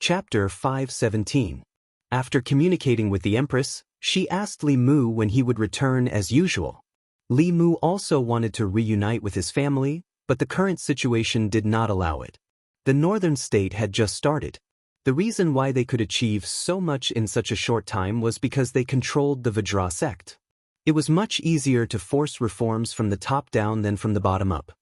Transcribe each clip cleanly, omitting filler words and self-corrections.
Chapter 517. After communicating with the Empress, she asked Li Mu when he would return as usual. Li Mu also wanted to reunite with his family, but the current situation did not allow it. The northern state had just started. The reason why they could achieve so much in such a short time was because they controlled the Vajra sect. It was much easier to force reforms from the top down than from the bottom up.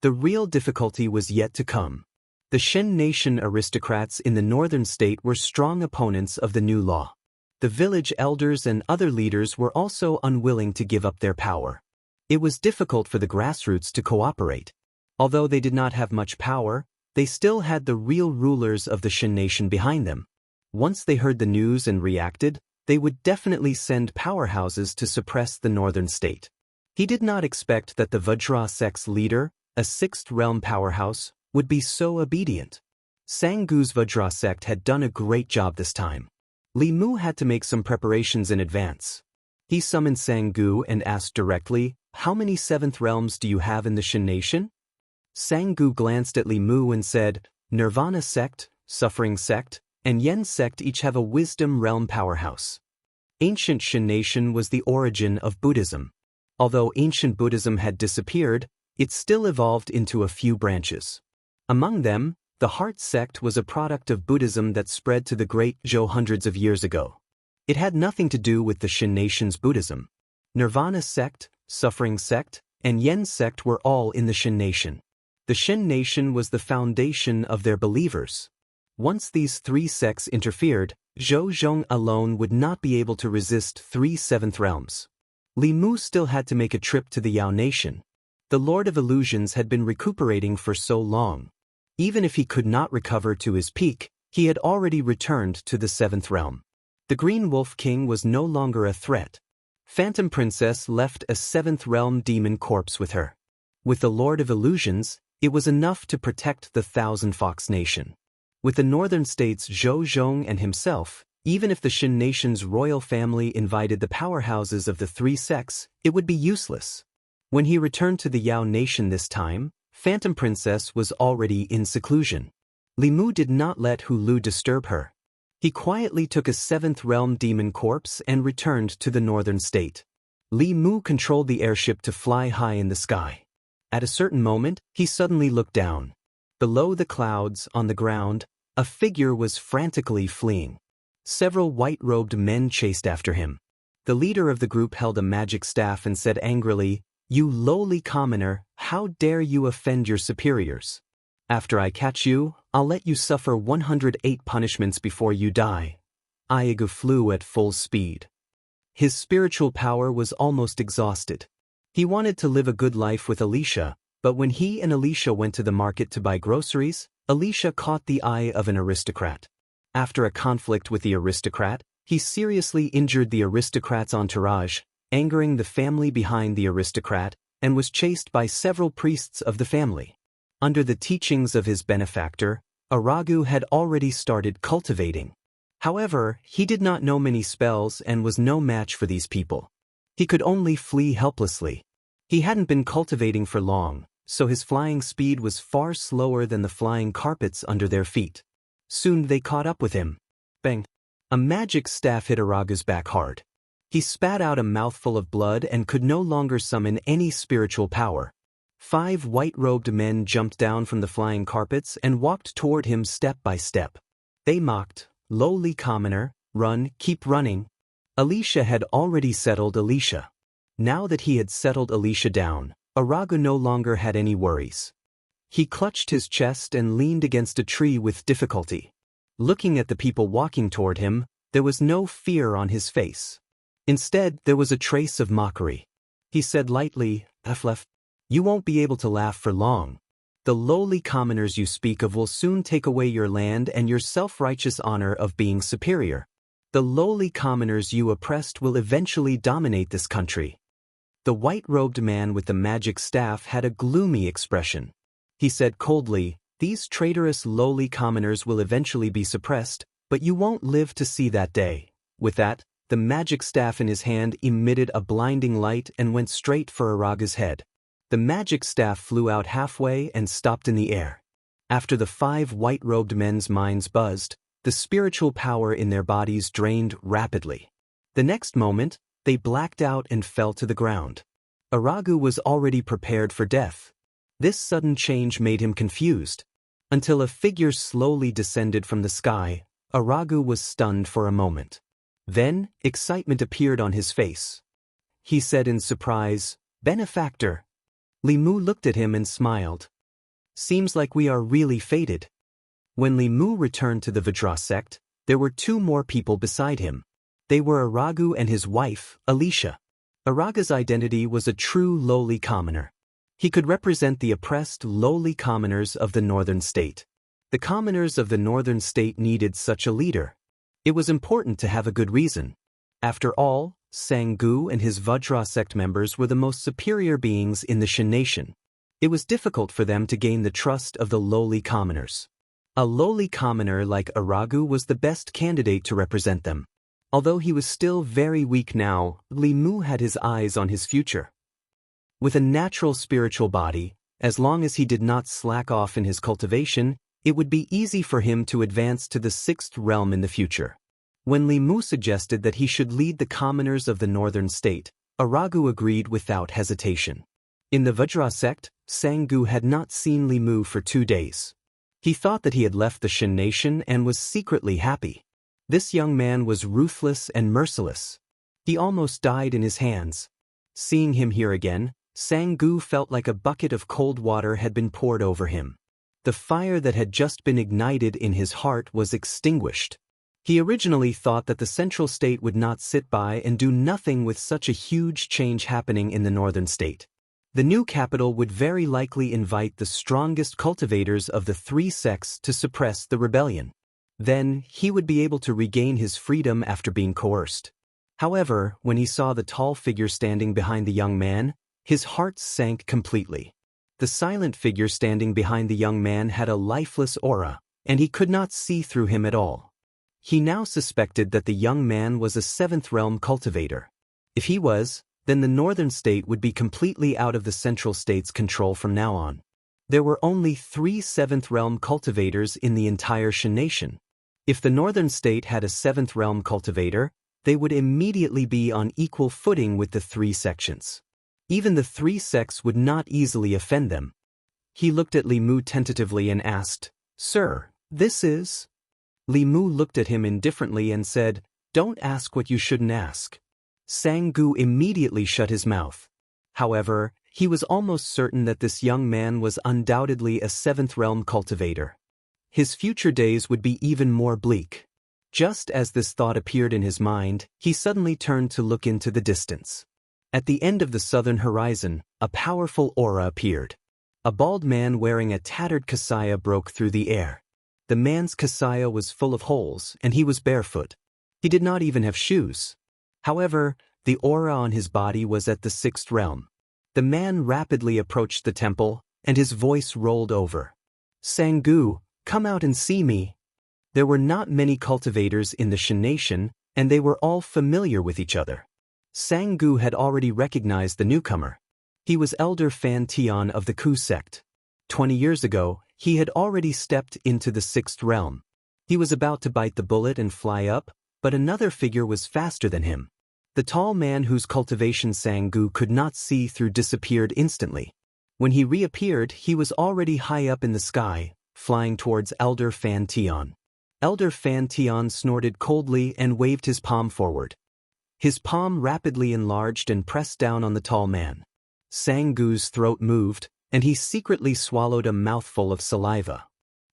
The real difficulty was yet to come. The Shen nation aristocrats in the northern state were strong opponents of the new law. The village elders and other leaders were also unwilling to give up their power. It was difficult for the grassroots to cooperate. Although they did not have much power, they still had the real rulers of the Shen nation behind them. Once they heard the news and reacted, they would definitely send powerhouses to suppress the northern state. He did not expect that the Vajra sect's leader, a sixth realm powerhouse, would be so obedient. Sanggu's Vajra sect had done a great job this time. Li Mu had to make some preparations in advance. He summoned Sanggu and asked directly, "How many seventh realms do you have in the Shen nation?" Sanggu glanced at Li Mu and said, "Nirvana sect, Suffering sect, and Yen sect each have a wisdom realm powerhouse." Ancient Shen nation was the origin of Buddhism. Although ancient Buddhism had disappeared, it still evolved into a few branches. Among them, the Heart sect was a product of Buddhism that spread to the Great Zhou hundreds of years ago. It had nothing to do with the Shen nation's Buddhism. Nirvana sect, Suffering sect, and Yen sect were all in the Shen nation. The Shen nation was the foundation of their believers. Once these three sects interfered, Zhou Zhong alone would not be able to resist three seventh realms. Li Mu still had to make a trip to the Yao nation. The Lord of Illusions had been recuperating for so long. Even if he could not recover to his peak, he had already returned to the seventh realm. The Green Wolf King was no longer a threat. Phantom Princess left a seventh realm demon corpse with her. With the Lord of Illusions, it was enough to protect the Thousand Fox Nation. With the northern states Zhou Zhong and himself, even if the Shen nation's royal family invited the powerhouses of the three sects, it would be useless. When he returned to the Yao nation this time, Phantom Princess was already in seclusion. Li Mu did not let Hu Lu disturb her. He quietly took a seventh realm demon corpse and returned to the northern state. Li Mu controlled the airship to fly high in the sky. At a certain moment, he suddenly looked down. Below the clouds, on the ground, a figure was frantically fleeing. Several white-robed men chased after him. The leader of the group held a magic staff and said angrily, "You lowly commoner, how dare you offend your superiors? After I catch you, I'll let you suffer 108 punishments before you die." Iago flew at full speed. His spiritual power was almost exhausted. He wanted to live a good life with Alicia, but when he and Alicia went to the market to buy groceries, Alicia caught the eye of an aristocrat. After a conflict with the aristocrat, he seriously injured the aristocrat's entourage, angering the family behind the aristocrat, and was chased by several priests of the family. Under the teachings of his benefactor, Aragu had already started cultivating. However, he did not know many spells and was no match for these people. He could only flee helplessly. He hadn't been cultivating for long, so his flying speed was far slower than the flying carpets under their feet. Soon they caught up with him. Bang! A magic staff hit Aragu's back hard. He spat out a mouthful of blood and could no longer summon any spiritual power. 5 white-robed men jumped down from the flying carpets and walked toward him step by step. They mocked, "Lowly commoner, run, keep running." Alicia had already settled Alicia. Now that he had settled Alicia down, Aragu no longer had any worries. He clutched his chest and leaned against a tree with difficulty. Looking at the people walking toward him, there was no fear on his face. Instead, there was a trace of mockery. He said lightly, "Aflef, you won't be able to laugh for long. The lowly commoners you speak of will soon take away your land and your self-righteous honor of being superior. The lowly commoners you oppressed will eventually dominate this country." The white-robed man with the magic staff had a gloomy expression. He said coldly, "These traitorous lowly commoners will eventually be suppressed, but you won't live to see that day." With that, the magic staff in his hand emitted a blinding light and went straight for Araga's head. The magic staff flew out halfway and stopped in the air. After the 5 white-robed men's minds buzzed, The spiritual power in their bodies drained rapidly. The next moment, they blacked out and fell to the ground. Aragu was already prepared for death. This sudden change made him confused. Until a figure slowly descended from the sky, Aragu was stunned for a moment. Then, excitement appeared on his face. He said in surprise, "Benefactor." Li Mu looked at him and smiled. "Seems like we are really fated." When Li Mu returned to the Vajra sect, there were two more people beside him. They were Aragu and his wife, Alicia. Araga's identity was a true lowly commoner. He could represent the oppressed lowly commoners of the northern state. The commoners of the northern state needed such a leader. It was important to have a good reason. After all, Sangu and his Vajra sect members were the most superior beings in the Shin nation. It was difficult for them to gain the trust of the lowly commoners. A lowly commoner like Aragu was the best candidate to represent them. Although he was still very weak now, Li Mu had his eyes on his future. With a natural spiritual body, as long as he did not slack off in his cultivation, it would be easy for him to advance to the sixth realm in the future. When Li Mu suggested that he should lead the commoners of the northern state, Aragu agreed without hesitation. In the Vajra sect, Sangu had not seen Li Mu for 2 days. He thought that he had left the Shin nation and was secretly happy. This young man was ruthless and merciless. He almost died in his hands. Seeing him here again, Sangu felt like a bucket of cold water had been poured over him. The fire that had just been ignited in his heart was extinguished. He originally thought that the central state would not sit by and do nothing with such a huge change happening in the northern state. The new capital would very likely invite the strongest cultivators of the 3 sects to suppress the rebellion. Then, he would be able to regain his freedom after being coerced. However, when he saw the tall figure standing behind the young man, his heart sank completely. The silent figure standing behind the young man had a lifeless aura, and he could not see through him at all. He now suspected that the young man was a 7th realm cultivator. If he was, then the northern state would be completely out of the central state's control from now on. There were only 3 7th realm cultivators in the entire Shin nation. If the northern state had a 7th realm cultivator, they would immediately be on equal footing with the 3 sections. Even the 3 sects would not easily offend them. He looked at Li Mu tentatively and asked, "Sir, this is?" Li Mu looked at him indifferently and said, "Don't ask what you shouldn't ask." Sangu immediately shut his mouth. However, he was almost certain that this young man was undoubtedly a 7th realm cultivator. His future days would be even more bleak. Just as this thought appeared in his mind, he suddenly turned to look into the distance. At the end of the southern horizon, a powerful aura appeared. A bald man wearing a tattered kasaya broke through the air. The man's kasaya was full of holes, and he was barefoot. He did not even have shoes. However, the aura on his body was at the 6th realm. The man rapidly approached the temple, and his voice rolled over. "Sangu, come out and see me." There were not many cultivators in the Shin nation, and they were all familiar with each other. Sangu had already recognized the newcomer. He was Elder Fan Tian of the Ku sect. 20 years ago, he had already stepped into the 6th realm. He was about to bite the bullet and fly up, but another figure was faster than him. The tall man whose cultivation Sangu could not see through disappeared instantly. When he reappeared, he was already high up in the sky, flying towards Elder Fan Tian. Elder Fan Tian snorted coldly and waved his palm forward. His palm rapidly enlarged and pressed down on the tall man. Sangu's throat moved, and he secretly swallowed a mouthful of saliva.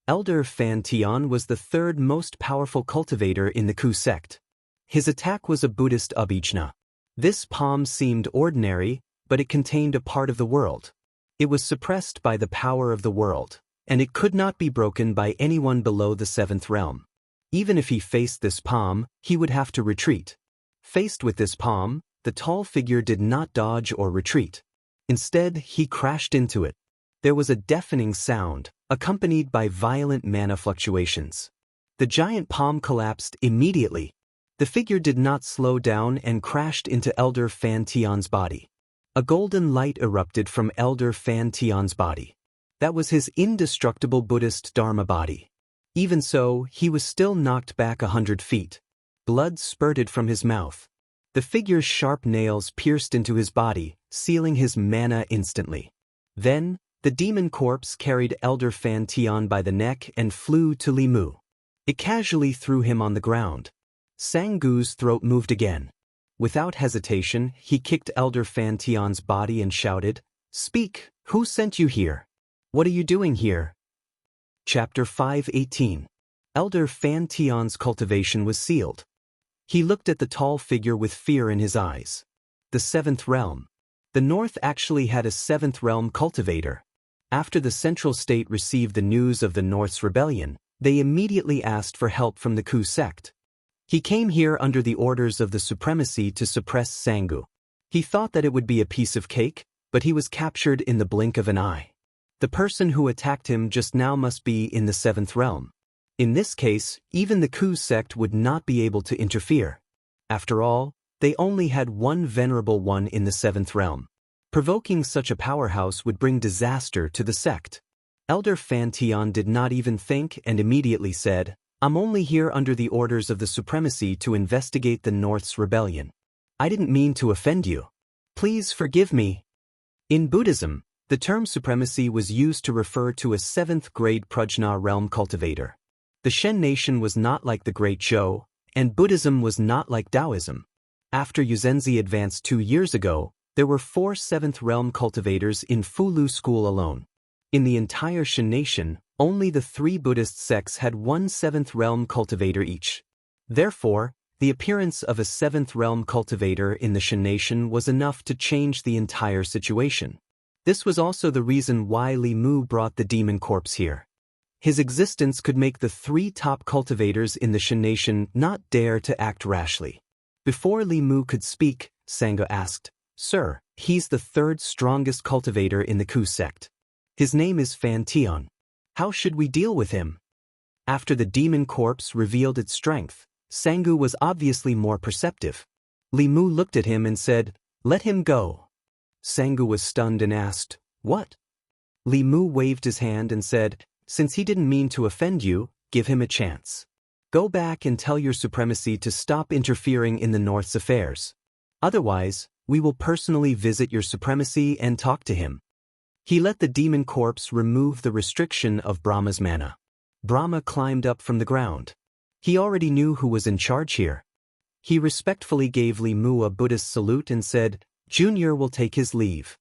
Elder Fan Tian was the 3rd most powerful cultivator in the Ku sect. His attack was a Buddhist abhijna. This palm seemed ordinary, but it contained a part of the world. It was suppressed by the power of the world, and it could not be broken by anyone below the 7th realm. Even if he faced this palm, he would have to retreat. Faced with this palm, the tall figure did not dodge or retreat. Instead, he crashed into it. There was a deafening sound, accompanied by violent mana fluctuations. The giant palm collapsed immediately. The figure did not slow down and crashed into Elder Fan Tian's body. A golden light erupted from Elder Fan Tian's body. That was his indestructible Buddhist Dharma body. Even so, he was still knocked back 100 feet. Blood spurted from his mouth. The figure's sharp nails pierced into his body, sealing his mana instantly. Then, the demon corpse carried Elder Fan Tian by the neck and flew to Li Mu. It casually threw him on the ground. Sangu's throat moved again. Without hesitation, he kicked Elder Fan Tian's body and shouted, "Speak, who sent you here? What are you doing here?" Chapter 5:18. Elder Fan Tian's cultivation was sealed. He looked at the tall figure with fear in his eyes. The seventh realm. The North actually had a seventh realm cultivator. After the Central State received the news of the North's rebellion, they immediately asked for help from the Ku sect. He came here under the orders of the Supremacy to suppress Sangu. He thought that it would be a piece of cake, but he was captured in the blink of an eye. The person who attacked him just now must be in the seventh realm. In this case, even the Ku sect would not be able to interfere. After all, they only had one venerable one in the seventh realm. Provoking such a powerhouse would bring disaster to the sect. Elder Fan Tian did not even think and immediately said, "I'm only here under the orders of the Supremacy to investigate the North's rebellion. I didn't mean to offend you. Please forgive me." In Buddhism, the term supremacy was used to refer to a seventh-grade Prajna realm cultivator. The Shen nation was not like the Great Zhou, and Buddhism was not like Daoism. After Yuzenzi advanced 2 years ago, there were 4 seventh-realm cultivators in Fulu school alone. In the entire Shen nation, only the 3 Buddhist sects had 1 seventh-realm cultivator each. Therefore, the appearance of a seventh-realm cultivator in the Shen nation was enough to change the entire situation. This was also the reason why Li Mu brought the demon corpse here. His existence could make the 3 top cultivators in the Shen nation not dare to act rashly. Before Li Mu could speak, Sangu asked, "Sir, he's the 3rd strongest cultivator in the Ku sect. His name is Fan Tian. How should we deal with him?" After the demon corpse revealed its strength, Sangu was obviously more perceptive. Li Mu looked at him and said, "Let him go." Sangu was stunned and asked, "What?" Li Mu waved his hand and said, "Since he didn't mean to offend you, give him a chance. Go back and tell your Supremacy to stop interfering in the North's affairs. Otherwise, we will personally visit your Supremacy and talk to him." He let the demon corpse remove the restriction of Brahma's mana. Brahma climbed up from the ground. He already knew who was in charge here. He respectfully gave Li Mu a Buddhist salute and said, "Junior will take his leave."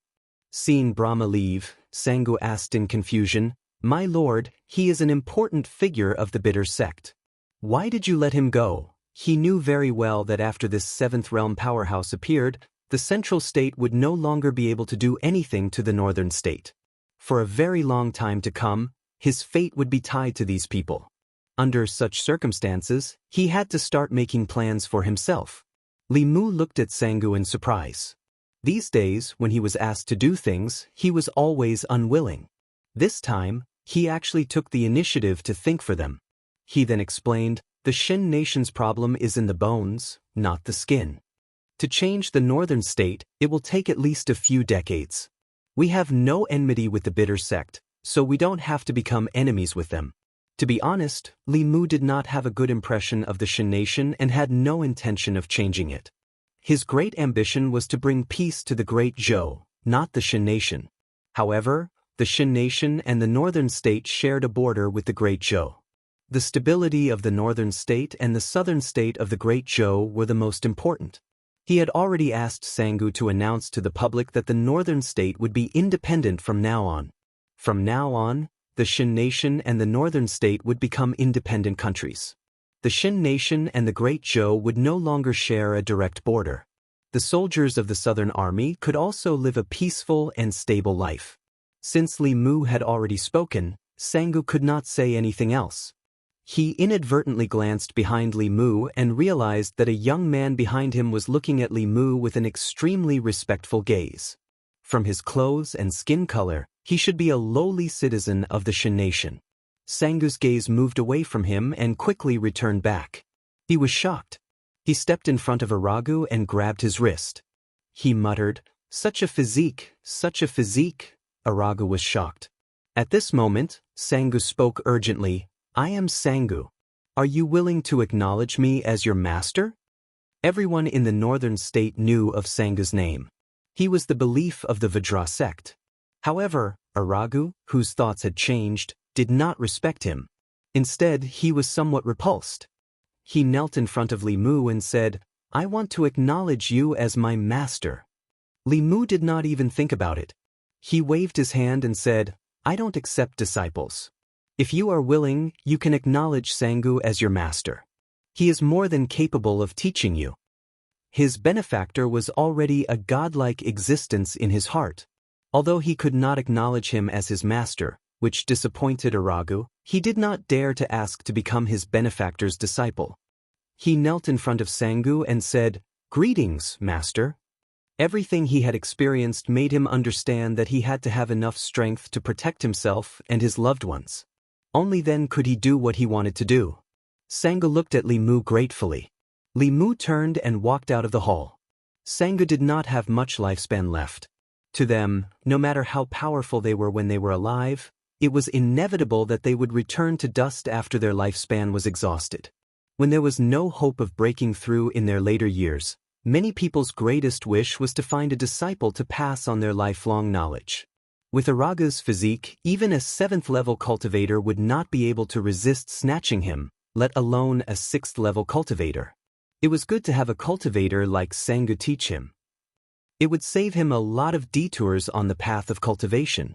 Seeing Brahma leave, Sangu asked in confusion, "My lord, he is an important figure of the bitter sect. Why did you let him go?" He knew very well that after this 7th realm powerhouse appeared, the Central State would no longer be able to do anything to the Northern State. For a very long time to come, his fate would be tied to these people. Under such circumstances, he had to start making plans for himself. Li Mu looked at Sangu in surprise. These days, when he was asked to do things, he was always unwilling. This time, he actually took the initiative to think for them. He then explained, "The Shen nation's problem is in the bones, not the skin. To change the Northern State, it will take at least a few decades. We have no enmity with the bitter sect, so we don't have to become enemies with them." To be honest, Li Mu did not have a good impression of the Shen nation and had no intention of changing it. His great ambition was to bring peace to the Great Zhou, not the Shen nation. However, the Shen nation and the Northern State shared a border with the Great Zhou. The stability of the Northern State and the Southern State of the Great Zhou were the most important. He had already asked Sangu to announce to the public that the Northern State would be independent from now on. From now on, the Shen nation and the Northern State would become independent countries. The Shen nation and the Great Zhou would no longer share a direct border. The soldiers of the Southern Army could also live a peaceful and stable life. Since Li Mu had already spoken, Sangu could not say anything else. He inadvertently glanced behind Li Mu and realized that a young man behind him was looking at Li Mu with an extremely respectful gaze. From his clothes and skin color, he should be a lowly citizen of the Shen nation. Sangu's gaze moved away from him and quickly returned back. He was shocked. He stepped in front of Aragu and grabbed his wrist. He muttered, "Such a physique, such a physique." Aragu was shocked. At this moment, Sangu spoke urgently, I am Sangu. Are you willing to acknowledge me as your master? Everyone in the northern state knew of Sangu's name. He was the belief of the Vajra sect. However, Aragu, whose thoughts had changed, did not respect him. Instead, he was somewhat repulsed. He knelt in front of Li Mu and said, I want to acknowledge you as my master. Li Mu did not even think about it. He waved his hand and said, I don't accept disciples. If you are willing, you can acknowledge Sangu as your master. He is more than capable of teaching you. His benefactor was already a godlike existence in his heart. Although he could not acknowledge him as his master, which disappointed Aragu, he did not dare to ask to become his benefactor's disciple. He knelt in front of Sangu and said, Greetings, master. Everything he had experienced made him understand that he had to have enough strength to protect himself and his loved ones. Only then could he do what he wanted to do. Sangu looked at Li Mu gratefully. Li Mu turned and walked out of the hall. Sangu did not have much lifespan left. To them, no matter how powerful they were when they were alive, it was inevitable that they would return to dust after their lifespan was exhausted. When there was no hope of breaking through in their later years, many people's greatest wish was to find a disciple to pass on their lifelong knowledge. With Araga's physique, even a 7th-level cultivator would not be able to resist snatching him, let alone a 6th-level cultivator. It was good to have a cultivator like Sangu teach him. It would save him a lot of detours on the path of cultivation.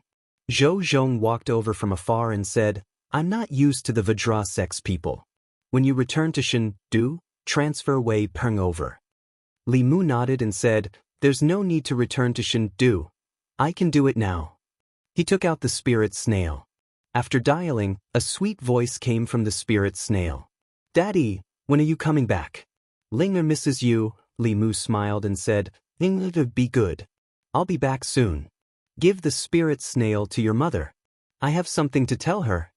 Zhou Zhong walked over from afar and said, I'm not used to the Vajra sect's people. When you return to Shendu, transfer Wei Peng over. Li Mu nodded and said, There's no need to return to Shendu. I can do it now. He took out the spirit snail. After dialing, a sweet voice came from the spirit snail. Daddy, when are you coming back? Linger misses you, Li Mu smiled and said, Linger be good. I'll be back soon. Give the spirit snail to your mother. I have something to tell her.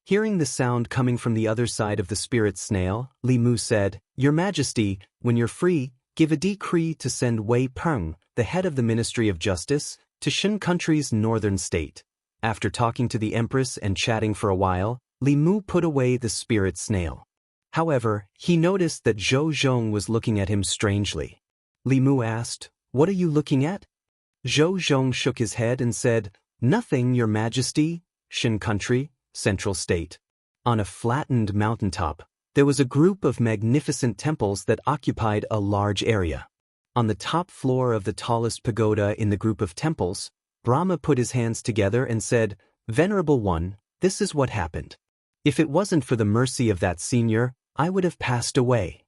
Hearing the sound coming from the other side of the spirit snail, Li Mu said, Your Majesty, when you're free, give a decree to send Wei Peng, the head of the Ministry of Justice, to Shen Country's northern state. After talking to the Empress and chatting for a while, Li Mu put away the spirit snail. However, he noticed that Zhou Zhong was looking at him strangely. Li Mu asked, What are you looking at? Zhou Zhong shook his head and said, Nothing, Your Majesty. Shen Country, Central State. On a flattened mountaintop, there was a group of magnificent temples that occupied a large area. On the top floor of the tallest pagoda in the group of temples, Brahma put his hands together and said, Venerable One, this is what happened. If it wasn't for the mercy of that senior, I would have passed away.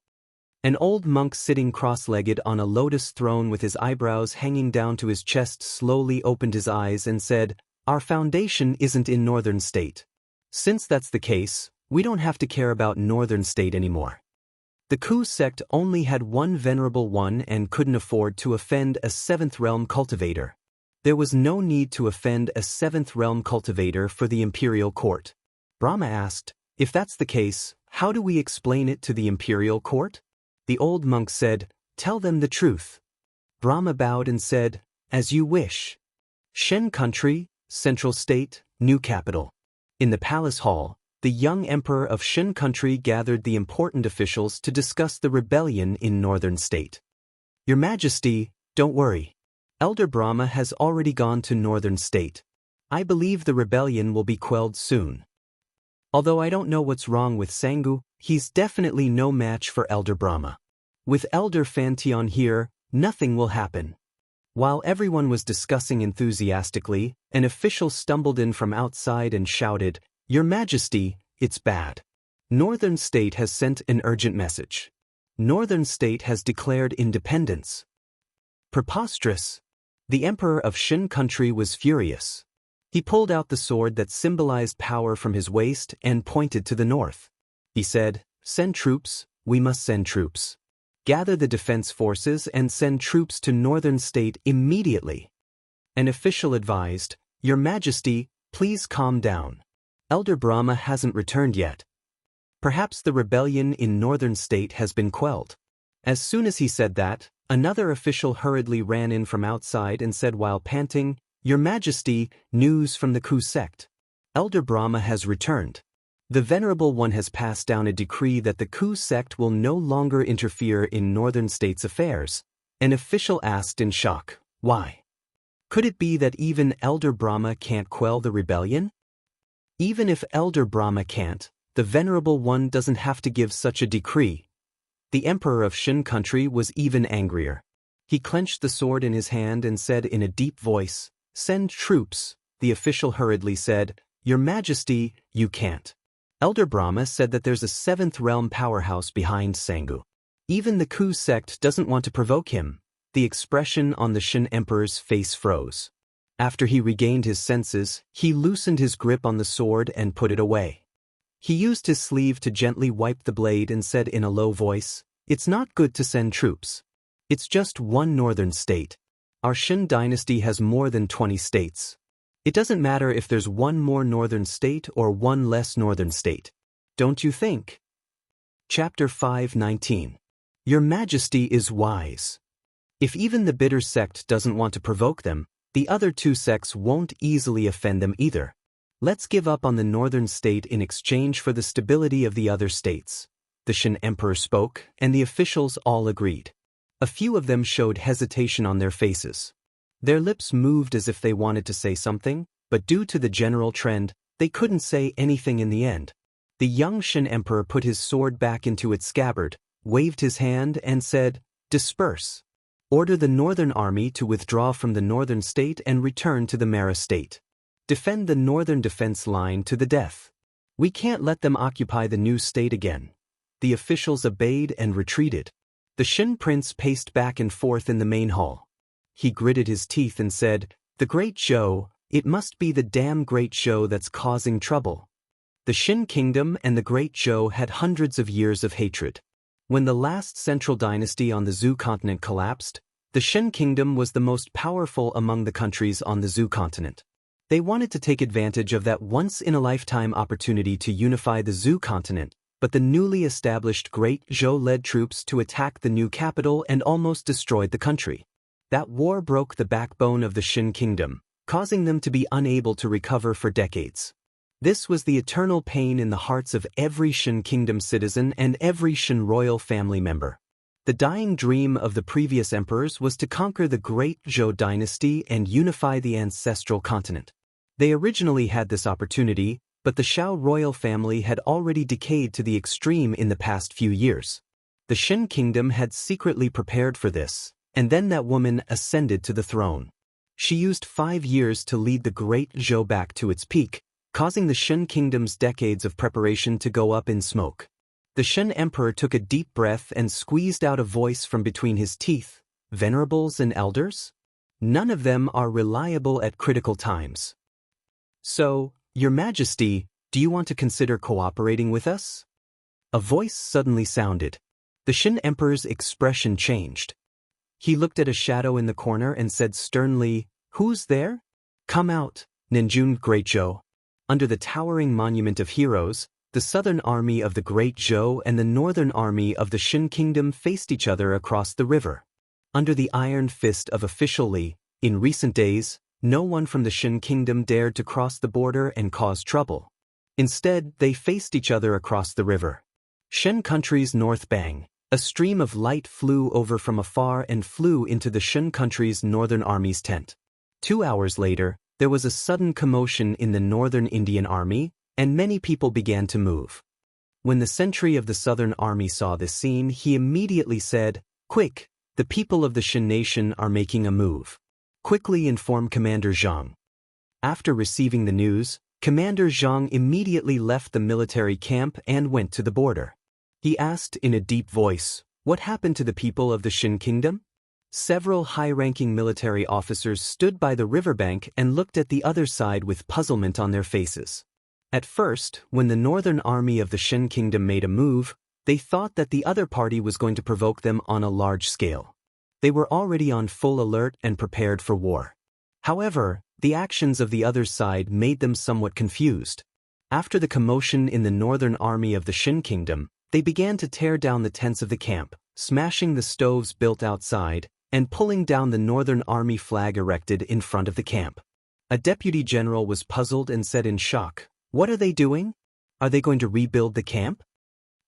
An old monk sitting cross-legged on a lotus throne with his eyebrows hanging down to his chest slowly opened his eyes and said, Our foundation isn't in Northern State. Since that's the case, we don't have to care about Northern State anymore. The Ku sect only had one Venerable One and couldn't afford to offend a 7th realm cultivator. There was no need to offend a 7th realm cultivator for the imperial court. Brahma asked, If that's the case, how do we explain it to the imperial court? The old monk said, Tell them the truth. Brahma bowed and said, As you wish. Shen Country, Central State, new capital. In the palace hall, the young emperor of Shen Country gathered the important officials to discuss the rebellion in Northern State. Your Majesty, don't worry. Elder Brahma has already gone to Northern State. I believe the rebellion will be quelled soon. Although I don't know what's wrong with Sangu, he's definitely no match for Elder Brahma. With Elder Fantion here, nothing will happen. While everyone was discussing enthusiastically, an official stumbled in from outside and shouted, Your Majesty, it's bad. Northern State has sent an urgent message. Northern State has declared independence. Preposterous. The Emperor of Shen Country was furious. He pulled out the sword that symbolized power from his waist and pointed to the north. He said, Send troops, we must send troops. Gather the defense forces and send troops to Northern State immediately. An official advised, Your Majesty, please calm down. Elder Brahma hasn't returned yet. Perhaps the rebellion in Northern State has been quelled. As soon as he said that, another official hurriedly ran in from outside and said while panting, Your Majesty, news from the Ku sect. Elder Brahma has returned. The Venerable One has passed down a decree that the Ku sect will no longer interfere in northern states' affairs. An official asked in shock, why? Could it be that even Elder Brahma can't quell the rebellion? Even if Elder Brahma can't, the Venerable One doesn't have to give such a decree. The Emperor of Shin country was even angrier. He clenched the sword in his hand and said in a deep voice, "Send troops." The official hurriedly said, "Your Majesty, you can't." Elder Brahma said that there's a seventh realm powerhouse behind Sangu. Even the Ku sect doesn't want to provoke him. The expression on the Shin Emperor's face froze. After he regained his senses, he loosened his grip on the sword and put it away. He used his sleeve to gently wipe the blade and said in a low voice, "It's not good to send troops. It's just one northern state. Our Shin dynasty has more than 20 states. It doesn't matter if there's one more northern state or one less northern state. Don't you think?" Chapter 5:19. Your Majesty is wise. If even the bitter sect doesn't want to provoke them, the other two sects won't easily offend them either. Let's give up on the northern state in exchange for the stability of the other states. The Shin Emperor spoke, and the officials all agreed. A few of them showed hesitation on their faces. Their lips moved as if they wanted to say something, but due to the general trend, they couldn't say anything in the end. The young Shin Emperor put his sword back into its scabbard, waved his hand, and said, "Disperse. Order the northern army to withdraw from the northern state and return to the Mara state. Defend the northern defense line to the death. We can't let them occupy the new state again." The officials obeyed and retreated. The Shin prince paced back and forth in the main hall. He gritted his teeth and said, "The Great Zhou, it must be the damn Great Zhou that's causing trouble." The Shin kingdom and the Great Zhou had hundreds of years of hatred. When the last central dynasty on the Zhou continent collapsed, the Shin kingdom was the most powerful among the countries on the Zhou continent. They wanted to take advantage of that once-in-a-lifetime opportunity to unify the Zhou continent, but the newly established Great Zhou led troops to attack the new capital and almost destroyed the country. That war broke the backbone of the Shin kingdom, causing them to be unable to recover for decades. This was the eternal pain in the hearts of every Shin kingdom citizen and every Shin royal family member. The dying dream of the previous emperors was to conquer the Great Zhou dynasty and unify the ancestral continent. They originally had this opportunity, but the Shao royal family had already decayed to the extreme in the past few years. The Shin kingdom had secretly prepared for this, and then that woman ascended to the throne. She used 5 years to lead the Great Zhou back to its peak, causing the Shin kingdom's decades of preparation to go up in smoke. The Shin emperor took a deep breath and squeezed out a voice from between his teeth. "Venerables and elders? None of them are reliable at critical times. So, Your Majesty, do you want to consider cooperating with us?" A voice suddenly sounded. The Shin emperor's expression changed. He looked at a shadow in the corner and said sternly, "Who's there? Come out, Ninjun Great Zhou." Under the towering monument of heroes, the southern army of the Great Zhou and the northern army of the Shin kingdom faced each other across the river. Under the iron fist of official Li, in recent days, no one from the Shin kingdom dared to cross the border and cause trouble. Instead, they faced each other across the river. Shin country's North Bang, a stream of light flew over from afar and flew into the Shin country's northern army's tent. 2 hours later, there was a sudden commotion in the northern Indian army, and many people began to move. When the sentry of the southern army saw this scene, he immediately said, "Quick, the people of the Shin nation are making a move. Quickly inform Commander Zhang." After receiving the news, Commander Zhang immediately left the military camp and went to the border. He asked in a deep voice, "What happened to the people of the Shin kingdom?" Several high-ranking military officers stood by the riverbank and looked at the other side with puzzlement on their faces. At first, when the northern army of the Shin kingdom made a move, they thought that the other party was going to provoke them on a large scale. They were already on full alert and prepared for war. However, the actions of the other side made them somewhat confused. After the commotion in the northern army of the Shin kingdom, they began to tear down the tents of the camp, smashing the stoves built outside, and pulling down the northern army flag erected in front of the camp. A deputy general was puzzled and said in shock, "What are they doing?" Are they going to rebuild the camp?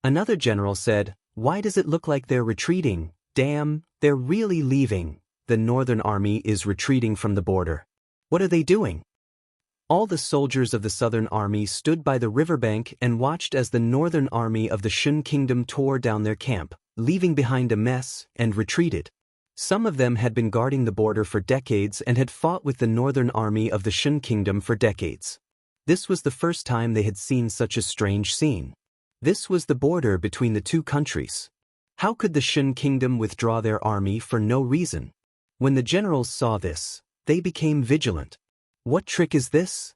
Another general said, "Why does it look like they're retreating? Damn, they're really leaving. The northern army is retreating from the border. What are they doing?" All the soldiers of the southern army stood by the riverbank and watched as the northern army of the Shun kingdom tore down their camp, leaving behind a mess, and retreated. Some of them had been guarding the border for decades and had fought with the northern army of the Shun kingdom for decades. This was the first time they had seen such a strange scene. This was the border between the two countries. How could the Shun kingdom withdraw their army for no reason? When the generals saw this, they became vigilant. What trick is this?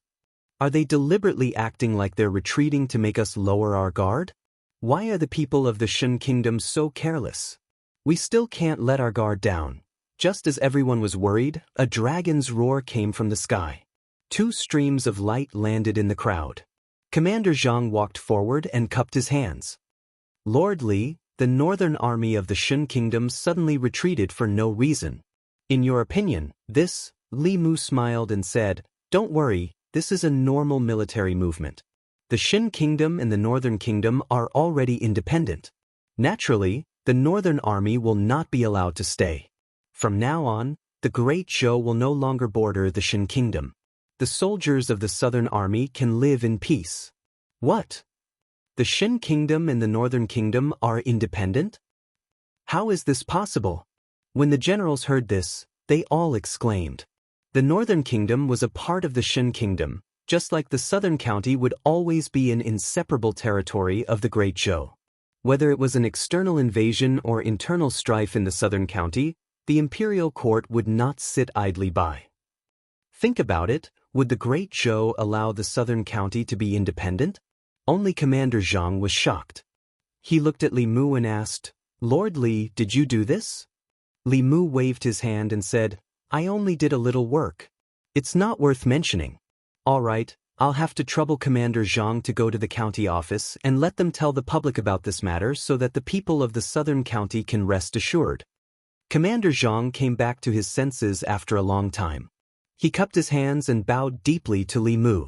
Are they deliberately acting like they're retreating to make us lower our guard? Why are the people of the Shun kingdom so careless? We still can't let our guard down. Just as everyone was worried, a dragon's roar came from the sky. 2 streams of light landed in the crowd. Commander Zhang walked forward and cupped his hands. "Lord Li, the northern army of the Shun kingdom suddenly retreated for no reason. In your opinion, this?" Li Mu smiled and said, "Don't worry, this is a normal military movement. The Shun kingdom and the northern kingdom are already independent. Naturally, the northern army will not be allowed to stay. From now on, the Great Zhou will no longer border the Shun kingdom. The soldiers of the southern army can live in peace." What? The Shun kingdom and the northern kingdom are independent? How is this possible? When the generals heard this, they all exclaimed. The northern kingdom was a part of the Shun kingdom, just like the southern county would always be an inseparable territory of the Great Zhou. Whether it was an external invasion or internal strife in the southern county, the imperial court would not sit idly by. Think about it, would the Great Zhou allow the southern county to be independent? Only Commander Zhang was shocked. He looked at Li Mu and asked, "Lord Li, did you do this?" Li Mu waved his hand and said, "I only did a little work. It's not worth mentioning." "All right, I'll have to trouble Commander Zhang to go to the county office and let them tell the public about this matter so that the people of the southern county can rest assured." Commander Zhang came back to his senses after a long time. He cupped his hands and bowed deeply to Li Mu.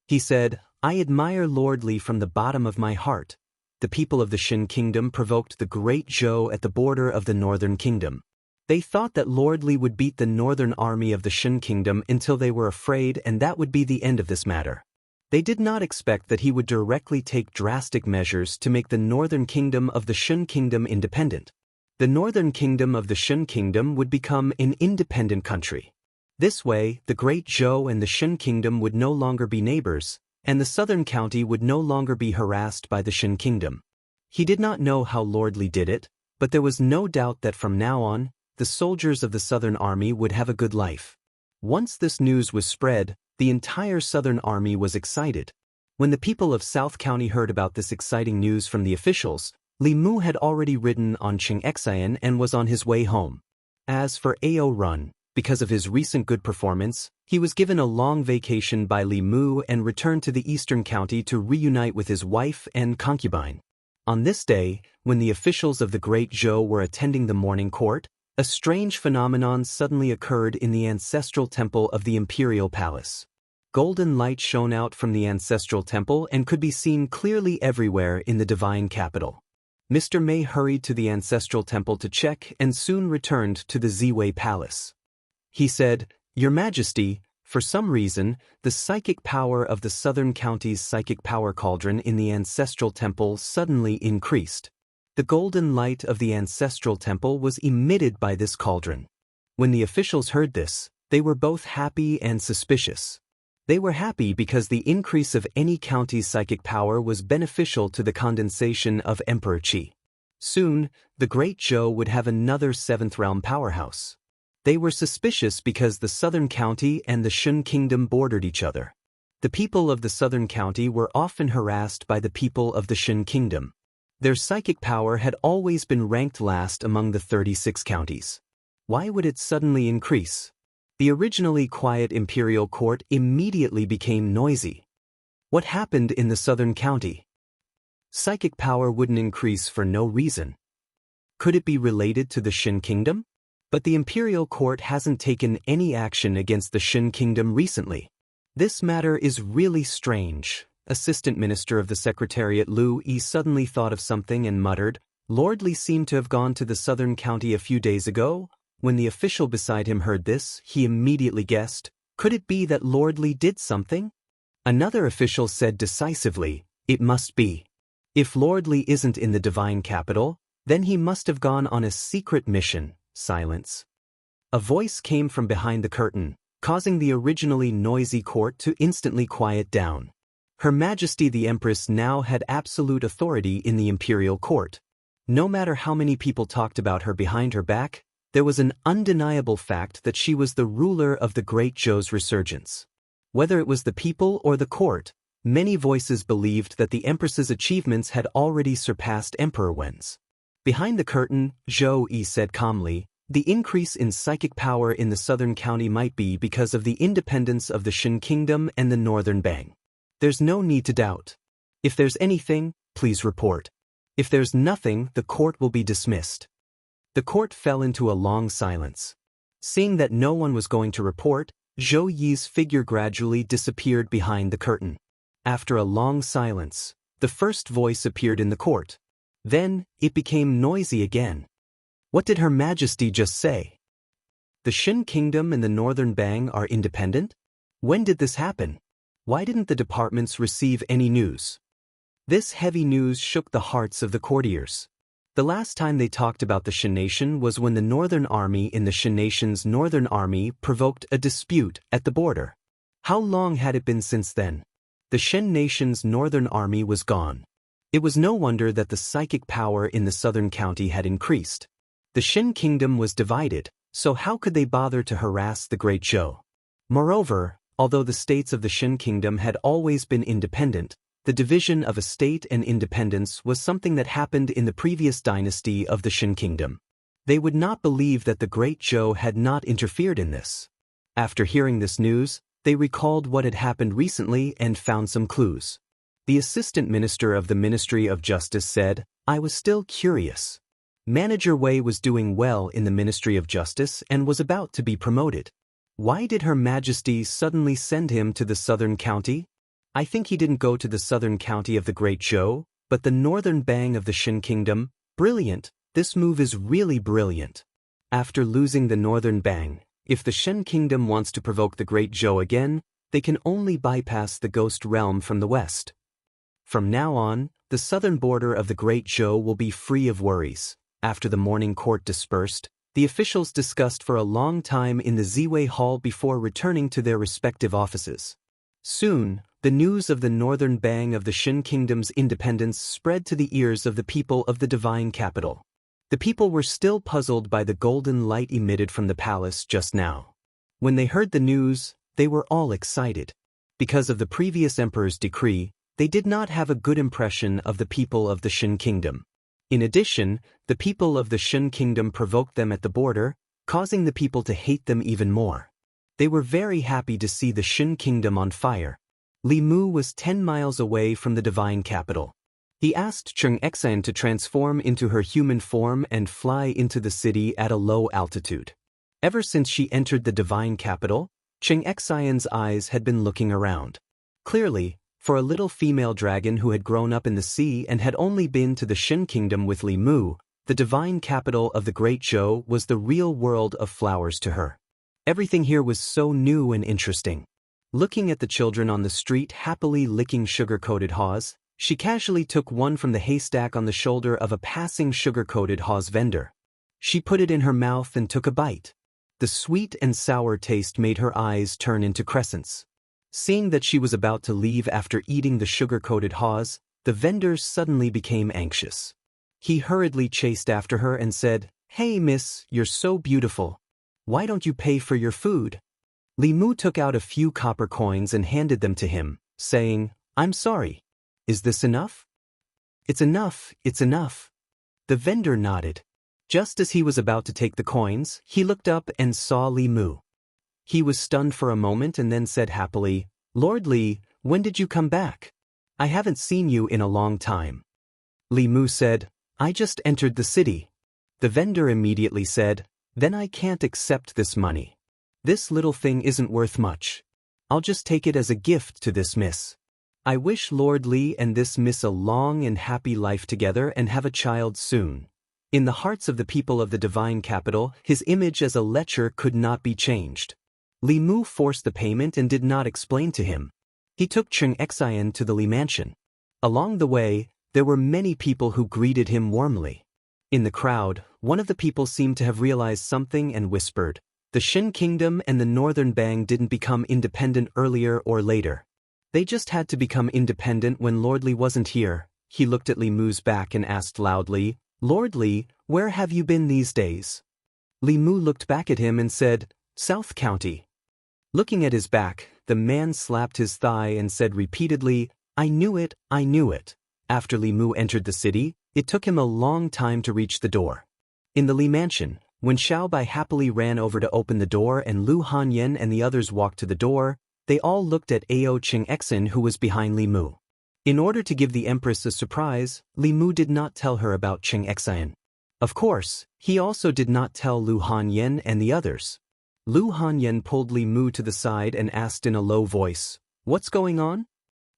He said, "I admire Lord Li from the bottom of my heart. The people of the Shun kingdom provoked the Great Zhou at the border of the northern kingdom. They thought that Lord Li would beat the northern army of the Shun kingdom until they were afraid, and that would be the end of this matter. They did not expect that he would directly take drastic measures to make the northern kingdom of the Shun kingdom independent. The northern kingdom of the Shun kingdom would become an independent country. This way, the Great Zhou and the Shun kingdom would no longer be neighbors, and the southern county would no longer be harassed by the Shun kingdom." He did not know how Lord Li did it, but there was no doubt that from now on, the soldiers of the southern army would have a good life. Once this news was spread, the entire southern army was excited. When the people of South County heard about this exciting news from the officials, Li Mu had already ridden on Xianxia and was on his way home. As for Ao Run, because of his recent good performance, he was given a long vacation by Li Mu and returned to the eastern county to reunite with his wife and concubine. On this day, when the officials of the Great Zhou were attending the morning court, a strange phenomenon suddenly occurred in the ancestral temple of the imperial palace. Golden light shone out from the ancestral temple and could be seen clearly everywhere in the divine capital. Mr. Mei hurried to the ancestral temple to check and soon returned to the Ziwei palace. He said, "Your Majesty, for some reason, the psychic power of the southern county's psychic power cauldron in the ancestral temple suddenly increased. The golden light of the ancestral temple was emitted by this cauldron." When the officials heard this, they were both happy and suspicious. They were happy because the increase of any county's psychic power was beneficial to the condensation of Emperor Qi. Soon, the Great Zhou would have another 7th realm powerhouse. They were suspicious because the southern county and the Shun kingdom bordered each other. The people of the southern county were often harassed by the people of the Shun kingdom. Their psychic power had always been ranked last among the 36 counties. Why would it suddenly increase? The originally quiet imperial court immediately became noisy. What happened in the southern county? Psychic power wouldn't increase for no reason. Could it be related to the Shun kingdom? But the imperial court hasn't taken any action against the Shun kingdom recently. This matter is really strange. Assistant Minister of the Secretariat Lu Yi suddenly thought of something and muttered, Lord Li seemed to have gone to the southern county a few days ago. When the official beside him heard this, he immediately guessed, could it be that Lord Li did something? Another official said decisively, it must be. If Lord Li isn't in the divine capital, then he must have gone on a secret mission. Silence. A voice came from behind the curtain, causing the originally noisy court to instantly quiet down. Her Majesty the Empress now had absolute authority in the imperial court. No matter how many people talked about her behind her back, there was an undeniable fact that she was the ruler of the Great Zhou's resurgence. Whether it was the people or the court, many voices believed that the Empress's achievements had already surpassed Emperor Wen's. Behind the curtain, Zhou Yi said calmly, the increase in psychic power in the southern county might be because of the independence of the Shin Kingdom and the northern Bang. There's no need to doubt. If there's anything, please report. If there's nothing, the court will be dismissed. The court fell into a long silence. Seeing that no one was going to report, Zhou Yi's figure gradually disappeared behind the curtain. After a long silence, the first voice appeared in the court. Then, it became noisy again. What did Her Majesty just say? The Shin Kingdom and the Northern Bang are independent? When did this happen? Why didn't the departments receive any news? This heavy news shook the hearts of the courtiers. The last time they talked about the Shin Nation was when the Northern Army in the Shin Nation's Northern Army provoked a dispute at the border. How long had it been since then? The Shin Nation's Northern Army was gone. It was no wonder that the psychic power in the southern county had increased. The Shin Kingdom was divided, so how could they bother to harass the Great Zhou? Moreover, although the states of the Shin Kingdom had always been independent, the division of a state and independence was something that happened in the previous dynasty of the Shin Kingdom. They would not believe that the Great Zhou had not interfered in this. After hearing this news, they recalled what had happened recently and found some clues. The Assistant Minister of the Ministry of Justice said, I was still curious. Manager Wei was doing well in the Ministry of Justice and was about to be promoted. Why did Her Majesty suddenly send him to the southern county? I think he didn't go to the southern county of the Great Zhou, but the northern Bang of the Shin Kingdom. Brilliant, this move is really brilliant. After losing the northern Bang, if the Shin Kingdom wants to provoke the Great Zhou again, they can only bypass the Ghost Realm from the west. From now on, the southern border of the Great Zhou will be free of worries. After the morning court dispersed, the officials discussed for a long time in the Ziwei Hall before returning to their respective offices. Soon, the news of the northern Bang of the Shin Kingdom's independence spread to the ears of the people of the divine capital. The people were still puzzled by the golden light emitted from the palace just now. When they heard the news, they were all excited. Because of the previous emperor's decree, they did not have a good impression of the people of the Shin Kingdom. In addition, the people of the Shin Kingdom provoked them at the border, causing the people to hate them even more. They were very happy to see the Shin Kingdom on fire. Li Mu was 10 miles away from the divine capital. He asked Xianxia to transform into her human form and fly into the city at a low altitude. Ever since she entered the divine capital, Xianxia's eyes had been looking around. Clearly, for a little female dragon who had grown up in the sea and had only been to the Shin Kingdom with Li Mu, the divine capital of the Great Zhou was the real world of flowers to her. Everything here was so new and interesting. Looking at the children on the street happily licking sugar-coated haws, she casually took one from the haystack on the shoulder of a passing sugar-coated haws vendor. She put it in her mouth and took a bite. The sweet and sour taste made her eyes turn into crescents. Seeing that she was about to leave after eating the sugar-coated haws, the vendor suddenly became anxious. He hurriedly chased after her and said, "Hey miss, you're so beautiful. Why don't you pay for your food?" Li Mu took out a few copper coins and handed them to him, saying, "I'm sorry. Is this enough?" "It's enough, it's enough." The vendor nodded. Just as he was about to take the coins, he looked up and saw Li Mu. He was stunned for a moment and then said happily, "Lord Li, when did you come back? I haven't seen you in a long time." Li Mu said, "I just entered the city." The vendor immediately said, "Then I can't accept this money. This little thing isn't worth much. I'll just take it as a gift to this miss. I wish Lord Li and this miss a long and happy life together and have a child soon. In the hearts of the people of the divine capital, his image as a lecher could not be changed. Li Mu forced the payment and did not explain to him. He took Xianxia to the Li mansion. Along the way, there were many people who greeted him warmly. In the crowd, one of the people seemed to have realized something and whispered, "The Xin Kingdom and the Northern Bang didn't become independent earlier or later. They just had to become independent when Lord Li wasn't here." He looked at Li Mu's back and asked loudly, "Lord Li, where have you been these days?" Li Mu looked back at him and said, "South County." Looking at his back, the man slapped his thigh and said repeatedly, "I knew it, I knew it." After Li Mu entered the city, it took him a long time to reach the door. In the Li mansion, when Xiaobai happily ran over to open the door and Lu Hanyan and the others walked to the door, they all looked at Ao Xianxia who was behind Li Mu. In order to give the Empress a surprise, Li Mu did not tell her about Xianxia. Of course, he also did not tell Lu Hanyan and the others. Lu Hanyan pulled Li Mu to the side and asked in a low voice, "What's going on?"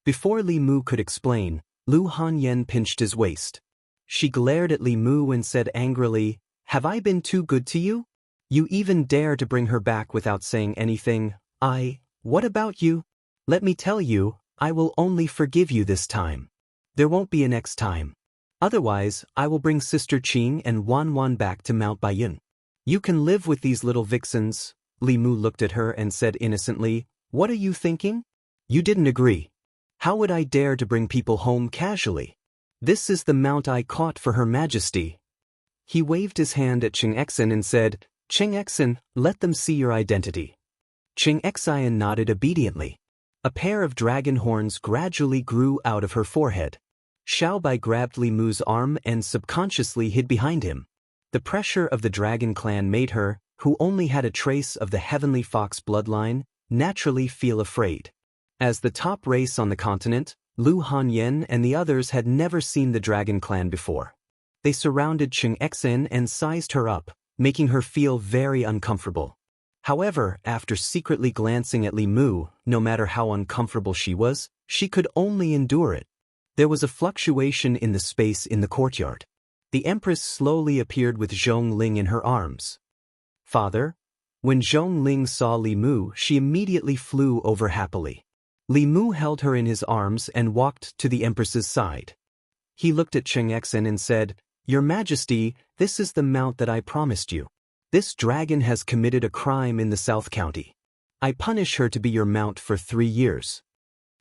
Before Li Mu could explain, Lu Hanyan pinched his waist. She glared at Li Mu and said angrily, "Have I been too good to you? You even dare to bring her back without saying anything. What about you? Let me tell you, I will only forgive you this time. There won't be a next time. Otherwise, I will bring Sister Qing and Wan Wan back to Mount Baiyun. You can live with these little vixens." Li Mu looked at her and said innocently, "What are you thinking? You didn't agree. How would I dare to bring people home casually? This is the mount I caught for Her Majesty." He waved his hand at Xianxia and said, "Xianxia, let them see your identity." Xianxia nodded obediently. A pair of dragon horns gradually grew out of her forehead. Xiaobai grabbed Li Mu's arm and subconsciously hid behind him. The pressure of the dragon clan made her, who only had a trace of the heavenly fox bloodline, naturally feel afraid. As the top race on the continent, Lu Hanyan and the others had never seen the dragon clan before. They surrounded Xianxia and sized her up, making her feel very uncomfortable. However, after secretly glancing at Li Mu, no matter how uncomfortable she was, she could only endure it. There was a fluctuation in the space in the courtyard. The Empress slowly appeared with Zhongling in her arms. "Father?" When Zhongling saw Li Mu, she immediately flew over happily. Li Mu held her in his arms and walked to the Empress's side. He looked at Xianxia and said, "Your Majesty, this is the mount that I promised you. This dragon has committed a crime in the South County. I punish her to be your mount for 3 years."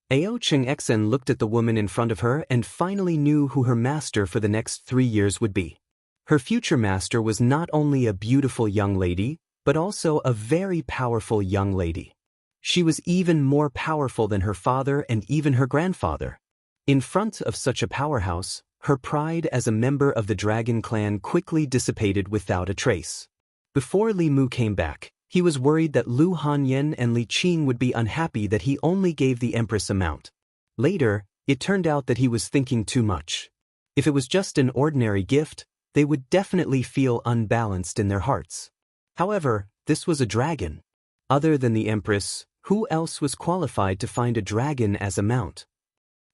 Ao Xianxia looked at the woman in front of her and finally knew who her master for the next 3 years would be. Her future master was not only a beautiful young lady, but also a very powerful young lady. She was even more powerful than her father and even her grandfather. In front of such a powerhouse, her pride as a member of the dragon clan quickly dissipated without a trace. Before Li Mu came back, he was worried that Lu Hanyan and Li Qing would be unhappy that he only gave the Empress a mount. Later, it turned out that he was thinking too much. If it was just an ordinary gift, they would definitely feel unbalanced in their hearts. However, this was a dragon. Other than the Empress, who else was qualified to find a dragon as a mount?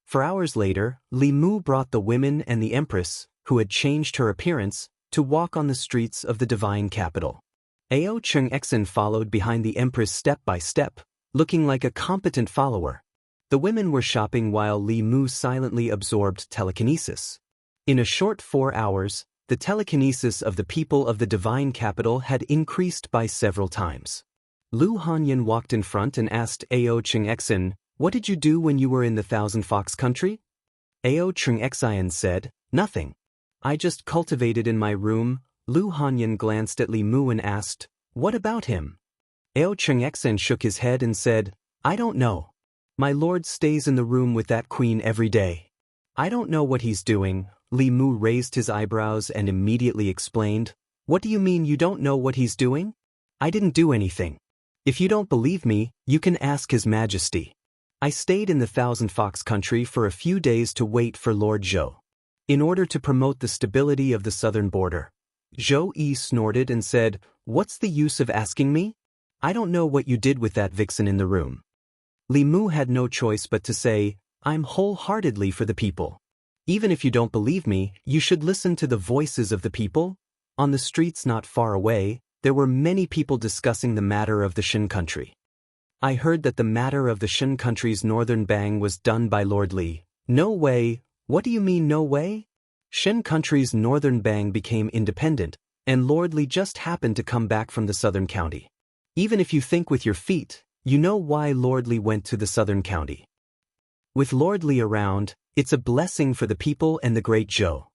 For hours later, Li Mu brought the women and the Empress, who had changed her appearance, to walk on the streets of the divine capital. Ao Xianxia followed behind the Empress step by step, looking like a competent follower. The women were shopping while Li Mu silently absorbed telekinesis. In a short 4 hours, the telekinesis of the people of the divine capital had increased by several times. Lu Hanyan walked in front and asked Ao Xianxia, "What did you do when you were in the Thousand Fox country?" Ao Xianxia said, "Nothing. I just cultivated in my room." Lu Hanyan glanced at Li Mu and asked, "What about him?" Ao Xianxia shook his head and said, "I don't know. My lord stays in the room with that queen every day. I don't know what he's doing." Li Mu raised his eyebrows and immediately explained, "What do you mean you don't know what he's doing? I didn't do anything. If you don't believe me, you can ask His Majesty. I stayed in the Thousand Fox country for a few days to wait for Lord Zhou. In order to promote the stability of the southern border." Zhou Yi snorted and said, "What's the use of asking me? I don't know what you did with that vixen in the room." Li Mu had no choice but to say, I'm wholeheartedly for the people. Even if you don't believe me, you should listen to the voices of the people. On the streets not far away, there were many people discussing the matter of the Shin country. I heard that the matter of the Shin country's northern bang was done by Lord Li. No way. What do you mean no way? Shin country's northern bang became independent, and Lord Li just happened to come back from the southern county. Even if you think with your feet, you know why Lord Li went to the southern county. With Lord Li around, it's a blessing for the people and the great Zhou.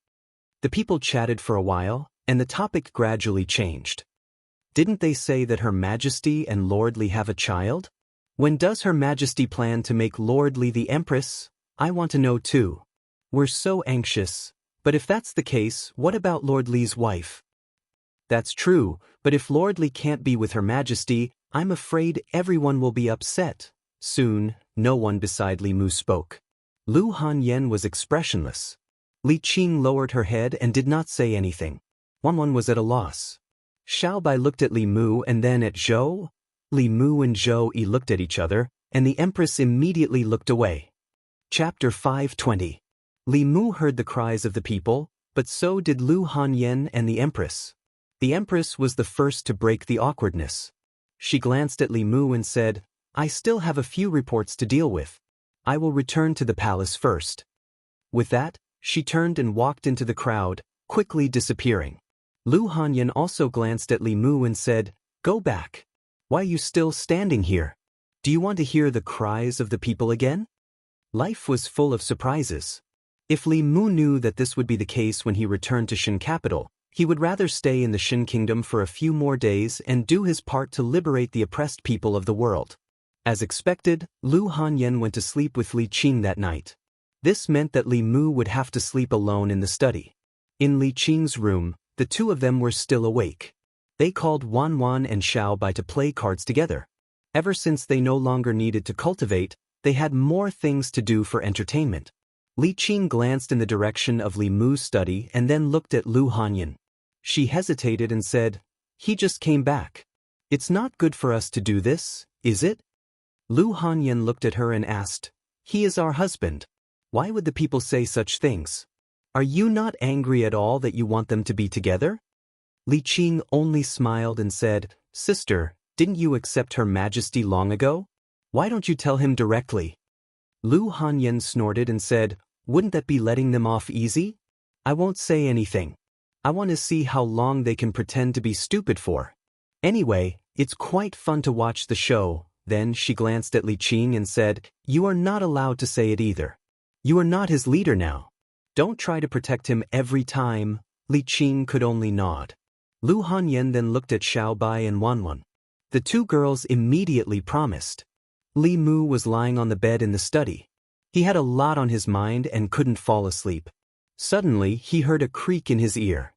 The people chatted for a while, and the topic gradually changed. Didn't they say that Her Majesty and Lord Li have a child? When does Her Majesty plan to make Lord Li the Empress? I want to know too. We're so anxious. But if that's the case, what about Lord Li's wife? That's true, but if Lord Li can't be with Her Majesty, I'm afraid everyone will be upset. Soon, no one beside Li Mu spoke. Lu Hanyan was expressionless. Li Qing lowered her head and did not say anything. Wanwan was at a loss. Xiaobai looked at Li Mu and then at Zhou. Li Mu and Zhou Yi looked at each other, and the Empress immediately looked away. Chapter 520. Li Mu heard the cries of the people, but so did Lu Hanyan and the Empress. The Empress was the first to break the awkwardness. She glanced at Li Mu and said, I still have a few reports to deal with. I will return to the palace first. With that, she turned and walked into the crowd, quickly disappearing. Lu Hanyan also glanced at Li Mu and said, Go back. Why are you still standing here? Do you want to hear the cries of the people again? Life was full of surprises. If Li Mu knew that this would be the case when he returned to Shin capital, he would rather stay in the Shin kingdom for a few more days and do his part to liberate the oppressed people of the world. As expected, Lu Hanyan went to sleep with Li Qing that night. This meant that Li Mu would have to sleep alone in the study. In Li Qing's room, the two of them were still awake. They called Wanwan and Xiaobai to play cards together. Ever since they no longer needed to cultivate, they had more things to do for entertainment. Li Qing glanced in the direction of Li Mu's study and then looked at Lu Hanyan. She hesitated and said, He just came back. It's not good for us to do this, is it? Lu Hanyan looked at her and asked, He is our husband. Why would the people say such things? Are you not angry at all that you want them to be together? Li Qing only smiled and said, Sister, didn't you accept Her Majesty long ago? Why don't you tell him directly? Lu Hanyan snorted and said, Wouldn't that be letting them off easy? I won't say anything. I want to see how long they can pretend to be stupid for. Anyway, it's quite fun to watch the show. Then she glanced at Li Qing and said, You are not allowed to say it either. You are not his leader now. Don't try to protect him every time. Li Qing could only nod. Lu Hanyan then looked at Xiaobai and Wanwan. The two girls immediately promised. Li Mu was lying on the bed in the study. He had a lot on his mind and couldn't fall asleep. Suddenly, he heard a creak in his ear.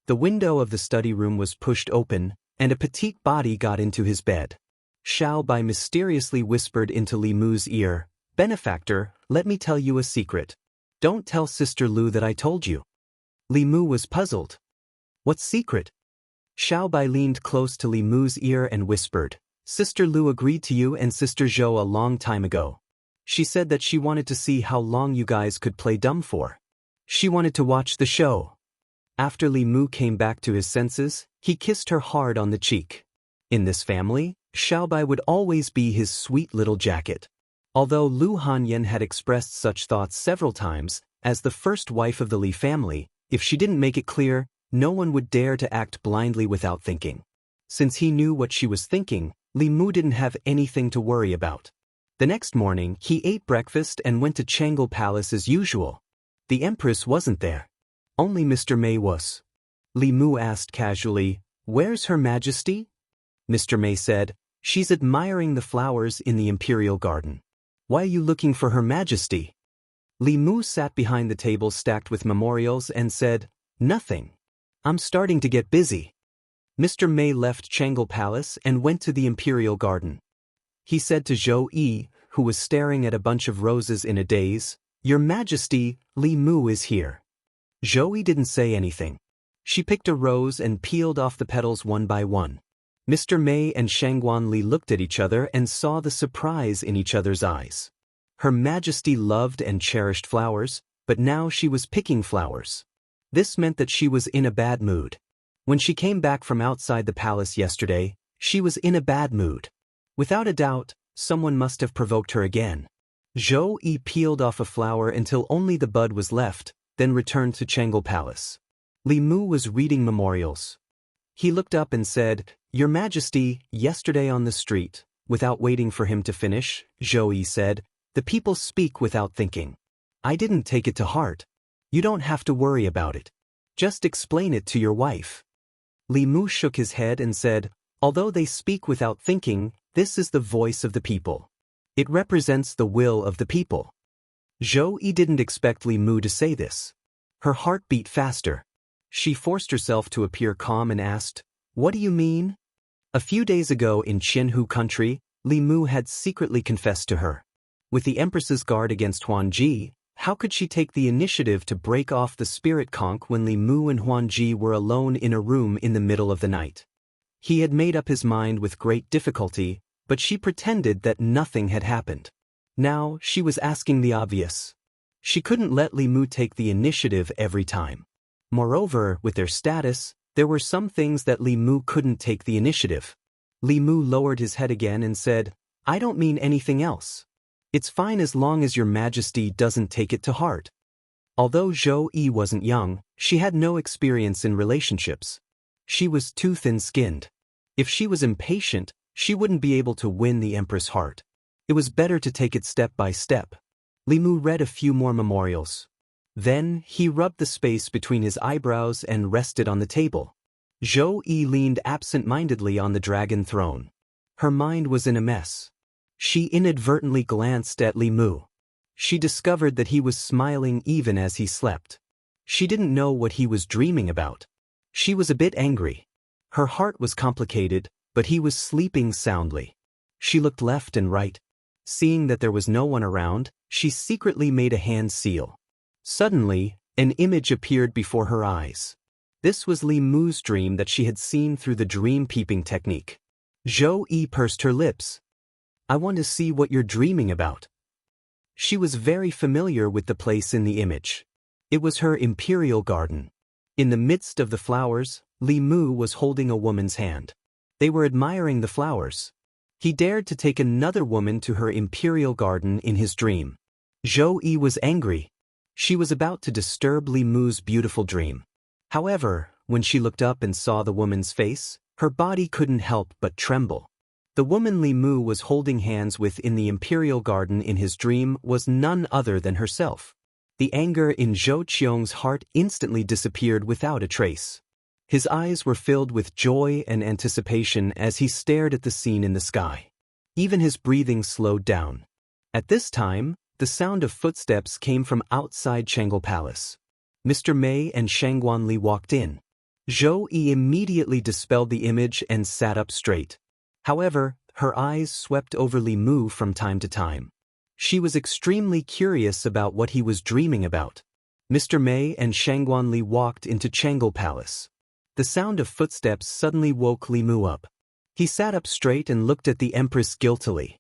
The window of the study room was pushed open, and a petite body got into his bed. Xiaobai mysteriously whispered into Li Mu's ear, Benefactor, let me tell you a secret. Don't tell Sister Lu that I told you. Li Mu was puzzled. What secret? Xiaobai leaned close to Li Mu's ear and whispered, Sister Lu agreed to you and Sister Zhou a long time ago. She said that she wanted to see how long you guys could play dumb for. She wanted to watch the show. After Li Mu came back to his senses, he kissed her hard on the cheek. In this family, Xiaobai would always be his sweet little jacket. Although Lu Hanyan had expressed such thoughts several times, as the first wife of the Li family, if she didn't make it clear, no one would dare to act blindly without thinking. Since he knew what she was thinking, Li Mu didn't have anything to worry about. The next morning, he ate breakfast and went to Chang'e Palace as usual. The Empress wasn't there. Only Mr. Mei was. Li Mu asked casually, Where's Her Majesty? Mr. Mei said, She's admiring the flowers in the Imperial Garden. Why are you looking for Her Majesty? Li Mu sat behind the table stacked with memorials and said, Nothing. I'm starting to get busy. Mr. Mei left Chang'e Palace and went to the Imperial Garden. He said to Zhou Yi, who was staring at a bunch of roses in a daze, Your Majesty, Li Mu is here. Zhou Yi didn't say anything. She picked a rose and peeled off the petals one by one. Mr. Mei and Shangguan Li looked at each other and saw the surprise in each other's eyes. Her Majesty loved and cherished flowers, but now she was picking flowers. This meant that she was in a bad mood. When she came back from outside the palace yesterday, she was in a bad mood. Without a doubt, someone must have provoked her again. Zhou Yi peeled off a flower until only the bud was left, then returned to Chang'e Palace. Li Mu was reading memorials. He looked up and said, "Your Majesty, yesterday on the street," without waiting for him to finish, Zhou Yi said, "The people speak without thinking. I didn't take it to heart. You don't have to worry about it. Just explain it to your wife." Li Mu shook his head and said, "Although they speak without thinking, this is the voice of the people. It represents the will of the people." Zhou Yi didn't expect Li Mu to say this. Her heart beat faster. She forced herself to appear calm and asked, "What do you mean?" A few days ago in Qianhu country, Li Mu had secretly confessed to her. With the Empress's guard against Huanji, how could she take the initiative to break off the spirit conch when Li Mu and Huanji were alone in a room in the middle of the night? He had made up his mind with great difficulty, but she pretended that nothing had happened. Now, she was asking the obvious. She couldn't let Li Mu take the initiative every time. Moreover, with their status, there were some things that Li Mu couldn't take the initiative. Li Mu lowered his head again and said, "I don't mean anything else. It's fine as long as your Majesty doesn't take it to heart." Although Zhou Yi wasn't young, she had no experience in relationships. She was too thin-skinned. If she was impatient, she wouldn't be able to win the Empress' heart. It was better to take it step by step. Li Mu read a few more memorials. Then, he rubbed the space between his eyebrows and rested on the table. Zhou Yi leaned absent-mindedly on the dragon throne. Her mind was in a mess. She inadvertently glanced at Li Mu. She discovered that he was smiling even as he slept. She didn't know what he was dreaming about. She was a bit angry. Her heart was complicated, but he was sleeping soundly. She looked left and right. Seeing that there was no one around, she secretly made a hand seal. Suddenly, an image appeared before her eyes. This was Li Mu's dream that she had seen through the dream peeping technique. Zhou Yi pursed her lips. "I want to see what you're dreaming about." She was very familiar with the place in the image. It was her imperial garden. In the midst of the flowers, Li Mu was holding a woman's hand. They were admiring the flowers. He dared to take another woman to her imperial garden in his dream. Zhou Yi was angry. She was about to disturb Li Mu's beautiful dream. However, when she looked up and saw the woman's face, her body couldn't help but tremble. The woman Li Mu was holding hands with in the imperial garden in his dream was none other than herself. The anger in Zhou Qiong's heart instantly disappeared without a trace. His eyes were filled with joy and anticipation as he stared at the scene in the sky. Even his breathing slowed down. At this time, the sound of footsteps came from outside Chang'e Palace. Mr. Mei and Shangguan Li walked in. Zhou Yi immediately dispelled the image and sat up straight. However, her eyes swept over Li Mu from time to time. She was extremely curious about what he was dreaming about. Mr. Mei and Shangguan Li walked into Chang'e Palace. The sound of footsteps suddenly woke Li Mu up. He sat up straight and looked at the Empress guiltily.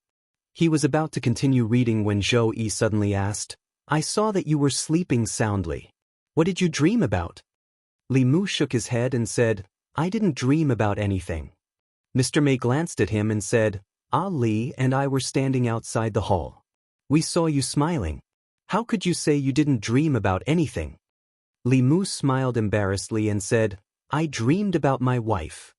He was about to continue reading when Zhou Yi suddenly asked, "I saw that you were sleeping soundly. What did you dream about?" Li Mu shook his head and said, "I didn't dream about anything." Mr. Mei glanced at him and said, "Ah, Li and I were standing outside the hall. We saw you smiling. How could you say you didn't dream about anything?" Li Mu smiled embarrassedly and said, "I dreamed about my wife."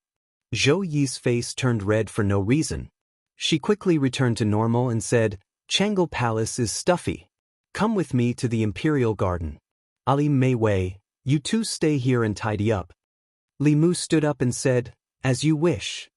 Zhou Yi's face turned red for no reason. She quickly returned to normal and said, "Chang'e Palace is stuffy. Come with me to the Imperial Garden. Ali Mei Wei, you two stay here and tidy up." Li Mu stood up and said, "As you wish."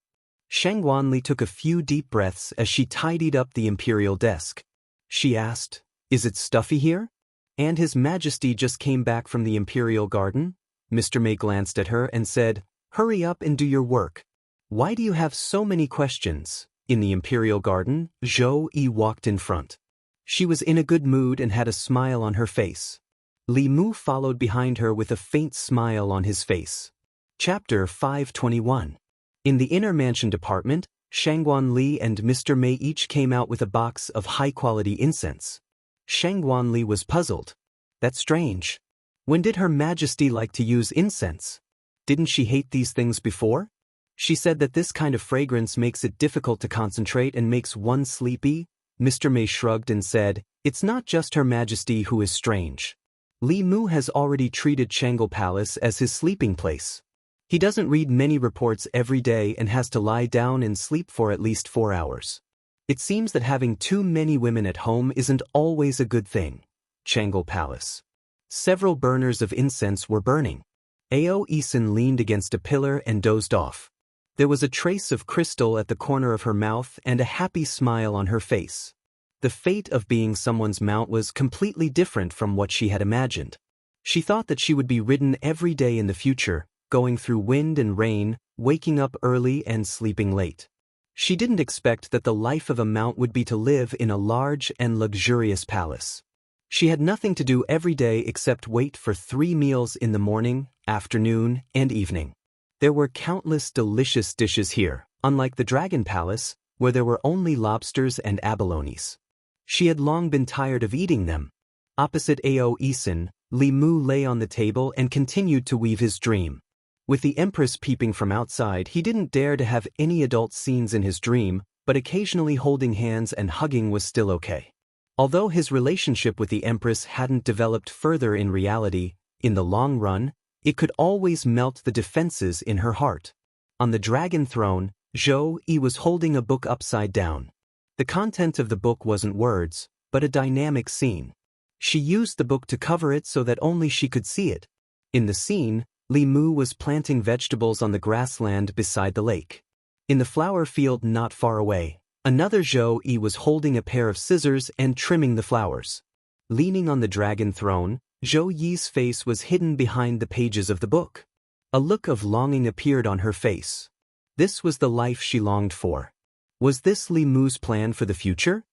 Shangguan Li took a few deep breaths as she tidied up the imperial desk. She asked, "Is it stuffy here? And His Majesty just came back from the Imperial Garden?" Mr. Mei glanced at her and said, "Hurry up and do your work. Why do you have so many questions?" In the Imperial Garden, Zhou Yi walked in front. She was in a good mood and had a smile on her face. Li Mu followed behind her with a faint smile on his face. Chapter 521. In the inner mansion department, Shangguan Li and Mr. Mei each came out with a box of high-quality incense. Shangguan Li was puzzled. That's strange. When did Her Majesty like to use incense? Didn't she hate these things before? She said that this kind of fragrance makes it difficult to concentrate and makes one sleepy. Mr. Mei shrugged and said, "It's not just Her Majesty who is strange. Li Mu has already treated Changle Palace as his sleeping place. He doesn't read many reports every day and has to lie down and sleep for at least 4 hours. It seems that having too many women at home isn't always a good thing." Changle Palace. Several burners of incense were burning. Daoist leaned against a pillar and dozed off. There was a trace of crystal at the corner of her mouth and a happy smile on her face. The fate of being someone's mount was completely different from what she had imagined. She thought that she would be ridden every day in the future, going through wind and rain, waking up early and sleeping late. She didn't expect that the life of a mount would be to live in a large and luxurious palace. She had nothing to do every day except wait for 3 meals in the morning, afternoon, and evening. There were countless delicious dishes here, unlike the Dragon Palace, where there were only lobsters and abalones. She had long been tired of eating them. Opposite Daoist, Li Mu lay on the table and continued to weave his dream. With the Empress peeping from outside, he didn't dare to have any adult scenes in his dream, but occasionally holding hands and hugging was still okay. Although his relationship with the Empress hadn't developed further in reality, in the long run, it could always melt the defenses in her heart. On the dragon throne, Zhou Yi was holding a book upside down. The content of the book wasn't words, but a dynamic scene. She used the book to cover it so that only she could see it. In the scene, Li Mu was planting vegetables on the grassland beside the lake. In the flower field not far away, another Zhou Yi was holding a pair of scissors and trimming the flowers. Leaning on the dragon throne, Zhou Yi's face was hidden behind the pages of the book. A look of longing appeared on her face. This was the life she longed for. Was this Li Mu's plan for the future?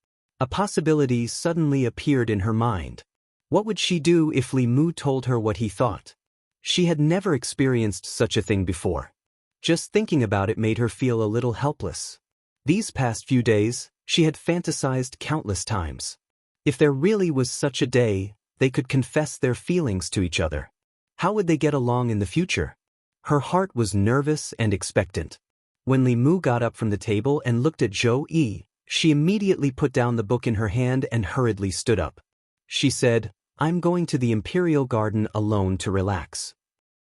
A possibility suddenly appeared in her mind. What would she do if Li Mu told her what he thought? She had never experienced such a thing before. Just thinking about it made her feel a little helpless. These past few days, she had fantasized countless times. If there really was such a day, they could confess their feelings to each other. How would they get along in the future? Her heart was nervous and expectant. When Li Mu got up from the table and looked at Zhou Yi, she immediately put down the book in her hand and hurriedly stood up. She said, "I'm going to the Imperial Garden alone to relax."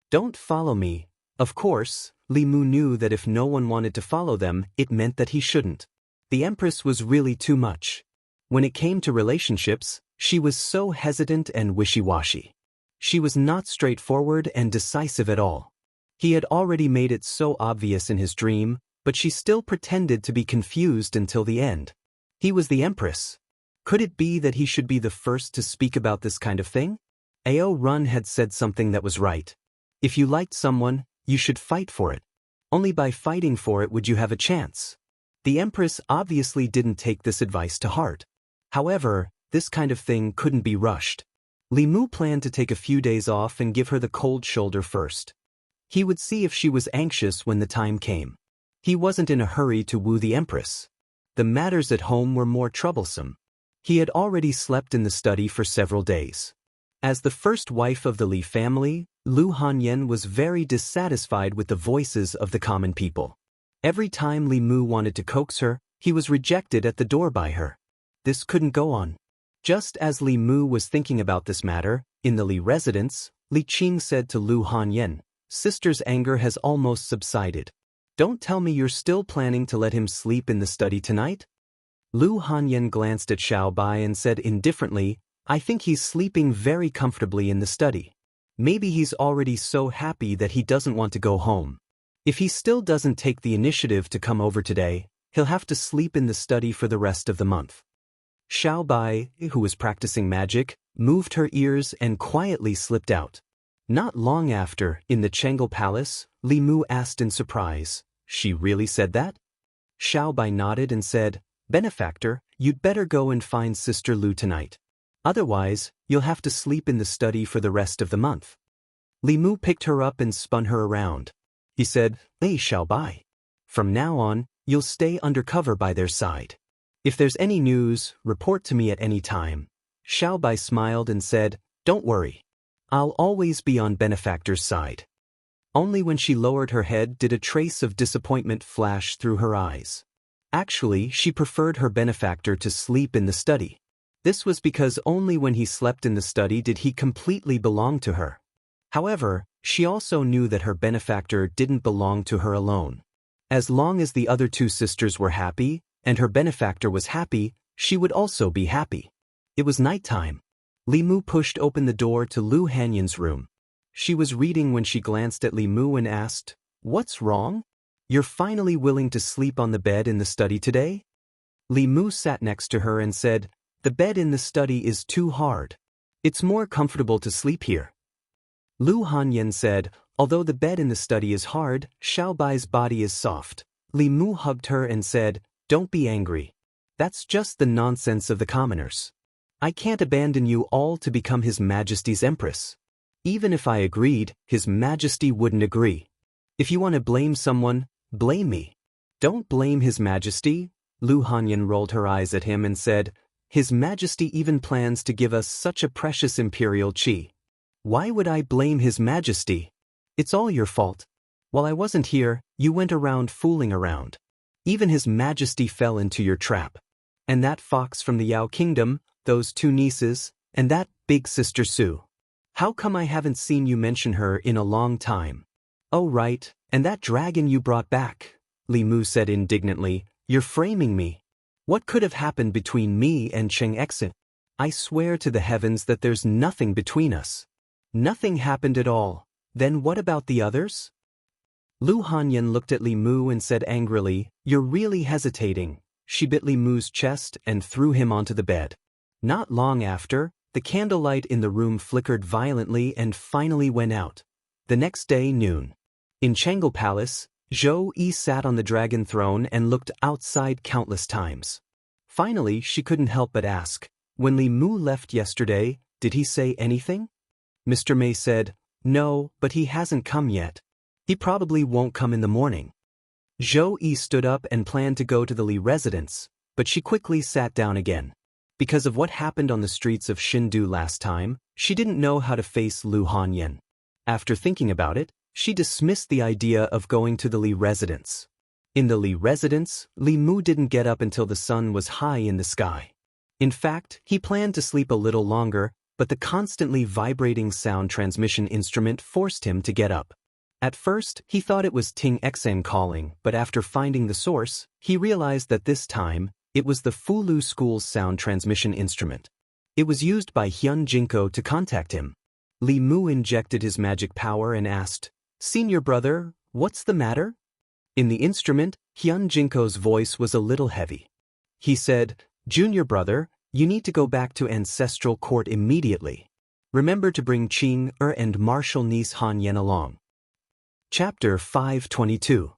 "Don't follow me." Of course, Li Mu knew that if no one wanted to follow them, it meant that he shouldn't. The Empress was really too much. When it came to relationships, she was so hesitant and wishy-washy. She was not straightforward and decisive at all. He had already made it so obvious in his dream, but she still pretended to be confused until the end. He was the Empress. Could it be that he should be the first to speak about this kind of thing? Ao Run had said something that was right. If you liked someone, you should fight for it. Only by fighting for it would you have a chance. The Empress obviously didn't take this advice to heart. However, this kind of thing couldn't be rushed. Li Mu planned to take a few days off and give her the cold shoulder first. He would see if she was anxious when the time came. He wasn't in a hurry to woo the Empress. The matters at home were more troublesome. He had already slept in the study for several days. As the first wife of the Li family, Lu Hanyan was very dissatisfied with the voices of the common people. Every time Li Mu wanted to coax her, he was rejected at the door by her. This couldn't go on. Just as Li Mu was thinking about this matter, in the Li residence, Li Qing said to Lu Hanyan, "Sister's anger has almost subsided. Don't tell me you're still planning to let him sleep in the study tonight?" Lu Hanyan glanced at Xiao Bai and said indifferently, "I think he's sleeping very comfortably in the study. Maybe he's already so happy that he doesn't want to go home. If he still doesn't take the initiative to come over today, he'll have to sleep in the study for the rest of the month." Xiao Bai, who was practicing magic, moved her ears and quietly slipped out. Not long after, in the Changle Palace, Li Mu asked in surprise, "She really said that?" Xiao Bai nodded and said, "Benefactor, you'd better go and find Sister Lu tonight. Otherwise, you'll have to sleep in the study for the rest of the month." Li Mu picked her up and spun her around. He said, "Hey Xiao Bai. From now on, you'll stay undercover by their side. If there's any news, report to me at any time. Xiaobai smiled and said, don't worry. I'll always be on benefactor's side. Only when she lowered her head did a trace of disappointment flash through her eyes. Actually, she preferred her benefactor to sleep in the study. This was because only when he slept in the study did he completely belong to her. However, she also knew that her benefactor didn't belong to her alone. As long as the other two sisters were happy, and her benefactor was happy, she would also be happy. It was nighttime. Li Mu pushed open the door to Lu Hanyan's room. She was reading when she glanced at Li Mu and asked, "What's wrong? You're finally willing to sleep on the bed in the study today?" Li Mu sat next to her and said, "The bed in the study is too hard. It's more comfortable to sleep here." Lu Hanyan said, "Although the bed in the study is hard, Xiaobai's body is soft." Li Mu hugged her and said, "Don't be angry. That's just the nonsense of the commoners. I can't abandon you all to become His Majesty's Empress. Even if I agreed, His Majesty wouldn't agree. If you want to blame someone, blame me. Don't blame His Majesty." Lu Hanyan rolled her eyes at him and said, "His Majesty even plans to give us such a precious imperial qi. Why would I blame His Majesty? It's all your fault. While I wasn't here, you went around fooling around. Even His Majesty fell into your trap. And that fox from the Yao Kingdom, those two nieces, and that big sister Su. How come I haven't seen you mention her in a long time? Oh right, and that dragon you brought back," Li Mu said indignantly, "you're framing me. What could have happened between me and Xianxia? I swear to the heavens that there's nothing between us. Nothing happened at all. Then what about the others?" Lu Hanyan looked at Li Mu and said angrily, "You're really hesitating." She bit Li Mu's chest and threw him onto the bed. Not long after, the candlelight in the room flickered violently and finally went out. The next day, noon. In Chang'e Palace, Zhou Yi sat on the dragon throne and looked outside countless times. Finally, she couldn't help but ask, "When Li Mu left yesterday, did he say anything?" Mr. Mei said, "No, but he hasn't come yet. He probably won't come in the morning." Zhou Yi stood up and planned to go to the Li residence, but she quickly sat down again. Because of what happened on the streets of Xindu last time, she didn't know how to face Lu Hanyan. After thinking about it, she dismissed the idea of going to the Li residence. In the Li residence, Li Mu didn't get up until the sun was high in the sky. In fact, he planned to sleep a little longer, but the constantly vibrating sound transmission instrument forced him to get up. At first, he thought it was Ting Xen calling, but after finding the source, he realized that this time, it was the Fulu School's sound transmission instrument. It was used by Hyun Jinko to contact him. Li Mu injected his magic power and asked, "Senior brother, what's the matter?" In the instrument, Hyun Jinko's voice was a little heavy. He said, "Junior brother, you need to go back to Ancestral Court immediately. Remember to bring Qing and martial niece Han Yan along." Chapter 522.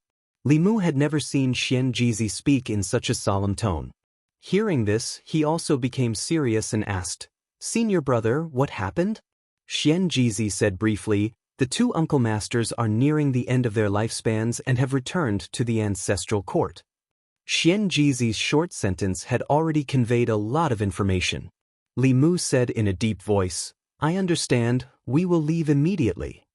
Li Mu had never seen Xian Jizi speak in such a solemn tone. Hearing this, he also became serious and asked, "Senior brother, what happened?" Xian Jizi said briefly, "The two uncle masters are nearing the end of their lifespans and have returned to the Ancestral Court." Xian Jizi's short sentence had already conveyed a lot of information. Li Mu said in a deep voice, "I understand, we will leave immediately."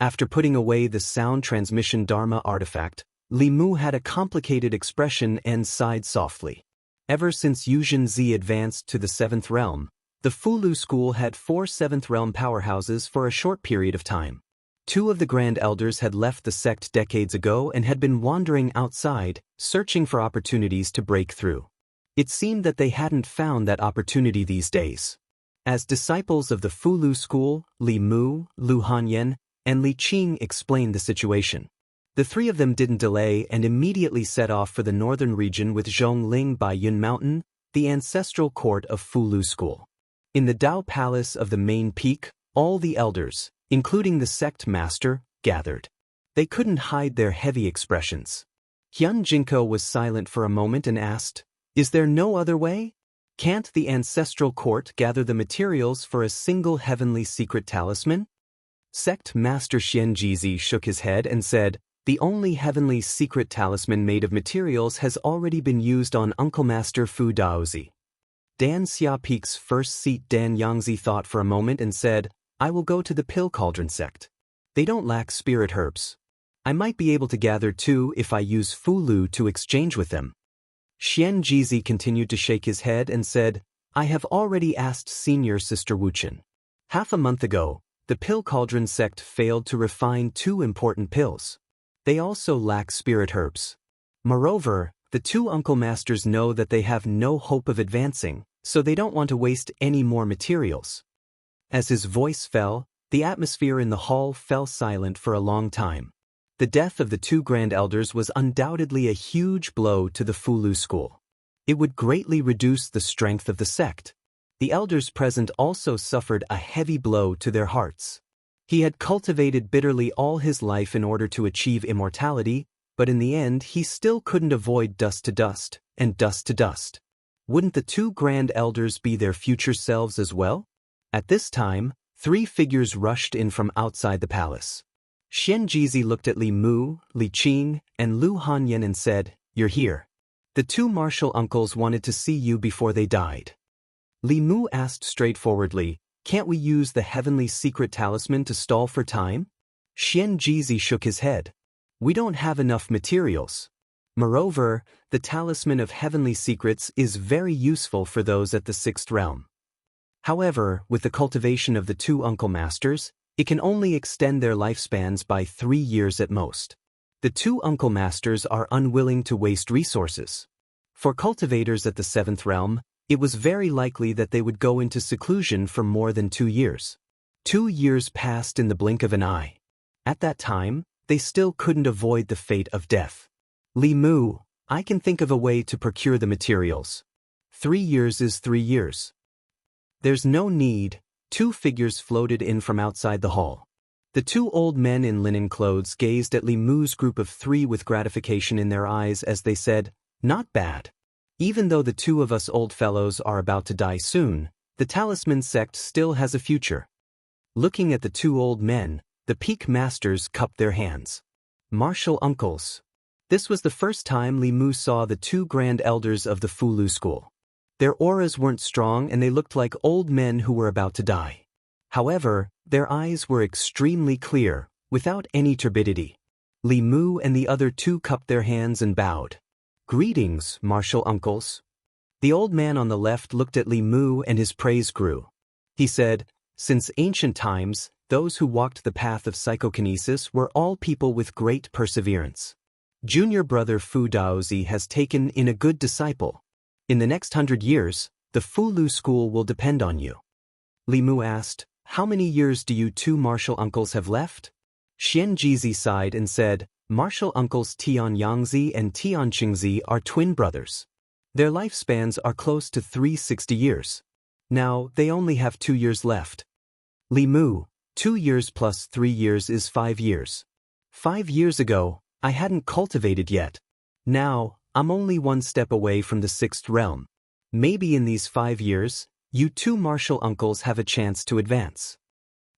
After putting away the sound transmission Dharma artifact, Li Mu had a complicated expression and sighed softly. Ever since Yuzhen Zi advanced to the 7th realm, the Fulu School had 4 7th realm powerhouses for a short period of time. 2 of the Grand Elders had left the sect decades ago and had been wandering outside, searching for opportunities to break through. It seemed that they hadn't found that opportunity these days. As disciples of the Fulu School, Li Mu, Lu Hanyan, and Li Qing explained the situation. The 3 of them didn't delay and immediately set off for the northern region with Zhongling by Yun Mountain, the ancestral court of Fulu School. In the Dao Palace of the main peak, all the elders, including the sect master, gathered. They couldn't hide their heavy expressions. Hyun Jinko was silent for a moment and asked, "Is there no other way? Can't the ancestral court gather the materials for a single heavenly secret talisman?" Sect Master Xian Jizi shook his head and said, The only heavenly secret talisman made of materials has already been used on Uncle Master Fu Daozi. Dan Xiaoping's first seat Dan Yangzi thought for a moment and said, I will go to the Pill Cauldron sect. They don't lack spirit herbs. I might be able to gather 2 if I use Fu Lu to exchange with them. Xianxia continued to shake his head and said, I have already asked Senior Sister Wuchen. Half a month ago, the Pill Cauldron sect failed to refine 2 important pills. They also lack spirit herbs. Moreover, the 2 Uncle Masters know that they have no hope of advancing, so they don't want to waste any more materials. As his voice fell, the atmosphere in the hall fell silent for a long time. The death of the 2 Grand Elders was undoubtedly a huge blow to the Fu Lu school. It would greatly reduce the strength of the sect. The elders present also suffered a heavy blow to their hearts. He had cultivated bitterly all his life in order to achieve immortality, but in the end he still couldn't avoid dust to dust, and dust to dust. Wouldn't the 2 Grand Elders be their future selves as well? At this time, 3 figures rushed in from outside the palace. Xianxia looked at Li Mu, Li Qing, and Lu Hanyan and said, You're here. The 2 martial uncles wanted to see you before they died. Li Mu asked straightforwardly, Can't we use the heavenly secret talisman to stall for time? Xianxia shook his head. We don't have enough materials. Moreover, the talisman of heavenly secrets is very useful for those at the 6th realm. However, with the cultivation of the 2 Uncle Masters, it can only extend their lifespans by 3 years at most. The 2 Uncle Masters are unwilling to waste resources. For cultivators at the 7th realm, it was very likely that they would go into seclusion for more than 2 years. 2 years passed in the blink of an eye. At that time, they still couldn't avoid the fate of death. Li Mu, I can think of a way to procure the materials. 3 years is 3 years. There's no need. 2 figures floated in from outside the hall. The 2 old men in linen clothes gazed at Li Mu's group of 3 with gratification in their eyes as they said, Not bad. Even though the 2 of us old fellows are about to die soon, the talisman sect still has a future. Looking at the 2 old men, the Peak Masters cupped their hands. Martial uncles. This was the first time Li Mu saw the 2 Grand Elders of the Fu Lu school. Their auras weren't strong and they looked like old men who were about to die. However, their eyes were extremely clear, without any turbidity. Li Mu and the other 2 cupped their hands and bowed. Greetings, martial uncles. The old man on the left looked at Li Mu and his praise grew. He said, Since ancient times, those who walked the path of psychokinesis were all people with great perseverance. Junior brother Fu Daozi has taken in a good disciple. In the next 100 years, the Fu Lu school will depend on you. Li Mu asked, How many years do you 2 martial uncles have left? Xianxia sighed and said, Martial uncles Tian Yangzi and Tian Qingzi are twin brothers. Their lifespans are close to 360 years. Now, they only have 2 years left. Li Mu, 2 years plus 3 years is 5 years. 5 years ago, I hadn't cultivated yet. Now, I'm only 1 step away from the 6th realm. Maybe in these 5 years, you 2 martial uncles have a chance to advance.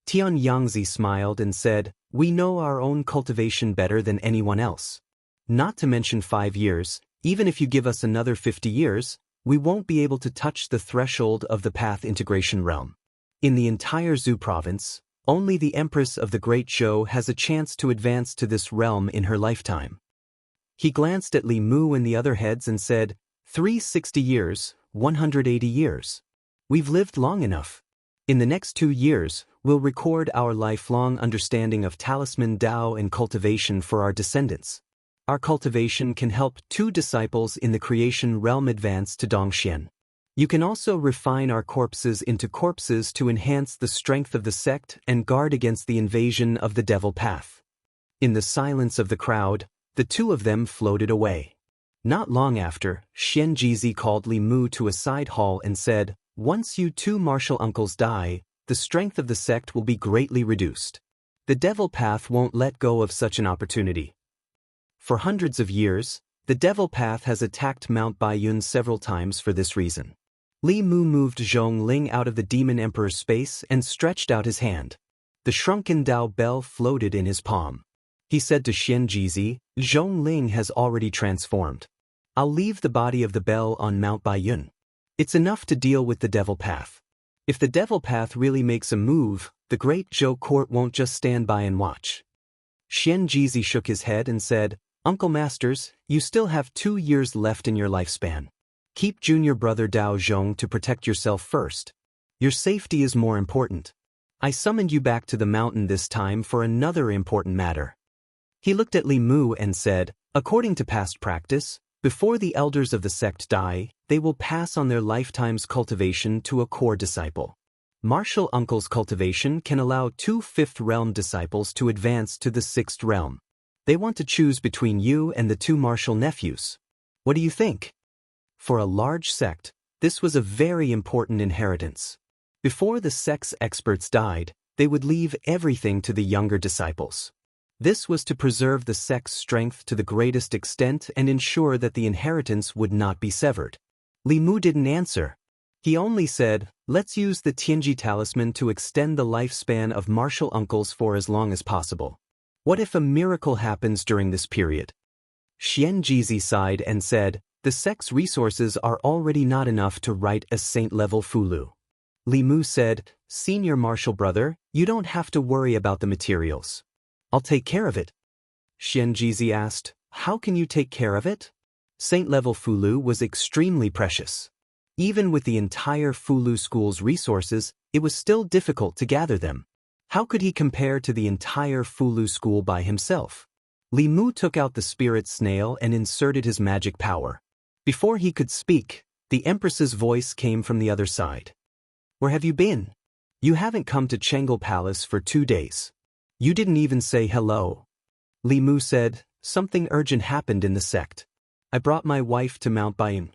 Tian Yangzi smiled and said, We know our own cultivation better than anyone else. Not to mention 5 years, even if you give us another 50 years, we won't be able to touch the threshold of the path integration realm. In the entire Zhu province, only the Empress of the Great Zhou has a chance to advance to this realm in her lifetime. He glanced at Li Mu and the other heads and said, 360 years, 180 years. We've lived long enough. In the next 2 years, we'll record our lifelong understanding of talisman Dao and cultivation for our descendants. Our cultivation can help 2 disciples in the creation realm advance to Dongxian. You can also refine our corpses into corpses to enhance the strength of the sect and guard against the invasion of the devil path. In the silence of the crowd, the 2 of them floated away. Not long after, Xianxia called Li Mu to a side hall and said, Once you 2 martial uncles die, the strength of the sect will be greatly reduced. The devil path won't let go of such an opportunity. For hundreds of years, the devil path has attacked Mount Baiyun several times for this reason. Li Mu moved Zhong Ling out of the demon emperor's space and stretched out his hand. The shrunken Dao bell floated in his palm. He said to Xianxia, Zhongling has already transformed. I'll leave the body of the bell on Mount Baiyun. It's enough to deal with the devil path. If the devil path really makes a move, the great Zhou court won't just stand by and watch. Xianxia shook his head and said, Uncle Masters, you still have 2 years left in your lifespan. Keep junior brother Dao Zhong to protect yourself first. Your safety is more important. I summoned you back to the mountain this time for another important matter. He looked at Li Mu and said, according to past practice, before the elders of the sect die, they will pass on their lifetime's cultivation to a core disciple. Martial Uncle's cultivation can allow 2 5th realm disciples to advance to the 6th realm. They want to choose between you and the 2 martial nephews. What do you think? For a large sect, this was a very important inheritance. Before the sect's experts died, they would leave everything to the younger disciples. This was to preserve the sect's strength to the greatest extent and ensure that the inheritance would not be severed. Li Mu didn't answer. He only said, let's use the Tianji talisman to extend the lifespan of martial uncles for as long as possible. What if a miracle happens during this period? Xianxia sighed and said, the sect's resources are already not enough to write a saint-level Fulu. Li Mu said, Senior martial brother, you don't have to worry about the materials. I'll take care of it. Xianxia asked, how can you take care of it? Saint-level Fulu was extremely precious. Even with the entire Fulu school's resources, it was still difficult to gather them. How could he compare to the entire Fulu school by himself? Li Mu took out the spirit snail and inserted his magic power. Before he could speak, the Empress's voice came from the other side. Where have you been? You haven't come to Chengel Palace for 2 days. You didn't even say hello. Li Mu said, something urgent happened in the sect. I brought my wife to Mount Baiyun.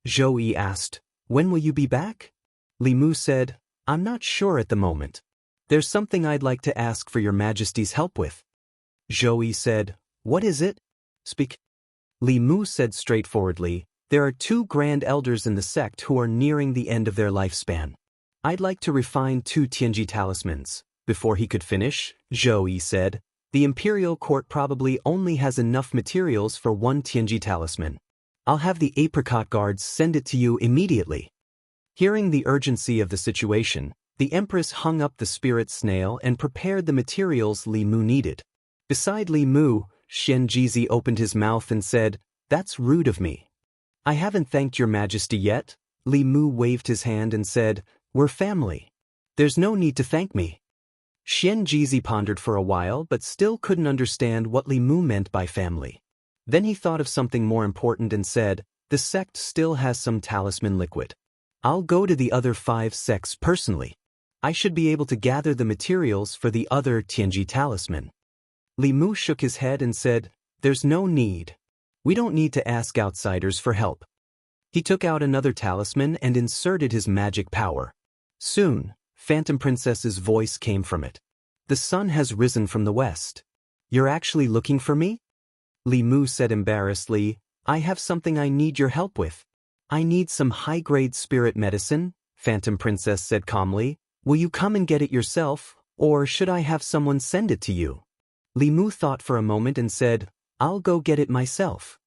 Zhou Yi asked, when will you be back? Li Mu said, I'm not sure at the moment. There's something I'd like to ask for your majesty's help with. Zhou Yi said, what is it? Speak. Li Mu said straightforwardly, there are 2 grand elders in the sect who are nearing the end of their lifespan. I'd like to refine 2 Tianji talismans. Before he could finish, Zhou Yi said, the imperial court probably only has enough materials for 1 Tianji talisman. I'll have the apricot guards send it to you immediately. Hearing the urgency of the situation, the Empress hung up the spirit snail and prepared the materials Li Mu needed. Beside Li Mu, Xianxia opened his mouth and said, that's rude of me. I haven't thanked your majesty yet. Li Mu waved his hand and said, we're family. There's no need to thank me. Xianxia pondered for a while but still couldn't understand what Li Mu meant by family. Then he thought of something more important and said, the sect still has some talisman liquid. I'll go to the other 5 sects personally. I should be able to gather the materials for the other Tianji talisman. Li Mu shook his head and said, there's no need. We don't need to ask outsiders for help. He took out another talisman and inserted his magic power. Soon, Phantom Princess's voice came from it. The sun has risen from the west. You're actually looking for me? Li Mu said embarrassedly, I have something I need your help with. I need some high-grade spirit medicine, Phantom Princess said calmly. Will you come and get it yourself, or should I have someone send it to you? Li Mu thought for a moment and said, I'll go get it myself.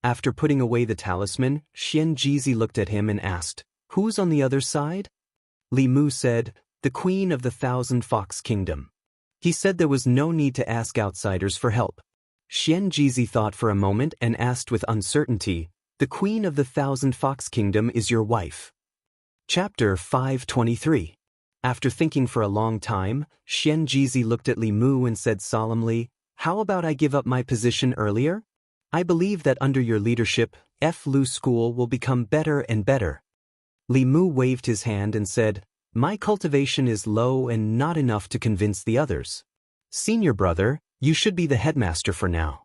After putting away the talisman, Xianxia looked at him and asked, who's on the other side? Li Mu said, the Queen of the 1,000 Fox Kingdom. He said there was no need to ask outsiders for help. Xianxia thought for a moment and asked with uncertainty, the Queen of the 1,000 Fox Kingdom is your wife. Chapter 523. After thinking for a long time, Xianxia looked at Li Mu and said solemnly, how about I give up my position earlier? I believe that under your leadership, Lu School will become better and better. Li Mu waved his hand and said, my cultivation is low and not enough to convince the others. Senior brother, you should be the headmaster for now.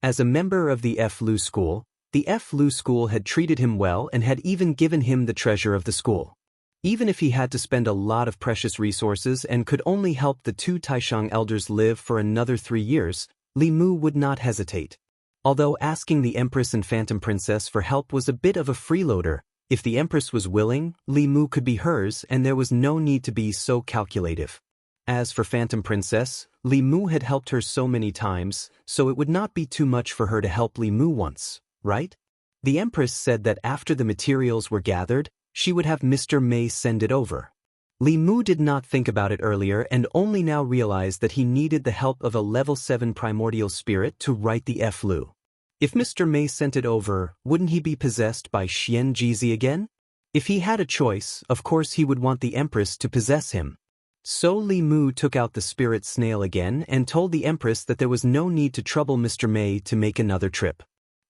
As a member of the Lu School, the Lu School had treated him well and had even given him the treasure of the school. Even if he had to spend a lot of precious resources and could only help the 2 Taishang elders live for another 3 years, Li Mu would not hesitate. Although asking the Empress and Phantom Princess for help was a bit of a freeloader, if the Empress was willing, Li Mu could be hers and there was no need to be so calculative. As for Phantom Princess, Li Mu had helped her so many times, so it would not be too much for her to help Li Mu once, right? The Empress said that after the materials were gathered, she would have Mr. Mei send it over. Li Mu did not think about it earlier and only now realized that he needed the help of a level 7 primordial spirit to write the F-Lu. If Mr. Mei sent it over, wouldn't he be possessed by Xianxia again? If he had a choice, of course he would want the Empress to possess him. So Li Mu took out the spirit snail again and told the Empress that there was no need to trouble Mr. Mei to make another trip.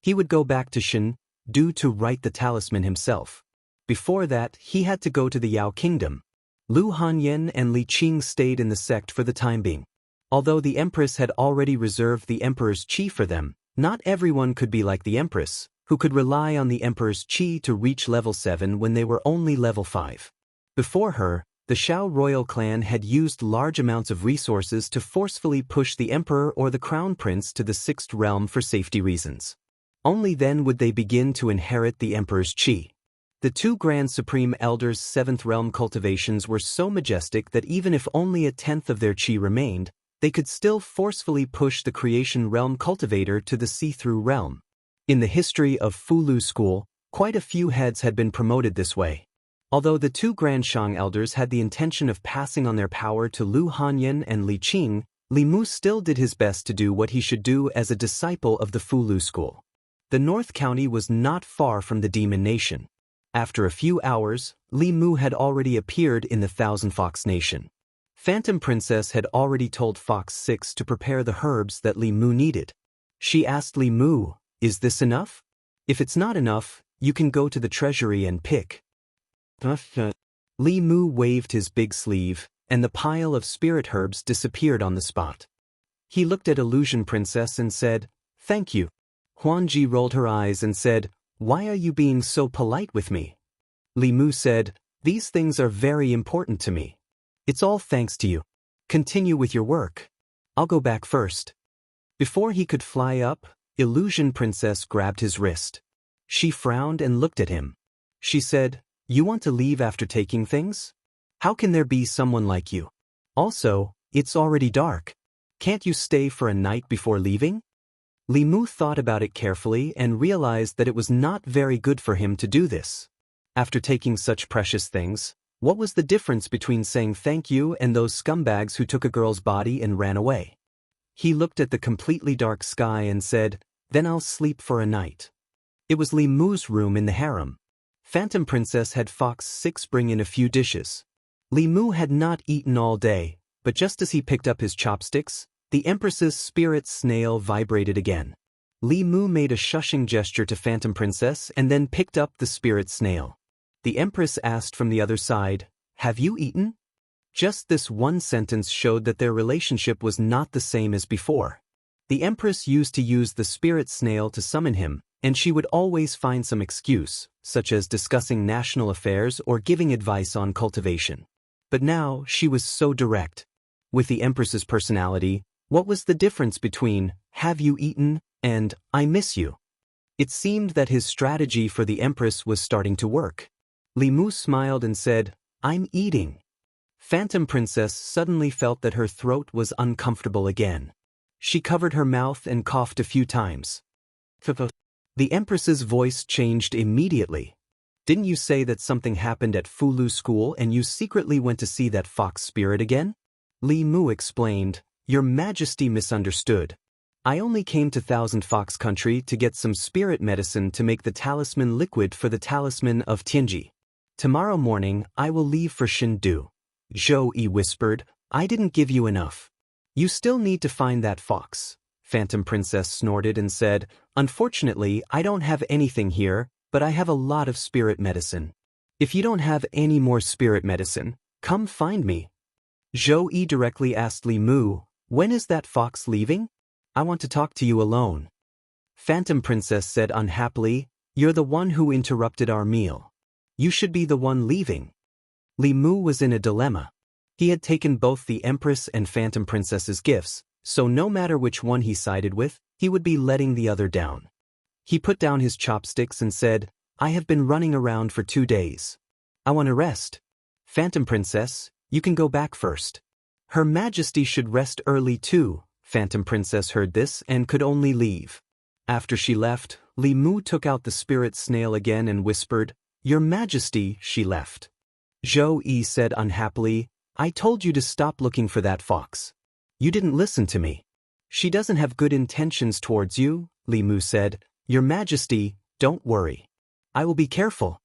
He would go back to Shen-Du to write the talisman himself. Before that, he had to go to the Yao Kingdom. Lu Hanyan and Li Qing stayed in the sect for the time being. Although the Empress had already reserved the Emperor's qi for them, not everyone could be like the Empress, who could rely on the Emperor's qi to reach level 7 when they were only level 5. Before her, the Shao royal clan had used large amounts of resources to forcefully push the Emperor or the Crown Prince to the 6th realm for safety reasons. Only then would they begin to inherit the Emperor's qi. The two Grand Supreme Elders' 7th realm cultivations were so majestic that even if only a tenth of their qi remained, they could still forcefully push the creation realm cultivator to the see-through realm. In the history of Fulu School, quite a few heads had been promoted this way. Although the two Grand Shang elders had the intention of passing on their power to Lu Hanyan and Li Qing, Li Mu still did his best to do what he should do as a disciple of the Fulu School. The North County was not far from the Demon Nation. After a few hours, Li Mu had already appeared in the Thousand Fox Nation. Phantom Princess had already told Fox 6 to prepare the herbs that Li Mu needed. She asked Li Mu, "Is this enough? If it's not enough, you can go to the treasury and pick." Li Mu waved his big sleeve, and the pile of spirit herbs disappeared on the spot. He looked at Illusion Princess and said, "Thank you." Huanji rolled her eyes and said, "Why are you being so polite with me?" Li Mu said, "These things are very important to me. It's all thanks to you. Continue with your work. I'll go back first." Before he could fly up, Illusion Princess grabbed his wrist. She frowned and looked at him. She said, "You want to leave after taking things? How can there be someone like you? Also, it's already dark. Can't you stay for a night before leaving?" Li Mu thought about it carefully and realized that it was not very good for him to do this. After taking such precious things, what was the difference between saying thank you and those scumbags who took a girl's body and ran away? He looked at the completely dark sky and said, "Then I'll sleep for a night." It was Li Mu's room in the harem. Phantom Princess had Fox 6 bring in a few dishes. Li Mu had not eaten all day, but just as he picked up his chopsticks, the Empress's spirit snail vibrated again. Li Mu made a shushing gesture to Phantom Princess and then picked up the spirit snail. The Empress asked from the other side, "Have you eaten?" Just this one sentence showed that their relationship was not the same as before. The Empress used to use the spirit snail to summon him, and she would always find some excuse, such as discussing national affairs or giving advice on cultivation. But now she was so direct. With the Empress's personality, what was the difference between "Have you eaten" and "I miss you"? It seemed that his strategy for the Empress was starting to work. Li Mu smiled and said, "I'm eating." Phantom Princess suddenly felt that her throat was uncomfortable again. She covered her mouth and coughed a few times. The Empress's voice changed immediately. "Didn't you say that something happened at Fulu School and you secretly went to see that fox spirit again?" Li Mu explained, "Your Majesty misunderstood. I only came to Thousand Fox Country to get some spirit medicine to make the talisman liquid for the talisman of Tianji. Tomorrow morning I will leave for Shen-Du." Zhou Yi whispered, "I didn't give you enough. You still need to find that fox." Phantom Princess snorted and said, "Unfortunately, I don't have anything here, but I have a lot of spirit medicine. If you don't have any more spirit medicine, come find me." Zhou Yi directly asked Li Mu, "When is that fox leaving? I want to talk to you alone." Phantom Princess said unhappily, "You're the one who interrupted our meal. You should be the one leaving." Li Mu was in a dilemma. He had taken both the Empress and Phantom Princess's gifts, so no matter which one he sided with, he would be letting the other down. He put down his chopsticks and said, "I have been running around for 2 days. I want to rest. Phantom Princess, you can go back first." Her Majesty should rest early too. Phantom Princess heard this and could only leave. After she left, Li Mu took out the spirit snail again and whispered, "Your Majesty," she left. Zhou Yi said unhappily, "I told you to stop looking for that fox. You didn't listen to me." "She doesn't have good intentions towards you," Li Mu said. "Your Majesty, don't worry. I will be careful."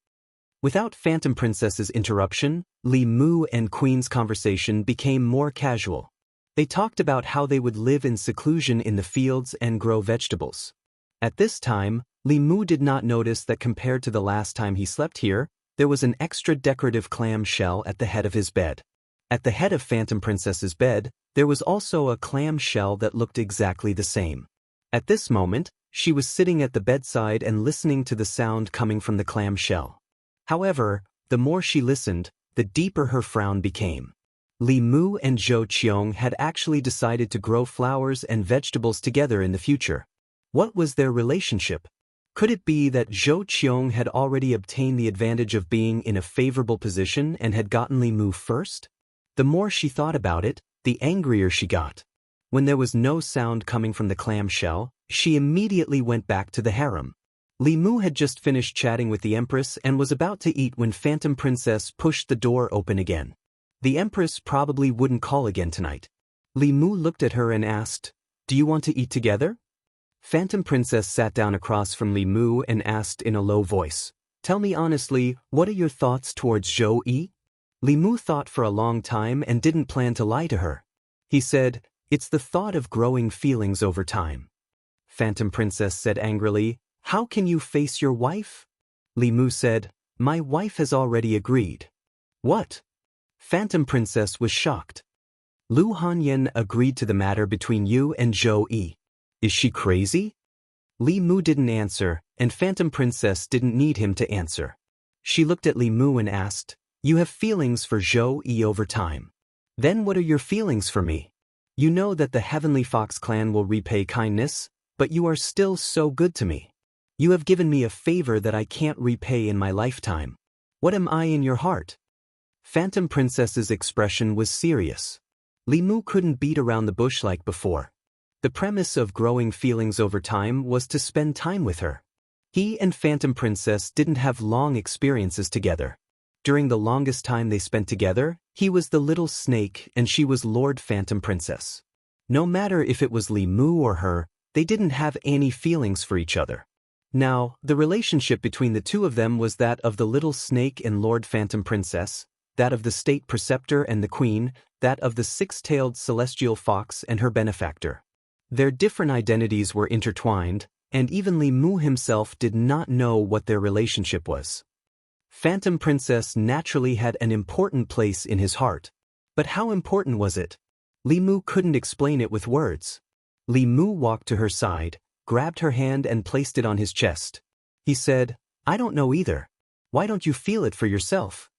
Without Phantom Princess's interruption, Li Mu and Queen's conversation became more casual. They talked about how they would live in seclusion in the fields and grow vegetables. At this time, Li Mu did not notice that compared to the last time he slept here, there was an extra decorative clam shell at the head of his bed. At the head of Phantom Princess's bed, there was also a clam shell that looked exactly the same. At this moment, she was sitting at the bedside and listening to the sound coming from the clam shell. However, the more she listened, the deeper her frown became. Li Mu and Zhou Qiong had actually decided to grow flowers and vegetables together in the future. What was their relationship? Could it be that Zhou Qiong had already obtained the advantage of being in a favorable position and had gotten Li Mu first? The more she thought about it, the angrier she got. When there was no sound coming from the clam shell, she immediately went back to the harem. Li Mu had just finished chatting with the Empress and was about to eat when Phantom Princess pushed the door open again. The Empress probably wouldn't call again tonight. Li Mu looked at her and asked, "Do you want to eat together?" Phantom Princess sat down across from Li Mu and asked in a low voice, "Tell me honestly, what are your thoughts towards Zhou Yi?" Li Mu thought for a long time and didn't plan to lie to her. He said, "It's the thought of growing feelings over time." Phantom Princess said angrily, "How can you face your wife?" Li Mu said, "My wife has already agreed." "What?" Phantom Princess was shocked. "Lu Hanyan agreed to the matter between you and Zhou Yi. Is she crazy?" Li Mu didn't answer, and Phantom Princess didn't need him to answer. She looked at Li Mu and asked, "You have feelings for Zhou Yi over time. Then what are your feelings for me? You know that the Heavenly Fox clan will repay kindness, but you are still so good to me. You have given me a favor that I can't repay in my lifetime. What am I in your heart?" Phantom Princess's expression was serious. Li Mu couldn't beat around the bush like before. The premise of growing feelings over time was to spend time with her. He and Phantom Princess didn't have long experiences together. During the longest time they spent together, he was the little snake and she was Lord Phantom Princess. No matter if it was Li Mu or her, they didn't have any feelings for each other. Now, the relationship between the two of them was that of the little snake and Lord Phantom Princess, that of the state preceptor and the queen, that of the six-tailed celestial fox and her benefactor. Their different identities were intertwined, and even Li Mu himself did not know what their relationship was. Phantom Princess naturally had an important place in his heart. But how important was it? Li Mu couldn't explain it with words. Li Mu walked to her side, grabbed her hand and placed it on his chest. He said, "I don't know either. Why don't you feel it for yourself?"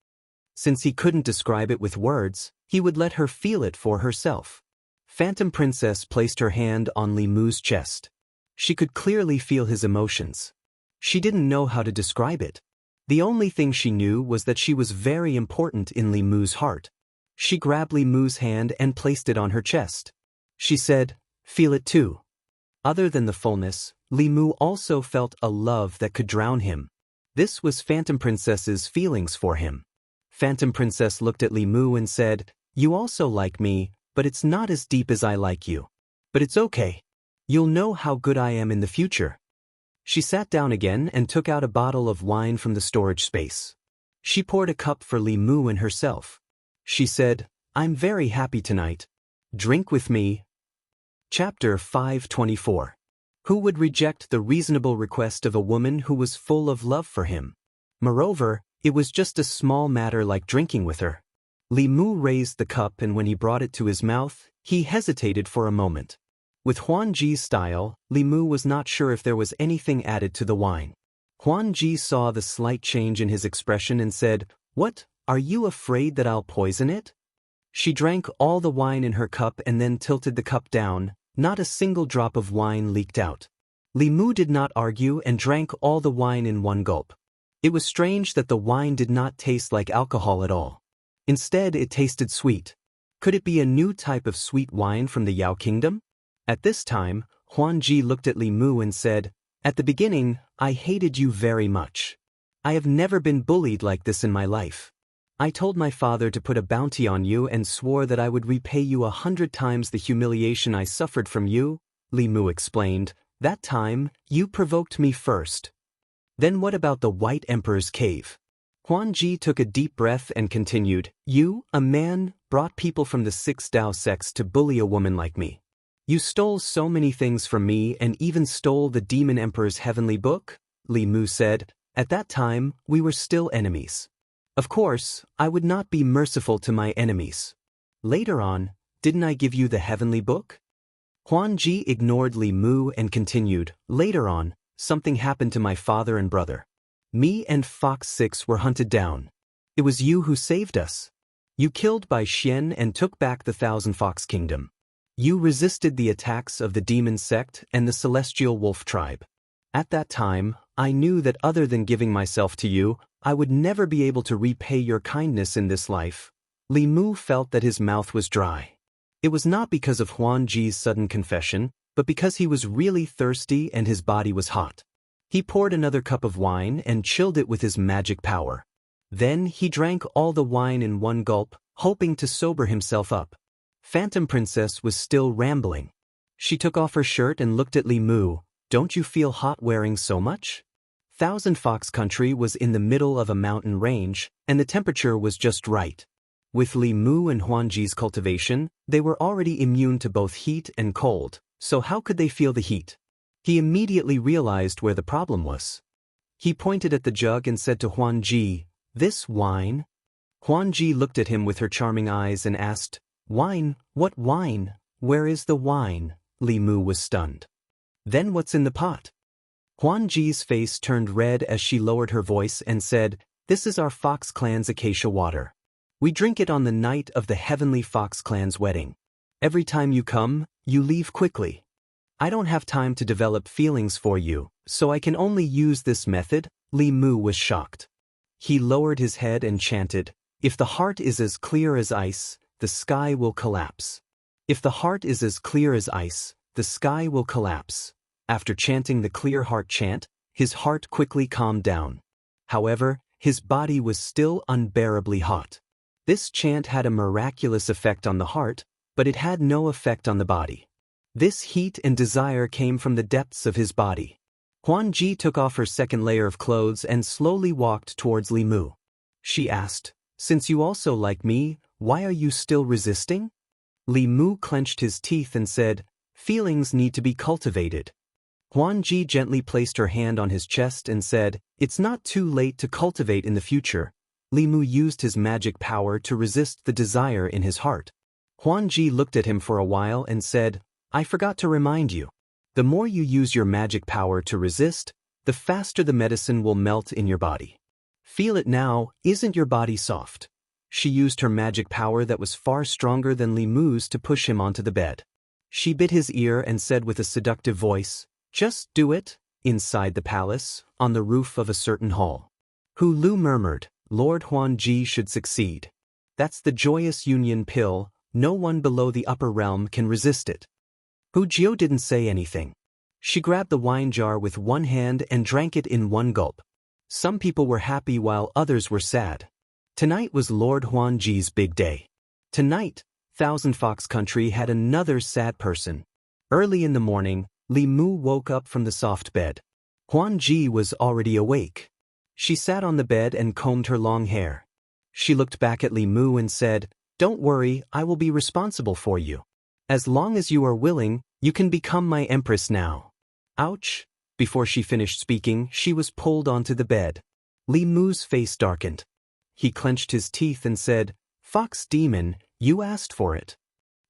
Since he couldn't describe it with words, he would let her feel it for herself. Phantom Princess placed her hand on Li Mu's chest. She could clearly feel his emotions. She didn't know how to describe it. The only thing she knew was that she was very important in Li Mu's heart. She grabbed Li Mu's hand and placed it on her chest. She said, "Feel it too." Other than the fullness, Li Mu also felt a love that could drown him. This was Phantom Princess's feelings for him. Phantom Princess looked at Li Mu and said, "You also like me, but it's not as deep as I like you. But it's okay. You'll know how good I am in the future." She sat down again and took out a bottle of wine from the storage space. She poured a cup for Li Mu and herself. She said, "I'm very happy tonight. Drink with me." Chapter 524. Who would reject the reasonable request of a woman who was full of love for him? Moreover, it was just a small matter like drinking with her. Li Mu raised the cup and when he brought it to his mouth, he hesitated for a moment. With Huan Ji's style, Li Mu was not sure if there was anything added to the wine. Huan Ji saw the slight change in his expression and said, "What, are you afraid that I'll poison it?" She drank all the wine in her cup and then tilted the cup down. Not a single drop of wine leaked out. Li Mu did not argue and drank all the wine in one gulp. It was strange that the wine did not taste like alcohol at all. Instead, it tasted sweet. Could it be a new type of sweet wine from the Yao Kingdom? At this time, Huanji looked at Li Mu and said, "At the beginning, I hated you very much. I have never been bullied like this in my life. I told my father to put a bounty on you and swore that I would repay you 100 times the humiliation I suffered from you," Li Mu explained. "That time, you provoked me first." "Then what about the White Emperor's cave?" Huanji took a deep breath and continued, "You, a man, brought people from the 6 Dao sects to bully a woman like me. You stole so many things from me and even stole the Demon Emperor's heavenly book," Li Mu said. "At that time, we were still enemies. Of course, I would not be merciful to my enemies. Later on, didn't I give you the heavenly book?" Huanji ignored Li Mu and continued, "Later on, something happened to my father and brother. Me and Fox 6 were hunted down. It was you who saved us. You killed Bai Xian and took back the Thousand Fox Kingdom. You resisted the attacks of the Demon Sect and the Celestial Wolf Tribe. At that time, I knew that other than giving myself to you, I would never be able to repay your kindness in this life." Li Mu felt that his mouth was dry. It was not because of Huanji's sudden confession, but because he was really thirsty and his body was hot. He poured another cup of wine and chilled it with his magic power. Then he drank all the wine in one gulp, hoping to sober himself up. Phantom Princess was still rambling. She took off her shirt and looked at Li Mu. "Don't you feel hot wearing so much?" Thousand Fox Country was in the middle of a mountain range, and the temperature was just right. With Li Mu and Huanji's cultivation, they were already immune to both heat and cold, so how could they feel the heat? He immediately realized where the problem was. He pointed at the jug and said to Huanji, "This wine?" Huanji looked at him with her charming eyes and asked, "Wine? What wine? Where is the wine?" Li Mu was stunned. "Then what's in the pot?" Huanji's face turned red as she lowered her voice and said, "This is our Fox Clan's acacia water. We drink it on the night of the Heavenly Fox Clan's wedding. Every time you come, you leave quickly. I don't have time to develop feelings for you, so I can only use this method." Li Mu was shocked. He lowered his head and chanted, "If the heart is as clear as ice, the sky will collapse. If the heart is as clear as ice, the sky will collapse." After chanting the clear heart chant, his heart quickly calmed down. However, his body was still unbearably hot. This chant had a miraculous effect on the heart, but it had no effect on the body. This heat and desire came from the depths of his body. Huanji took off her second layer of clothes and slowly walked towards Li Mu. She asked, "Since you also like me, why are you still resisting?" Li Mu clenched his teeth and said, "Feelings need to be cultivated." Huanji gently placed her hand on his chest and said, "It's not too late to cultivate in the future." Li Mu used his magic power to resist the desire in his heart. Huanji looked at him for a while and said, "I forgot to remind you. The more you use your magic power to resist, the faster the medicine will melt in your body. Feel it now, isn't your body soft?" She used her magic power that was far stronger than Li Mu's to push him onto the bed. She bit his ear and said with a seductive voice, "Just do it." Inside the palace, on the roof of a certain hall, Hu Lu murmured, "Lord Huanji should succeed. That's the joyous union pill, no one below the upper realm can resist it." Hu Jiu didn't say anything. She grabbed the wine jar with one hand and drank it in one gulp. Some people were happy while others were sad. Tonight was Lord Huanji's big day. Tonight, Thousand Fox Country had another sad person. Early in the morning, Li Mu woke up from the soft bed. Huanji was already awake. She sat on the bed and combed her long hair. She looked back at Li Mu and said, "Don't worry, I will be responsible for you. As long as you are willing, you can become my empress now." Ouch! Before she finished speaking, she was pulled onto the bed. Li Mu's face darkened. He clenched his teeth and said, "Fox Demon, you asked for it."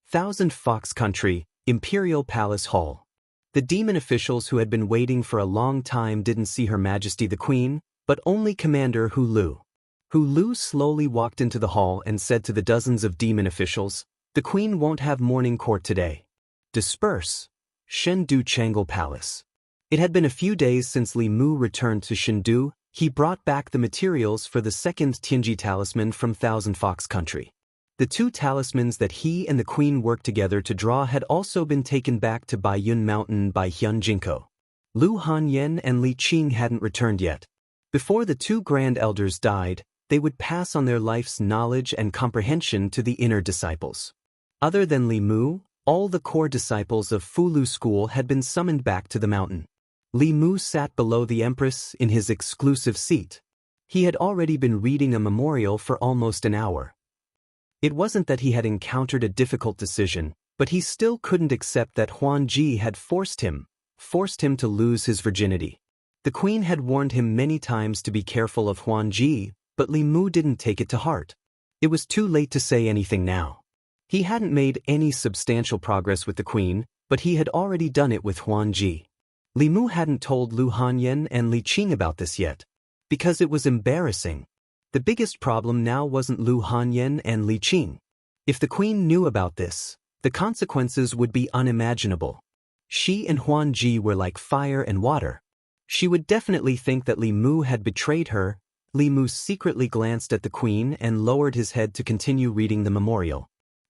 Thousand Fox Country, Imperial Palace Hall. The demon officials who had been waiting for a long time didn't see Her Majesty the Queen, but only Commander Hu Lu. Hu Lu slowly walked into the hall and said to the dozens of demon officials, "The Queen won't have morning court today. Disperse." Chengdu Changle Palace. It had been a few days since Li Mu returned to Chengdu. He brought back the materials for the second Tianji talisman from Thousand Fox Country. The two talismans that he and the queen worked together to draw had also been taken back to Baiyun Mountain by Hyun Jinko. Lu Hanyen and Li Qing hadn't returned yet. Before the two grand elders died, they would pass on their life's knowledge and comprehension to the inner disciples. Other than Li Mu, all the core disciples of Fulu School had been summoned back to the mountain. Li Mu sat below the empress in his exclusive seat. He had already been reading a memorial for almost an hour. It wasn't that he had encountered a difficult decision, but he still couldn't accept that Huan Ji had forced him to lose his virginity. The queen had warned him many times to be careful of Huan Ji, but Li Mu didn't take it to heart. It was too late to say anything now. He hadn't made any substantial progress with the queen, but he had already done it with Huan Ji. Li Mu hadn't told Lu Hanyen and Li Qing about this yet, because it was embarrassing. The biggest problem now wasn't Lu Hanyen and Li Qing. If the queen knew about this, the consequences would be unimaginable. She and Huan Ji were like fire and water. She would definitely think that Li Mu had betrayed her. Li Mu secretly glanced at the queen and lowered his head to continue reading the memorial.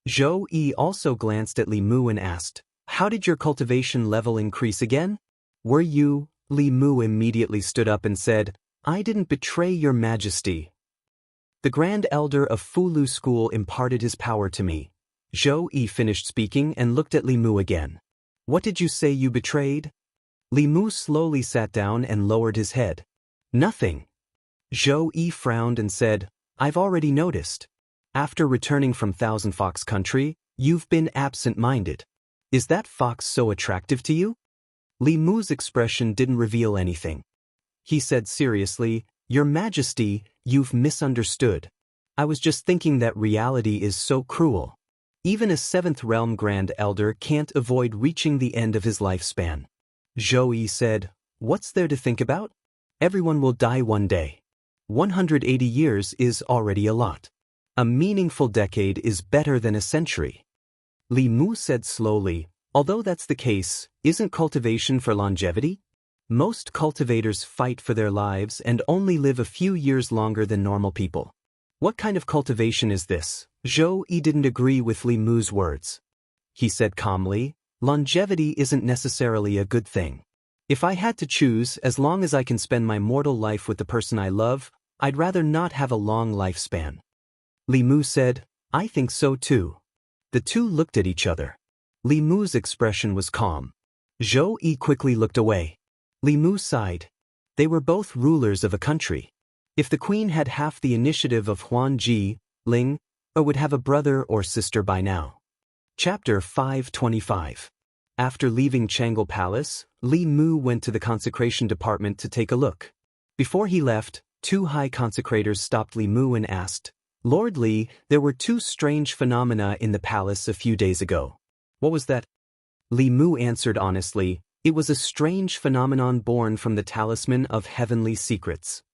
Zhou Yi also glanced at Li Mu and asked, "How did your cultivation level increase again?" "Were you?" Li Mu immediately stood up and said, "I didn't betray your majesty. The Grand Elder of Fulu School imparted his power to me." Zhou Yi finished speaking and looked at Li Mu again. "What did you say you betrayed?" Li Mu slowly sat down and lowered his head. "Nothing." Zhou Yi frowned and said, "I've already noticed. After returning from Thousand Fox Country, you've been absent-minded. Is that fox so attractive to you?" Li Mu's expression didn't reveal anything. He said seriously, "Your Majesty, you've misunderstood. I was just thinking that reality is so cruel. Even a 7th Realm Grand Elder can't avoid reaching the end of his lifespan." Zhou Yi said, "What's there to think about? Everyone will die one day. 180 years is already a lot. A meaningful decade is better than a century." Li Mu said slowly, "Although that's the case, isn't cultivation for longevity? Most cultivators fight for their lives and only live a few years longer than normal people. What kind of cultivation is this?" Zhou Yi didn't agree with Li Mu's words. He said calmly, "Longevity isn't necessarily a good thing. If I had to choose, as long as I can spend my mortal life with the person I love, I'd rather not have a long lifespan." Li Mu said, "I think so too." The two looked at each other. Li Mu's expression was calm. Zhou Yi quickly looked away. Li Mu sighed. They were both rulers of a country. If the queen had half the initiative of Huan Ji, Ling, or would have a brother or sister by now. Chapter 525. After leaving Changle Palace, Li Mu went to the consecration department to take a look. Before he left, two high consecrators stopped Li Mu and asked, "Lord Li, there were two strange phenomena in the palace a few days ago." "What was that?" Li Mu answered honestly, "It was a strange phenomenon born from the talisman of heavenly secrets."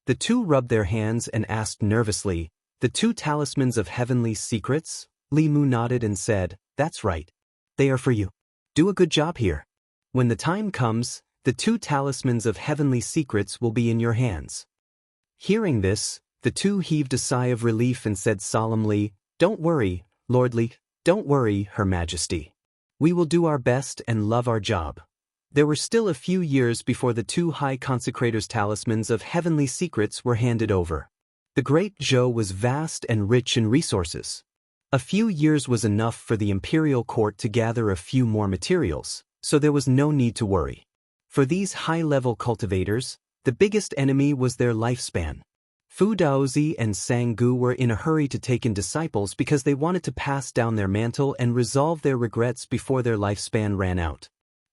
The two rubbed their hands and asked nervously, "The two talismans of heavenly secrets?" Li Mu nodded and said, "That's right. They are for you. Do a good job here. When the time comes, the two talismans of heavenly secrets will be in your hands." Hearing this, the two heaved a sigh of relief and said solemnly, "Don't worry, Lord Li, don't worry, Her Majesty. We will do our best and love our job." There were still a few years before the two high consecrators' talismans of heavenly secrets were handed over. The Great Zhou was vast and rich in resources. A few years was enough for the imperial court to gather a few more materials, so there was no need to worry. For these high-level cultivators, the biggest enemy was their lifespan. Fu Daozi and Sanggu were in a hurry to take in disciples because they wanted to pass down their mantle and resolve their regrets before their lifespan ran out.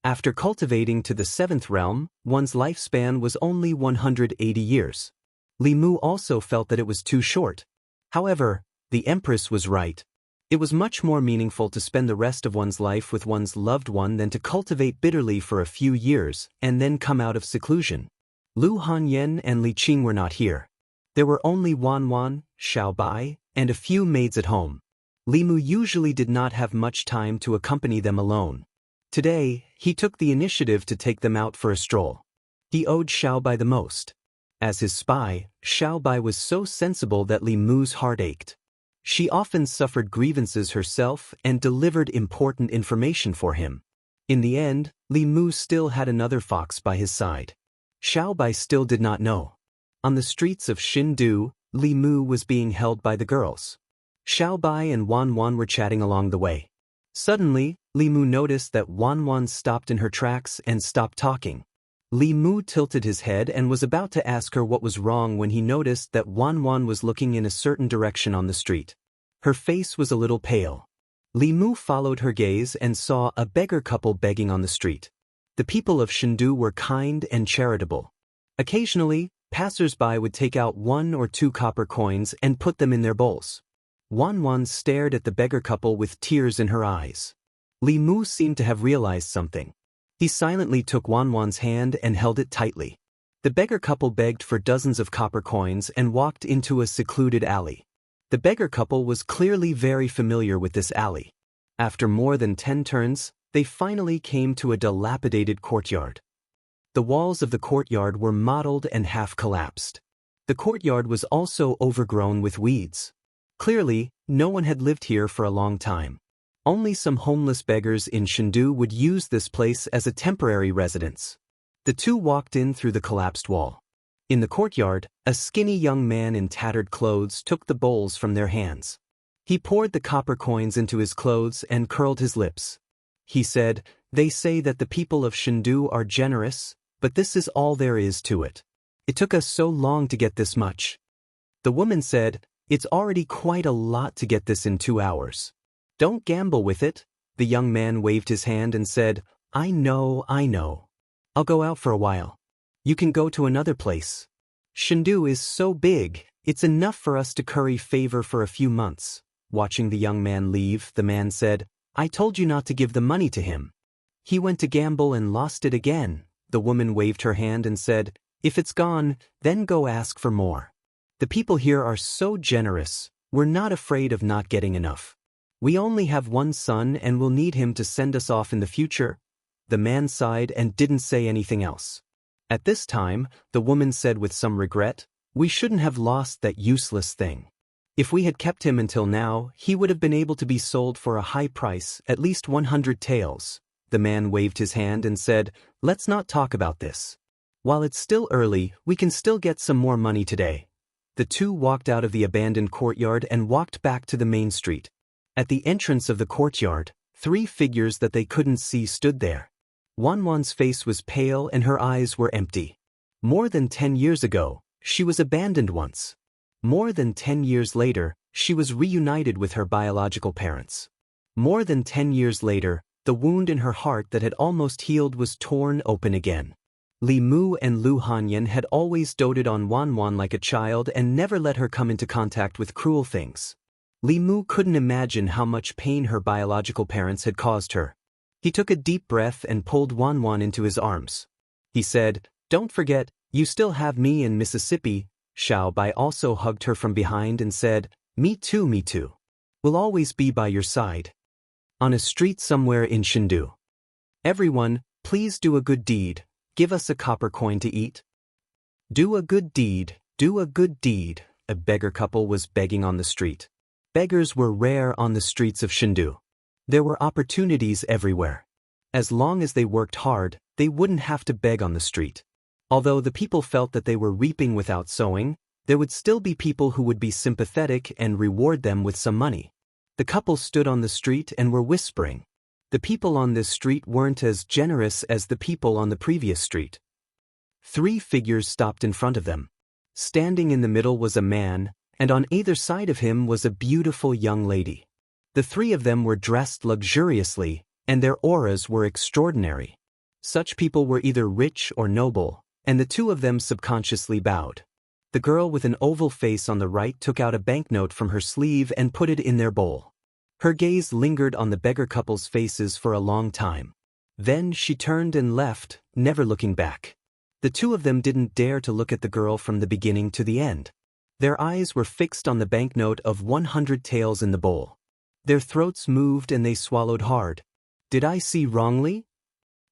After cultivating to the 7th realm, one's lifespan was only 180 years. Li Mu also felt that it was too short. However, the Empress was right. It was much more meaningful to spend the rest of one's life with one's loved one than to cultivate bitterly for a few years and then come out of seclusion. Lu Hanyen and Li Qing were not here. There were only Wan, Xiaobai, and a few maids at home. Li Mu usually did not have much time to accompany them alone. Today, he took the initiative to take them out for a stroll. He owed Xiaobai the most. As his spy, Xiaobai was so sensible that Li Mu's heart ached. She often suffered grievances herself and delivered important information for him. In the end, Li Mu still had another fox by his side. Xiao Bai still did not know. On the streets of Xindu, Li Mu was being held by the girls. Xiao Bai and Wan Wan were chatting along the way. Suddenly, Li Mu noticed that Wan Wan stopped in her tracks and stopped talking. Li Mu tilted his head and was about to ask her what was wrong when he noticed that Wan Wan was looking in a certain direction on the street. Her face was a little pale. Li Mu followed her gaze and saw a beggar couple begging on the street. The people of Xindu were kind and charitable. Occasionally, passers-by would take out 1 or 2 copper coins and put them in their bowls. Wan Wan stared at the beggar couple with tears in her eyes. Li Mu seemed to have realized something. He silently took Wan Wan's hand and held it tightly. The beggar couple begged for dozens of copper coins and walked into a secluded alley. The beggar couple was clearly very familiar with this alley. After more than 10 turns, they finally came to a dilapidated courtyard. The walls of the courtyard were mottled and half collapsed. The courtyard was also overgrown with weeds. Clearly, no one had lived here for a long time. Only some homeless beggars in Chengdu would use this place as a temporary residence. The two walked in through the collapsed wall. In the courtyard, a skinny young man in tattered clothes took the bowls from their hands. He poured the copper coins into his clothes and curled his lips. He said, "They say that the people of Chengdu are generous, but this is all there is to it. It took us so long to get this much." The woman said, "It's already quite a lot to get this in 2 hours. Don't gamble with it." The young man waved his hand and said, I know. I'll go out for a while. You can go to another place. Chengdu is so big, it's enough for us to curry favor for a few months." Watching the young man leave, the man said, "I told you not to give the money to him. He went to gamble and lost it again." The woman waved her hand and said, "If it's gone, then go ask for more. The people here are so generous, we're not afraid of not getting enough. We only have 1 son and will need him to send us off in the future." The man sighed and didn't say anything else. At this time, the woman said with some regret, "We shouldn't have lost that useless thing. If we had kept him until now, he would have been able to be sold for a high price, at least 100 taels. The man waved his hand and said, "Let's not talk about this. While it's still early, we can still get some more money today." The two walked out of the abandoned courtyard and walked back to the main street. At the entrance of the courtyard, 3 figures that they couldn't see stood there. Wan Wan's face was pale and her eyes were empty. More than 10 years ago, she was abandoned once. More than 10 years later, she was reunited with her biological parents. More than 10 years later, the wound in her heart that had almost healed was torn open again. Li Mu and Lu Hanyan had always doted on Wan Wan like a child and never let her come into contact with cruel things. Li Mu couldn't imagine how much pain her biological parents had caused her. He took a deep breath and pulled Wan Wan into his arms. He said, "Don't forget, you still have me in Mississippi." Xiao Bai also hugged her from behind and said, me too. We'll always be by your side." On a street somewhere in Chengdu. "Everyone, please do a good deed. Give us a copper coin to eat." Do a good deed, do a good deed. A beggar couple was begging on the street. Beggars were rare on the streets of Chengdu. There were opportunities everywhere. As long as they worked hard, they wouldn't have to beg on the street. Although the people felt that they were reaping without sowing, there would still be people who would be sympathetic and reward them with some money. The couple stood on the street and were whispering. The people on this street weren't as generous as the people on the previous street. 3 figures stopped in front of them. Standing in the middle was a man, and on either side of him was a beautiful young lady. The 3 of them were dressed luxuriously, and their auras were extraordinary. Such people were either rich or noble, and the 2 of them subconsciously bowed. The girl with an oval face on the right took out a banknote from her sleeve and put it in their bowl. Her gaze lingered on the beggar couple's faces for a long time. Then she turned and left, never looking back. The 2 of them didn't dare to look at the girl from the beginning to the end. Their eyes were fixed on the banknote of 100 taels in the bowl. Their throats moved and they swallowed hard. Did I see wrongly?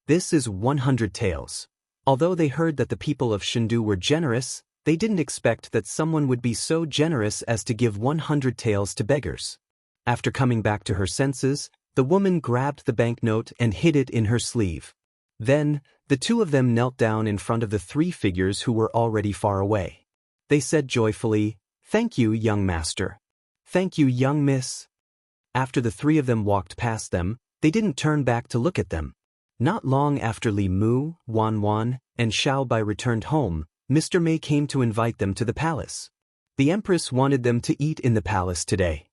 This is 100 taels. Although they heard that the people of Chengdu were generous, They didn't expect that someone would be so generous as to give 100 taels to beggars. After coming back to her senses, the woman grabbed the banknote and hid it in her sleeve. Then, the two of them knelt down in front of the three figures who were already far away. They said joyfully, "Thank you, young master. Thank you, young miss." After the three of them walked past them, they didn't turn back to look at them. Not long after Li Mu, Wan, and Xiao Bai returned home, Mr. Mei came to invite them to the palace. The empress wanted them to eat in the palace today.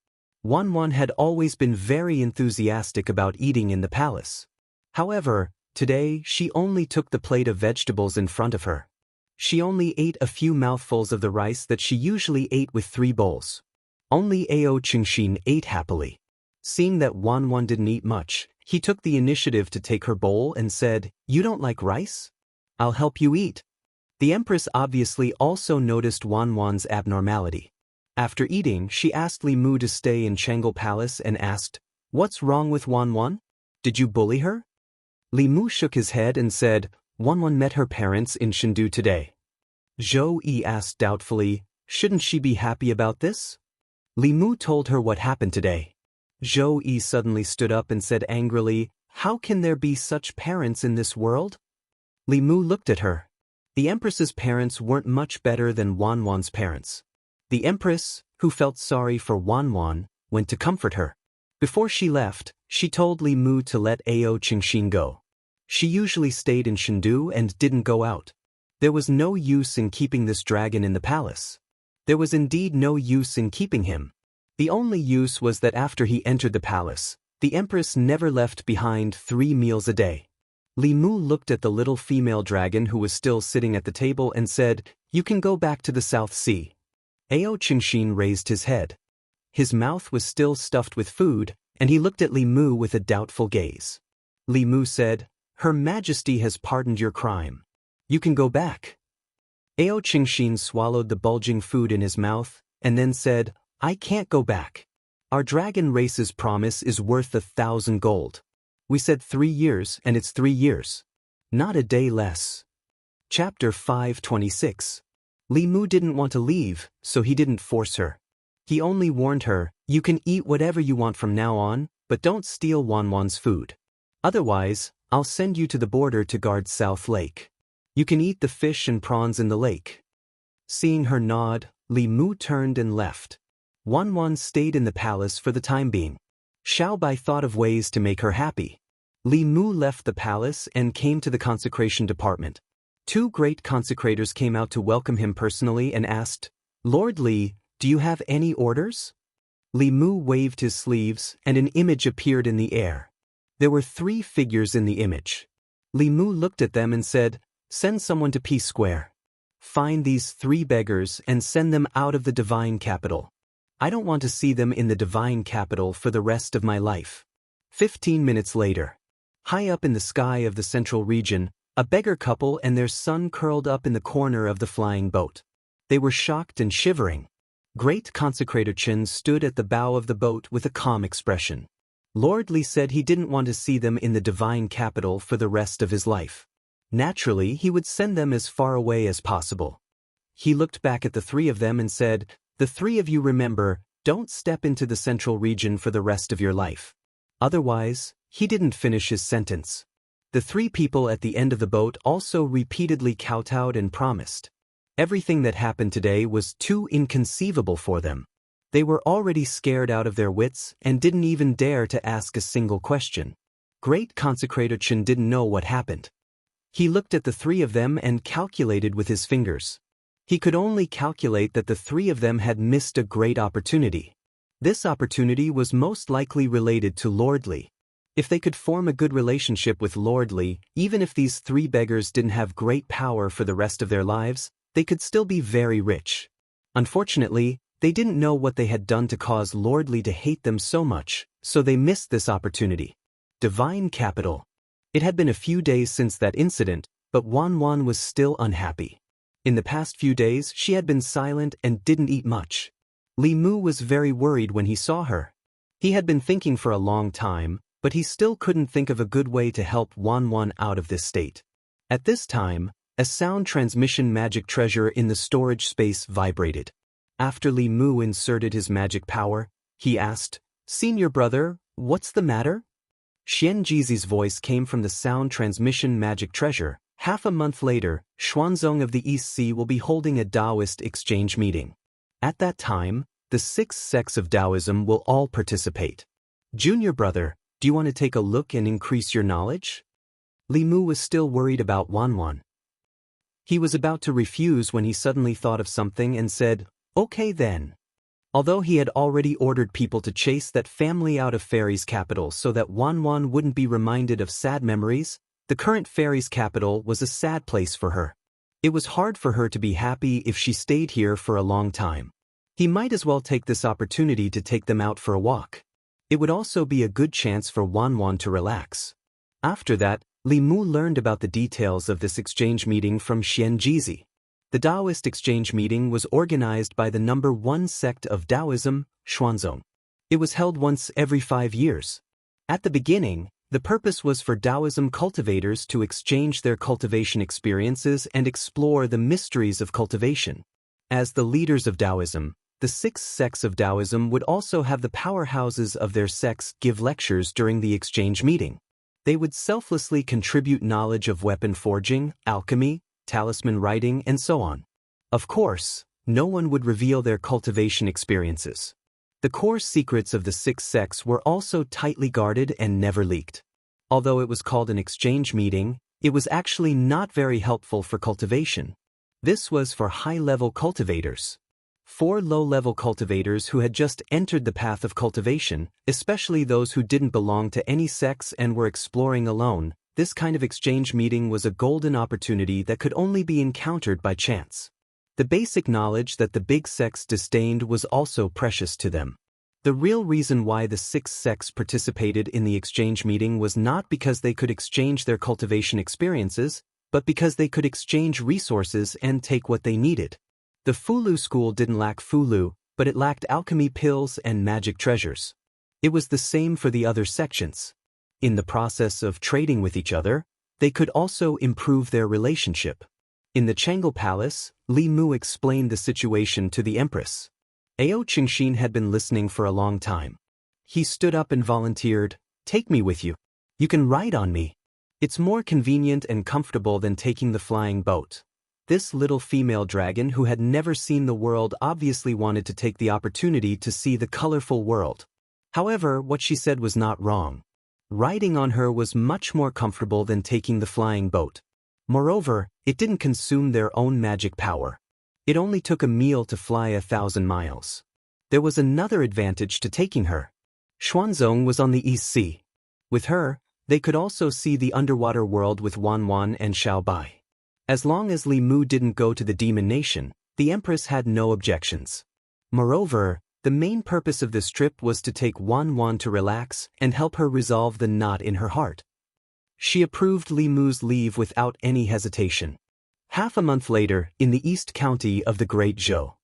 Wan had always been very enthusiastic about eating in the palace. However, today she only took the plate of vegetables in front of her. She only ate a few mouthfuls of the rice that she usually ate with 3 bowls. Only Ao Qingshin ate happily. Seeing that Wan didn't eat much, he took the initiative to take her bowl and said, "You don't like rice? I'll help you eat." The empress obviously also noticed Wan's abnormality. After eating, she asked Li Mu to stay in Chang'e Palace and asked, "What's wrong with Wan? Did you bully her?" Li Mu shook his head and said, "Wan met her parents in Chengdu today." Zhou Yi asked doubtfully, "Shouldn't she be happy about this?" Li Mu told her what happened today. Zhou Yi suddenly stood up and said angrily, "How can there be such parents in this world?" Li Mu looked at her. The empress's parents weren't much better than Wan's parents. The empress, who felt sorry for Wan, went to comfort her. Before she left, she told Li Mu to let Ao Qingshin go. She usually stayed in Chengdu and didn't go out. There was no use in keeping this dragon in the palace. There was indeed no use in keeping him. The only use was that after he entered the palace, the empress never left behind 3 meals a day. Li Mu looked at the little female dragon who was still sitting at the table and said, "You can go back to the South Sea." Ao Qingshin raised his head. His mouth was still stuffed with food, and he looked at Li Mu with a doubtful gaze. Li Mu said, "Her Majesty has pardoned your crime. You can go back." Ao Qingshin swallowed the bulging food in his mouth, and then said, "I can't go back. Our dragon race's promise is worth 1,000 gold. We said 3 years and it's 3 years. Not a day less." Chapter 526. Li Mu didn't want to leave, so he didn't force her. He only warned her, "You can eat whatever you want from now on, but don't steal Wan's food. Otherwise, I'll send you to the border to guard South Lake. You can eat the fish and prawns in the lake." Seeing her nod, Li Mu turned and left. Wan stayed in the palace for the time being. Xiao Bai thought of ways to make her happy. Li Mu left the palace and came to the consecration department. 2 great consecrators came out to welcome him personally and asked, "Lord Li, do you have any orders?" Li Mu waved his sleeves and an image appeared in the air. There were 3 figures in the image. Li Mu looked at them and said, "Send someone to P Square. Find these 3 beggars and send them out of the divine capital. I don't want to see them in the divine capital for the rest of my life." 15 minutes later. High up in the sky of the central region, a beggar couple and their son curled up in the corner of the flying boat. They were shocked and shivering. Great Consecrator Chen stood at the bow of the boat with a calm expression. Lord Li said he didn't want to see them in the divine capital for the rest of his life. Naturally, he would send them as far away as possible. He looked back at the 3 of them and said, "The 3 of you remember, don't step into the central region for the rest of your life." Otherwise, he didn't finish his sentence. The 3 people at the end of the boat also repeatedly kowtowed and promised. Everything that happened today was too inconceivable for them. They were already scared out of their wits and didn't even dare to ask a single question. Great Consecrator Chen didn't know what happened. He looked at the 3 of them and calculated with his fingers. He could only calculate that the 3 of them had missed a great opportunity. This opportunity was most likely related to Lord Li. If they could form a good relationship with Lord Li, even if these 3 beggars didn't have great power for the rest of their lives, they could still be very rich. Unfortunately, they didn't know what they had done to cause Lord Li to hate them so much, so they missed this opportunity. Divine Capital. It had been a few days since that incident, but Wan was still unhappy. In the past few days, she had been silent and didn't eat much. Li Mu was very worried when he saw her. He had been thinking for a long time, but he still couldn't think of a good way to help Wan out of this state. At this time, A sound transmission magic treasure in the storage space vibrated. After Li Mu inserted his magic power, he asked, "Senior brother, what's the matter?" Xianxia's voice came from the sound transmission magic treasure. Half a month later, Xuanzong of the East Sea will be holding a Daoist exchange meeting. At that time, the 6 sects of Taoism will all participate. Junior brother, do you want to take a look and increase your knowledge? Li Mu was still worried about Wanwan. He was about to refuse when he suddenly thought of something and said, "Okay then." Although he had already ordered people to chase that family out of Fairy's capital so that Wanwan wouldn't be reminded of sad memories, the current Fairy's capital was a sad place for her. It was hard for her to be happy if she stayed here for a long time. He might as well take this opportunity to take them out for a walk. It would also be a good chance for Wanwan to relax. After that, Li Mu learned about the details of this exchange meeting from Xianxia. The Daoist exchange meeting was organized by the number 1 sect of Taoism, Xuanzong. It was held once every 5 years. At the beginning, the purpose was for Taoism cultivators to exchange their cultivation experiences and explore the mysteries of cultivation. As the leaders of Taoism, the 6 sects of Taoism would also have the powerhouses of their sects give lectures during the exchange meeting. They would selflessly contribute knowledge of weapon forging, alchemy, talisman writing, and so on. Of course, no one would reveal their cultivation experiences. The core secrets of the 6 sects were also tightly guarded and never leaked. Although it was called an exchange meeting, it was actually not very helpful for cultivation. This was for high-level cultivators. For low-level cultivators who had just entered the path of cultivation, especially those who didn't belong to any sects and were exploring alone, this kind of exchange meeting was a golden opportunity that could only be encountered by chance. The basic knowledge that the big sects disdained was also precious to them. The real reason why the 6 sects participated in the exchange meeting was not because they could exchange their cultivation experiences, but because they could exchange resources and take what they needed. The Fulu school didn't lack Fulu, but it lacked alchemy pills and magic treasures. It was the same for the other sections. In the process of trading with each other, they could also improve their relationship. In the Changel Palace, Li Mu explained the situation to the Empress. Ao Qingxin had been listening for a long time. He stood up and volunteered, "Take me with you. You can ride on me. It's more convenient and comfortable than taking the flying boat." This little female dragon who had never seen the world obviously wanted to take the opportunity to see the colorful world. However, what she said was not wrong. Riding on her was much more comfortable than taking the flying boat. Moreover, it didn't consume their own magic power. It only took a meal to fly 1,000 miles. There was another advantage to taking her. Xuanzong was on the East Sea. With her, they could also see the underwater world with Wanwan and Xiaobai. As long as Li Mu didn't go to the Demon Nation, the Empress had no objections. Moreover, the main purpose of this trip was to take Wanwan to relax and help her resolve the knot in her heart. She approved Li Mu's leave without any hesitation. Half a month later, in the East County of the Great Zhou.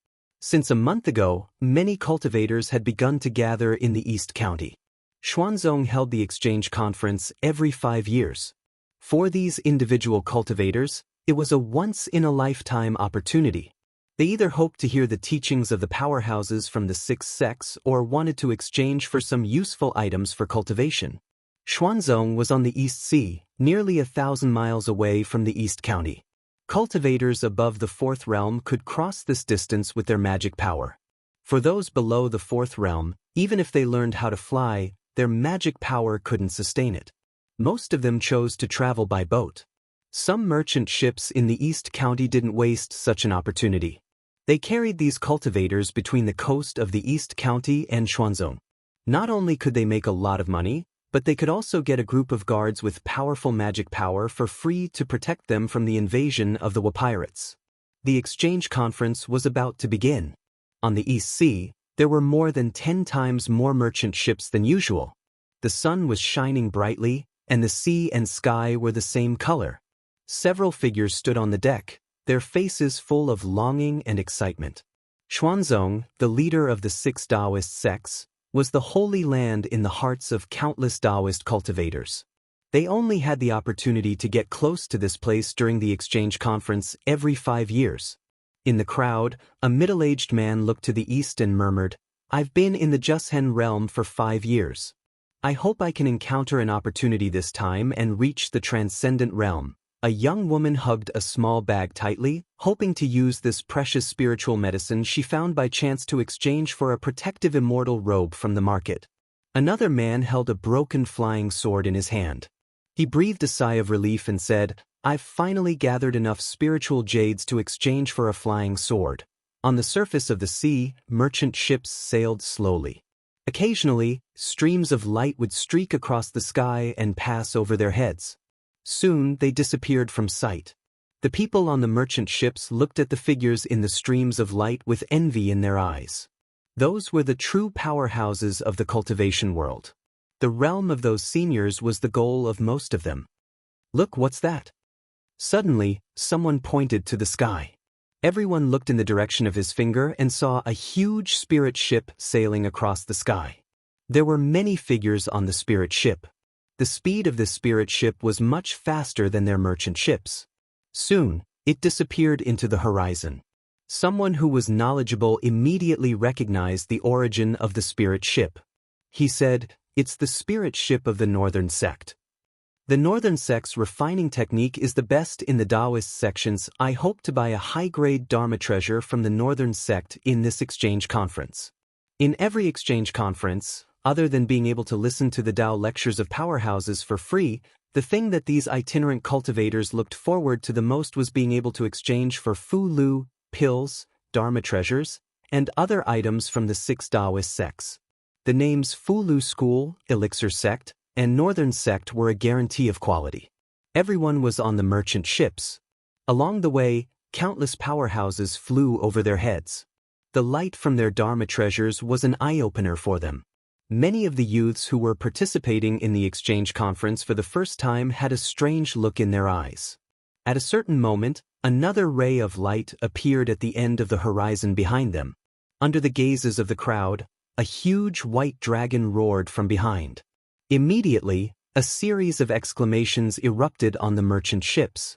Since a month ago, many cultivators had begun to gather in the East County. Xuanzong held the exchange conference every 5 years. For these individual cultivators, it was a once-in-a-lifetime opportunity. They either hoped to hear the teachings of the powerhouses from the 6 sects or wanted to exchange for some useful items for cultivation. Xuanzong was on the East Sea, nearly 1,000 miles away from the East County. Cultivators above the 4th realm could cross this distance with their magic power. For those below the 4th realm, even if they learned how to fly, their magic power couldn't sustain it. Most of them chose to travel by boat. Some merchant ships in the East County didn't waste such an opportunity. They carried these cultivators between the coast of the East County and Xuanzong. Not only could they make a lot of money, but they could also get a group of guards with powerful magic power for free to protect them from the invasion of the pirates. The exchange conference was about to begin. On the East Sea, there were more than 10 times more merchant ships than usual. The sun was shining brightly, and the sea and sky were the same color. Several figures stood on the deck, their faces full of longing and excitement. Xuanzong, the leader of the 6 Daoist sects, was the holy land in the hearts of countless Daoist cultivators. They only had the opportunity to get close to this place during the exchange conference every 5 years. In the crowd, a middle-aged man looked to the east and murmured, "I've been in the Jushen realm for 5 years. I hope I can encounter an opportunity this time and reach the transcendent realm." A young woman hugged a small bag tightly, hoping to use this precious spiritual medicine she found by chance to exchange for a protective immortal robe from the market. Another man held a broken flying sword in his hand. He breathed a sigh of relief and said, "I've finally gathered enough spiritual jades to exchange for a flying sword." On the surface of the sea, merchant ships sailed slowly. Occasionally, streams of light would streak across the sky and pass over their heads. Soon, they disappeared from sight. The people on the merchant ships looked at the figures in the streams of light with envy in their eyes. Those were the true powerhouses of the cultivation world. The realm of those seniors was the goal of most of them. "Look, what's that?" Suddenly, someone pointed to the sky. Everyone looked in the direction of his finger and saw a huge spirit ship sailing across the sky. There were many figures on the spirit ship. The speed of this spirit ship was much faster than their merchant ships. Soon, it disappeared into the horizon. Someone who was knowledgeable immediately recognized the origin of the spirit ship. He said, "It's the spirit ship of the northern sect." The northern sect's refining technique is the best in the Daoist sections. I hope to buy a high-grade Dharma treasure from the northern sect in this exchange conference. In every exchange conference, other than being able to listen to the Dao lectures of powerhouses for free, the thing that these itinerant cultivators looked forward to the most was being able to exchange for Fu Lu, pills, Dharma treasures, and other items from the 6 Daoist sects. The names Fu Lu School, Elixir Sect, and Northern Sect were a guarantee of quality. Everyone was on the merchant ships. Along the way, countless powerhouses flew over their heads. The light from their Dharma treasures was an eye-opener for them. Many of the youths who were participating in the exchange conference for the first time had a strange look in their eyes. At a certain moment, another ray of light appeared at the end of the horizon behind them. Under the gazes of the crowd, a huge white dragon roared from behind. Immediately, a series of exclamations erupted on the merchant ships.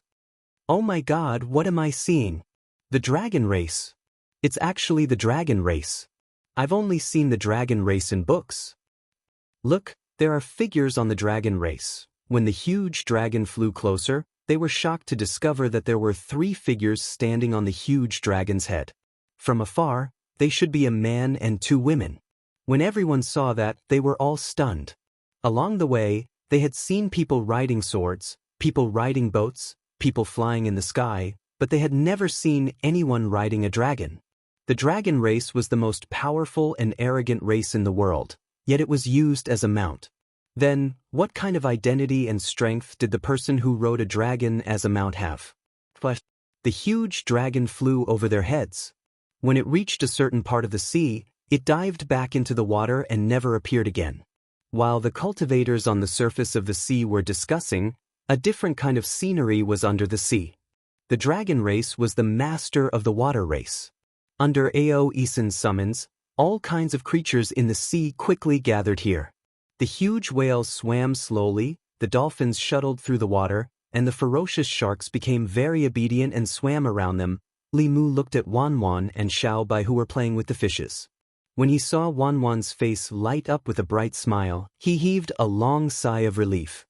"Oh my God, what am I seeing? The dragon race! It's actually the dragon race. I've only seen the dragon race in books. Look, there are figures on the dragon race." When the huge dragon flew closer, they were shocked to discover that there were 3 figures standing on the huge dragon's head. From afar, they should be a man and 2 women. When everyone saw that, they were all stunned. Along the way, they had seen people riding swords, people riding boats, people flying in the sky, but they had never seen anyone riding a dragon. The dragon race was the most powerful and arrogant race in the world, yet it was used as a mount. Then, what kind of identity and strength did the person who rode a dragon as a mount have? The huge dragon flew over their heads. When it reached a certain part of the sea, it dived back into the water and never appeared again. While the cultivators on the surface of the sea were discussing, a different kind of scenery was under the sea. The dragon race was the master of the water race. Under Ao Isen's summons, all kinds of creatures in the sea quickly gathered here. The huge whales swam slowly, the dolphins shuttled through the water, and the ferocious sharks became very obedient and swam around them. Li Mu looked at Wanwan and Xiaobai who were playing with the fishes. When he saw Wanwan's face light up with a bright smile, he heaved a long sigh of relief.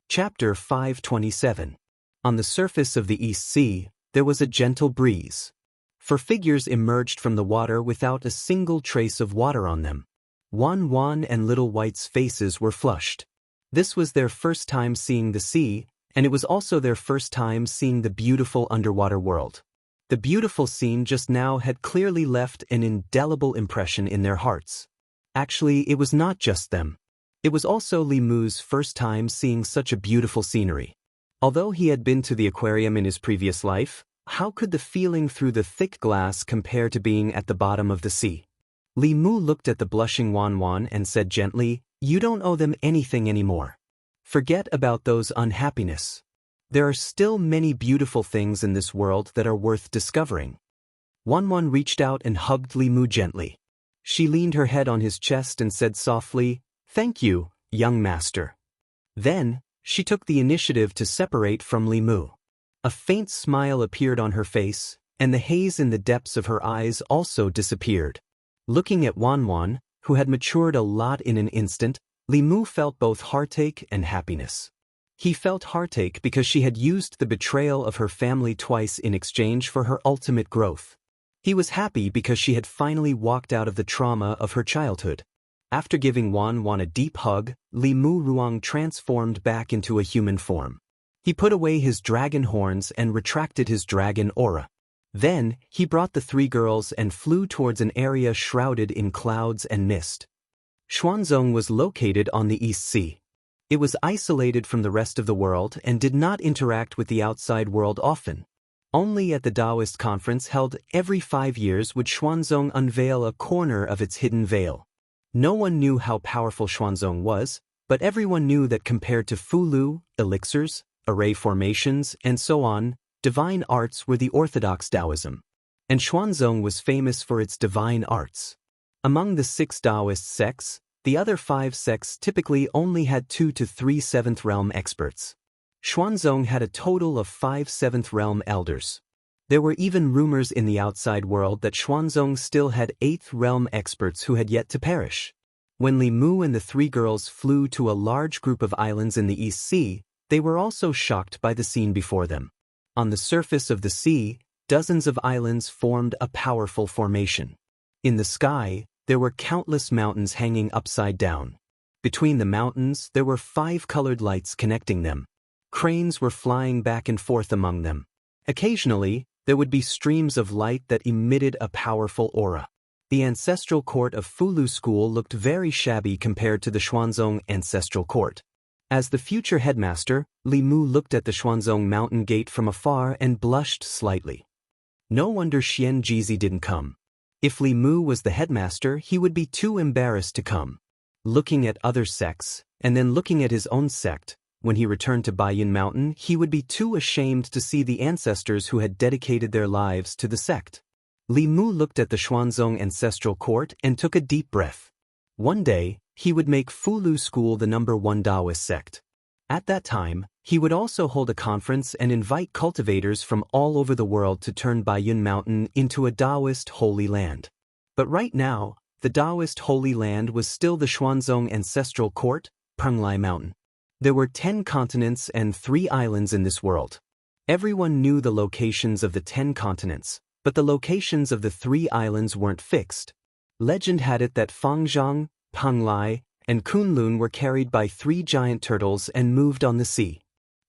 Chapter 527. On the surface of the East Sea, there was a gentle breeze. 4 figures emerged from the water without a single trace of water on them. Wanwan and Little White's faces were flushed. This was their first time seeing the sea, and it was also their first time seeing the beautiful underwater world. The beautiful scene just now had clearly left an indelible impression in their hearts. Actually, it was not just them. It was also Li Mu's first time seeing such a beautiful scenery. Although he had been to the aquarium in his previous life, how could the feeling through the thick glass compare to being at the bottom of the sea? Li Mu looked at the blushing Wanwan and said gently, "You don't owe them anything anymore. Forget about those unhappiness. There are still many beautiful things in this world that are worth discovering." Wanwan reached out and hugged Li Mu gently. She leaned her head on his chest and said softly, "Thank you, young master." Then, she took the initiative to separate from Li Mu. A faint smile appeared on her face, and the haze in the depths of her eyes also disappeared. Looking at Wan, who had matured a lot in an instant, Li Mu felt both heartache and happiness. He felt heartache because she had used the betrayal of her family twice in exchange for her ultimate growth. He was happy because she had finally walked out of the trauma of her childhood. After giving Wan a deep hug, Li Mu Ruang transformed back into a human form. He put away his dragon horns and retracted his dragon aura. Then, he brought the three girls and flew towards an area shrouded in clouds and mist. Xuanzong was located on the East Sea. It was isolated from the rest of the world and did not interact with the outside world often. Only at the Daoist conference held every 5 years would Xuanzong unveil a corner of its hidden veil. No one knew how powerful Xuanzong was, but everyone knew that compared to Fulu, elixirs, array formations, and so on, divine arts were the orthodox Taoism. And Xuanzong was famous for its divine arts. Among the 6 Daoist sects, the other 5 sects typically only had 2 to 3 7th realm experts. Xuanzong had a total of 5 7th realm elders. There were even rumors in the outside world that Xuanzong still had 8th realm experts who had yet to perish. When Li Mu and the 3 girls flew to a large group of islands in the East Sea, they were also shocked by the scene before them. On the surface of the sea, dozens of islands formed a powerful formation. In the sky, there were countless mountains hanging upside down. Between the mountains, there were 5 colored lights connecting them. Cranes were flying back and forth among them. Occasionally, there would be streams of light that emitted a powerful aura. The ancestral court of Fulu School looked very shabby compared to the Xuanzong ancestral court. As the future headmaster, Li Mu looked at the Xuanzong mountain gate from afar and blushed slightly. No wonder Xianxia didn't come. If Li Mu was the headmaster, he would be too embarrassed to come. Looking at other sects, and then looking at his own sect, when he returned to Baiyun Mountain, he would be too ashamed to see the ancestors who had dedicated their lives to the sect. Li Mu looked at the Xuanzong ancestral court and took a deep breath. One day, he would make Fulu School the #1 Daoist sect. At that time, he would also hold a conference and invite cultivators from all over the world to turn Baiyun Mountain into a Daoist holy land. But right now, the Daoist holy land was still the Xuanzong ancestral court, Penglai Mountain. There were 10 continents and 3 islands in this world. Everyone knew the locations of the 10 continents, but the locations of the 3 islands weren't fixed. Legend had it that Fangzhang, Penglai, and Kunlun were carried by 3 giant turtles and moved on the sea.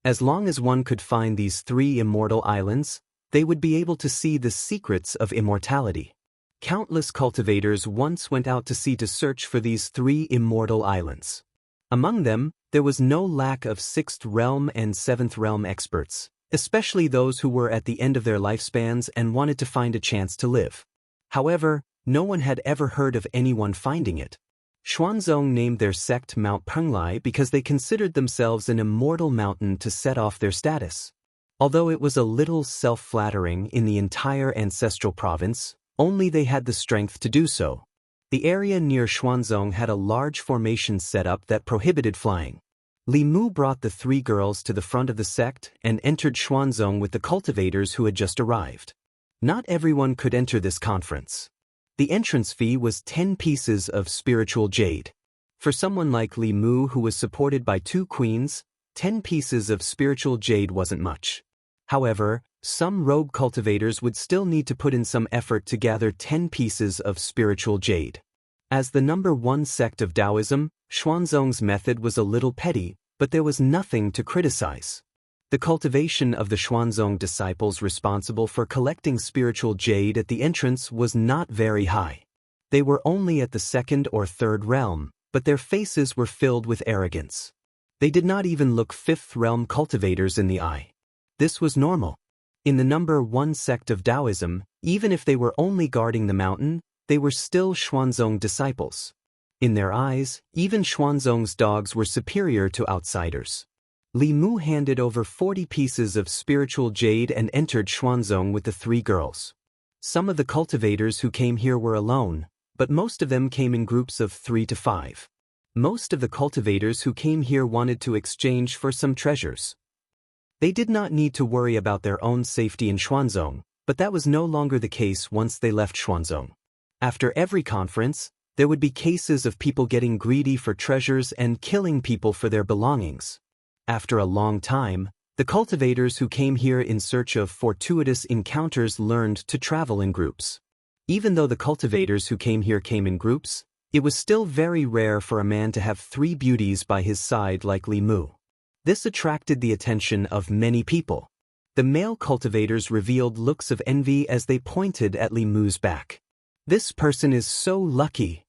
As long as one could find these 3 immortal islands, they would be able to see the secrets of immortality. Countless cultivators once went out to sea to search for these 3 immortal islands. Among them, there was no lack of 6th realm and 7th realm experts, especially those who were at the end of their lifespans and wanted to find a chance to live. However, no one had ever heard of anyone finding it. Xuanzong named their sect Mount Penglai because they considered themselves an immortal mountain to set off their status. Although it was a little self-flattering in the entire ancestral province, only they had the strength to do so. The area near Xuanzong had a large formation set up that prohibited flying. Li Mu brought the 3 girls to the front of the sect and entered Xuanzong with the cultivators who had just arrived. Not everyone could enter this conference. The entrance fee was 10 pieces of spiritual jade. For someone like Li Mu who was supported by 2 queens, 10 pieces of spiritual jade wasn't much. However, some rogue cultivators would still need to put in some effort to gather 10 pieces of spiritual jade. As the #1 sect of Taoism, Xuanzong's method was a little petty, but there was nothing to criticize. The cultivation of the Xuanzong disciples responsible for collecting spiritual jade at the entrance was not very high. They were only at the 2nd or 3rd realm, but their faces were filled with arrogance. They did not even look 5th realm cultivators in the eye. This was normal. In the #1 sect of Taoism, even if they were only guarding the mountain, they were still Xuanzong disciples. In their eyes, even Xuanzong's dogs were superior to outsiders. Li Mu handed over 40 pieces of spiritual jade and entered Xuanzong with the 3 girls. Some of the cultivators who came here were alone, but most of them came in groups of 3 to 5. Most of the cultivators who came here wanted to exchange for some treasures. They did not need to worry about their own safety in Xuanzong, but that was no longer the case once they left Xuanzong. After every conference, there would be cases of people getting greedy for treasures and killing people for their belongings. After a long time, the cultivators who came here in search of fortuitous encounters learned to travel in groups. Even though the cultivators who came here came in groups, it was still very rare for a man to have 3 beauties by his side like Li Mu. This attracted the attention of many people. The male cultivators revealed looks of envy as they pointed at Li Mu's back. This person is so lucky.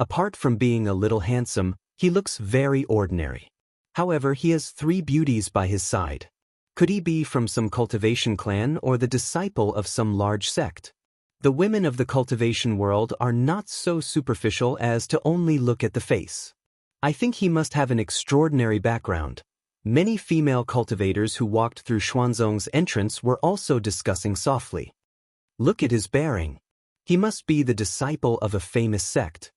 Apart from being a little handsome, he looks very ordinary. However, he has 3 beauties by his side. Could he be from some cultivation clan or the disciple of some large sect? The women of the cultivation world are not so superficial as to only look at the face. I think he must have an extraordinary background. Many female cultivators who walked through Xuanzong's entrance were also discussing softly. Look at his bearing. He must be the disciple of a famous sect.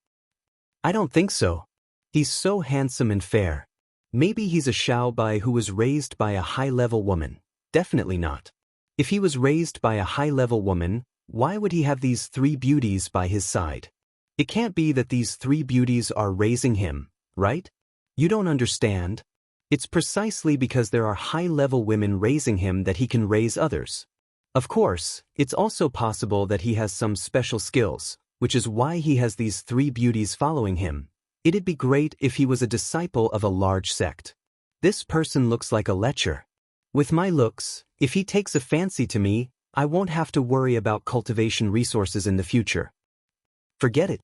I don't think so. He's so handsome and fair. Maybe he's a Xiaobai who was raised by a high-level woman. Definitely not. If he was raised by a high-level woman, why would he have these 3 beauties by his side? It can't be that these 3 beauties are raising him, right? You don't understand. It's precisely because there are high-level women raising him that he can raise others. Of course, it's also possible that he has some special skills, which is why he has these 3 beauties following him. It'd be great if he was a disciple of a large sect. This person looks like a lecher. With my looks, if he takes a fancy to me, I won't have to worry about cultivation resources in the future. Forget it.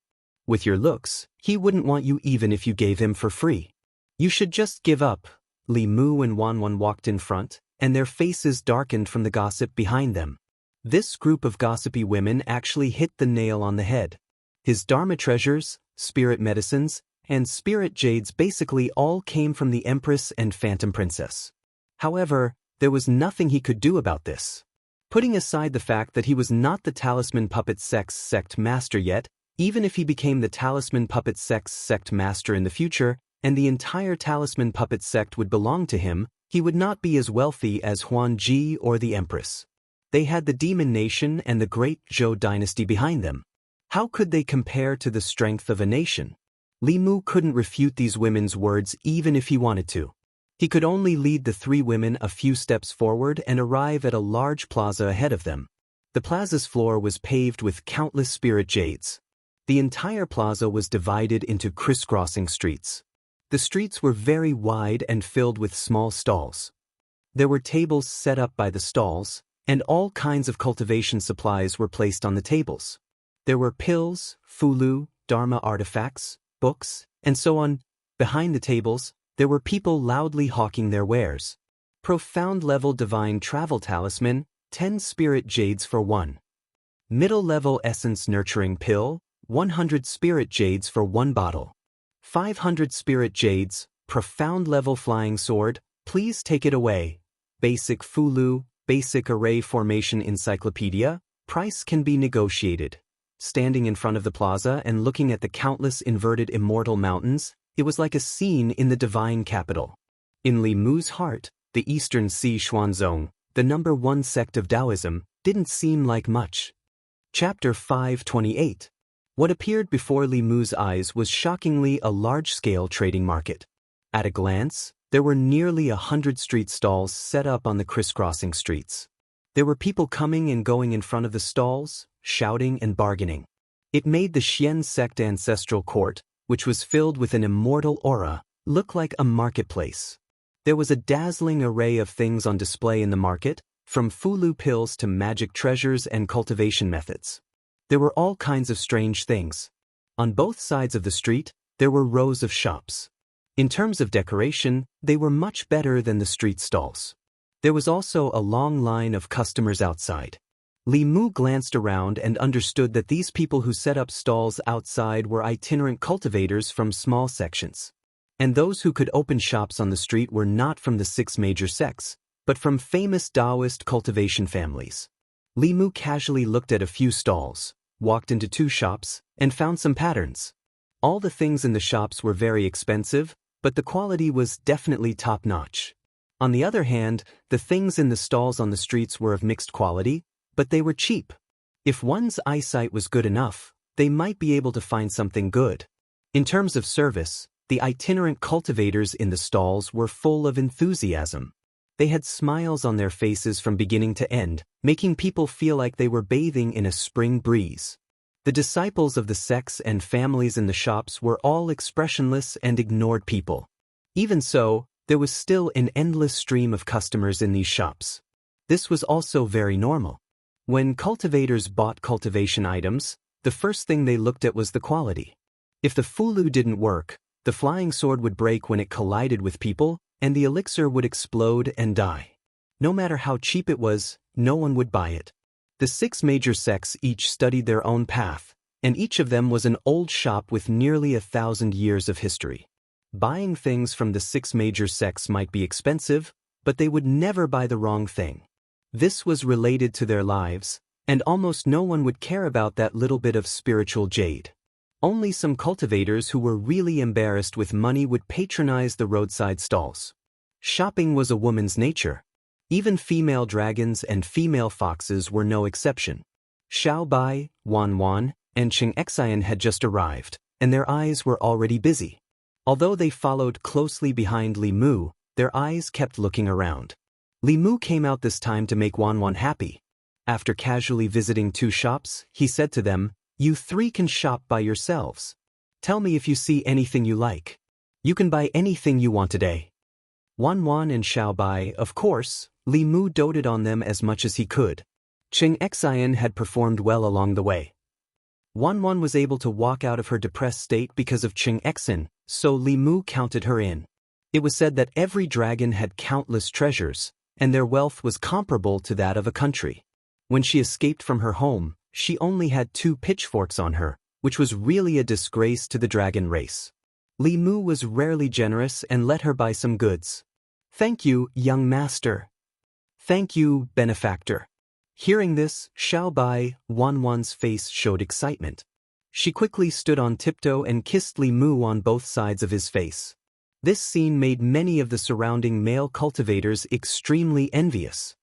With your looks, he wouldn't want you even if you gave him for free. You should just give up. Li Mu and Wanwan walked in front, and their faces darkened from the gossip behind them. This group of gossipy women actually hit the nail on the head. His Dharma treasures, spirit medicines, and spirit jades basically all came from the Empress and Phantom Princess. However, there was nothing he could do about this. Putting aside the fact that he was not the Talisman Puppet sect master yet, even if he became the Talisman Puppet sect master in the future, and the entire Talisman Puppet sect would belong to him, he would not be as wealthy as Huan Ji or the Empress. They had the Demon Nation and the Great Zhou dynasty behind them. How could they compare to the strength of a nation? Li Mu couldn't refute these women's words even if he wanted to. He could only lead the 3 women a few steps forward and arrive at a large plaza ahead of them. The plaza's floor was paved with countless spirit jades. The entire plaza was divided into crisscrossing streets. The streets were very wide and filled with small stalls. There were tables set up by the stalls, and all kinds of cultivation supplies were placed on the tables. There were pills, fulu, dharma artifacts, books, and so on. Behind the tables, there were people loudly hawking their wares. Profound-level divine travel talisman, 10 spirit jades for 1. Middle-level essence nurturing pill, 100 spirit jades for 1 bottle. 500 spirit jades, profound-level flying sword, please take it away. Basic fulu, basic array formation encyclopedia, price can be negotiated. Standing in front of the plaza and looking at the countless inverted immortal mountains, it was like a scene in the divine capital. In Li Mu's heart, the Eastern Sea Xuanzong, the number 1 sect of Taoism, didn't seem like much. Chapter 528. What appeared before Li Mu's eyes was shockingly a large-scale trading market. At a glance, there were nearly 100 street stalls set up on the crisscrossing streets. There were people coming and going in front of the stalls, shouting and bargaining. It made the Xian sect ancestral court, which was filled with an immortal aura, look like a marketplace. There was a dazzling array of things on display in the market, from fulu pills to magic treasures and cultivation methods. There were all kinds of strange things. On both sides of the street, there were rows of shops. In terms of decoration, they were much better than the street stalls. There was also a long line of customers outside. Li Mu glanced around and understood that these people who set up stalls outside were itinerant cultivators from small sections. And those who could open shops on the street were not from the 6 major sects, but from famous Daoist cultivation families. Li Mu casually looked at a few stalls, walked into 2 shops, and found some patterns. All the things in the shops were very expensive, but the quality was definitely top-notch. On the other hand, the things in the stalls on the streets were of mixed quality, but they were cheap. If one's eyesight was good enough, they might be able to find something good. In terms of service, the itinerant cultivators in the stalls were full of enthusiasm. They had smiles on their faces from beginning to end, making people feel like they were bathing in a spring breeze. The disciples of the sects and families in the shops were all expressionless and ignored people. Even so, there was still an endless stream of customers in these shops. This was also very normal. When cultivators bought cultivation items, the first thing they looked at was the quality. If the fulu didn't work, the flying sword would break when it collided with people, and the elixir would explode and die. No matter how cheap it was, no one would buy it. The 6 major sects each studied their own path, and each of them was an old shop with nearly 1,000 years of history. Buying things from the 6 major sects might be expensive, but they would never buy the wrong thing. This was related to their lives, and almost no one would care about that little bit of spiritual jade. Only some cultivators who were really embarrassed with money would patronize the roadside stalls. Shopping was a woman's nature. Even female dragons and female foxes were no exception. Xiao Bai, Wan, and Xianxia had just arrived, and their eyes were already busy. Although they followed closely behind Li Mu, their eyes kept looking around. Li Mu came out this time to make Wan happy. After casually visiting 2 shops, he said to them, "You 3 can shop by yourselves. Tell me if you see anything you like. You can buy anything you want today." Wan and Xiao Bai, of course, Li Mu doted on them as much as he could. Xianxia had performed well along the way. Wan was able to walk out of her depressed state because of Xianxia, so Li Mu counted her in. It was said that every dragon had countless treasures, and their wealth was comparable to that of a country. When she escaped from her home, she only had 2 pitchforks on her, which was really a disgrace to the dragon race. Li Mu was rarely generous and let her buy some goods. "Thank you, young master." "Thank you, benefactor." Hearing this, Xiao Bai, Wan's face showed excitement. She quickly stood on tiptoe and kissed Li Mu on both sides of his face. This scene made many of the surrounding male cultivators extremely envious.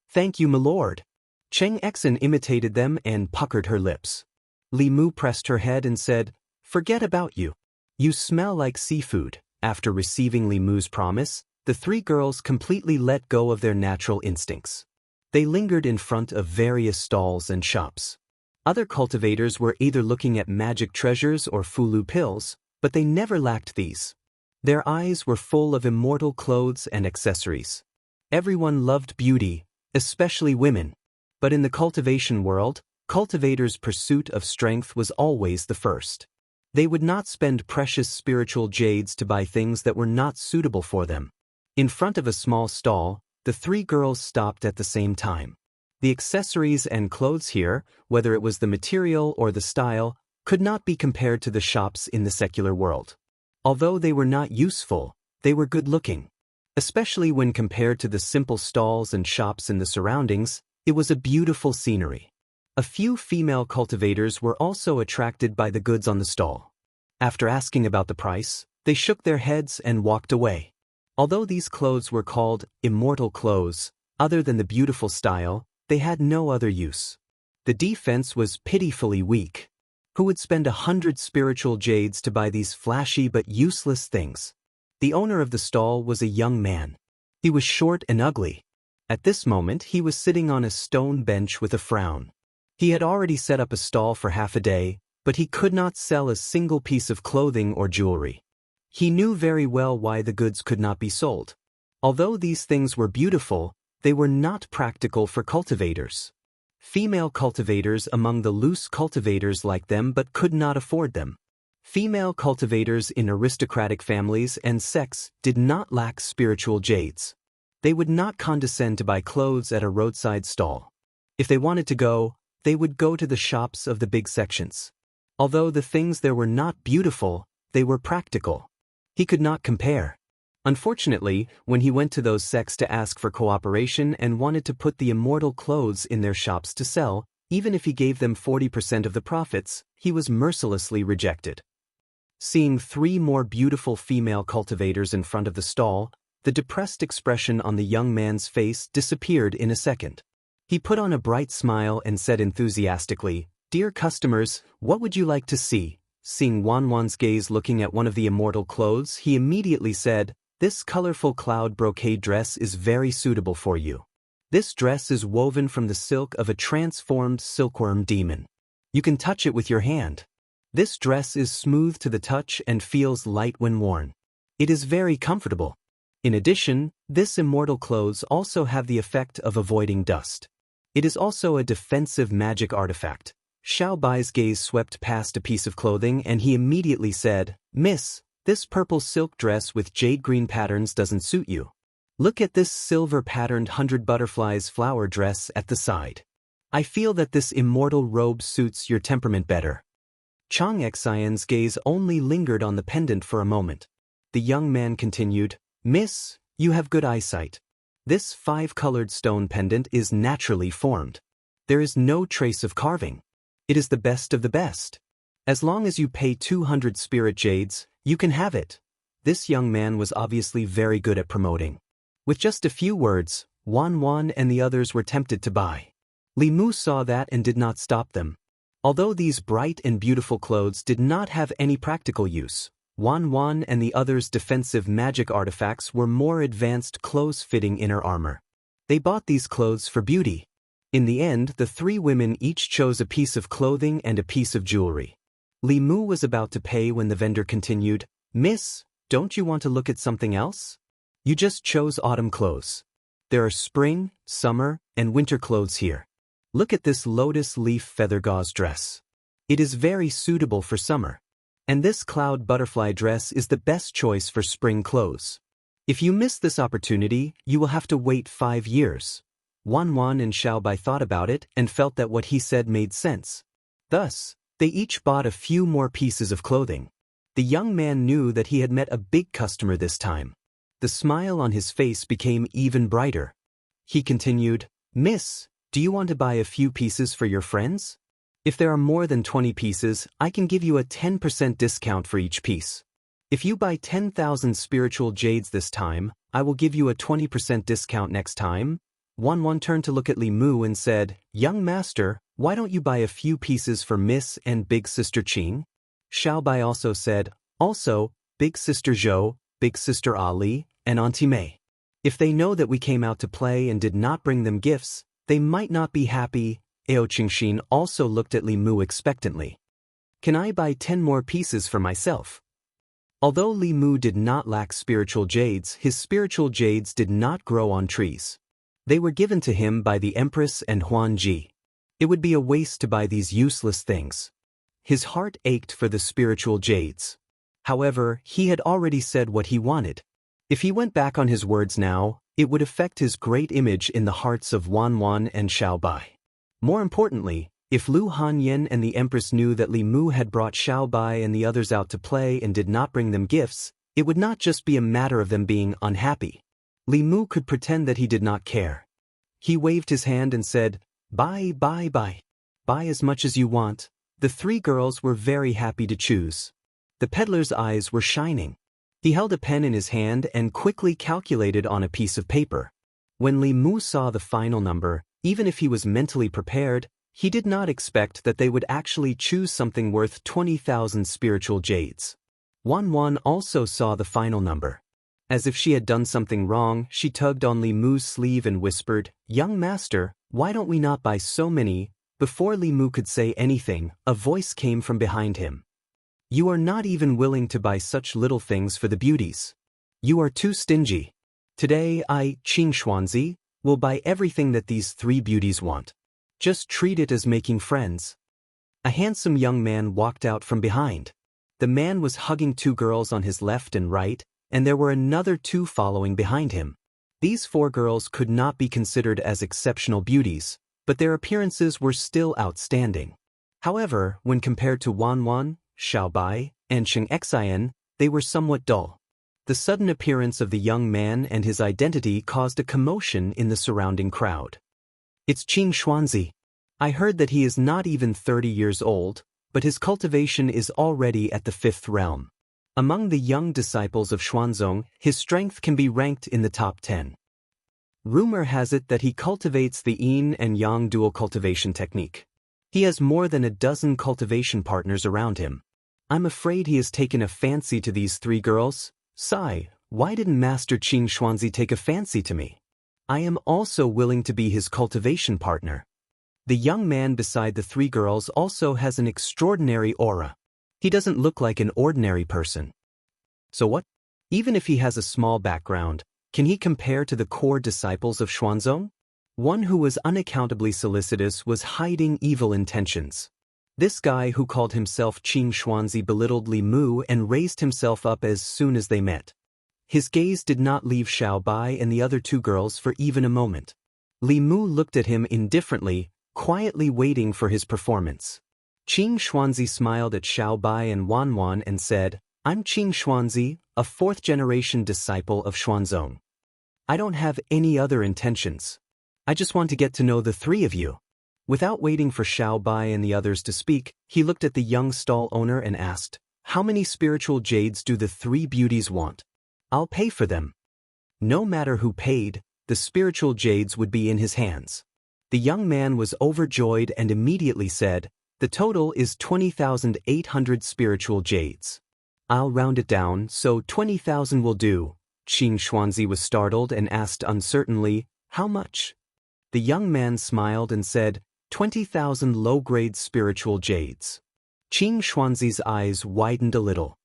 "Thank you, my lord." Xianxia imitated them and puckered her lips. Li Mu pressed her head and said, "Forget about you. You smell like seafood." After receiving Li Mu's promise, the 3 girls completely let go of their natural instincts. They lingered in front of various stalls and shops. Other cultivators were either looking at magic treasures or fulu pills, but they never lacked these. Their eyes were full of immortal clothes and accessories. Everyone loved beauty, especially women. But in the cultivation world, cultivators' pursuit of strength was always the first. They would not spend precious spiritual jades to buy things that were not suitable for them. In front of a small stall, the 3 girls stopped at the same time. The accessories and clothes here, whether it was the material or the style, could not be compared to the shops in the secular world. Although they were not useful, they were good-looking. Especially when compared to the simple stalls and shops in the surroundings, it was a beautiful scenery. A few female cultivators were also attracted by the goods on the stall. After asking about the price, they shook their heads and walked away. Although these clothes were called immortal clothes, other than the beautiful style, they had no other use. The defense was pitifully weak. Who would spend 100 spiritual jades to buy these flashy but useless things? The owner of the stall was a young man. He was short and ugly. At this moment, he was sitting on a stone bench with a frown. He had already set up a stall for half a day, but he could not sell a single piece of clothing or jewelry. He knew very well why the goods could not be sold. Although these things were beautiful, they were not practical for cultivators. Female cultivators among the loose cultivators liked them but could not afford them. Female cultivators in aristocratic families and sects did not lack spiritual jades. They would not condescend to buy clothes at a roadside stall. If they wanted to go, they would go to the shops of the big sections. Although the things there were not beautiful, they were practical. He could not compare. Unfortunately, when he went to those sects to ask for cooperation and wanted to put the immortal clothes in their shops to sell, even if he gave them 40% of the profits, he was mercilessly rejected. Seeing 3 more beautiful female cultivators in front of the stall, the depressed expression on the young man's face disappeared in a second. He put on a bright smile and said enthusiastically, "Dear customers, what would you like to see?" Seeing Wan's gaze looking at one of the immortal clothes, he immediately said, "This colorful cloud brocade dress is very suitable for you. This dress is woven from the silk of a transformed silkworm demon. You can touch it with your hand. This dress is smooth to the touch and feels light when worn. It is very comfortable. In addition, this immortal clothes also have the effect of avoiding dust. It is also a defensive magic artifact." Xiao Bai's gaze swept past a piece of clothing and he immediately said, "Miss, this purple silk dress with jade green patterns doesn't suit you. Look at this silver-patterned 100 butterflies flower dress at the side. I feel that this immortal robe suits your temperament better." Chang Xian's gaze only lingered on the pendant for a moment. The young man continued, "Miss, you have good eyesight. This 5-colored stone pendant is naturally formed. There is no trace of carving. It is the best of the best. As long as you pay 200 spirit jades, you can have it." This young man was obviously very good at promoting. With just a few words, Wan and the others were tempted to buy. Li Mu saw that and did not stop them. Although these bright and beautiful clothes did not have any practical use, Wan and the others' defensive magic artifacts were more advanced clothes-fitting inner armor. They bought these clothes for beauty. In the end, the 3 women each chose a piece of clothing and a piece of jewelry. Li Mu was about to pay when the vendor continued, "Miss, don't you want to look at something else? You just chose autumn clothes. There are spring, summer, and winter clothes here. Look at this lotus leaf feather gauze dress. It is very suitable for summer. And this cloud butterfly dress is the best choice for spring clothes. If you miss this opportunity, you will have to wait 5 years." Wan and Xiao Bai thought about it and felt that what he said made sense. Thus, they each bought a few more pieces of clothing. The young man knew that he had met a big customer this time. The smile on his face became even brighter. He continued, "Miss, do you want to buy a few pieces for your friends? If there are more than 20 pieces, I can give you a 10% discount for each piece. If you buy 10,000 spiritual jades this time, I will give you a 20% discount next time." Wan turned to look at Li Mu and said, "Young master, why don't you buy a few pieces for Miss and Big Sister Qing?" Xiao Bai also said, "Also, Big Sister Zhou, Big Sister Ali, and Auntie Mei. If they know that we came out to play and did not bring them gifts, they might not be happy." Ao Qingxin also looked at Li Mu expectantly. "Can I buy 10 more pieces for myself?" Although Li Mu did not lack spiritual jades, his spiritual jades did not grow on trees. They were given to him by the Empress and Huan Ji. It would be a waste to buy these useless things. His heart ached for the spiritual jades. However, he had already said what he wanted. If he went back on his words now, it would affect his great image in the hearts of Wan and Xiao Bai. More importantly, if Lu Hanyan and the Empress knew that Li Mu had brought Xiao Bai and the others out to play and did not bring them gifts, it would not just be a matter of them being unhappy. Li Mu could pretend that he did not care. He waved his hand and said, "Buy, buy, buy. Buy as much as you want." The 3 girls were very happy to choose. The peddler's eyes were shining. He held a pen in his hand and quickly calculated on a piece of paper. When Li Mu saw the final number, even if he was mentally prepared, he did not expect that they would actually choose something worth 20,000 spiritual jades. Wan also saw the final number. As if she had done something wrong, she tugged on Li Mu's sleeve and whispered, "Young master, why don't we not buy so many?" Before Li Mu could say anything, a voice came from behind him. "You are not even willing to buy such little things for the beauties. You are too stingy. Today I, Qing Xuanzi, will buy everything that these 3 beauties want. Just treat it as making friends." A handsome young man walked out from behind. The man was hugging 2 girls on his left and right, and there were another 2 following behind him. These 4 girls could not be considered as exceptional beauties, but their appearances were still outstanding. However, when compared to Wan, Xiao Bai, and Xianxia, they were somewhat dull. The sudden appearance of the young man and his identity caused a commotion in the surrounding crowd. "It's Qing Xuanzi. I heard that he is not even 30 years old. but his cultivation is already at the 5th realm. Among the young disciples of Xuanzong, his strength can be ranked in the top 10. Rumor has it that he cultivates the yin and yang dual cultivation technique. He has more than a dozen cultivation partners around him. I'm afraid he has taken a fancy to these 3 girls. Sigh, why didn't Master Qing Xuanzi take a fancy to me? I am also willing to be his cultivation partner. The young man beside the 3 girls also has an extraordinary aura. He doesn't look like an ordinary person. So what? Even if he has a small background, can he compare to the core disciples of Xuanzong? One who was unaccountably solicitous was hiding evil intentions. This guy who called himself Qing Xuanzi belittled Li Mu and raised himself up as soon as they met. His gaze did not leave Xiao Bai and the other 2 girls for even a moment. Li Mu looked at him indifferently, quietly waiting for his performance. Qing Xuanzi smiled at Xiao Bai and Wan Wan and said, I'm Qing Xuanzi, a 4th-generation disciple of Xuanzong. I don't have any other intentions. I just want to get to know the 3 of you. Without waiting for Xiao Bai and the others to speak, he looked at the young stall owner and asked, how many spiritual jades do the 3 beauties want? I'll pay for them. No matter who paid, the spiritual jades would be in his hands. The young man was overjoyed and immediately said, the total is 20,800 spiritual jades. I'll round it down, so 20,000 will do. Qing Xuanzi was startled and asked uncertainly, how much? The young man smiled and said, 20,000 low-grade spiritual jades. Qing Xuanzi's eyes widened a little.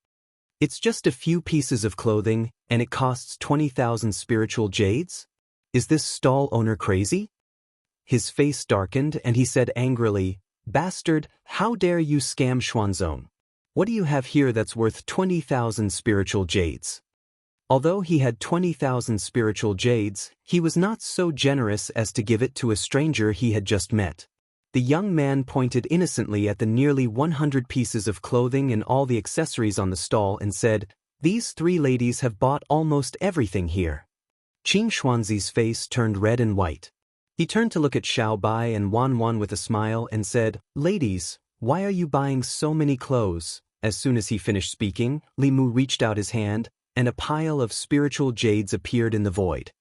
It's just a few pieces of clothing, and it costs 20,000 spiritual jades? Is this stall owner crazy? His face darkened and he said angrily, bastard, how dare you scam Xuanzong? What do you have here that's worth 20,000 spiritual jades? Although he had 20,000 spiritual jades, he was not so generous as to give it to a stranger he had just met. The young man pointed innocently at the nearly 100 pieces of clothing and all the accessories on the stall and said, these 3 ladies have bought almost everything here. Qing Xuanzi's face turned red and white. He turned to look at Xiao Bai and Wan Wan with a smile and said, ladies, why are you buying so many clothes? As soon as he finished speaking, Li Mu reached out his hand, and a pile of spiritual jades appeared in the void.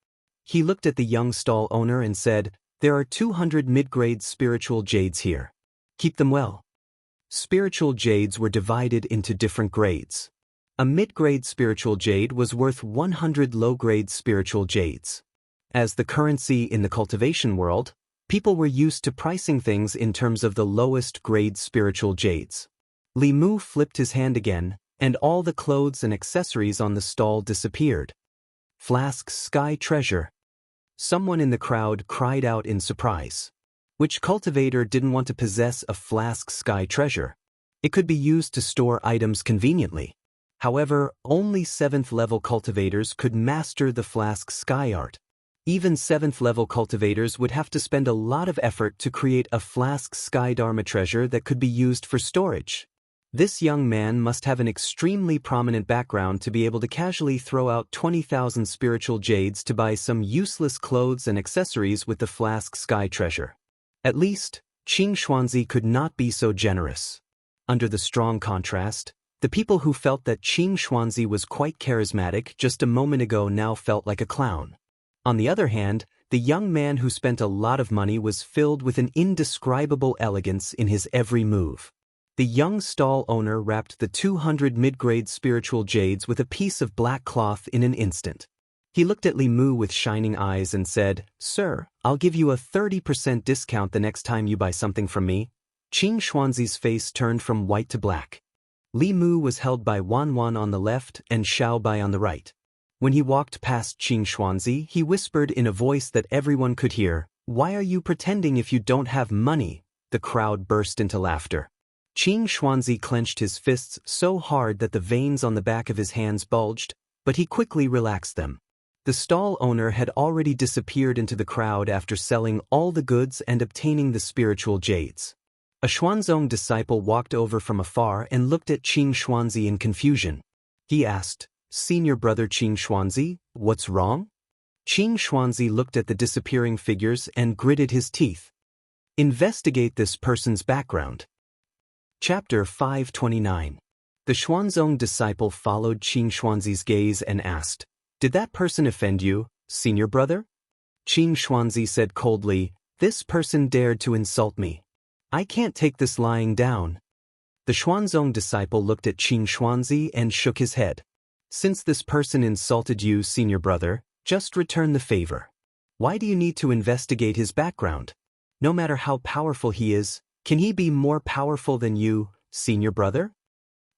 He looked at the young stall owner and said, there are 200 mid-grade spiritual jades here. Keep them well. Spiritual jades were divided into different grades. A mid-grade spiritual jade was worth 100 low-grade spiritual jades. As the currency in the cultivation world, people were used to pricing things in terms of the lowest grade spiritual jades. Li Mu flipped his hand again, and all the clothes and accessories on the stall disappeared. Flask's sky treasure. Someone in the crowd cried out in surprise. Which cultivator didn't want to possess a flask sky treasure? It could be used to store items conveniently. However, only 7th-level cultivators could master the flask sky art. Even 7th-level cultivators would have to spend a lot of effort to create a flask sky dharma treasure that could be used for storage. This young man must have an extremely prominent background to be able to casually throw out 20,000 spiritual jades to buy some useless clothes and accessories with the flask sky treasure. At least, Qing Xuanzi could not be so generous. Under the strong contrast, the people who felt that Qing Xuanzi was quite charismatic just a moment ago now felt like a clown. On the other hand, the young man who spent a lot of money was filled with an indescribable elegance in his every move. The young stall owner wrapped the 200 mid-grade spiritual jades with a piece of black cloth in an instant. He looked at Li Mu with shining eyes and said, Sir, I'll give you a 30% discount the next time you buy something from me. Qing Xuanzi's face turned from white to black. Li Mu was held by Wan Wan on the left and Xiao Bai on the right. When he walked past Qing Xuanzi, he whispered in a voice that everyone could hear, Why are you pretending if you don't have money? The crowd burst into laughter. Qing Xuanzi clenched his fists so hard that the veins on the back of his hands bulged, but he quickly relaxed them. The stall owner had already disappeared into the crowd after selling all the goods and obtaining the spiritual jades. A Xuanzong disciple walked over from afar and looked at Qing Xuanzi in confusion. He asked, Senior brother Qing Xuanzi, what's wrong? Qing Xuanzi looked at the disappearing figures and gritted his teeth. Investigate this person's background. Chapter 529. The Xuanzong disciple followed Qing Xuanzi's gaze and asked, "Did that person offend you, senior brother?" Qing Xuanzi said coldly, "This person dared to insult me. I can't take this lying down." The Xuanzong disciple looked at Qing Xuanzi and shook his head. "Since this person insulted you, senior brother, just return the favor. Why do you need to investigate his background? No matter how powerful he is, can he be more powerful than you, senior brother?"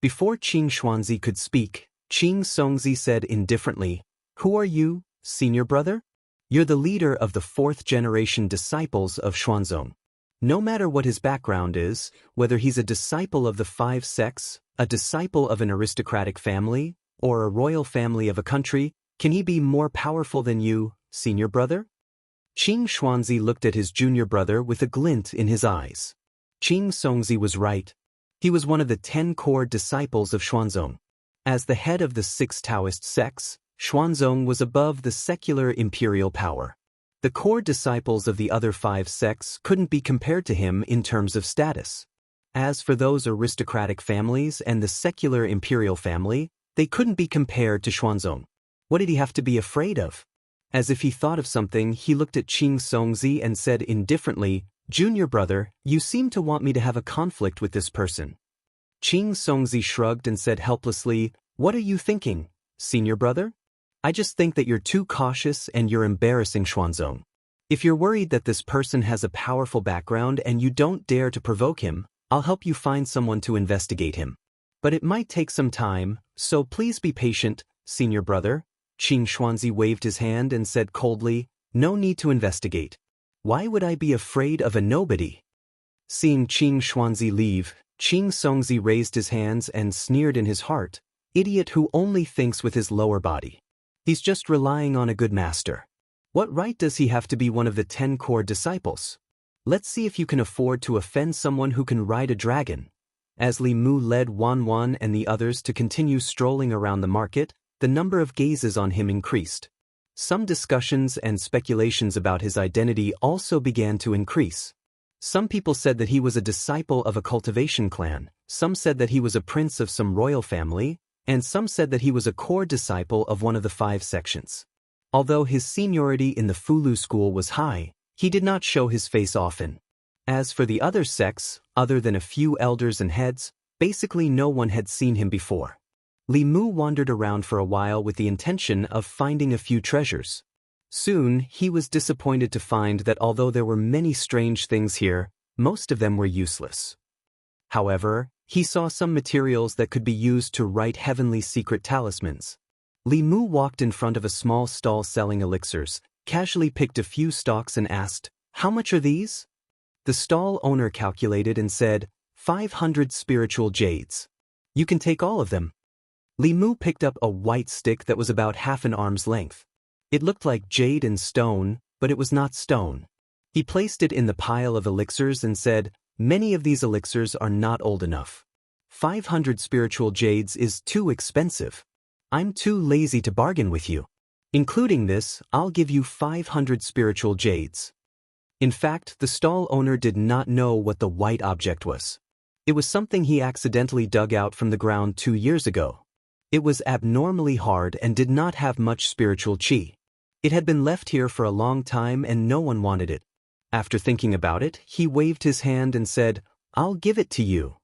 Before Qing Xuanzi could speak, Qing Songzi said indifferently, "Who are you, senior brother? You're the leader of the fourth-generation disciples of Xuanzong. No matter what his background is, whether he's a disciple of the five sects, a disciple of an aristocratic family, or a royal family of a country, can he be more powerful than you, senior brother?" Qing Xuanzi looked at his junior brother with a glint in his eyes. Qing Songzi was right. He was one of the 10 core disciples of Xuanzong. As the head of the 6 Daoist sects, Xuanzong was above the secular imperial power. The core disciples of the other 5 sects couldn't be compared to him in terms of status. As for those aristocratic families and the secular imperial family, they couldn't be compared to Xuanzong. What did he have to be afraid of? As if he thought of something, he looked at Qing Songzi and said indifferently, "Junior brother, you seem to want me to have a conflict with this person." Qing Songzi shrugged and said helplessly, "What are you thinking, senior brother? I just think that you're too cautious and you're embarrassing Xuanzong. If you're worried that this person has a powerful background and you don't dare to provoke him, I'll help you find someone to investigate him. But it might take some time, so please be patient, senior brother." Qing Xuanzi waved his hand and said coldly, "No need to investigate. Why would I be afraid of a nobody?" Seeing Qing Xuanzi leave, Qing Songzi raised his hands and sneered in his heart, "Idiot who only thinks with his lower body. He's just relying on a good master. What right does he have to be one of the 10 core disciples? Let's see if you can afford to offend someone who can ride a dragon." As Li Mu led Wan and the others to continue strolling around the market, the number of gazes on him increased. Some discussions and speculations about his identity also began to increase. Some people said that he was a disciple of a cultivation clan, some said that he was a prince of some royal family, and some said that he was a core disciple of one of the 5 sections. Although his seniority in the Fulu school was high, he did not show his face often. As for the other sects, other than a few elders and heads, basically no one had seen him before. Li Mu wandered around for a while with the intention of finding a few treasures. Soon, he was disappointed to find that although there were many strange things here, most of them were useless. However, he saw some materials that could be used to write heavenly secret talismans. Li Mu walked in front of a small stall selling elixirs, casually picked a few stalks and asked, "How much are these?" The stall owner calculated and said, 500 spiritual jades. "You can take all of them." Li Mu picked up a white stick that was about half an arm's length. It looked like jade and stone, but it was not stone. He placed it in the pile of elixirs and said, "Many of these elixirs are not old enough. 500 spiritual jades is too expensive. I'm too lazy to bargain with you. Including this, I'll give you 500 spiritual jades." In fact, the stall owner did not know what the white object was. It was something he accidentally dug out from the ground 2 years ago. It was abnormally hard and did not have much spiritual qi. It had been left here for a long time and no one wanted it. After thinking about it, he waved his hand and said, "I'll give it to you."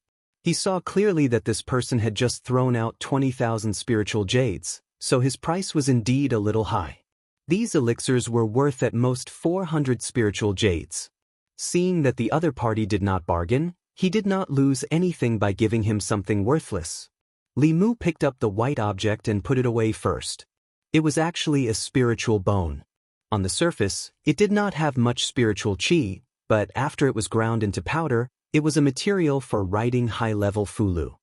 He saw clearly that this person had just thrown out 20,000 spiritual jades, so his price was indeed a little high. These elixirs were worth at most 400 spiritual jades. Seeing that the other party did not bargain, he did not lose anything by giving him something worthless. Li Mu picked up the white object and put it away first. It was actually a spiritual bone. On the surface, it did not have much spiritual qi, but after it was ground into powder, it was a material for writing high-level fulu.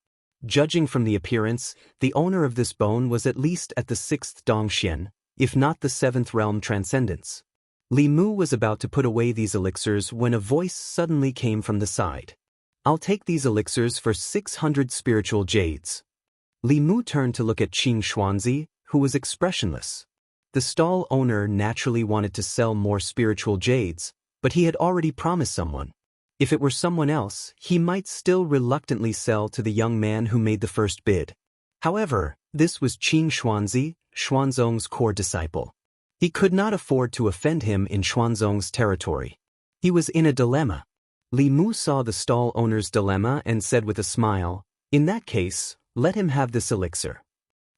Judging from the appearance, the owner of this bone was at least at the 6th Dongxian, if not the 7th realm transcendence. Li Mu was about to put away these elixirs when a voice suddenly came from the side. "I'll take these elixirs for 600 spiritual jades." Li Mu turned to look at Qing Xuanzi, who was expressionless. The stall owner naturally wanted to sell more spiritual jades, but he had already promised someone. If it were someone else, he might still reluctantly sell to the young man who made the first bid. However, this was Qin Xuanzi, Xuanzong's core disciple. He could not afford to offend him in Xuanzong's territory. He was in a dilemma. Li Mu saw the stall owner's dilemma and said with a smile, "In that case, let him have this elixir."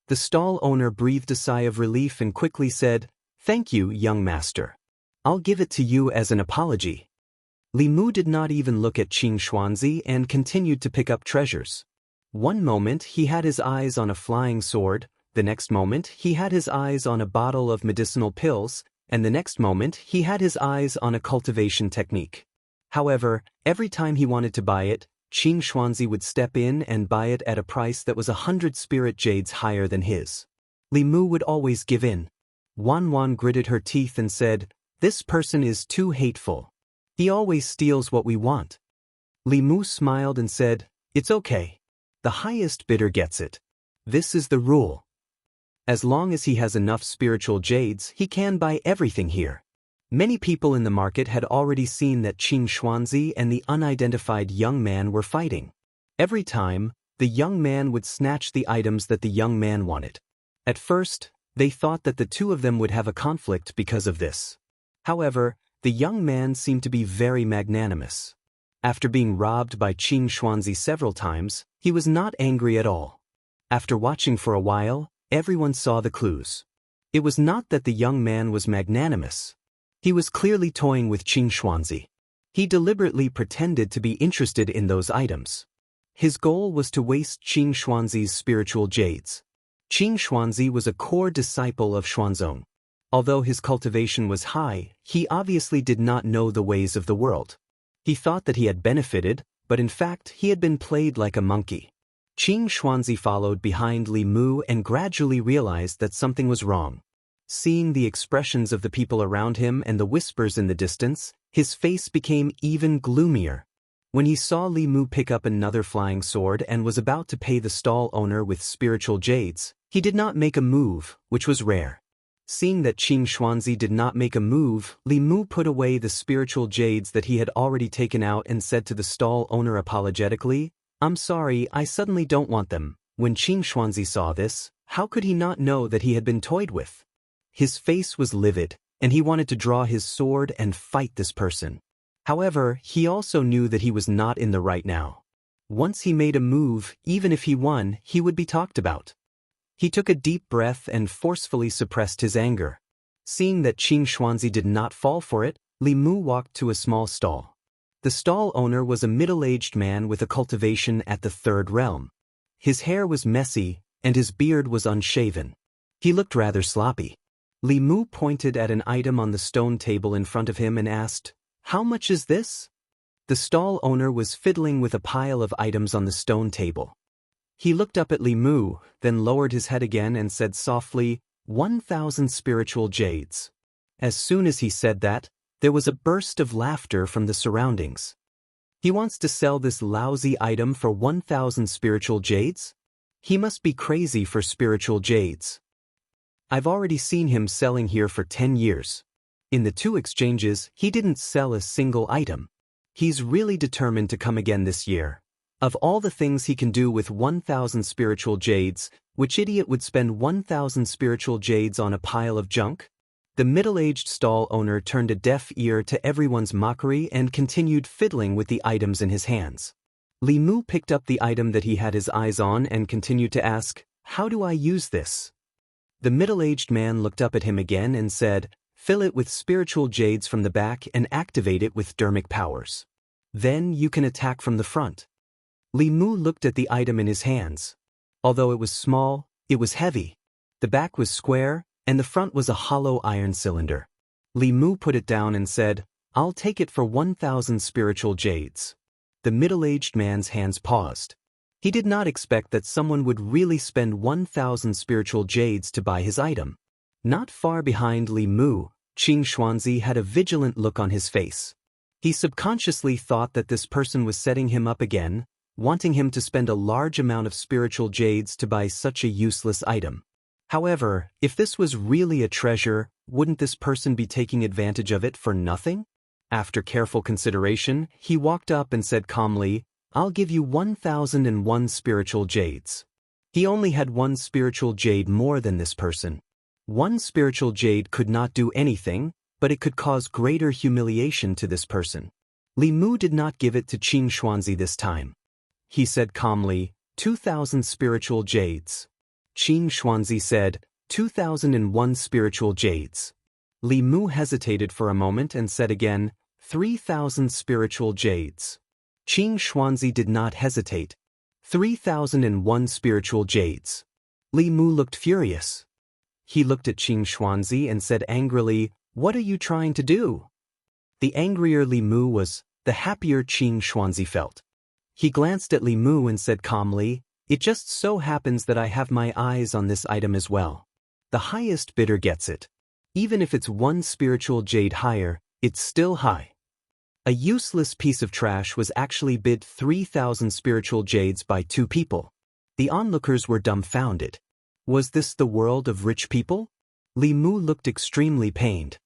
The stall owner breathed a sigh of relief and quickly said, "Thank you, young master. I'll give it to you as an apology." Li Mu did not even look at Qin Xuanzi and continued to pick up treasures. One moment he had his eyes on a flying sword, the next moment he had his eyes on a bottle of medicinal pills, and the next moment he had his eyes on a cultivation technique. However, every time he wanted to buy it, Qin Xuanzi would step in and buy it at a price that was 100 spirit jades higher than his. Li Mu would always give in. Wan gritted her teeth and said, "This person is too hateful. He always steals what we want." Li Mu smiled and said, "It's okay. The highest bidder gets it. This is the rule. As long as he has enough spiritual jades, he can buy everything here." Many people in the market had already seen that Qin Xuanzi and the unidentified young man were fighting. Every time, the young man would snatch the items that the young man wanted. At first, they thought that the two of them would have a conflict because of this. However, the young man seemed to be very magnanimous. After being robbed by Qin Xuanzi several times, he was not angry at all. After watching for a while, everyone saw the clues. It was not that the young man was magnanimous. He was clearly toying with Qin Xuanzi. He deliberately pretended to be interested in those items. His goal was to waste Qin Xuanzi's spiritual jades. Qin Xuanzi was a core disciple of Xuanzong. Although his cultivation was high, he obviously did not know the ways of the world. He thought that he had benefited, but in fact he had been played like a monkey. Qin Xuanzi followed behind Li Mu and gradually realized that something was wrong. Seeing the expressions of the people around him and the whispers in the distance, his face became even gloomier. When he saw Li Mu pick up another flying sword and was about to pay the stall owner with spiritual jades, he did not make a move, which was rare. Seeing that Qin Xuanzi did not make a move, Li Mu put away the spiritual jades that he had already taken out and said to the stall owner apologetically, "I'm sorry, I suddenly don't want them." When Qin Xuanzi saw this, how could he not know that he had been toyed with? His face was livid, and he wanted to draw his sword and fight this person. However, he also knew that he was not in the right now. Once he made a move, even if he won, he would be talked about. He took a deep breath and forcefully suppressed his anger. Seeing that Qin Xuanzi did not fall for it, Li Mu walked to a small stall. The stall owner was a middle-aged man with a cultivation at the third realm. His hair was messy, and his beard was unshaven. He looked rather sloppy. Li Mu pointed at an item on the stone table in front of him and asked, "How much is this?" The stall owner was fiddling with a pile of items on the stone table. He looked up at Li Mu, then lowered his head again and said softly, 1,000 spiritual jades. As soon as he said that, there was a burst of laughter from the surroundings. He wants to sell this lousy item for 1,000 spiritual jades? He must be crazy for spiritual jades. I've already seen him selling here for 10 years. In the 2 exchanges, he didn't sell a single item. He's really determined to come again this year. Of all the things he can do with 1,000 spiritual jades, which idiot would spend 1,000 spiritual jades on a pile of junk? The middle-aged stall owner turned a deaf ear to everyone's mockery and continued fiddling with the items in his hands. Li Mu picked up the item that he had his eyes on and continued to ask, "How do I use this?" The middle-aged man looked up at him again and said, "Fill it with spiritual jades from the back and activate it with dermic powers. Then you can attack from the front." Li Mu looked at the item in his hands. Although it was small, it was heavy. The back was square, and the front was a hollow iron cylinder. Li Mu put it down and said, "I'll take it for 1,000 spiritual jades." The middle-aged man's hands paused. He did not expect that someone would really spend 1,000 spiritual jades to buy his item. Not far behind Li Mu, Qin Xuanzi had a vigilant look on his face. He subconsciously thought that this person was setting him up again, wanting him to spend a large amount of spiritual jades to buy such a useless item. However, if this was really a treasure, wouldn't this person be taking advantage of it for nothing? After careful consideration, he walked up and said calmly, "I'll give you 1,001 spiritual jades." He only had one spiritual jade more than this person. One spiritual jade could not do anything, but it could cause greater humiliation to this person. Li Mu did not give it to Qing Xuanzi this time. He said calmly, 2,000 spiritual jades. Qing Xuanzi said, 2,001 spiritual jades. Li Mu hesitated for a moment and said again, 3,000 spiritual jades. Qing Xuanzi did not hesitate. 3,001 spiritual jades. Li Mu looked furious. He looked at Qing Xuanzi and said angrily, "What are you trying to do?" The angrier Li Mu was, the happier Qing Xuanzi felt. He glanced at Li Mu and said calmly, "It just so happens that I have my eyes on this item as well. The highest bidder gets it. Even if it's one spiritual jade higher, it's still high." A useless piece of trash was actually bid 3,000 spiritual jades by two people. The onlookers were dumbfounded. Was this the world of rich people? Li Mu looked extremely pained.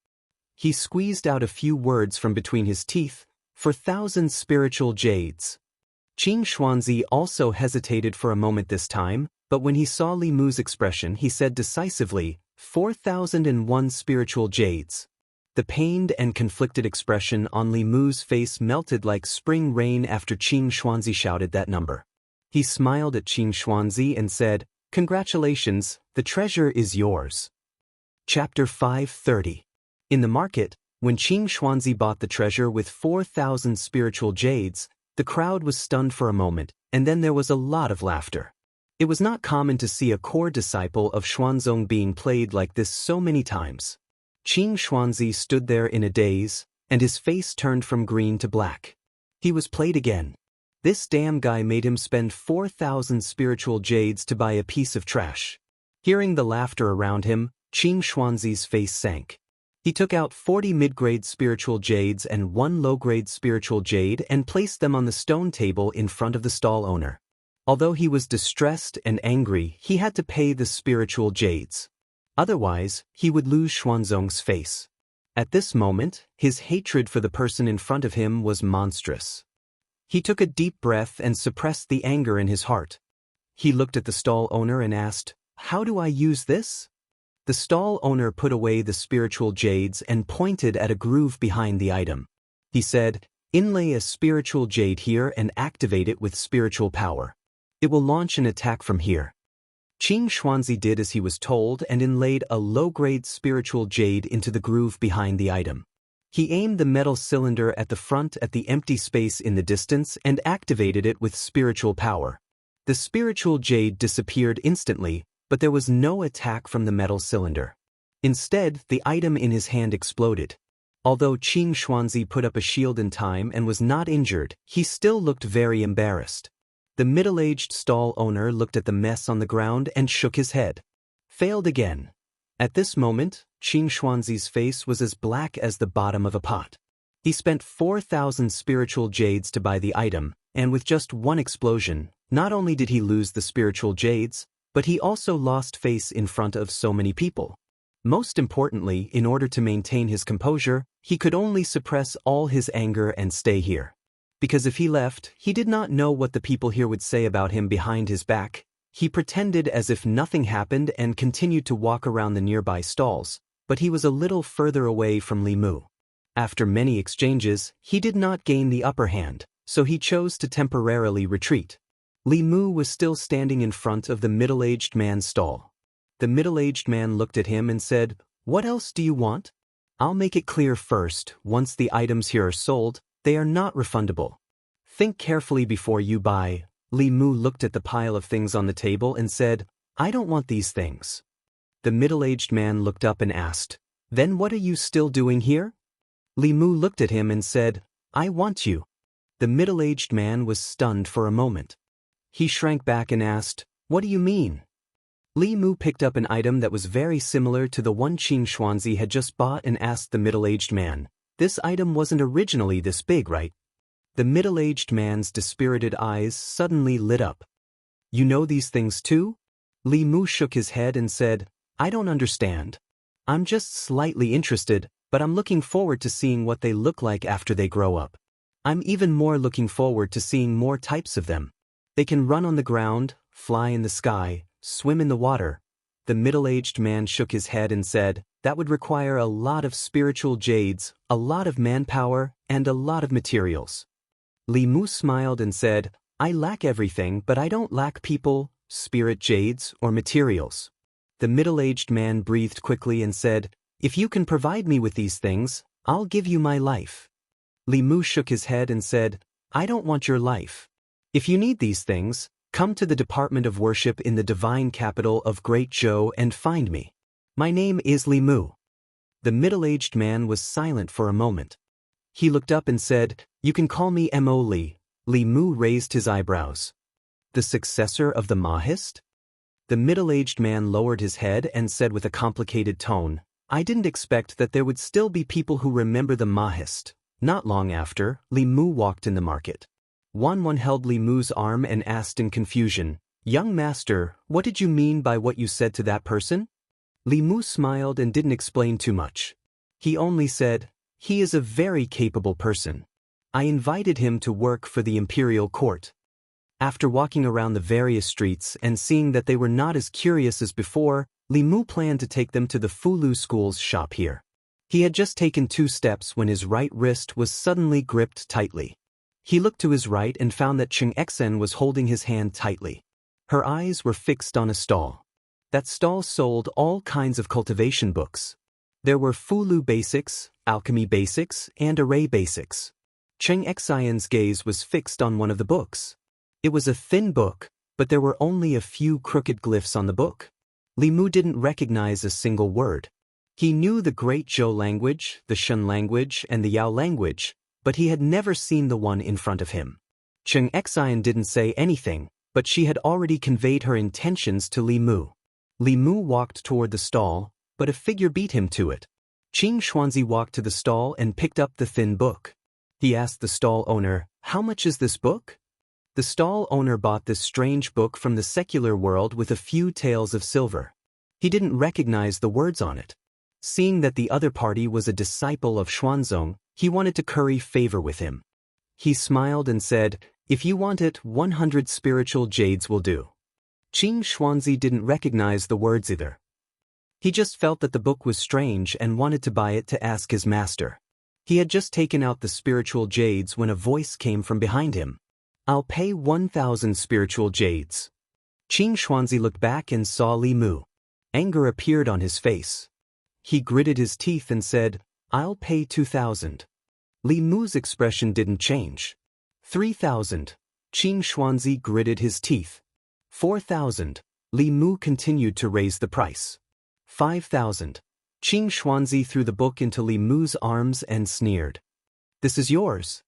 He squeezed out a few words from between his teeth, "For 1,000 spiritual jades." Qing Xuanzi also hesitated for a moment this time, but when he saw Li Mu's expression he said decisively, 4,001 spiritual jades. The pained and conflicted expression on Li Mu's face melted like spring rain after Qing Xuanzi shouted that number. He smiled at Qing Xuanzi and said, "Congratulations, the treasure is yours." Chapter 530. In the market, when Qing Xuanzi bought the treasure with 4,000 spiritual jades, the crowd was stunned for a moment, and then there was a lot of laughter. It was not common to see a core disciple of Xuanzong being played like this so many times. Qing Xuanzi stood there in a daze, and his face turned from green to black. He was played again. This damn guy made him spend 4,000 spiritual jades to buy a piece of trash. Hearing the laughter around him, Qing Xuanzi's face sank. He took out 40 mid-grade spiritual jades and one low-grade spiritual jade and placed them on the stone table in front of the stall owner. Although he was distressed and angry, he had to pay the spiritual jades. Otherwise, he would lose Xuanzong's face. At this moment, his hatred for the person in front of him was monstrous. He took a deep breath and suppressed the anger in his heart. He looked at the stall owner and asked, "How do I use this?" The stall owner put away the spiritual jades and pointed at a groove behind the item. He said, "Inlay a spiritual jade here and activate it with spiritual power. It will launch an attack from here." Qing Xuanzi did as he was told and inlaid a low-grade spiritual jade into the groove behind the item. He aimed the metal cylinder at the front at the empty space in the distance and activated it with spiritual power. The spiritual jade disappeared instantly, but there was no attack from the metal cylinder. Instead, the item in his hand exploded. Although Qing Xuanzi put up a shield in time and was not injured, he still looked very embarrassed. The middle-aged stall owner looked at the mess on the ground and shook his head. Failed again. At this moment, Qing Xuanzi's face was as black as the bottom of a pot. He spent 4,000 spiritual jades to buy the item, and with just one explosion, not only did he lose the spiritual jades, but he also lost face in front of so many people. Most importantly, in order to maintain his composure, he could only suppress all his anger and stay here. Because if he left, he did not know what the people here would say about him behind his back. He pretended as if nothing happened and continued to walk around the nearby stalls, but he was a little further away from Li Mu. After many exchanges, he did not gain the upper hand, so he chose to temporarily retreat. Li Mu was still standing in front of the middle-aged man's stall. The middle-aged man looked at him and said, "What else do you want? I'll make it clear first, once the items here are sold, they are not refundable. Think carefully before you buy." Li Mu looked at the pile of things on the table and said, "I don't want these things." The middle-aged man looked up and asked, "Then what are you still doing here?" Li Mu looked at him and said, "I want you." The middle-aged man was stunned for a moment. He shrank back and asked, "What do you mean?" Li Mu picked up an item that was very similar to the one Qing Xuanzi had just bought and asked the middle-aged man, "This item wasn't originally this big, right?" The middle-aged man's dispirited eyes suddenly lit up. "You know these things too?" Li Mu shook his head and said, "I don't understand. I'm just slightly interested, but I'm looking forward to seeing what they look like after they grow up. I'm even more looking forward to seeing more types of them. They can run on the ground, fly in the sky, swim in the water. The middle-aged man shook his head and said, that would require a lot of spiritual jades, a lot of manpower, and a lot of materials. Li Mu smiled and said, I lack everything, but I don't lack people, spirit jades, or materials. The middle-aged man breathed quickly and said, if you can provide me with these things, I'll give you my life. Li Mu shook his head and said, I don't want your life. If you need these things, come to the Department of Worship in the divine capital of Great Zhou and find me. My name is Li Mu. The middle-aged man was silent for a moment. He looked up and said, you can call me Mo Li. Li Mu raised his eyebrows. The successor of the Mahist? The middle-aged man lowered his head and said with a complicated tone, I didn't expect that there would still be people who remember the Mahist. Not long after, Li Mu walked in the market. Wan held Li Mu's arm and asked in confusion, young master, what did you mean by what you said to that person? Li Mu smiled and didn't explain too much. He only said, he is a very capable person. I invited him to work for the imperial court. After walking around the various streets and seeing that they were not as curious as before, Li Mu planned to take them to the Fulu School's shop here. He had just taken 2 steps when his right wrist was suddenly gripped tightly. He looked to his right and found that Xianxia was holding his hand tightly. Her eyes were fixed on a stall. That stall sold all kinds of cultivation books. There were Fulu Basics, Alchemy Basics, and Array Basics. Xianxia's gaze was fixed on one of the books. It was a thin book, but there were only a few crooked glyphs on the book. Li Mu didn't recognize a single word. He knew the Great Zhou language, the Shun language, and the Yao language, but he had never seen the one in front of him. Xianxia didn't say anything, but she had already conveyed her intentions to Li Mu. Li Mu walked toward the stall, but a figure beat him to it. Qing Xuanzi walked to the stall and picked up the thin book. He asked the stall owner, how much is this book? The stall owner bought this strange book from the secular world with a few taels of silver. He didn't recognize the words on it. Seeing that the other party was a disciple of Xuanzong, he wanted to curry favor with him. He smiled and said, if you want it, 100 spiritual jades will do. Qing Xuanzi didn't recognize the words either. He just felt that the book was strange and wanted to buy it to ask his master. He had just taken out the spiritual jades when a voice came from behind him. I'll pay 1,000 spiritual jades. Qing Xuanzi looked back and saw Li Mu. Anger appeared on his face. He gritted his teeth and said, I'll pay 2,000. Li Mu's expression didn't change. 3,000. Qing Xuanzi gritted his teeth. 4,000. Li Mu continued to raise the price. 5,000. Qing Xuanzi threw the book into Li Mu's arms and sneered. This is yours.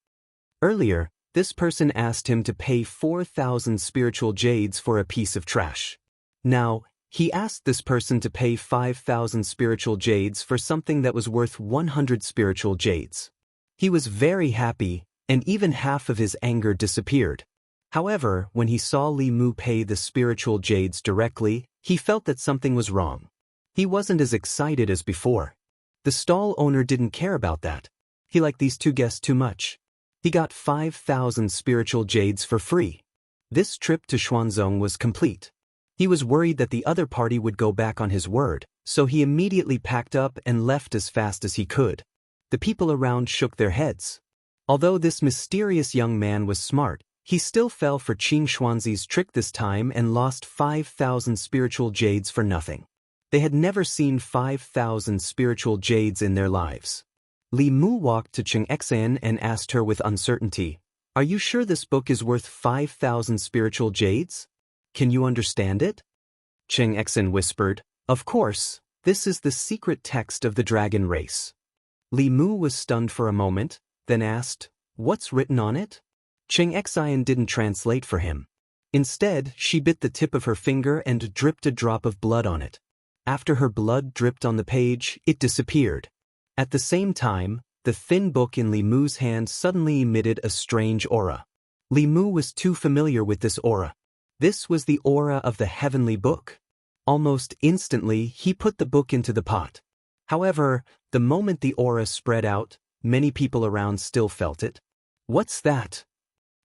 Earlier, this person asked him to pay 4,000 spiritual jades for a piece of trash. Now, he asked this person to pay 5,000 spiritual jades for something that was worth 100 spiritual jades. He was very happy, and even half of his anger disappeared. However, when he saw Li Mu pay the spiritual jades directly, he felt that something was wrong. He wasn't as excited as before. The stall owner didn't care about that. He liked these 2 guests too much. He got 5,000 spiritual jades for free. This trip to Xuanzong was complete. He was worried that the other party would go back on his word, so he immediately packed up and left as fast as he could. The people around shook their heads. Although this mysterious young man was smart, he still fell for Qing Xuanzi's trick this time and lost 5,000 spiritual jades for nothing. They had never seen 5,000 spiritual jades in their lives. Li Mu walked to Xianxia and asked her with uncertainty, are you sure this book is worth 5,000 spiritual jades? Can you understand it? Xianxia whispered, of course, this is the secret text of the dragon race. Li Mu was stunned for a moment, then asked, what's written on it? Xianxia didn't translate for him. Instead, she bit the tip of her finger and dripped a drop of blood on it. After her blood dripped on the page, it disappeared. At the same time, the thin book in Li Mu's hand suddenly emitted a strange aura. Li Mu was too familiar with this aura. This was the aura of the heavenly book. Almost instantly, he put the book into the pot. However, The moment the aura spread out, many people around still felt it. What's that?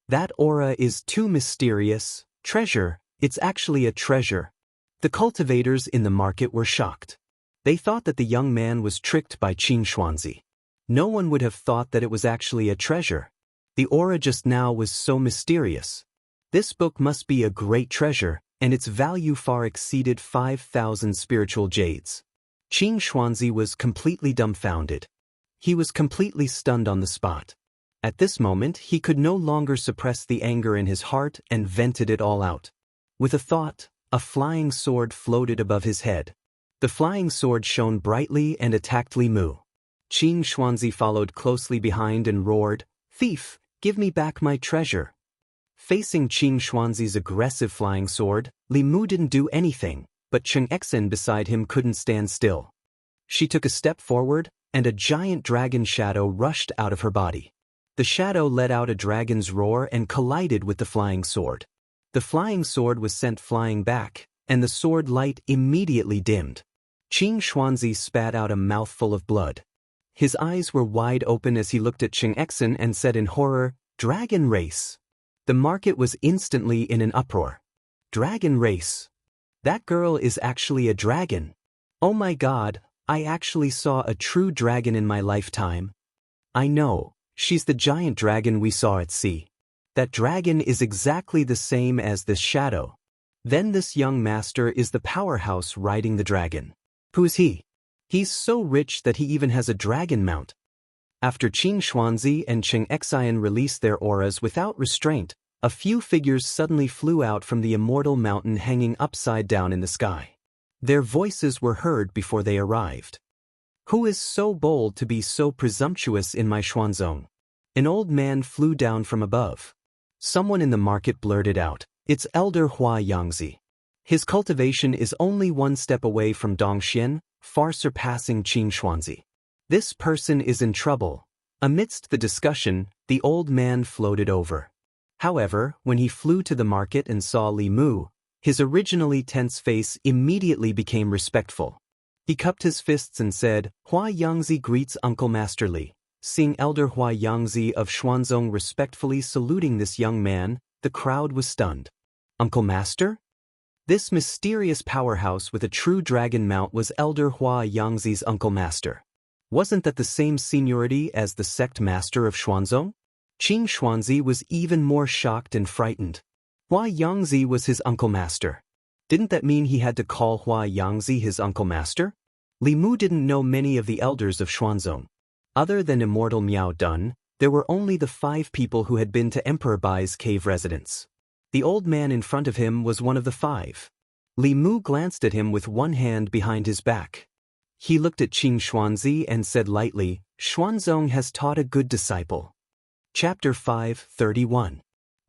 That aura is too mysterious. Treasure, it's actually a treasure. The cultivators in the market were shocked. They thought that the young man was tricked by Qing Xuanzi. No one would have thought that it was actually a treasure. The aura just now was so mysterious. This book must be a great treasure, and its value far exceeded 5,000 spiritual jades. Qing Xuanzi was completely dumbfounded. He was completely stunned on the spot. At this moment, he could no longer suppress the anger in his heart and vented it all out. With a thought, a flying sword floated above his head. The flying sword shone brightly and attacked Li Mu. Qing Xuanzi followed closely behind and roared, "Thief, give me back my treasure." Facing Qing Xuanzi's aggressive flying sword, Li Mu didn't do anything, but Xianxia beside him couldn't stand still. She took a step forward, and a giant dragon shadow rushed out of her body. The shadow let out a dragon's roar and collided with the flying sword. The flying sword was sent flying back, and the sword light immediately dimmed. Qing Xuanzi spat out a mouthful of blood. His eyes were wide open as he looked at Xianxia and said in horror, "Dragon race." The market was instantly in an uproar. Dragon race. That girl is actually a dragon. Oh my God, I actually saw a true dragon in my lifetime. I know, she's the giant dragon we saw at sea. That dragon is exactly the same as this shadow. Then this young master is the powerhouse riding the dragon. Who is he? He's so rich that he even has a dragon mount. After Qing Xuanzi and Xianxia released their auras without restraint, a few figures suddenly flew out from the Immortal mountain hanging upside down in the sky. Their voices were heard before they arrived. Who is so bold to be so presumptuous in my Xuanzong? An old man flew down from above. Someone in the market blurted out, "It's Elder Hua Yangzi. His cultivation is only one step away from Dongxian, far surpassing Qing Xuanzi. This person is in trouble." Amidst the discussion, the old man floated over. However, when he flew to the market and saw Li Mu, his originally tense face immediately became respectful. He cupped his fists and said, "Hua Yangzi greets Uncle Master Li." Seeing Elder Hua Yangzi of Xuanzong respectfully saluting this young man, the crowd was stunned. Uncle Master? This mysterious powerhouse with a true dragon mount was Elder Hua Yangzi's Uncle Master. Wasn't that the same seniority as the sect master of Xuanzong? Qing Xuanzi was even more shocked and frightened. Hua Yangzi was his Uncle Master. Didn't that mean he had to call Hua Yangzi his Uncle Master? Li Mu didn't know many of the elders of Xuanzong. Other than Immortal Miao Dun, there were only the 5 people who had been to Emperor Bai's cave residence. The old man in front of him was one of the 5. Li Mu glanced at him with one hand behind his back. He looked at Qing Xuanzi and said lightly, "Xuanzong has taught a good disciple." Chapter 5:31.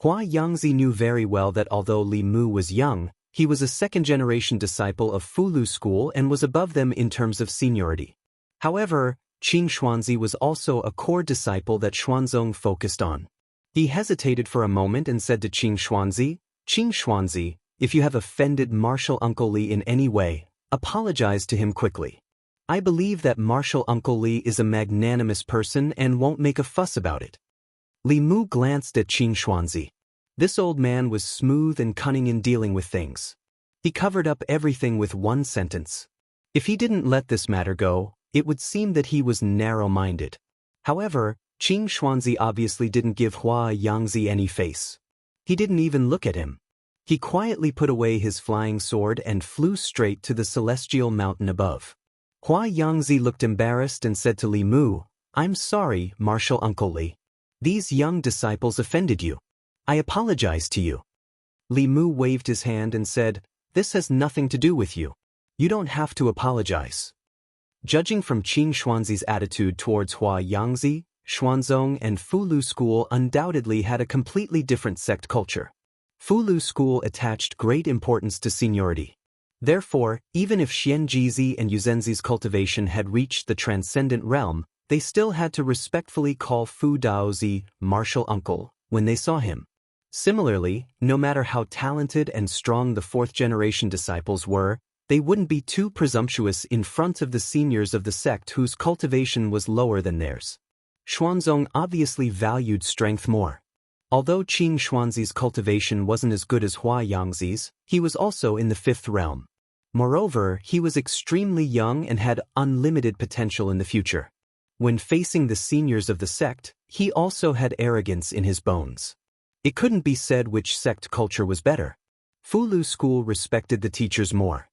Hua Yangzi knew very well that although Li Mu was young, he was a second-generation disciple of Fulu school and was above them in terms of seniority. However, Qing Xuanzi was also a core disciple that Xuanzong focused on. He hesitated for a moment and said to Qing Xuanzi, if you have offended Martial Uncle Li in any way, apologize to him quickly. I believe that Martial Uncle Li is a magnanimous person and won't make a fuss about it. Li Mu glanced at Qing Xuanzi. This old man was smooth and cunning in dealing with things. He covered up everything with one sentence. If he didn't let this matter go, it would seem that he was narrow-minded. However, Qing Xuanzi obviously didn't give Hua Yangzi any face. He didn't even look at him. He quietly put away his flying sword and flew straight to the celestial mountain above. Hua Yangzi looked embarrassed and said to Li Mu, "I'm sorry, Martial Uncle Li. These young disciples offended you. I apologize to you." Li Mu waved his hand and said, "This has nothing to do with you. You don't have to apologize." Judging from Qing Xuanzi's attitude towards Hua Yangzi, Xuanzong and Fulu school undoubtedly had a completely different sect culture. Fulu school attached great importance to seniority. Therefore, even if Xianjizi and Yuzenzi's cultivation had reached the transcendent realm, they still had to respectfully call Fu Daozi Martial Uncle when they saw him. Similarly, no matter how talented and strong the 4th-generation disciples were, They wouldn't be too presumptuous in front of the seniors of the sect whose cultivation was lower than theirs. Xuanzong obviously valued strength more. Although Qing Xuanzi's cultivation wasn't as good as Hua Yangzi's, he was also in the fifth realm. Moreover, he was extremely young and had unlimited potential in the future. When facing the seniors of the sect, he also had arrogance in his bones. It couldn't be said which sect culture was better. Fulu school respected the teachers more.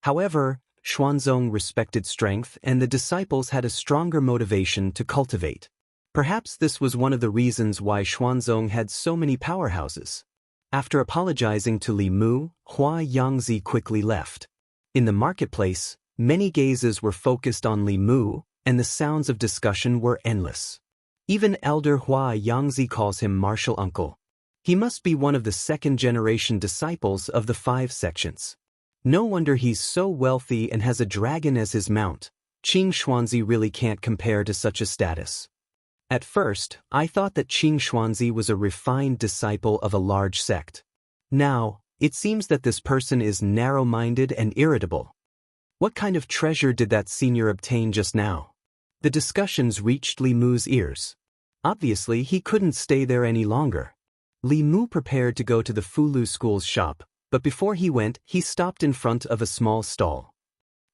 However, Xuanzong respected strength and the disciples had a stronger motivation to cultivate. Perhaps this was one of the reasons why Xuanzong had so many powerhouses. After apologizing to Li Mu, Hua Yangzi quickly left. In the marketplace, many gazes were focused on Li Mu, and the sounds of discussion were endless. Even elder Hua Yangzi calls him martial uncle. He must be one of the second-generation disciples of the 5 sections. No wonder he's so wealthy and has a dragon as his mount. Qing Xuanzi really can't compare to such a status. At first, I thought that Qing Xuanzi was a refined disciple of a large sect. Now, it seems that this person is narrow-minded and irritable. What kind of treasure did that senior obtain just now? The discussions reached Li Mu's ears. Obviously, he couldn't stay there any longer. Li Mu prepared to go to the Fulu school's shop, but before he went, he stopped in front of a small stall.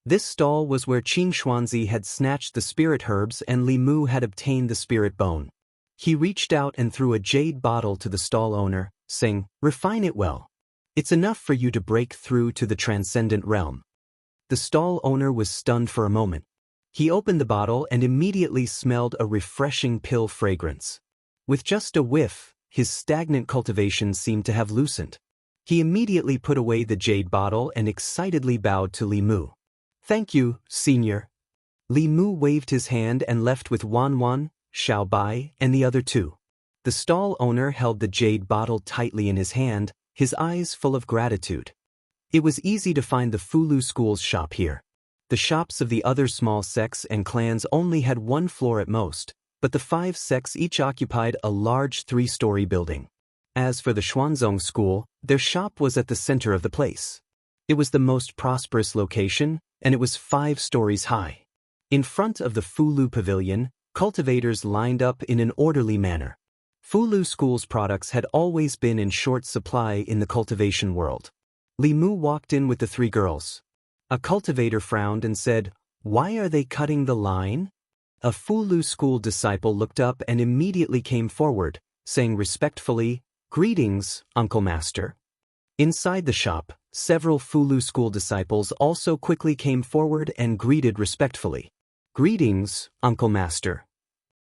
This stall was where Qing Xuanzi had snatched the spirit herbs and Li Mu had obtained the spirit bone. He reached out and threw a jade bottle to the stall owner, saying, "Refine it well. It's enough for you to break through to the transcendent realm." The stall owner was stunned for a moment. He opened the bottle and immediately smelled a refreshing pill fragrance. With just a whiff, his stagnant cultivation seemed to have loosened. He immediately put away the jade bottle and excitedly bowed to Li Mu. "Thank you, senior." Li Mu waved his hand and left with Wan, Xiao Bai, and the other 2. The stall owner held the jade bottle tightly in his hand, his eyes full of gratitude. It was easy to find the Fulu school's shop here. The shops of the other small sects and clans only had 1 floor at most, but the 5 sects each occupied a large 3-story building. As for the Xuanzong school, their shop was at the center of the place. It was the most prosperous location, and it was 5 stories high. In front of the Fulu pavilion, cultivators lined up in an orderly manner. Fulu school's products had always been in short supply in the cultivation world. Li Mu walked in with the 3 girls. A cultivator frowned and said, "Why are they cutting the line?" A Fulu school disciple looked up and immediately came forward, saying respectfully, "Greetings, Uncle Master." Inside the shop, several Fulu school disciples also quickly came forward and greeted respectfully. "Greetings, Uncle Master."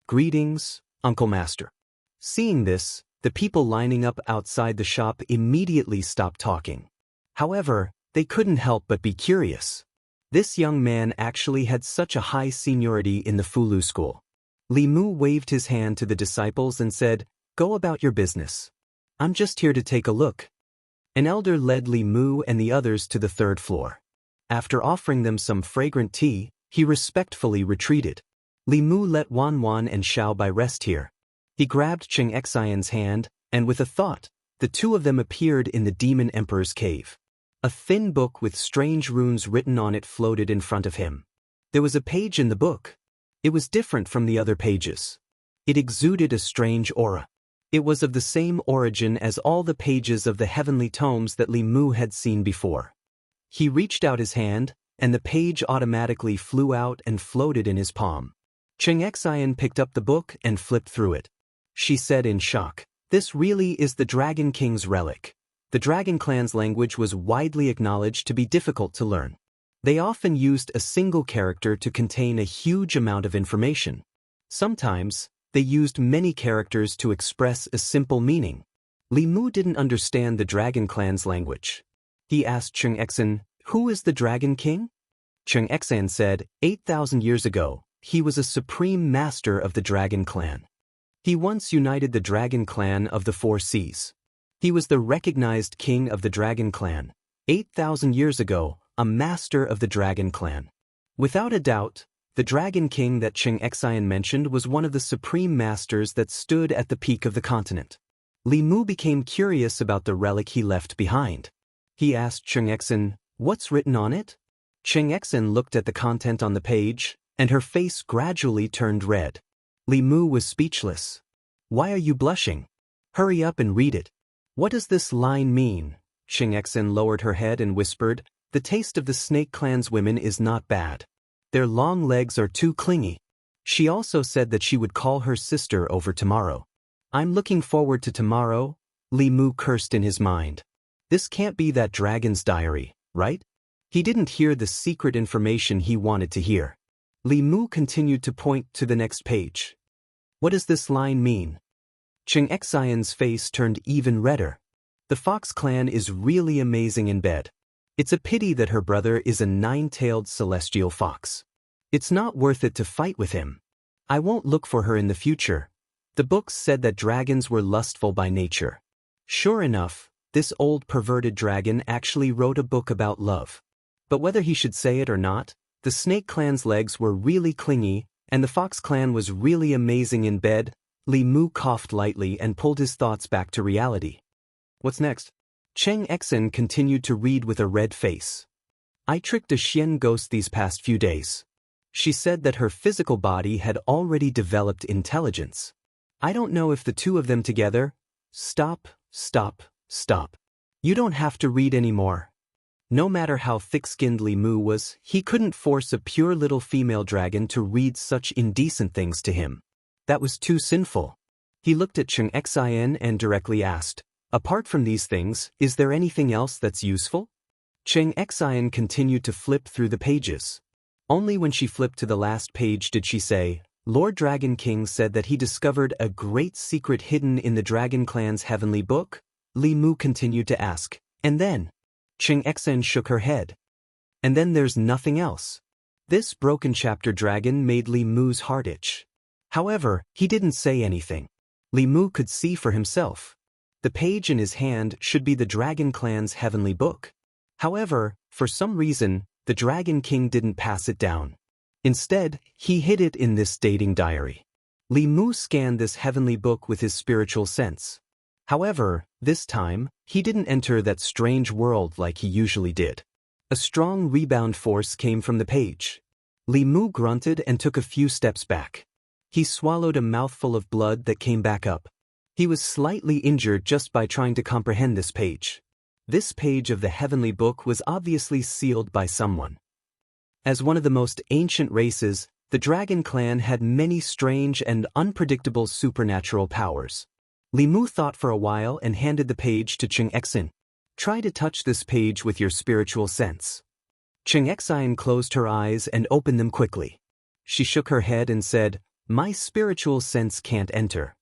"Greetings, Uncle Master." Seeing this, the people lining up outside the shop immediately stopped talking. However, they couldn't help but be curious. This young man actually had such a high seniority in the Fulu school. Li Mu waved his hand to the disciples and said, "Go about your business. I'm just here to take a look." An elder led Li Mu and the others to the 3rd floor. After offering them some fragrant tea, he respectfully retreated. Li Mu let Wan and Xiao Bai rest here. He grabbed Xianxia's hand, and with a thought, the 2 of them appeared in the Demon Emperor's cave. A thin book with strange runes written on it floated in front of him. There was a page in the book. It was different from the other pages. It exuded a strange aura. It was of the same origin as all the pages of the heavenly tomes that Li Mu had seen before. He reached out his hand, and the page automatically flew out and floated in his palm. Xianxia picked up the book and flipped through it. She said in shock, "This really is the Dragon King's relic." The Dragon Clan's language was widely acknowledged to be difficult to learn. They often used a single character to contain a huge amount of information. Sometimes, they used many characters to express a simple meaning. Li Mu didn't understand the Dragon Clan's language. He asked Xianxia, "Who is the Dragon King?" Xianxia said, 8,000 years ago, he was a supreme master of the Dragon Clan. He once united the Dragon Clan of the 4 seas. He was the recognized king of the Dragon Clan. 8,000 years ago, a master of the Dragon Clan. Without a doubt, the Dragon King that Xianxia mentioned was one of the supreme masters that stood at the peak of the continent. Li Mu became curious about the relic he left behind. He asked Xianxia, "What's written on it?" Cheng Exen looked at the content on the page, and her face gradually turned red. Li Mu was speechless. Why are you blushing? Hurry up and read it. What does this line mean? Cheng Exen lowered her head and whispered, the taste of the Snake Clan's women is not bad. Their long legs are too clingy. She also said that she would call her sister over tomorrow. I'm looking forward to tomorrow, Li Mu cursed in his mind. This can't be that dragon's diary, right? He didn't hear the secret information he wanted to hear. Li Mu continued to point to the next page. What does this line mean? Cheng Xian's face turned even redder. The Fox clan is really amazing in bed. It's a pity that her brother is a nine-tailed celestial fox. It's not worth it to fight with him. I won't look for her in the future. The books said that dragons were lustful by nature. Sure enough, this old perverted dragon actually wrote a book about love. But whether he should say it or not, the Snake Clan's legs were really clingy, and the Fox Clan was really amazing in bed. Li Mu coughed lightly and pulled his thoughts back to reality. What's next? Cheng Exen continued to read with a red face. I tricked a Xian ghost these past few days. She said that her physical body had already developed intelligence. I don't know if the two of them together. Stop. You don't have to read anymore. No matter how thick-skinned Li Mu was, he couldn't force a pure little female dragon to read such indecent things to him. That was too sinful. He looked at Cheng Xian and directly asked, apart from these things, is there anything else that's useful? Cheng Xian continued to flip through the pages. Only when she flipped to the last page did she say, Lord Dragon King said that he discovered a great secret hidden in the Dragon Clan's heavenly book? Li Mu continued to ask. And then? Cheng Exen shook her head. And then there's nothing else. This broken chapter dragon made Li Mu's heart itch. However, he didn't say anything. Li Mu could see for himself. The page in his hand should be the Dragon Clan's heavenly book. However, for some reason, the Dragon King didn't pass it down. Instead, he hid it in this dating diary. Li Mu scanned this heavenly book with his spiritual sense. However, this time, he didn't enter that strange world like he usually did. A strong rebound force came from the page. Li Mu grunted and took a few steps back. He swallowed a mouthful of blood that came back up. He was slightly injured just by trying to comprehend this page. This page of the heavenly book was obviously sealed by someone. As one of the most ancient races, the Dragon Clan had many strange and unpredictable supernatural powers. Li Mu thought for a while and handed the page to Cheng Exen. Try to touch this page with your spiritual sense. Cheng Exen closed her eyes and opened them quickly. She shook her head and said, my spiritual sense can't enter.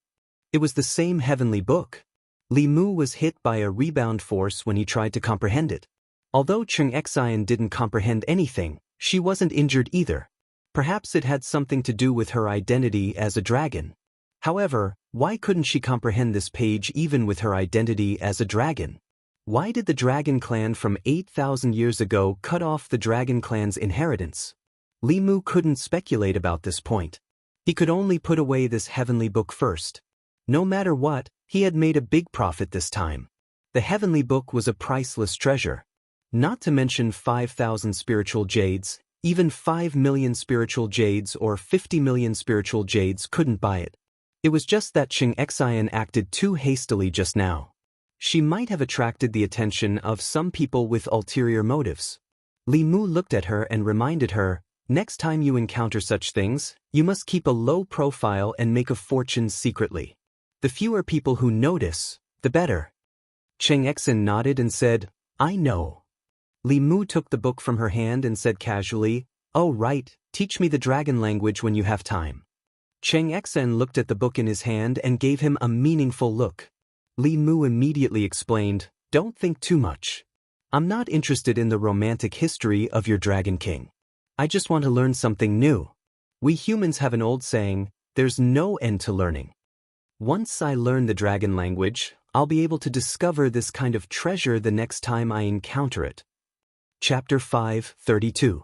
It was the same heavenly book. Li Mu was hit by a rebound force when he tried to comprehend it. Although Cheng Exen didn't comprehend anything, she wasn't injured either. Perhaps it had something to do with her identity as a dragon. However, why couldn't she comprehend this page even with her identity as a dragon? Why did the Dragon Clan from 8,000 years ago cut off the Dragon Clan's inheritance? Li Mu couldn't speculate about this point. He could only put away this heavenly book first. No matter what, he had made a big profit this time. The heavenly book was a priceless treasure. Not to mention 5,000 spiritual jades, even 5 million spiritual jades or 50 million spiritual jades couldn't buy it. It was just that Cheng Xian acted too hastily just now. She might have attracted the attention of some people with ulterior motives. Li Mu looked at her and reminded her, next time you encounter such things, you must keep a low profile and make a fortune secretly. The fewer people who notice, the better. Cheng Exen nodded and said, I know. Li Mu took the book from her hand and said casually, oh right, teach me the dragon language when you have time. Cheng Exen looked at the book in his hand and gave him a meaningful look. Li Mu immediately explained, don't think too much. I'm not interested in the romantic history of your Dragon King. I just want to learn something new. We humans have an old saying, there's no end to learning. Once I learn the dragon language, I'll be able to discover this kind of treasure the next time I encounter it. Chapter 5:32.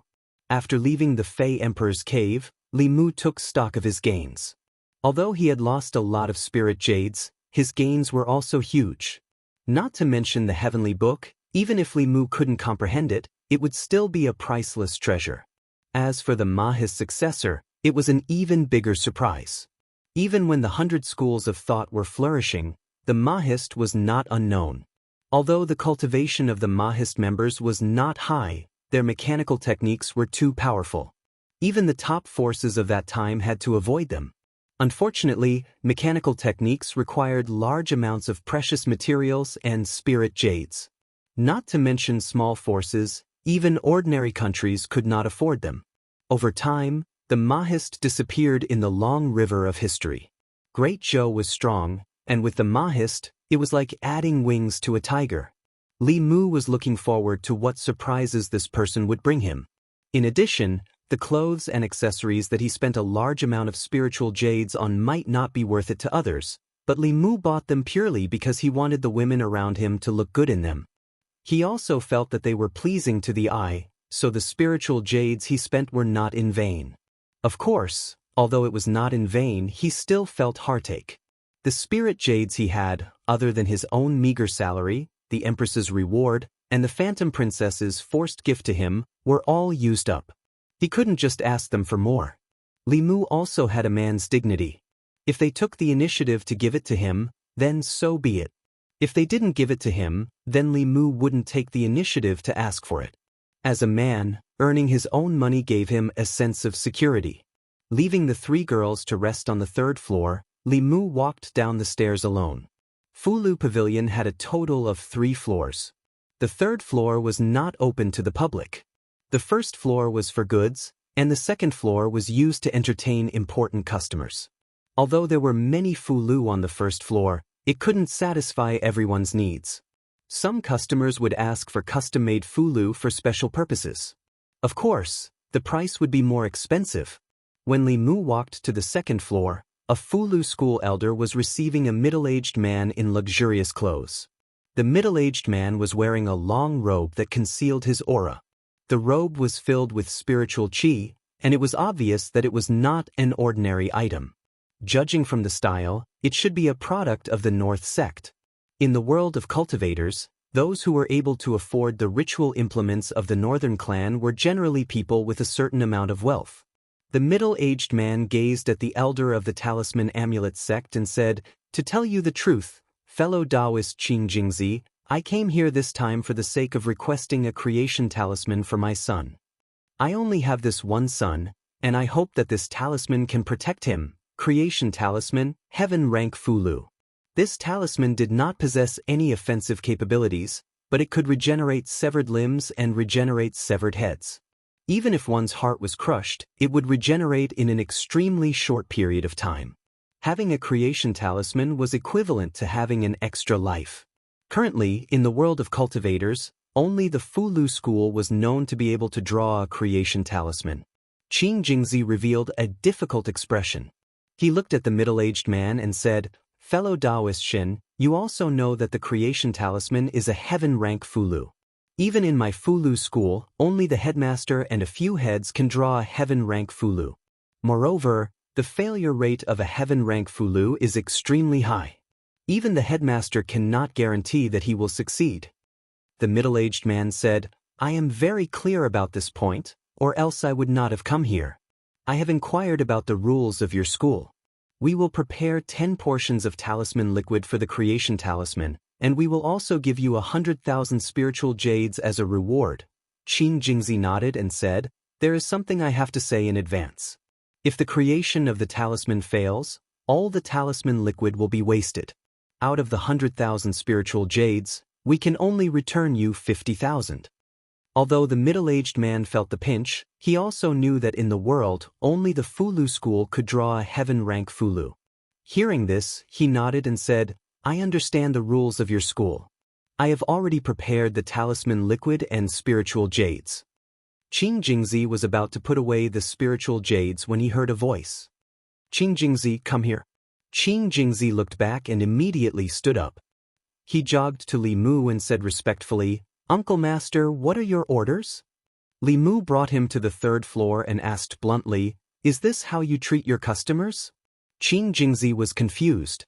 After leaving the Fey Emperor's cave, Li Mu took stock of his gains. Although he had lost a lot of spirit jades, his gains were also huge. Not to mention the heavenly book, even if Li Mu couldn't comprehend it, it would still be a priceless treasure. As for the Maha's successor, it was an even bigger surprise. Even when the 100 schools of thought were flourishing, the Mahist was not unknown. Although the cultivation of the Mahist members was not high, their mechanical techniques were too powerful. Even the top forces of that time had to avoid them. Unfortunately, mechanical techniques required large amounts of precious materials and spirit jades. Not to mention small forces, even ordinary countries could not afford them. Over time, the Mahist disappeared in the long river of history. Great Zhou was strong, and with the Mahist, it was like adding wings to a tiger. Li Mu was looking forward to what surprises this person would bring him. In addition, the clothes and accessories that he spent a large amount of spiritual jades on might not be worth it to others, but Li Mu bought them purely because he wanted the women around him to look good in them. He also felt that they were pleasing to the eye, so the spiritual jades he spent were not in vain. Of course, although it was not in vain, he still felt heartache. The spirit jades he had, other than his own meager salary, the Empress's reward, and the Phantom Princess's forced gift to him, were all used up. He couldn't just ask them for more. Li Mu also had a man's dignity. If they took the initiative to give it to him, then so be it. If they didn't give it to him, then Li Mu wouldn't take the initiative to ask for it. As a man, earning his own money gave him a sense of security. Leaving the 3 girls to rest on the 3rd floor, Li Mu walked down the stairs alone. Fulu Pavilion had a total of 3 floors. The 3rd floor was not open to the public. The 1st floor was for goods, and the 2nd floor was used to entertain important customers. Although there were many Fulu on the 1st floor, it couldn't satisfy everyone's needs. Some customers would ask for custom-made Fulu for special purposes. Of course, the price would be more expensive. When Li Mu walked to the 2nd floor, a Fulu school elder was receiving a middle-aged man in luxurious clothes. The middle-aged man was wearing a long robe that concealed his aura. The robe was filled with spiritual qi, and it was obvious that it was not an ordinary item. Judging from the style, it should be a product of the North sect. In the world of cultivators, those who were able to afford the ritual implements of the Northern clan were generally people with a certain amount of wealth. The middle-aged man gazed at the elder of the Talisman Amulet sect and said, "To tell you the truth, fellow Daoist Qingjingzi, I came here this time for the sake of requesting a creation talisman for my son. I only have this one son, and I hope that this talisman can protect him." Creation talisman, Heaven rank Fulu. This talisman did not possess any offensive capabilities, but it could regenerate severed limbs and regenerate severed heads. Even if one's heart was crushed, it would regenerate in an extremely short period of time. Having a creation talisman was equivalent to having an extra life. Currently, in the world of cultivators, only the Fulu school was known to be able to draw a creation talisman. Qing Jingzi revealed a difficult expression. He looked at the middle-aged man and said, "Fellow Daoist Shin, you also know that the creation talisman is a heaven rank Fulu. Even in my Fulu school, only the headmaster and a few heads can draw a heaven rank Fulu. Moreover, the failure rate of a heaven rank Fulu is extremely high. Even the headmaster cannot guarantee that he will succeed." The middle-aged man said, "I am very clear about this point, or else I would not have come here. I have inquired about the rules of your school. We will prepare 10 portions of talisman liquid for the creation talisman, and we will also give you 100,000 spiritual jades as a reward." Qin Jingzi nodded and said, "There is something I have to say in advance. If the creation of the talisman fails, all the talisman liquid will be wasted. Out of the 100,000 spiritual jades, we can only return you 50,000. Although the middle-aged man felt the pinch, he also knew that in the world, only the Fulu school could draw a heaven rank Fulu. Hearing this, he nodded and said, "I understand the rules of your school. I have already prepared the talisman liquid and spiritual jades." Qing Jingzi was about to put away the spiritual jades when he heard a voice. "Qing Jingzi, come here." Qing Jingzi looked back and immediately stood up. He jogged to Li Mu and said respectfully, "Uncle Master, what are your orders?" Li Mu brought him to the 3rd floor and asked bluntly, "Is this how you treat your customers?" Qing Jingzi was confused.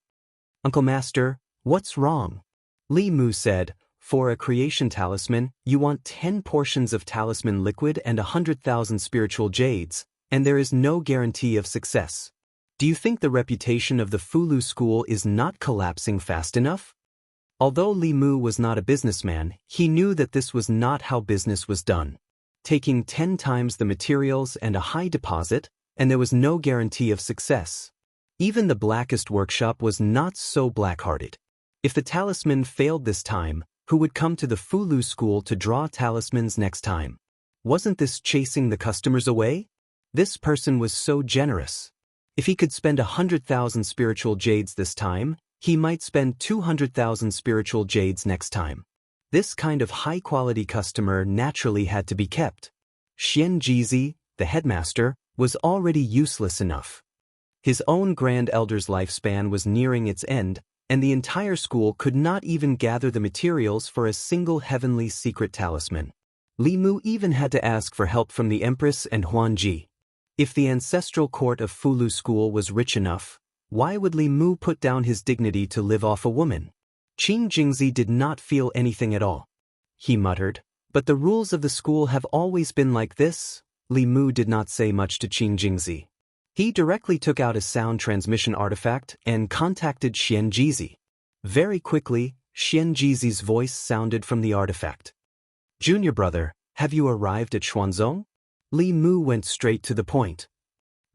"Uncle Master, what's wrong?" Li Mu said, For a creation talisman, you want 10 portions of talisman liquid and 100,000 spiritual jades, and there is no guarantee of success. Do you think the reputation of the Fulu school is not collapsing fast enough? Although Li Mu was not a businessman, he knew that this was not how business was done. Taking 10 times the materials and a high deposit, and there was no guarantee of success. Even the blackest workshop was not so black-hearted. If the talisman failed this time, who would come to the Fulu school to draw talismans next time? Wasn't this chasing the customers away? This person was so generous. If he could spend 100,000 spiritual jades this time, he might spend 200,000 spiritual jades next time. This kind of high-quality customer naturally had to be kept. Xianxia, the headmaster, was already useless enough. His own Grand Elder's lifespan was nearing its end, and the entire school could not even gather the materials for a single heavenly secret talisman. Li Mu even had to ask for help from the Empress and Huangji. If the ancestral court of Fulu school was rich enough, why would Li Mu put down his dignity to live off a woman? Qing Jingzi did not feel anything at all. He muttered, "But the rules of the school have always been like this." Li Mu did not say much to Qing Jingzi. He directly took out a sound transmission artifact and contacted Xianxia. Very quickly, Xianxi's voice sounded from the artifact. "Junior brother, have you arrived at Xuanzong?" Li Mu went straight to the point.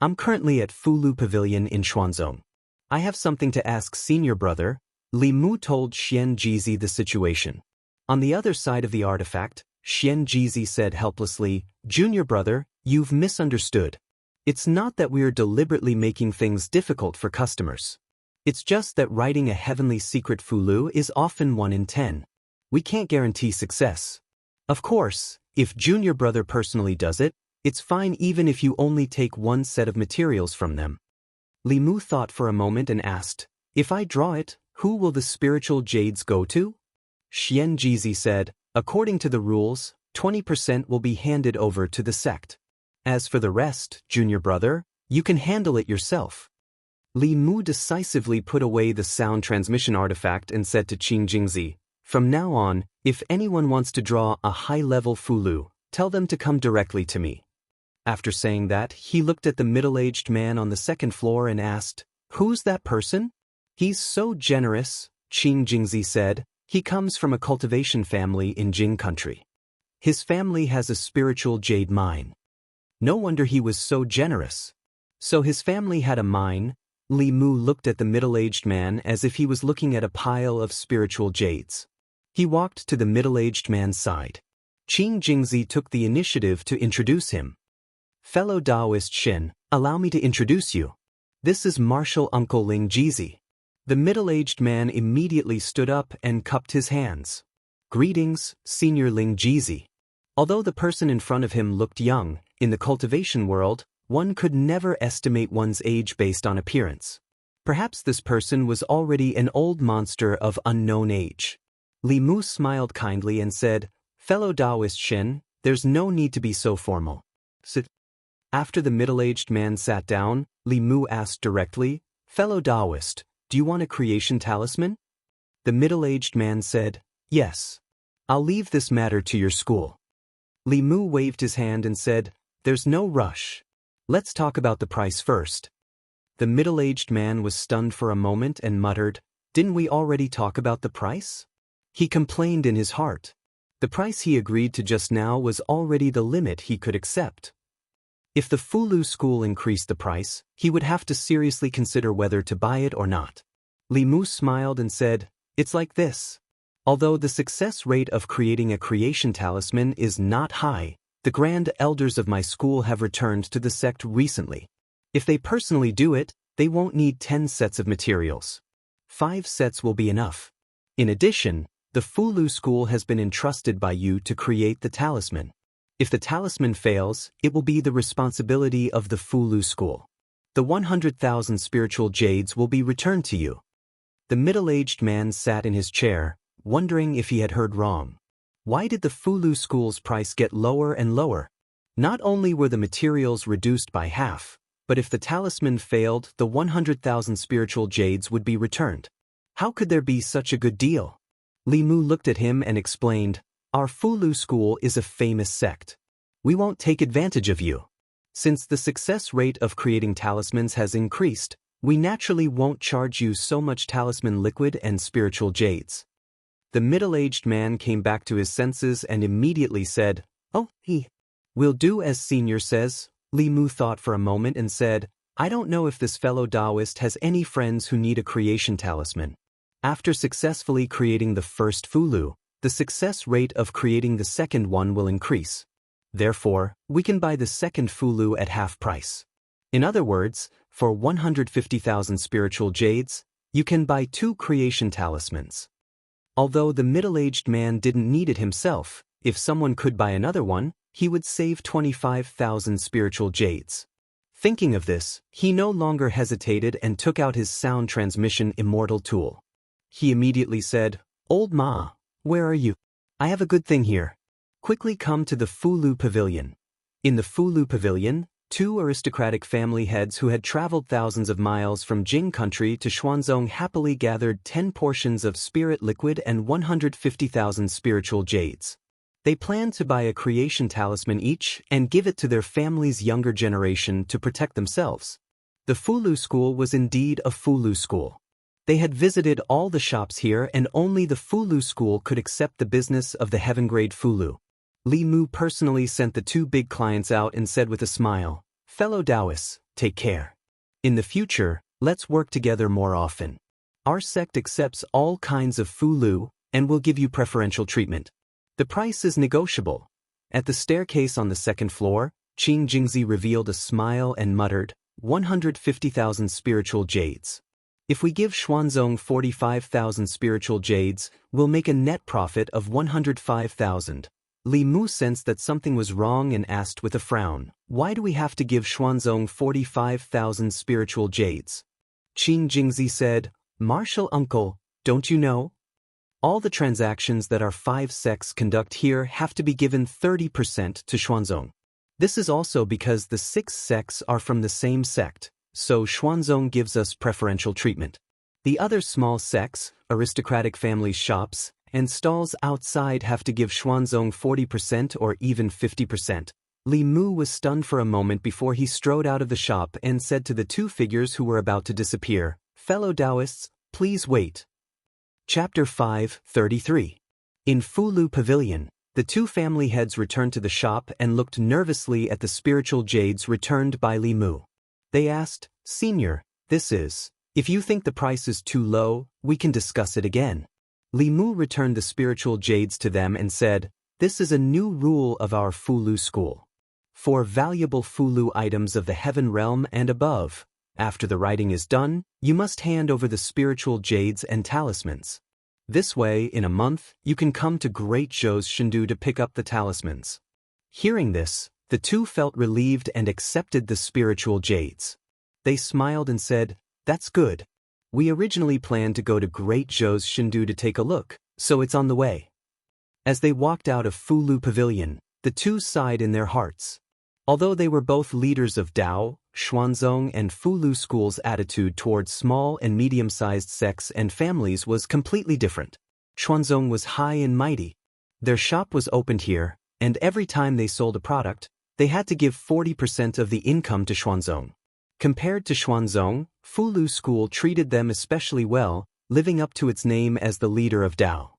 "I'm currently at Fulu Pavilion in Xuanzong. I have something to ask senior brother." Li Mu told Xianxia the situation. On the other side of the artifact, Xianxia said helplessly, "Junior brother, you've misunderstood. It's not that we're deliberately making things difficult for customers. It's just that writing a heavenly secret Fulu is often 1 in 10. We can't guarantee success. Of course, if junior brother personally does it, it's fine even if you only take one set of materials from them." Li Mu thought for a moment and asked, "If I draw it, who will the spiritual jades go to?" Xianxia said, "According to the rules, 20% will be handed over to the sect. As for the rest, junior brother, you can handle it yourself." Li Mu decisively put away the sound transmission artifact and said to Qing Jingzi, "From now on, if anyone wants to draw a high-level Fulu, tell them to come directly to me." After saying that, he looked at the middle-aged man on the second floor and asked, "Who's that person?" "He's so generous," Qing Jingzi said. "He comes from a cultivation family in Jing country. His family has a spiritual jade mine. No wonder he was so generous. So his family had a mine." Li Mu looked at the middle-aged man as if he was looking at a pile of spiritual jades. He walked to the middle-aged man's side. Qing Jingzi took the initiative to introduce him. "Fellow Daoist Shin, allow me to introduce you. This is Martial Uncle Ling Jizi." The middle-aged man immediately stood up and cupped his hands. "Greetings, Senior Ling Jizi." Although the person in front of him looked young, in the cultivation world, one could never estimate one's age based on appearance. Perhaps this person was already an old monster of unknown age. Li Mu smiled kindly and said, "Fellow Daoist Shin, there's no need to be so formal. Sit." After the middle-aged man sat down, Li Mu asked directly, "Fellow Daoist, do you want a creation talisman?" The middle-aged man said, "Yes. I'll leave this matter to your school." Li Mu waved his hand and said, "There's no rush. Let's talk about the price first." The middle-aged man was stunned for a moment and muttered, "Didn't we already talk about the price?" He complained in his heart. The price he agreed to just now was already the limit he could accept. If the Fulu school increased the price, he would have to seriously consider whether to buy it or not. Li Mu smiled and said, "It's like this. Although the success rate of creating a creation talisman is not high, the Grand Elders of my school have returned to the sect recently. If they personally do it, they won't need 10 sets of materials. 5 sets will be enough. In addition, the Fulu school has been entrusted by you to create the talisman. If the talisman fails, it will be the responsibility of the Fulu school. The 100,000 spiritual jades will be returned to you." The middle-aged man sat in his chair, wondering if he had heard wrong. Why did the Fulu school's price get lower and lower? Not only were the materials reduced by half, but if the talisman failed, the 100,000 spiritual jades would be returned. How could there be such a good deal? Li Mu looked at him and explained, "Our Fulu school is a famous sect. We won't take advantage of you. Since the success rate of creating talismans has increased, we naturally won't charge you so much talisman liquid and spiritual jades." The middle-aged man came back to his senses and immediately said, "Oh, we'll do as senior says." Li Mu thought for a moment and said, "I don't know if this fellow Daoist has any friends who need a creation talisman. After successfully creating the first Fulu, the success rate of creating the second one will increase. Therefore, we can buy the second Fulu at half price. In other words, for 150,000 spiritual jades, you can buy 2 creation talismans." Although the middle-aged man didn't need it himself, if someone could buy another one, he would save 25,000 spiritual jades. Thinking of this, he no longer hesitated and took out his sound transmission Immortal tool. He immediately said, "Old Ma, where are you? I have a good thing here. Quickly come to the Fulu Pavilion." In the Fulu Pavilion, 2 aristocratic family heads who had traveled thousands of miles from Jing country to Xuanzong happily gathered 10 portions of spirit liquid and 150,000 spiritual jades. They planned to buy a creation talisman each and give it to their family's younger generation to protect themselves. The Fulu school was indeed a Fulu school. They had visited all the shops here and only the Fulu school could accept the business of the heaven-grade Fulu. Li Mu personally sent the 2 big clients out and said with a smile, "Fellow Daoists, take care. In the future, let's work together more often. Our sect accepts all kinds of Fulu and will give you preferential treatment. The price is negotiable." At the staircase on the second floor, Qing Jingzi revealed a smile and muttered, 150,000 spiritual jades. "If we give Xuanzong 45,000 spiritual jades, we'll make a net profit of 105,000. Li Mu sensed that something was wrong and asked with a frown, "Why do we have to give Xuanzong 45,000 spiritual jades?" Qing Jingzi said, "Martial uncle, don't you know? All the transactions that our 5 sects conduct here have to be given 30% to Xuanzong. This is also because the 6 sects are from the same sect, so Xuanzong gives us preferential treatment. The other small sects, aristocratic families' shops, and stalls outside have to give Xuanzong 40% or even 50%. Li Mu was stunned for a moment before he strode out of the shop and said to the 2 figures who were about to disappear, "Fellow Daoists, please wait." Chapter 5:33. In Fulu Pavilion, the 2 family heads returned to the shop and looked nervously at the spiritual jades returned by Li Mu. They asked, "Senior, if you think the price is too low, we can discuss it again." Li Mu returned the spiritual jades to them and said, "This is a new rule of our Fulu school. For valuable Fulu items of the heaven realm and above, after the writing is done, you must hand over the spiritual jades and talismans. This way, in a month, you can come to Great Zhou's Shindu to pick up the talismans." Hearing this, the 2 felt relieved and accepted the spiritual jades. They smiled and said, "That's good. We originally planned to go to Great Zhou's Shindu to take a look, so it's on the way." As they walked out of Fulu Pavilion, the 2 sighed in their hearts. Although they were both leaders of Dao, Xuanzong and Fulu schools' attitude towards small and medium-sized sects and families was completely different. Xuanzong was high and mighty. Their shop was opened here, and every time they sold a product, they had to give 40% of the income to Xuanzong. Compared to Xuanzong, Fulu school treated them especially well, living up to its name as the leader of Dao.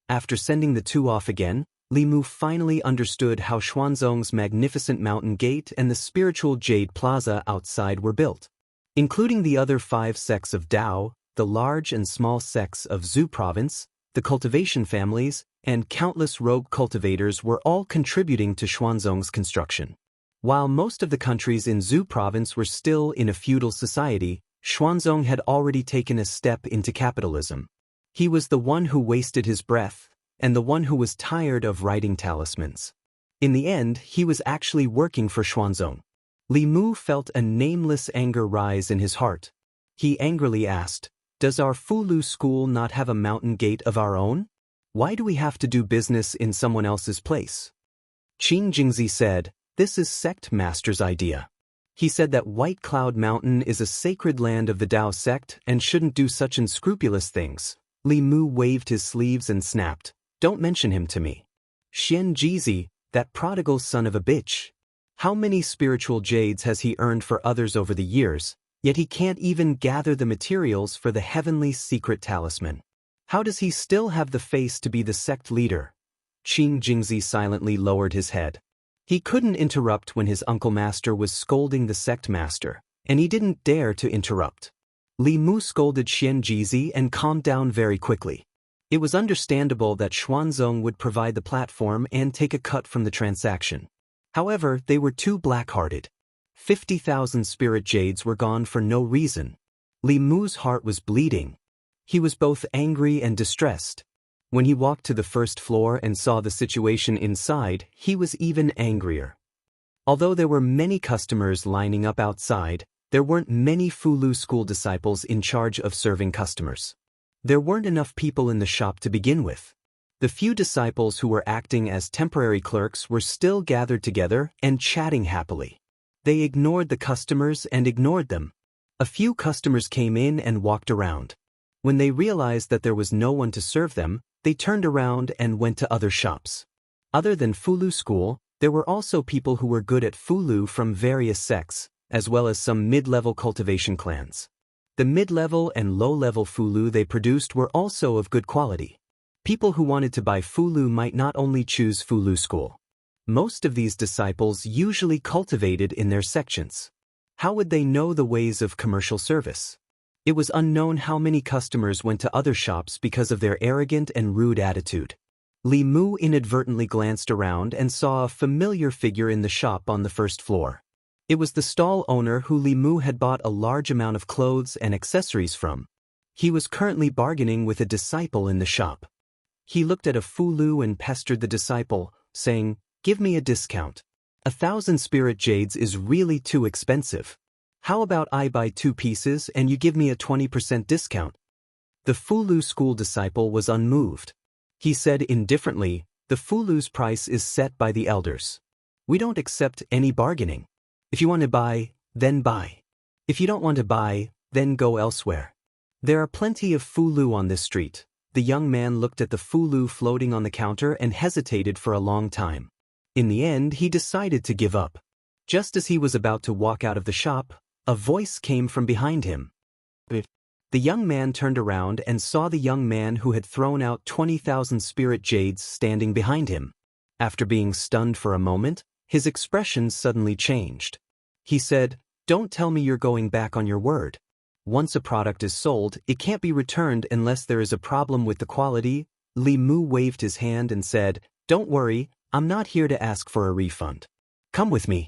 After sending the 2 off again, Li Mu finally understood how Xuanzong's magnificent mountain gate and the spiritual jade plaza outside were built. Including the other 5 sects of Dao, the large and small sects of Zhu province, the cultivation families, and countless rogue cultivators were all contributing to Xuanzong's construction. While most of the countries in Zhu province were still in a feudal society, Xuanzong had already taken a step into capitalism. He was the one who wasted his breath, and the one who was tired of writing talismans. In the end, he was actually working for Xuanzong. Li Mu felt a nameless anger rise in his heart. He angrily asked, "Does our Fulu school not have a mountain gate of our own? Why do we have to do business in someone else's place?" Qing Jingzi said, "This is sect master's idea. He said that White Cloud Mountain is a sacred land of the Dao sect and shouldn't do such unscrupulous things." Li Mu waved his sleeves and snapped, "Don't mention him to me. Xianxia, that prodigal son of a bitch. How many spiritual jades has he earned for others over the years, yet he can't even gather the materials for the heavenly secret talisman. How does he still have the face to be the sect leader?" Qin Jingzi silently lowered his head. He couldn't interrupt when his uncle master was scolding the sect master, and he didn't dare to interrupt. Li Mu scolded Xianxia and calmed down very quickly. It was understandable that Xuanzong would provide the platform and take a cut from the transaction. However, they were too black-hearted. 50,000 spirit jades were gone for no reason. Li Mu's heart was bleeding. He was both angry and distressed. When he walked to the first floor and saw the situation inside, he was even angrier. Although there were many customers lining up outside, there weren't many Fulu school disciples in charge of serving customers. There weren't enough people in the shop to begin with. The few disciples who were acting as temporary clerks were still gathered together and chatting happily. They ignored the customers and ignored them. A few customers came in and walked around. When they realized that there was no one to serve them, they turned around and went to other shops. Other than Fulu school, there were also people who were good at Fulu from various sects, as well as some mid-level cultivation clans. The mid-level and low-level Fulu they produced were also of good quality. People who wanted to buy Fulu might not only choose Fulu school. Most of these disciples usually cultivated in their sections. How would they know the ways of commercial service? It was unknown how many customers went to other shops because of their arrogant and rude attitude. Li Mu inadvertently glanced around and saw a familiar figure in the shop on the first floor. It was the stall owner who Li Mu had bought a large amount of clothes and accessories from. He was currently bargaining with a disciple in the shop. He looked at a Fulu and pestered the disciple, saying, "Give me a discount. 1,000 spirit jades is really too expensive. How about I buy 2 pieces and you give me a 20% discount?" The Fulu school disciple was unmoved. He said indifferently, "The Fulu's price is set by the elders. We don't accept any bargaining. If you want to buy, then buy. If you don't want to buy, then go elsewhere. There are plenty of Fulu on this street." The young man looked at the Fulu floating on the counter and hesitated for a long time. In the end, he decided to give up. Just as he was about to walk out of the shop, a voice came from behind him. The young man turned around and saw the young man who had thrown out 20,000 spirit jades standing behind him. After being stunned for a moment, his expression suddenly changed. He said, "Don't tell me you're going back on your word. Once a product is sold, it can't be returned unless there is a problem with the quality." Li Mu waved his hand and said, "Don't worry, I'm not here to ask for a refund. Come with me."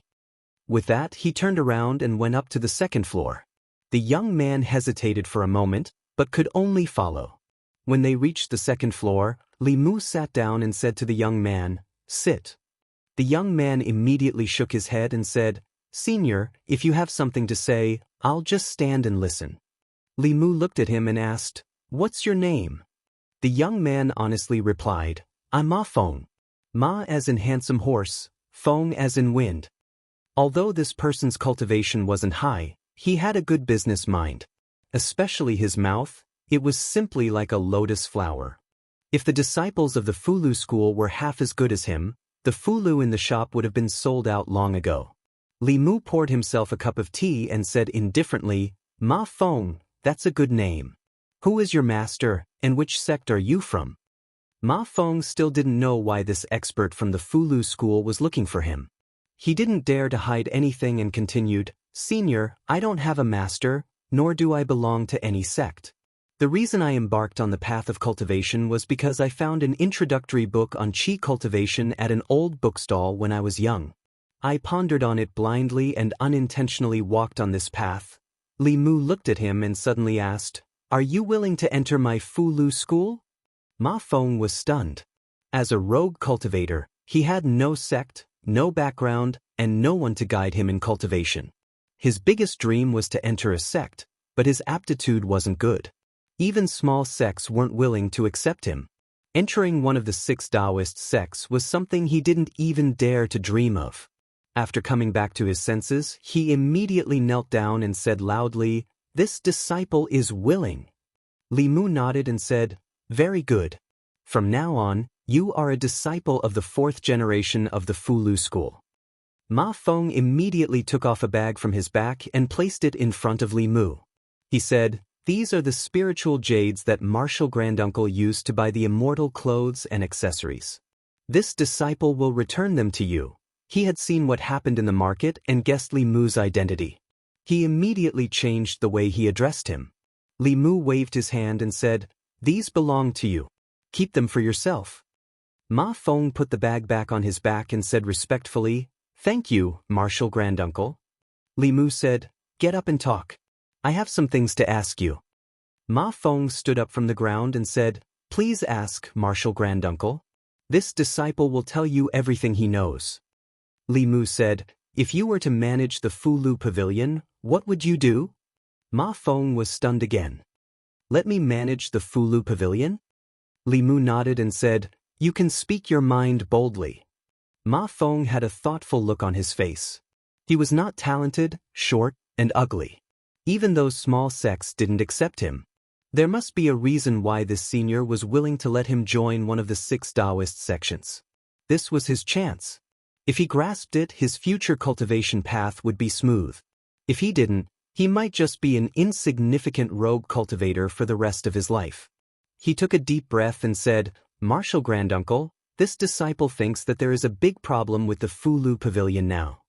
With that, he turned around and went up to the second floor. The young man hesitated for a moment, but could only follow. When they reached the second floor, Li Mu sat down and said to the young man, "Sit." The young man immediately shook his head and said, "Senior, if you have something to say, I'll just stand and listen." Li Mu looked at him and asked, "What's your name?" The young man honestly replied, "I'm Ma Feng. Ma as in handsome horse, Feng as in wind." Although this person's cultivation wasn't high, he had a good business mind. Especially his mouth, it was simply like a lotus flower. If the disciples of the Fulu school were half as good as him, the Fulu in the shop would have been sold out long ago. Li Mu poured himself a cup of tea and said indifferently, "Ma Feng, that's a good name. Who is your master, and which sect are you from?" Ma Feng still didn't know why this expert from the Fulu school was looking for him. He didn't dare to hide anything and continued, "Senior, I don't have a master, nor do I belong to any sect. The reason I embarked on the path of cultivation was because I found an introductory book on qi cultivation at an old bookstall when I was young. I pondered on it blindly and unintentionally walked on this path." Li Mu looked at him and suddenly asked, "Are you willing to enter my Fulu school?" Ma Feng was stunned. As a rogue cultivator, he had no sect, no background, and no one to guide him in cultivation. His biggest dream was to enter a sect, but his aptitude wasn't good. Even small sects weren't willing to accept him. Entering one of the 6 Daoist sects was something he didn't even dare to dream of. After coming back to his senses, he immediately knelt down and said loudly, "This disciple is willing." Li Mu nodded and said, Very good. From now on, you are a disciple of the 4th generation of the Fulu school. Ma Feng immediately took off a bag from his back and placed it in front of Li Mu. He said, "These are the spiritual jades that Martial Granduncle used to buy the immortal clothes and accessories. This disciple will return them to you." He had seen what happened in the market and guessed Li Mu's identity. He immediately changed the way he addressed him. Li Mu waved his hand and said, "These belong to you. Keep them for yourself." Ma Feng put the bag back on his back and said respectfully, "Thank you, Martial Granduncle." Li Mu said, "Get up and talk. I have some things to ask you." Ma Feng stood up from the ground and said, "Please ask, Martial Granduncle. This disciple will tell you everything he knows." Li Mu said, "If you were to manage the Fulu Pavilion, what would you do?" Ma Feng was stunned again. "Let me manage the Fulu Pavilion?" Li Mu nodded and said, "You can speak your mind boldly." Ma Feng had a thoughtful look on his face. He was not talented, short, and ugly. Even those small sects didn't accept him. There must be a reason why this senior was willing to let him join one of the 6 Daoist sections. This was his chance. If he grasped it, his future cultivation path would be smooth. If he didn't, he might just be an insignificant rogue cultivator for the rest of his life. He took a deep breath and said, "Martial Granduncle, this disciple thinks that there is a big problem with the Fulu Pavilion now."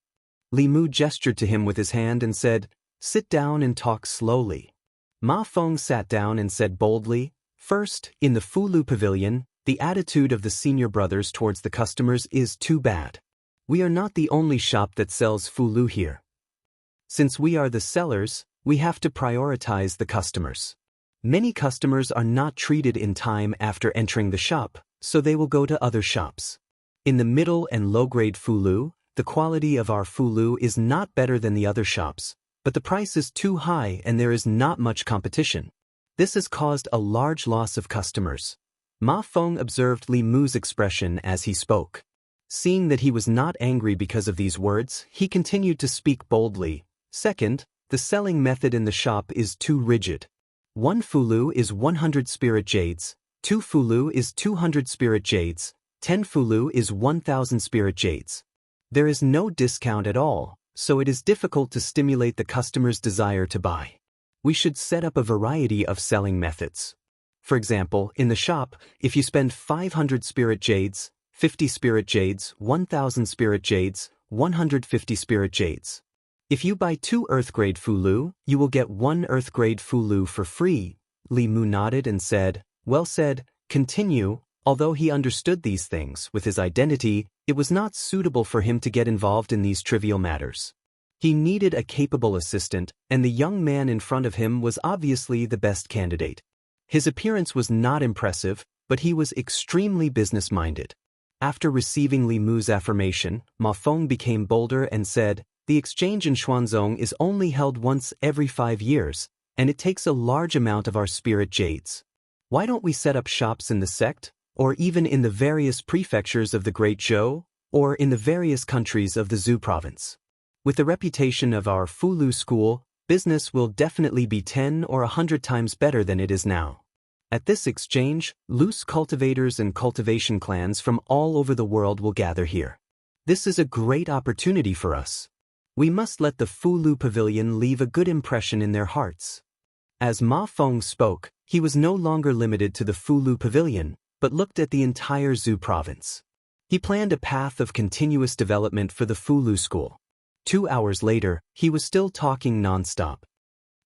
Li Mu gestured to him with his hand and said, "Sit down and talk slowly." Ma Feng sat down and said boldly, "First, in the Fulu Pavilion, the attitude of the senior brothers towards the customers is too bad. We are not the only shop that sells Fulu here. Since we are the sellers, we have to prioritize the customers. Many customers are not treated in time after entering the shop, so they will go to other shops. In the middle and low-grade Fulu, the quality of our Fulu is not better than the other shops, but the price is too high and there is not much competition. This has caused a large loss of customers." Ma Feng observed Li Mu's expression as he spoke. Seeing that he was not angry because of these words, he continued to speak boldly. "Second, the selling method in the shop is too rigid. 1 Fulu is 100 spirit jades, 2 Fulu is 200 spirit jades, 10 Fulu is 1,000 spirit jades. There is no discount at all, so it is difficult to stimulate the customer's desire to buy. We should set up a variety of selling methods. For example, in the shop, if you spend 500 spirit jades, 50 spirit jades, 1,000 spirit jades, 150 spirit jades. If you buy 2 earth-grade Fulu, you will get 1 earth-grade Fulu for free." Li Mu nodded and said, "Well said, continue." Although he understood these things, with his identity, it was not suitable for him to get involved in these trivial matters. He needed a capable assistant, and the young man in front of him was obviously the best candidate. His appearance was not impressive, but he was extremely business-minded. After receiving Li Mu's affirmation, Ma Feng became bolder and said, "The exchange in Xuanzong is only held once every 5 years, and it takes a large amount of our spirit jades. Why don't we set up shops in the sect, or even in the various prefectures of the Great Zhou, or in the various countries of the Zhu province? With the reputation of our Fulu school, business will definitely be 10 or 100 times better than it is now. At this exchange, loose cultivators and cultivation clans from all over the world will gather here. This is a great opportunity for us. We must let the Fulu Pavilion leave a good impression in their hearts." As Ma Feng spoke, he was no longer limited to the Fulu Pavilion, but looked at the entire Zhu province. He planned a path of continuous development for the Fulu school. 2 hours later, he was still talking non-stop.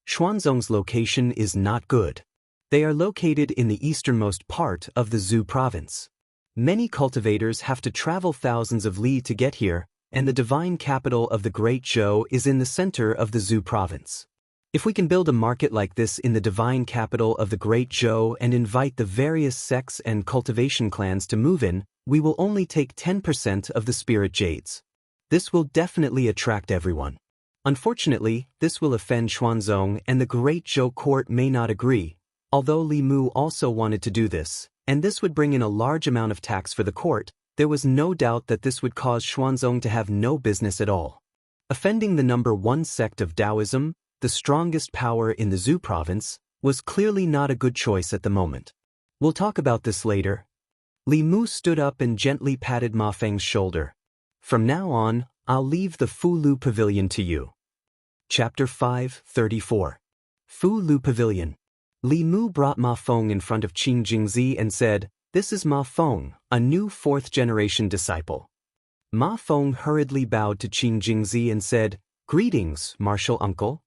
Xuanzong's location is not good. They are located in the easternmost part of the Zhu province. Many cultivators have to travel thousands of li to get here, and the divine capital of the Great Zhou is in the center of the Zhu province. If we can build a market like this in the divine capital of the Great Zhou and invite the various sects and cultivation clans to move in, we will only take 10% of the spirit jades. This will definitely attract everyone. Unfortunately, this will offend Xuanzong and the Great Zhou court may not agree, although Li Mu also wanted to do this, and this would bring in a large amount of tax for the court. There was no doubt that this would cause Xuanzong to have no business at all. Offending the number 1 sect of Taoism, the strongest power in the Zhu province, was clearly not a good choice at the moment. We'll talk about this later. Li Mu stood up and gently patted Ma Feng's shoulder. From now on, I'll leave the Fu Lu Pavilion to you. Chapter 5:34. Fu Lu Pavilion. Li Mu brought Ma Feng in front of Qing Jingzi and said, "This is Ma Feng, a new fourth-generation disciple." Ma Feng hurriedly bowed to Qing Jingzi and said, "Greetings, martial uncle."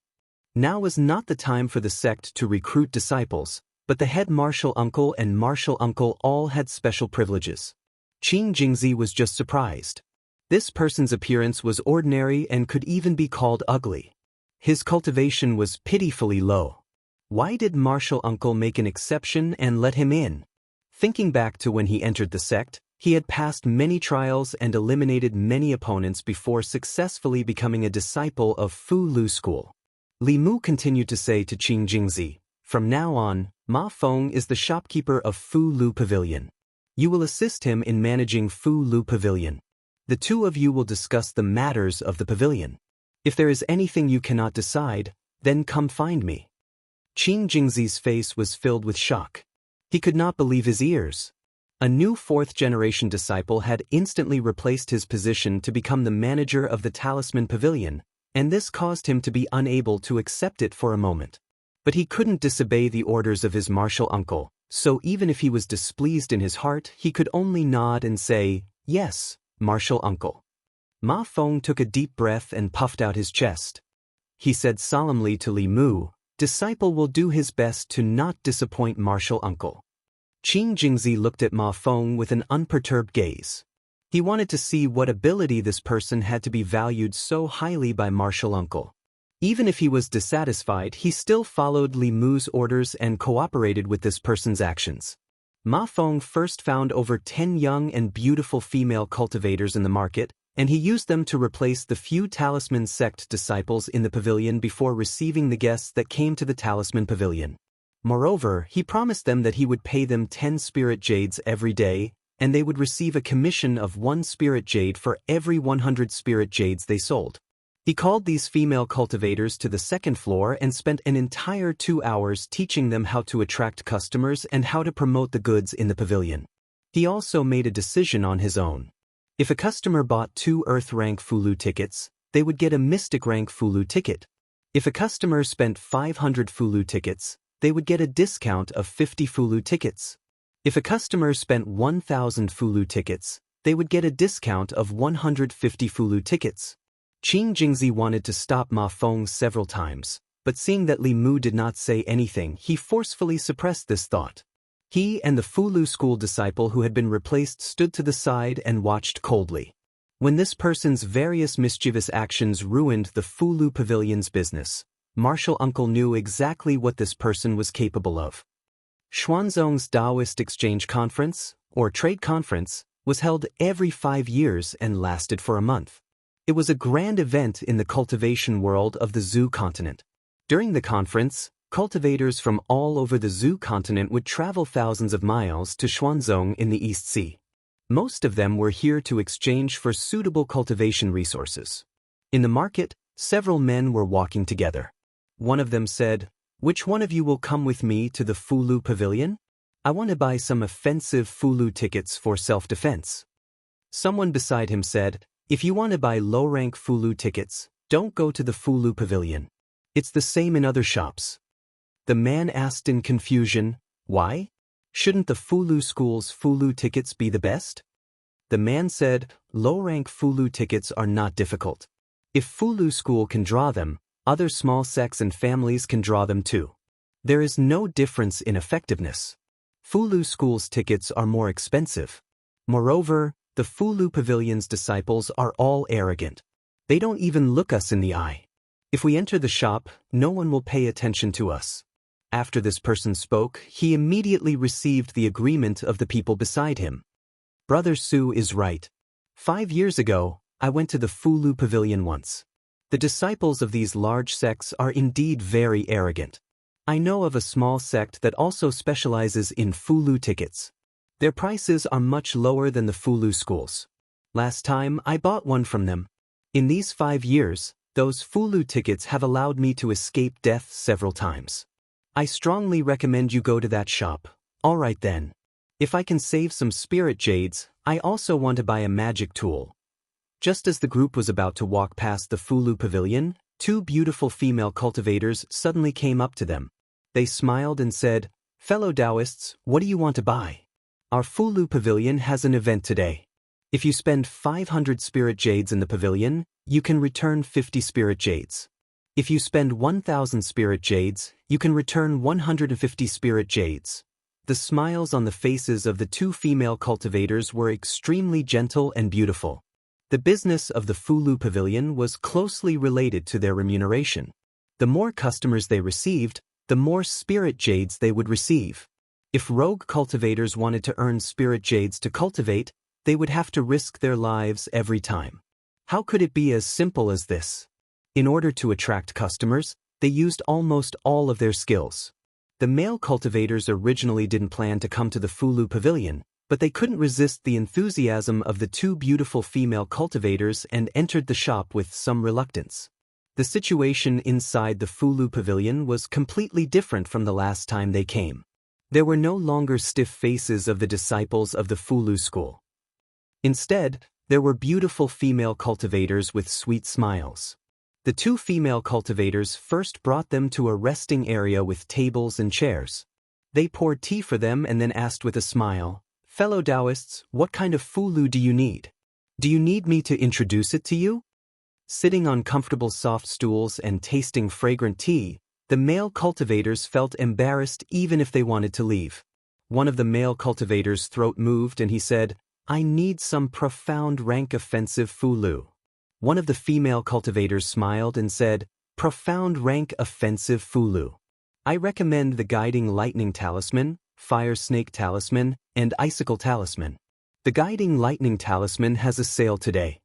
Now is not the time for the sect to recruit disciples, but the head martial uncle and martial uncle all had special privileges. Qing Jingzi was just surprised. This person's appearance was ordinary and could even be called ugly. His cultivation was pitifully low. Why did martial uncle make an exception and let him in? Thinking back to when he entered the sect, he had passed many trials and eliminated many opponents before successfully becoming a disciple of Fu Lu school. Li Mu continued to say to Qing Jingzi, "From now on, Ma Feng is the shopkeeper of Fu Lu Pavilion. You will assist him in managing Fu Lu Pavilion. The two of you will discuss the matters of the pavilion. If there is anything you cannot decide, then come find me." Qing Jingzi's face was filled with shock. He could not believe his ears. A new fourth-generation disciple had instantly replaced his position to become the manager of the Talisman Pavilion, and this caused him to be unable to accept it for a moment. But he couldn't disobey the orders of his martial uncle, so even if he was displeased in his heart, he could only nod and say, "Yes, martial uncle." Ma Feng took a deep breath and puffed out his chest. He said solemnly to Li Mu, "Disciple will do his best to not disappoint martial uncle." Qing Jingzi looked at Ma Feng with an unperturbed gaze. He wanted to see what ability this person had to be valued so highly by martial uncle. Even if he was dissatisfied, he still followed Li Mu's orders and cooperated with this person's actions. Ma Feng first found over 10 young and beautiful female cultivators in the market, and he used them to replace the few Talisman sect disciples in the pavilion before receiving the guests that came to the Talisman Pavilion. Moreover, he promised them that he would pay them 10 spirit jades every day, and they would receive a commission of 1 spirit jade for every 100 spirit jades they sold. He called these female cultivators to the second floor and spent an entire 2 hours teaching them how to attract customers and how to promote the goods in the pavilion. He also made a decision on his own. If a customer bought 2 Earth rank Fu Lu tickets, they would get a Mystic rank Fu Lu ticket. If a customer spent 500 Fu Lu tickets, they would get a discount of 50 Fu Lu tickets. If a customer spent 1,000 Fu Lu tickets, they would get a discount of 150 Fu Lu tickets. Qing Jingzi wanted to stop Ma Feng several times, but seeing that Li Mu did not say anything, he forcefully suppressed this thought. He and the Fu Lu school disciple who had been replaced stood to the side and watched coldly. When this person's various mischievous actions ruined the Fu Lu Pavilion's business, martial uncle knew exactly what this person was capable of. Xuanzong's Daoist Exchange Conference, or Trade Conference, was held every 5 years and lasted for a month. It was a grand event in the cultivation world of the Zhu continent. During the conference, cultivators from all over the Zhu continent would travel thousands of miles to Xuanzong in the East Sea. Most of them were here to exchange for suitable cultivation resources. In the market, several men were walking together. One of them said, "Which one of you will come with me to the Fu Lu Pavilion? I want to buy some offensive Fu Lu tickets for self-defense." Someone beside him said, "If you want to buy low-rank Fu Lu tickets, don't go to the Fu Lu Pavilion. It's the same in other shops." The man asked in confusion, "Why? Shouldn't the Fu Lu school's Fu Lu tickets be the best?" The man said, "Low-rank Fu Lu tickets are not difficult. If Fu Lu school can draw them, other small sects and families can draw them too. There is no difference in effectiveness. Fu Lu school's tickets are more expensive. Moreover, the Fu Lu Pavilion's disciples are all arrogant. They don't even look us in the eye. If we enter the shop, no one will pay attention to us." After this person spoke, he immediately received the agreement of the people beside him. Brother Su is right. 5 years ago, I went to the Fu Lu Pavilion once. The disciples of these large sects are indeed very arrogant. I know of a small sect that also specializes in Fu Lu tickets. Their prices are much lower than the Fu Lu schools. Last time, I bought one from them. In these 5 years, those Fu Lu tickets have allowed me to escape death several times. I strongly recommend you go to that shop. Alright then. If I can save some spirit jades, I also want to buy a magic tool. Just as the group was about to walk past the Fulu Pavilion, two beautiful female cultivators suddenly came up to them. They smiled and said, "Fellow Daoists, what do you want to buy? Our Fulu Pavilion has an event today. If you spend 500 spirit jades in the pavilion, you can return 50 spirit jades. If you spend 1,000 spirit jades, you can return 150 spirit jades." The smiles on the faces of the two female cultivators were extremely gentle and beautiful. The business of the Fulu Pavilion was closely related to their remuneration. The more customers they received, the more spirit jades they would receive. If rogue cultivators wanted to earn spirit jades to cultivate, they would have to risk their lives every time. How could it be as simple as this? In order to attract customers, they used almost all of their skills. The male cultivators originally didn't plan to come to the Fulu Pavilion, but they couldn't resist the enthusiasm of the two beautiful female cultivators and entered the shop with some reluctance. The situation inside the Fulu Pavilion was completely different from the last time they came. There were no longer stiff faces of the disciples of the Fulu school. Instead, there were beautiful female cultivators with sweet smiles. The two female cultivators first brought them to a resting area with tables and chairs. They poured tea for them and then asked with a smile, "Fellow Daoists, what kind of Fulu do you need? Do you need me to introduce it to you?" Sitting on comfortable soft stools and tasting fragrant tea, the male cultivators felt embarrassed even if they wanted to leave. One of the male cultivators' throat moved and he said, "I need some profound rank offensive Fulu." One of the female cultivators smiled and said, "Profound rank offensive Fulu. I recommend the Guiding Lightning Talisman, Fire Snake Talisman, and Icicle Talisman. The Guiding Lightning Talisman has a sale today.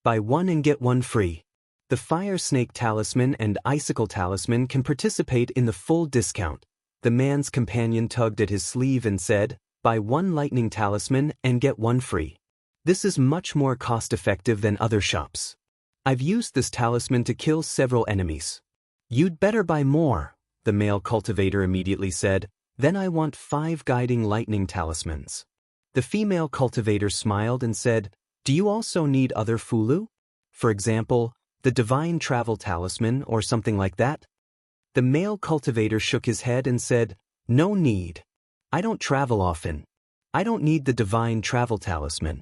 Buy one and get one free. The Fire Snake Talisman and Icicle Talisman can participate in the full discount." The man's companion tugged at his sleeve and said, "Buy one Lightning Talisman and get one free. This is much more cost-effective than other shops. I've used this talisman to kill several enemies." "You'd better buy more," the male cultivator immediately said. "Then I want 5 Guiding Lightning Talismans." The female cultivator smiled and said, "Do you also need other Fulu? For example, the Divine Travel Talisman or something like that?" The male cultivator shook his head and said, "No need. I don't travel often. I don't need the Divine Travel Talisman."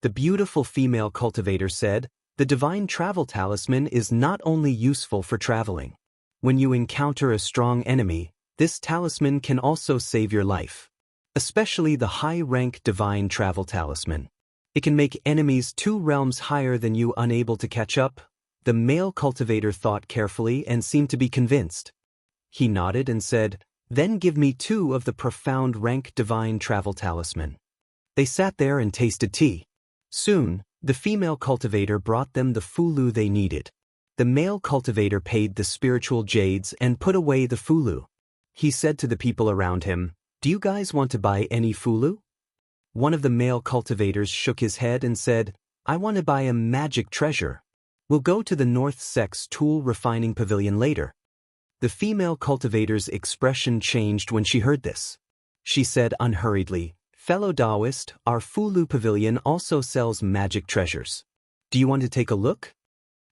The beautiful female cultivator said, "The Divine Travel Talisman is not only useful for traveling. When you encounter a strong enemy, this talisman can also save your life. Especially the high-rank Divine Travel Talisman. It can make enemies 2 realms higher than you unable to catch up." The male cultivator thought carefully and seemed to be convinced. He nodded and said, "Then give me 2 of the profound rank Divine Travel Talisman." They sat there and tasted tea. Soon, the female cultivator brought them the Fulu they needed. The male cultivator paid the spiritual jades and put away the Fulu. He said to the people around him, "Do you guys want to buy any Fulu?" One of the male cultivators shook his head and said, "I want to buy a magic treasure. We'll go to the North Sect's tool refining pavilion later." The female cultivator's expression changed when she heard this. She said unhurriedly, "Fellow Daoist, our Fulu pavilion also sells magic treasures. Do you want to take a look?"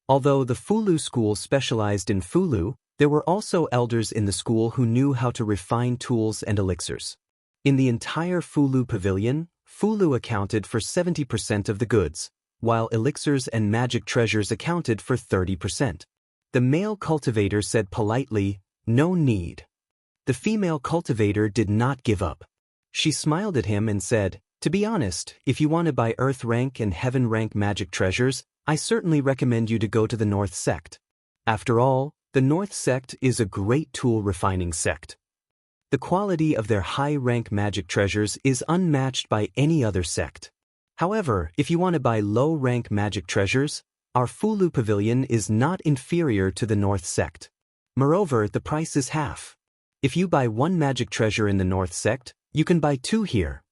Although the Fulu school specialized in Fulu, there were also elders in the school who knew how to refine tools and elixirs. In the entire Fulu pavilion, Fulu accounted for 70% of the goods, while elixirs and magic treasures accounted for 30%. The male cultivator said politely, "No need." The female cultivator did not give up. She smiled at him and said, "To be honest, if you want to buy Earth rank and Heaven rank magic treasures, I certainly recommend you to go to the North Sect. After all, the North Sect is a great tool refining sect. The quality of their high-rank magic treasures is unmatched by any other sect. However, if you want to buy low-rank magic treasures, our Fulu Pavilion is not inferior to the North Sect. Moreover, the price is half. If you buy 1 magic treasure in the North Sect, you can buy 2 here."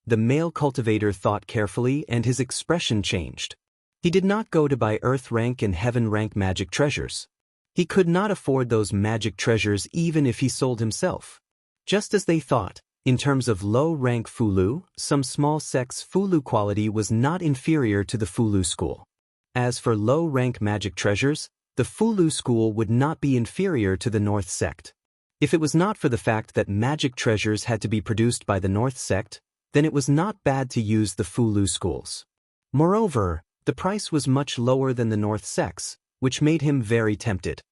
The male cultivator thought carefully and his expression changed. He did not go to buy Earth rank and Heaven rank magic treasures. He could not afford those magic treasures even if he sold himself. Just as they thought, In terms of low-rank Fulu, some small sects' Fulu quality was not inferior to the Fulu school. As for low-rank magic treasures, the Fulu school would not be inferior to the North sect. If it was not for the fact that magic treasures had to be produced by the North sect, then it was not bad to use the Fulu schools. Moreover, the price was much lower than the North sects, which made him very tempted.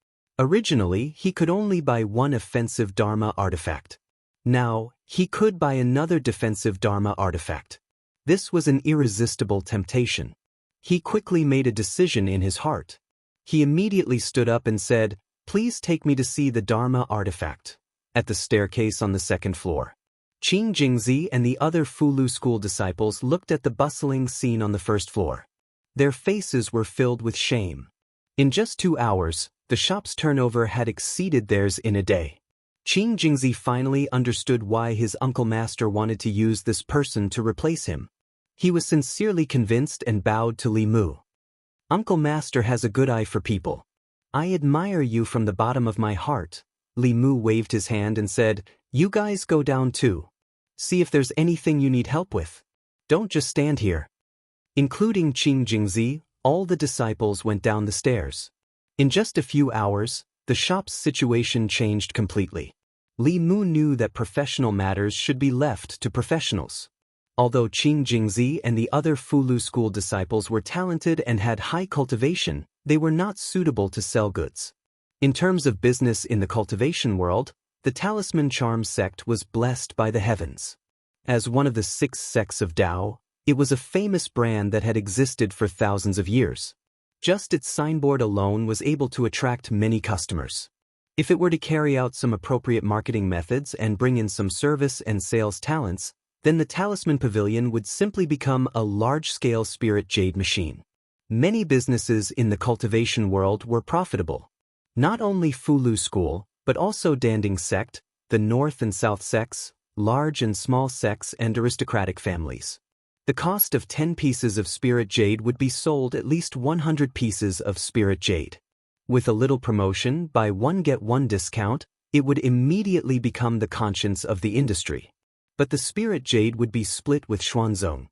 Originally, he could only buy one offensive Dharma artifact. Now, he could buy another defensive Dharma artifact. This was an irresistible temptation. He quickly made a decision in his heart. He immediately stood up and said, "Please take me to see the Dharma artifact," at the staircase on the second floor. Qing Jingzi and the other Fulu school disciples looked at the bustling scene on the first floor. Their faces were filled with shame. In just 2 hours, the shop's turnover had exceeded theirs in a day. Qing Jingzi finally understood why his uncle master wanted to use this person to replace him. He was sincerely convinced and bowed to Li Mu. "Uncle master has a good eye for people. I admire you from the bottom of my heart." Li Mu waved his hand and said, "You guys go down too. See if there's anything you need help with. Don't just stand here." Including Qing Jingzi, all the disciples went down the stairs. In just a few hours, the shop's situation changed completely. Li Mu knew that professional matters should be left to professionals. Although Qing Jingzi and the other Fulu school disciples were talented and had high cultivation, they were not suitable to sell goods. In terms of business in the cultivation world, the Talisman Charm sect was blessed by the heavens. As one of the 6 sects of Dao, it was a famous brand that had existed for thousands of years. Just its signboard alone was able to attract many customers. If it were to carry out some appropriate marketing methods and bring in some service and sales talents, then the Talisman Pavilion would simply become a large-scale spirit jade machine. Many businesses in the cultivation world were profitable. Not only Fulu School, but also Danding sect, the North and South sects, large and small sects and aristocratic families. The cost of 10 pieces of spirit jade would be sold at least 100 pieces of spirit jade. With a little promotion, buy one get one discount, it would immediately become the conscience of the industry. But the spirit jade would be split with Xuanzong.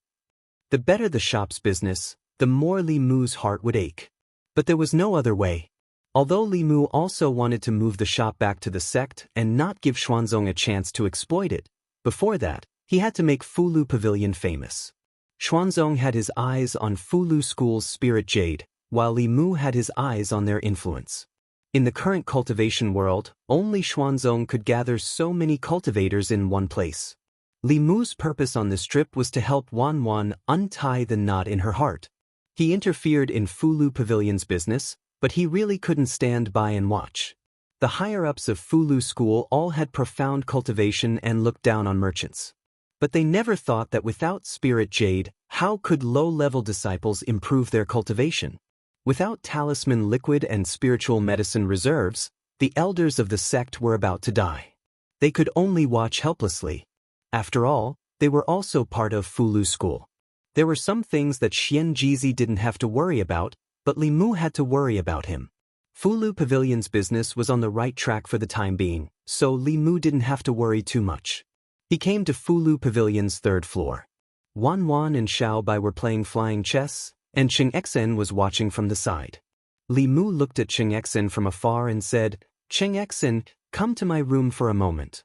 The better the shop's business, the more Li Mu's heart would ache. But there was no other way. Although Li Mu also wanted to move the shop back to the sect and not give Xuanzong a chance to exploit it, before that, he had to make Fulu Pavilion famous. Xuanzong had his eyes on Fulu School's spirit jade, while Li Mu had his eyes on their influence. In the current cultivation world, only Xuanzong could gather so many cultivators in one place. Li Mu's purpose on this trip was to help Wan Wan untie the knot in her heart. He interfered in Fulu Pavilion's business, but he really couldn't stand by and watch. The higher-ups of Fulu School all had profound cultivation and looked down on merchants. But they never thought that without spirit jade, how could low-level disciples improve their cultivation? Without talisman liquid and spiritual medicine reserves, the elders of the sect were about to die. They could only watch helplessly. After all, they were also part of Fulu School. There were some things that Xianxia didn't have to worry about, but Li Mu had to worry about him. Fulu Pavilion's business was on the right track for the time being, so Li Mu didn't have to worry too much. He came to Fulu Pavilion's 3rd floor. Wan Wan and Xiao Bai were playing flying chess, and Cheng Xen was watching from the side. Li Mu looked at Cheng Xen from afar and said, "Cheng Xen, come to my room for a moment."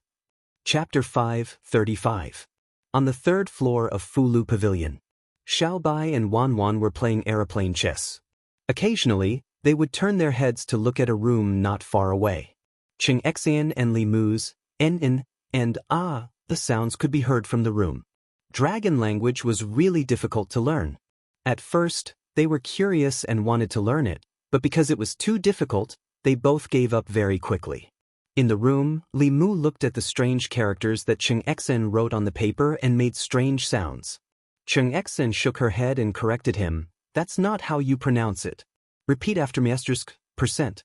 Chapter 5:35. On the 3rd floor of Fulu Pavilion, Xiao Bai and Wan Wan were playing aeroplane chess. Occasionally, they would turn their heads to look at a room not far away. Cheng Xen and Li Mu's "en" and "ah" the sounds could be heard from the room. Dragon language was really difficult to learn. At first, they were curious and wanted to learn it, but because it was too difficult, they both gave up very quickly. In the room, Li Mu looked at the strange characters that Cheng Xen wrote on the paper and made strange sounds. Cheng Xen shook her head and corrected him, "That's not how you pronounce it. Repeat after me %."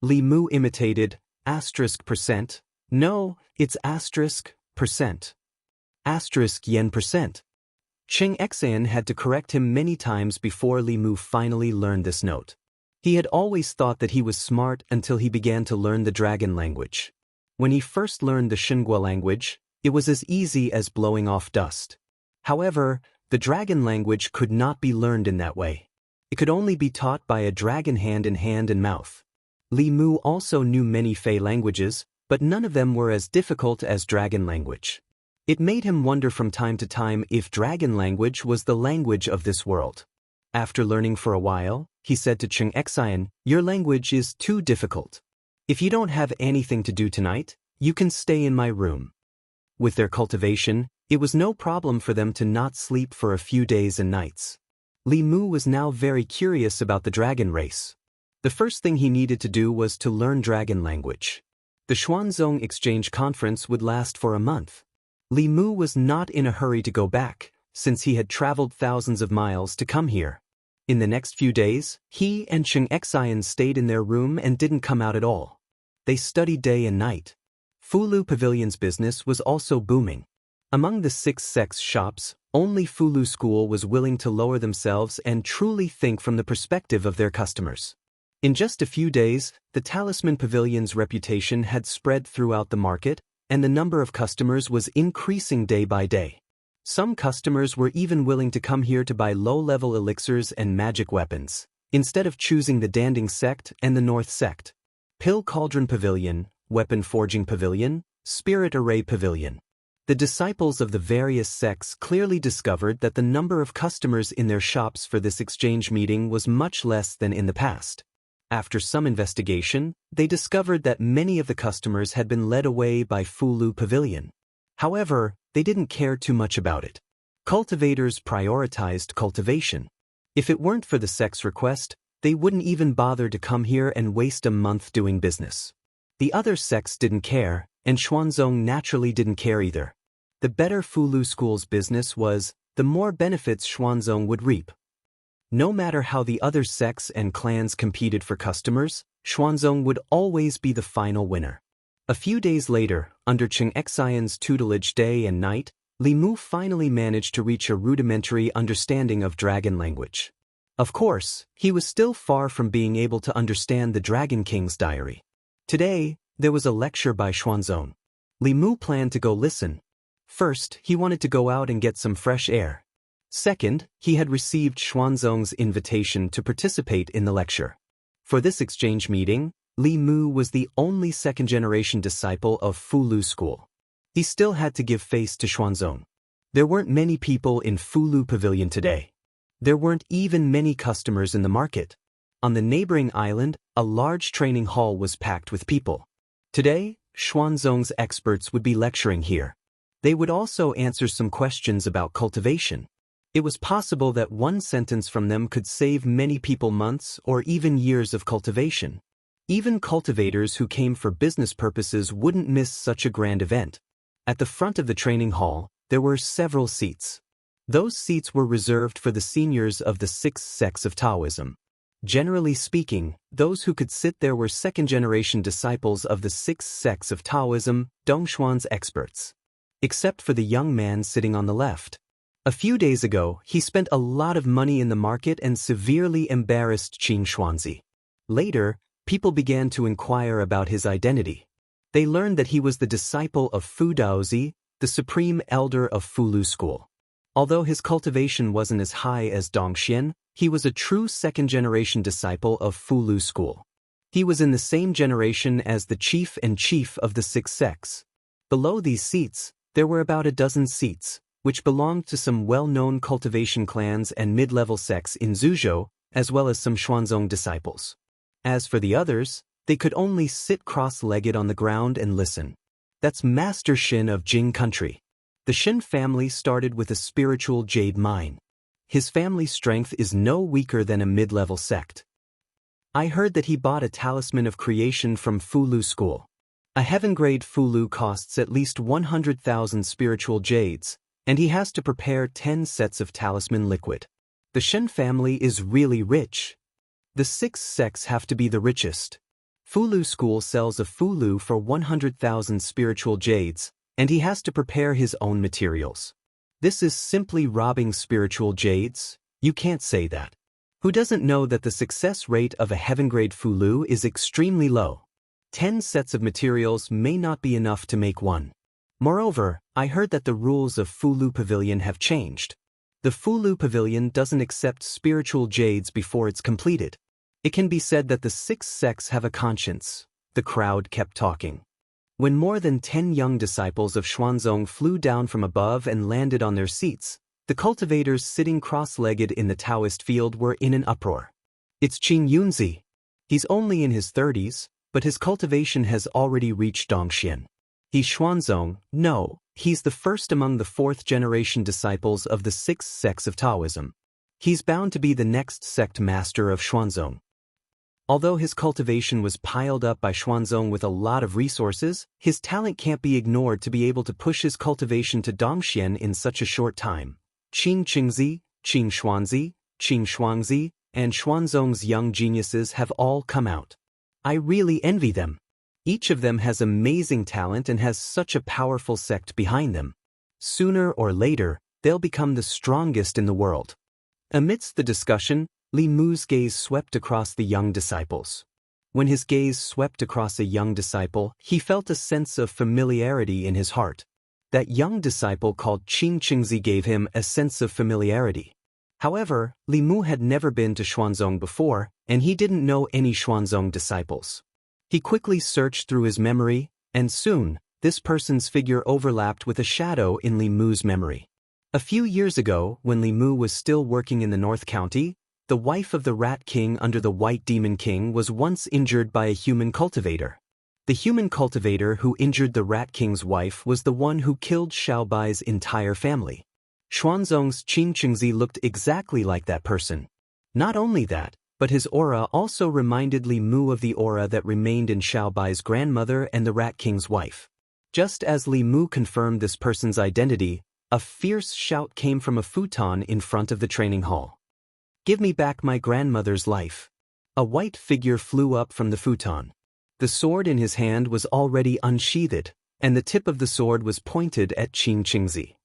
Li Mu imitated, %. "No, it's %. %. Cheng Xen had to correct him many times before Li Mu finally learned this note. He had always thought that he was smart until he began to learn the dragon language. When he first learned the Xingua language, It was as easy as blowing off dust. However, the dragon language could not be learned in that way. It could only be taught by a dragon hand in hand and mouth. Li Mu also knew many Fey languages, but none of them were as difficult as dragon language. It made him wonder from time to time if dragon language was the language of this world. After learning for a while, he said to Xianxia, "Your language is too difficult. If you don't have anything to do tonight, you can stay in my room." With their cultivation, it was no problem for them to not sleep for a few days and nights. Li Mu was now very curious about the dragon race. The first thing he needed to do was to learn dragon language. The Xuanzong Exchange Conference would last for a month. Li Mu was not in a hurry to go back, since he had traveled thousands of miles to come here. In the next few days, he and Xianxia stayed in their room and didn't come out at all. They studied day and night. Fulu Pavilion's business was also booming. Among the 6 sects shops, only Fulu School was willing to lower themselves and truly think from the perspective of their customers. In just a few days, the Talisman Pavilion's reputation had spread throughout the market, and the number of customers was increasing day by day. Some customers were even willing to come here to buy low-level elixirs and magic weapons, instead of choosing the Danding sect and the North sect. Pill Cauldron Pavilion, Weapon Forging Pavilion, Spirit Array Pavilion. The disciples of the various sects clearly discovered that the number of customers in their shops for this exchange meeting was much less than in the past. After some investigation, they discovered that many of the customers had been led away by Fulu Pavilion. However, they didn't care too much about it. Cultivators prioritized cultivation. If it weren't for the sect's request, they wouldn't even bother to come here and waste a month doing business. The other sects didn't care, and Xuanzong naturally didn't care either. The better Fulu School's business was, the more benefits Xuanzong would reap. No matter how the other sects and clans competed for customers, Xuanzong would always be the final winner. A few days later, under Xianxia's tutelage day and night, Li Mu finally managed to reach a rudimentary understanding of dragon language. Of course, he was still far from being able to understand the Dragon King's diary. Today, there was a lecture by Xuanzong. Li Mu planned to go listen. First, he wanted to go out and get some fresh air. Second, he had received Xuanzong's invitation to participate in the lecture. For this exchange meeting, Li Mu was the only second-generation disciple of Fulu School. He still had to give face to Xuanzong. There weren't many people in Fulu Pavilion today. There weren't even many customers in the market. On the neighboring island, a large training hall was packed with people. Today, Xuanzong's experts would be lecturing here. They would also answer some questions about cultivation. It was possible that one sentence from them could save many people months or even years of cultivation. Even cultivators who came for business purposes wouldn't miss such a grand event. At the front of the training hall, there were several seats. Those seats were reserved for the seniors of the 6 sects of Taoism. Generally speaking, those who could sit there were second-generation disciples of the 6 sects of Taoism, Dongshuan's experts. Except for the young man sitting on the left. A few days ago, he spent a lot of money in the market and severely embarrassed Qin Xuanzi. Later, people began to inquire about his identity. They learned that he was the disciple of Fu Daozi, the supreme elder of Fulu School. Although his cultivation wasn't as high as Dongxian, he was a true second-generation disciple of Fulu School. He was in the same generation as the chief and chief of the 6 sects. Below these seats, there were about a dozen seats, which belonged to some well-known cultivation clans and mid-level sects in Zhuzhou, as well as some Xuanzong disciples. As for the others, they could only sit cross-legged on the ground and listen. That's Master Xin of Jing country. The Xin family started with a spiritual jade mine. His family's strength is no weaker than a mid-level sect. I heard that he bought a talisman of creation from Fulu School. A heaven-grade Fulu costs at least 100,000 spiritual jades, and he has to prepare 10 sets of talisman liquid. The Shen family is really rich. The 6 sects have to be the richest. Fulu School sells a Fulu for 100,000 spiritual jades, and he has to prepare his own materials. This is simply robbing spiritual jades. You can't say that. Who doesn't know that the success rate of a heaven-grade Fulu is extremely low? 10 sets of materials may not be enough to make one. Moreover, I heard that the rules of Fulu Pavilion have changed. The Fulu Pavilion doesn't accept spiritual jades before it's completed. It can be said that the 6 sects have a conscience. The crowd kept talking. When more than 10 young disciples of Xuanzong flew down from above and landed on their seats, the cultivators sitting cross-legged in the Daoist field were in an uproar. It's Qing Yunzi. He's only in his 30s, but his cultivation has already reached Dongxian. He's Xuanzong. No, he's the first among the 4th-generation disciples of the 6 sects of Taoism. He's bound to be the next sect master of Xuanzong. Although his cultivation was piled up by Xuanzong with a lot of resources, his talent can't be ignored to be able to push his cultivation to Dongxian in such a short time. Qing Qingzi, Qing Shuangzi, and Xuanzong's young geniuses have all come out. I really envy them. Each of them has amazing talent and has such a powerful sect behind them. Sooner or later, they'll become the strongest in the world. Amidst the discussion, Li Mu's gaze swept across the young disciples. When his gaze swept across a young disciple, he felt a sense of familiarity in his heart. That young disciple called Qing Qingzi gave him a sense of familiarity. However, Li Mu had never been to Xuanzong before, and he didn't know any Xuanzong disciples. He quickly searched through his memory, and soon, this person's figure overlapped with a shadow in Li Mu's memory. A few years ago, when Li Mu was still working in the North County, the wife of the Rat King under the White Demon King was once injured by a human cultivator. The human cultivator who injured the Rat King's wife was the one who killed Xiaobai's entire family. Xuanzong's Qing Qingzi looked exactly like that person. Not only that, but his aura also reminded Li Mu of the aura that remained in Xiaobai's grandmother and the Rat King's wife. Just as Li Mu confirmed this person's identity, a fierce shout came from a futon in front of the training hall. "Give me back my grandmother's life." A white figure flew up from the futon. The sword in his hand was already unsheathed, and the tip of the sword was pointed at Qing Qingzi.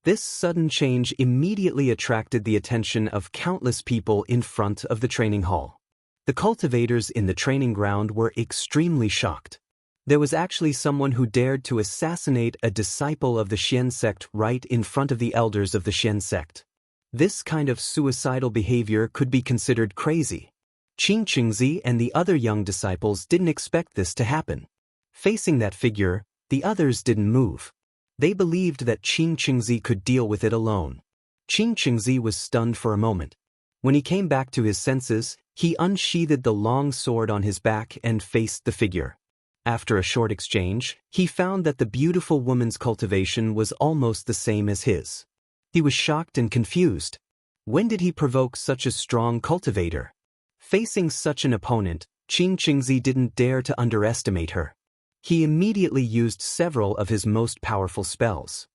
This sudden change immediately attracted the attention of countless people in front of the training hall. The cultivators in the training ground were extremely shocked. There was actually someone who dared to assassinate a disciple of the Xian sect right in front of the elders of the Xian sect. This kind of suicidal behavior could be considered crazy. Qing Qingzi and the other young disciples didn't expect this to happen. Facing that figure, the others didn't move. They believed that Qing Qingzi could deal with it alone. Qing Qingzi was stunned for a moment. When he came back to his senses, he unsheathed the long sword on his back and faced the figure. After a short exchange, he found that the beautiful woman's cultivation was almost the same as his. He was shocked and confused. When did he provoke such a strong cultivator? Facing such an opponent, Qing Qingzi didn't dare to underestimate her. He immediately used several of his most powerful spells.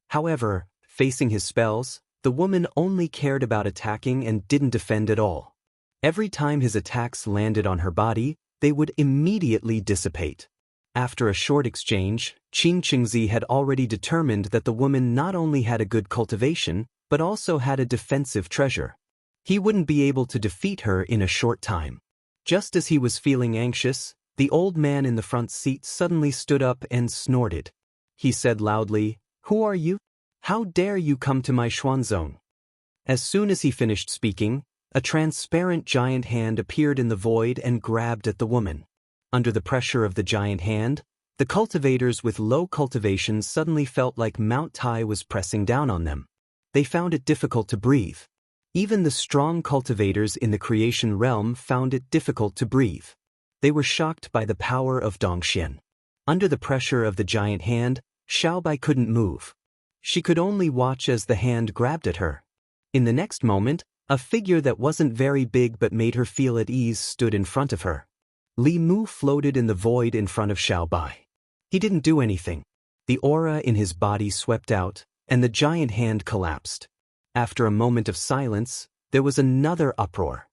However, facing his spells, the woman only cared about attacking and didn't defend at all. Every time his attacks landed on her body, they would immediately dissipate. After a short exchange, Qing Qingzi had already determined that the woman not only had a good cultivation, but also had a defensive treasure. He wouldn't be able to defeat her in a short time. Just as he was feeling anxious, the old man in the front seat suddenly stood up and snorted. He said loudly, "Who are you? How dare you come to my Xuanzong?" As soon as he finished speaking, a transparent giant hand appeared in the void and grabbed at the woman. Under the pressure of the giant hand, the cultivators with low cultivation suddenly felt like Mount Tai was pressing down on them. They found it difficult to breathe. Even the strong cultivators in the creation realm found it difficult to breathe. They were shocked by the power of Dongxian. Under the pressure of the giant hand, Xiaobai couldn't move. She could only watch as the hand grabbed at her. In the next moment, a figure that wasn't very big but made her feel at ease stood in front of her. Li Mu floated in the void in front of Xiaobai. He didn't do anything. The aura in his body swept out, and the giant hand collapsed. After a moment of silence, there was another uproar.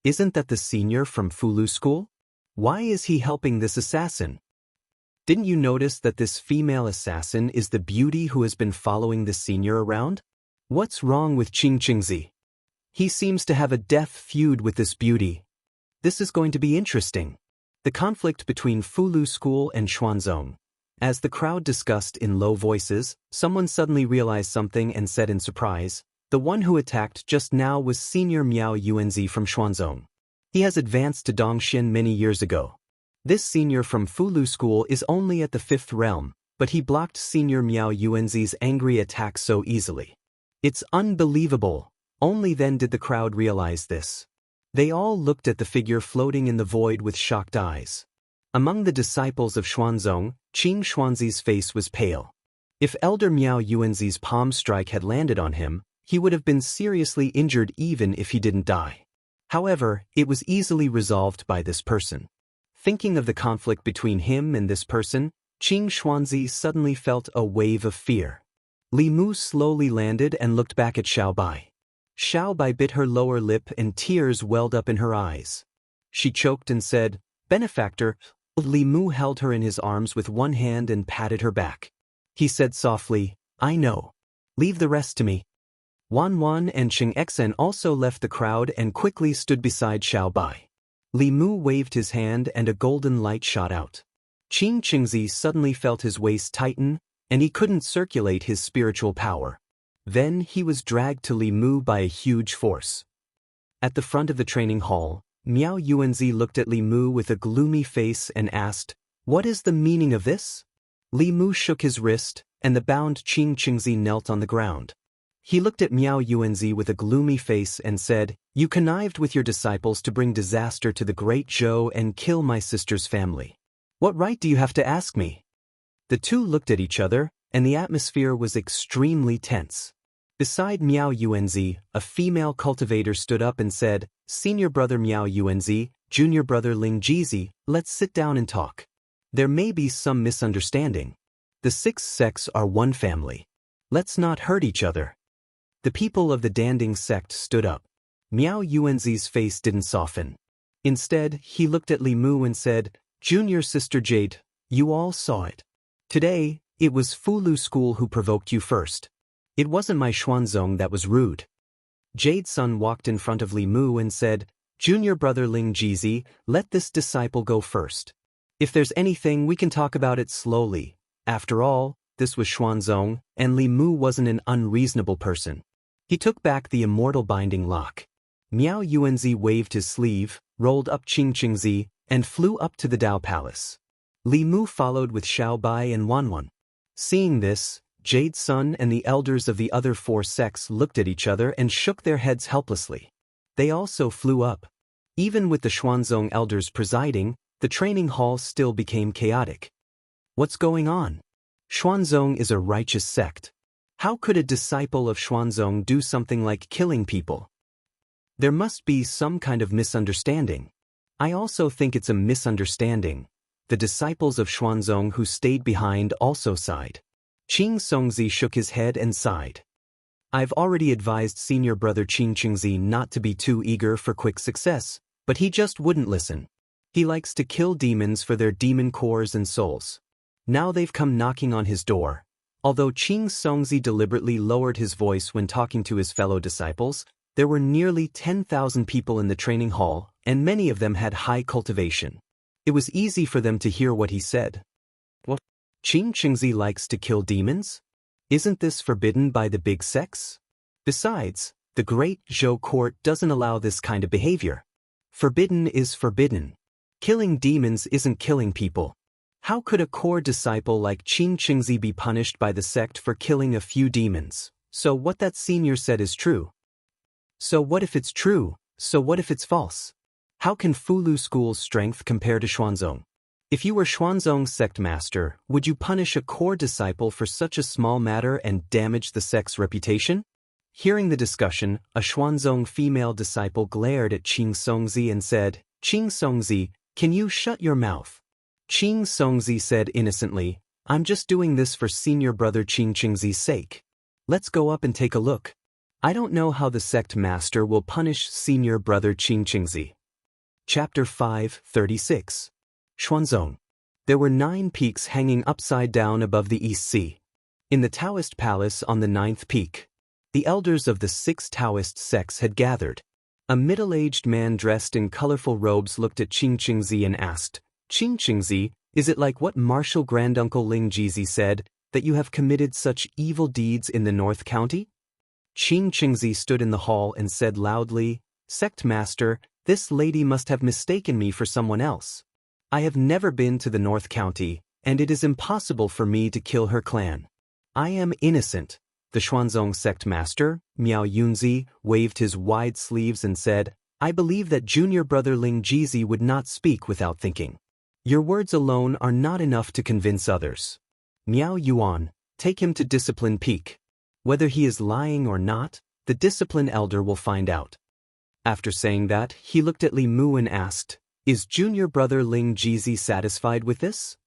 "Isn't that the senior from Fulu School? Why is he helping this assassin? Didn't you notice that this female assassin is the beauty who has been following the senior around? What's wrong with Qing Qingzi? He seems to have a death feud with this beauty. This is going to be interesting." The conflict between Fulu School and Xuanzong. As the crowd discussed in low voices, someone suddenly realized something and said in surprise, "The one who attacked just now was Senior Miao Yuanzi from Xuanzong. He has advanced to Dongxin many years ago. This senior from Fulu School is only at the 5th realm, but he blocked Senior Miao Yuanzi's angry attack so easily. It's unbelievable." Only then did the crowd realize this. They all looked at the figure floating in the void with shocked eyes. Among the disciples of Xuanzong, Qing Xuanzi's face was pale. If Elder Miao Yuanzi's palm strike had landed on him, he would have been seriously injured even if he didn't die. However, it was easily resolved by this person. Thinking of the conflict between him and this person, Qing Xuanzi suddenly felt a wave of fear. Li Mu slowly landed and looked back at Xiaobai. Xiaobai bit her lower lip and tears welled up in her eyes. She choked and said, "Benefactor." Li Mu held her in his arms with one hand and patted her back. He said softly, "I know. Leave the rest to me." Wan and Xianxia also left the crowd and quickly stood beside Xiaobai. Li Mu waved his hand and a golden light shot out. Qing Qingzi suddenly felt his waist tighten, and he couldn't circulate his spiritual power. Then he was dragged to Li Mu by a huge force. At the front of the training hall, Miao Yuanzi looked at Li Mu with a gloomy face and asked, "What is the meaning of this?" Li Mu shook his wrist, and the bound Qing Qingzi knelt on the ground. He looked at Miao Yuanzi with a gloomy face and said, "You connived with your disciples to bring disaster to the great Zhou and kill my sister's family. What right do you have to ask me?" The two looked at each other, and the atmosphere was extremely tense. Beside Miao Yuanzi, a female cultivator stood up and said, "Senior brother Miao Yuanzi, junior brother Ling Jizi, let's sit down and talk. There may be some misunderstanding. The 6 sects are one family. Let's not hurt each other." The people of the Danding sect stood up. Miao Yuanzi's face didn't soften. Instead, he looked at Li Mu and said, "Junior sister Jade, you all saw it. Today, it was Fulu School who provoked you first. It wasn't my Xuanzong that was rude." Jade's son walked in front of Li Mu and said, "Junior brother Ling Jizi, let this disciple go first. If there's anything we can talk about it slowly. After all, this was Xuanzong, and Li Mu wasn't an unreasonable person." He took back the immortal binding lock. Miao Yuanzi waved his sleeve, rolled up Qing Qingzi, and flew up to the Dao Palace. Li Mu followed with Xiaobai and Wanwan. Seeing this, Jade's son and the elders of the other 4 sects looked at each other and shook their heads helplessly. They also flew up. Even with the Xuanzong elders presiding, the training hall still became chaotic. What's going on? Xuanzong is a righteous sect. How could a disciple of Xuanzong do something like killing people? There must be some kind of misunderstanding. I also think it's a misunderstanding. The disciples of Xuanzong who stayed behind also sighed. Qing Songzi shook his head and sighed. "I've already advised senior brother Qing Qingzi not to be too eager for quick success, but he just wouldn't listen. He likes to kill demons for their demon cores and souls. Now they've come knocking on his door." Although Qing Songzi deliberately lowered his voice when talking to his fellow disciples, there were nearly 10,000 people in the training hall, and many of them had high cultivation. It was easy for them to hear what he said. What? Qing Qingzi likes to kill demons? Isn't this forbidden by the big sects? Besides, the great Zhou court doesn't allow this kind of behavior. Forbidden is forbidden. Killing demons isn't killing people. How could a core disciple like Qing Qingzi be punished by the sect for killing a few demons? So what that senior said is true. So what if it's true? So what if it's false? How can Fulu School's strength compare to Xuanzong? If you were Xuanzong's sect master, would you punish a core disciple for such a small matter and damage the sect's reputation? Hearing the discussion, a Xuanzong female disciple glared at Qing Songzi and said, "Qing Songzi, can you shut your mouth?" Qing Songzi said innocently, "I'm just doing this for senior brother Qing Qingzi's sake. Let's go up and take a look. I don't know how the sect master will punish senior brother Qing Qingzi." Chapter 5:36. Xuanzong. There were 9 peaks hanging upside down above the East Sea. In the Daoist palace on the 9th peak, the elders of the 6 Daoist sects had gathered. A middle-aged man dressed in colorful robes looked at Qing Qingzi and asked, "Qing Qingzi, Is it like what martial granduncle Ling Jizi said, that you have committed such evil deeds in the North County? Qing Qingzi stood in the hall and said loudly, Sect Master, this lady must have mistaken me for someone else. I have never been to the North County, and it is impossible for me to kill her clan. I am innocent. The Xuanzong Sect Master, Miao Yunzi, waved his wide sleeves and said, I believe that junior brother Ling Jizi would not speak without thinking. Your words alone are not enough to convince others. Miao Yuan, take him to Discipline Peak. Whether he is lying or not, the Discipline Elder will find out. After saying that, he looked at Li Mu and asked, Is junior brother Ling Jizi satisfied with this?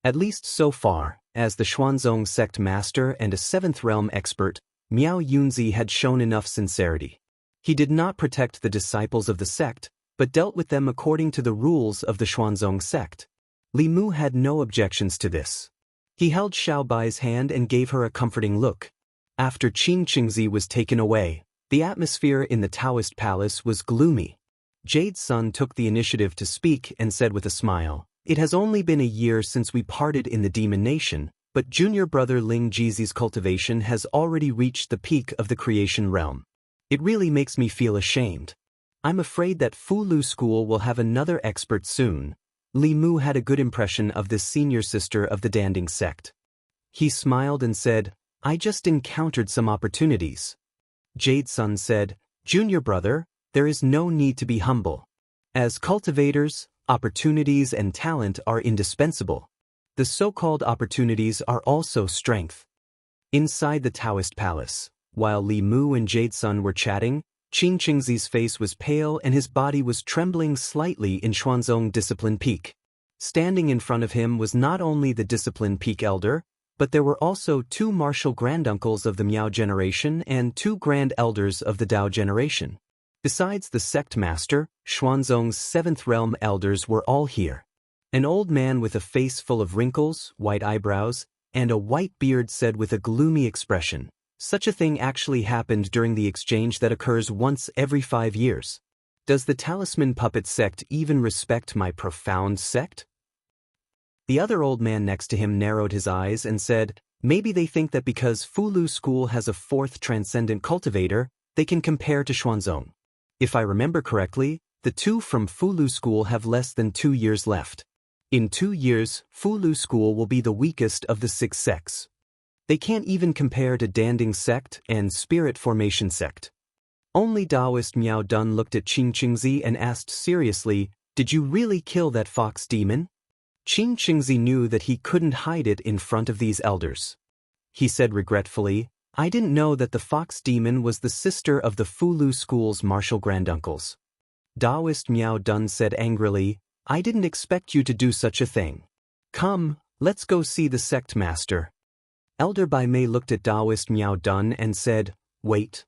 At least so far, as the Xuanzong Sect Master and a Seventh Realm expert, Miao Yunzi had shown enough sincerity. He did not protect the disciples of the sect, but dealt with them according to the rules of the Xuanzong sect. Li Mu had no objections to this. He held Xiao Bai's hand and gave her a comforting look. After Qing Qingzi was taken away, the atmosphere in the Daoist palace was gloomy. Jade's son took the initiative to speak and said with a smile, It has only been a year since we parted in the Demon Nation, but junior brother Ling Jizi's cultivation has already reached the peak of the creation realm. It really makes me feel ashamed. I'm afraid that Fulu School will have another expert soon. Li Mu had a good impression of this senior sister of the Danding sect. He smiled and said, I just encountered some opportunities. Jade's son said, Junior brother, there is no need to be humble. As cultivators, opportunities and talent are indispensable. The so-called opportunities are also strength. Inside the Daoist palace, while Li Mu and Jade's son were chatting, Qing Qingzi's face was pale and his body was trembling slightly in Xuanzong Discipline Peak. Standing in front of him was not only the Discipline Peak elder, but there were also 2 martial granduncles of the Miao generation and 2 grand elders of the Dao generation. Besides the sect master, Xuanzong's 7th realm elders were all here. An old man with a face full of wrinkles, white eyebrows, and a white beard said with a gloomy expression, Such a thing actually happened during the exchange that occurs once every 5 years. Does the Talisman Puppet sect even respect my profound sect? The other old man next to him narrowed his eyes and said, Maybe they think that because Fulu School has a 4th transcendent cultivator, they can compare to Xuanzong. If I remember correctly, the 2 from Fulu School have less than 2 years left. In 2 years, Fulu School will be the weakest of the 6 sects. They can't even compare to Danding sect and Spirit Formation sect. Only Daoist Miao Dun looked at Qing Qingzi and asked seriously, Did you really kill that fox demon? Qing Qingzi knew that he couldn't hide it in front of these elders. He said regretfully, I didn't know that the fox demon was the sister of the Fulu School's martial granduncles. Daoist Miao Dun said angrily, I didn't expect you to do such a thing. Come, let's go see the sect master. Elder Bai Mei looked at Daoist Miao Dun and said, Wait.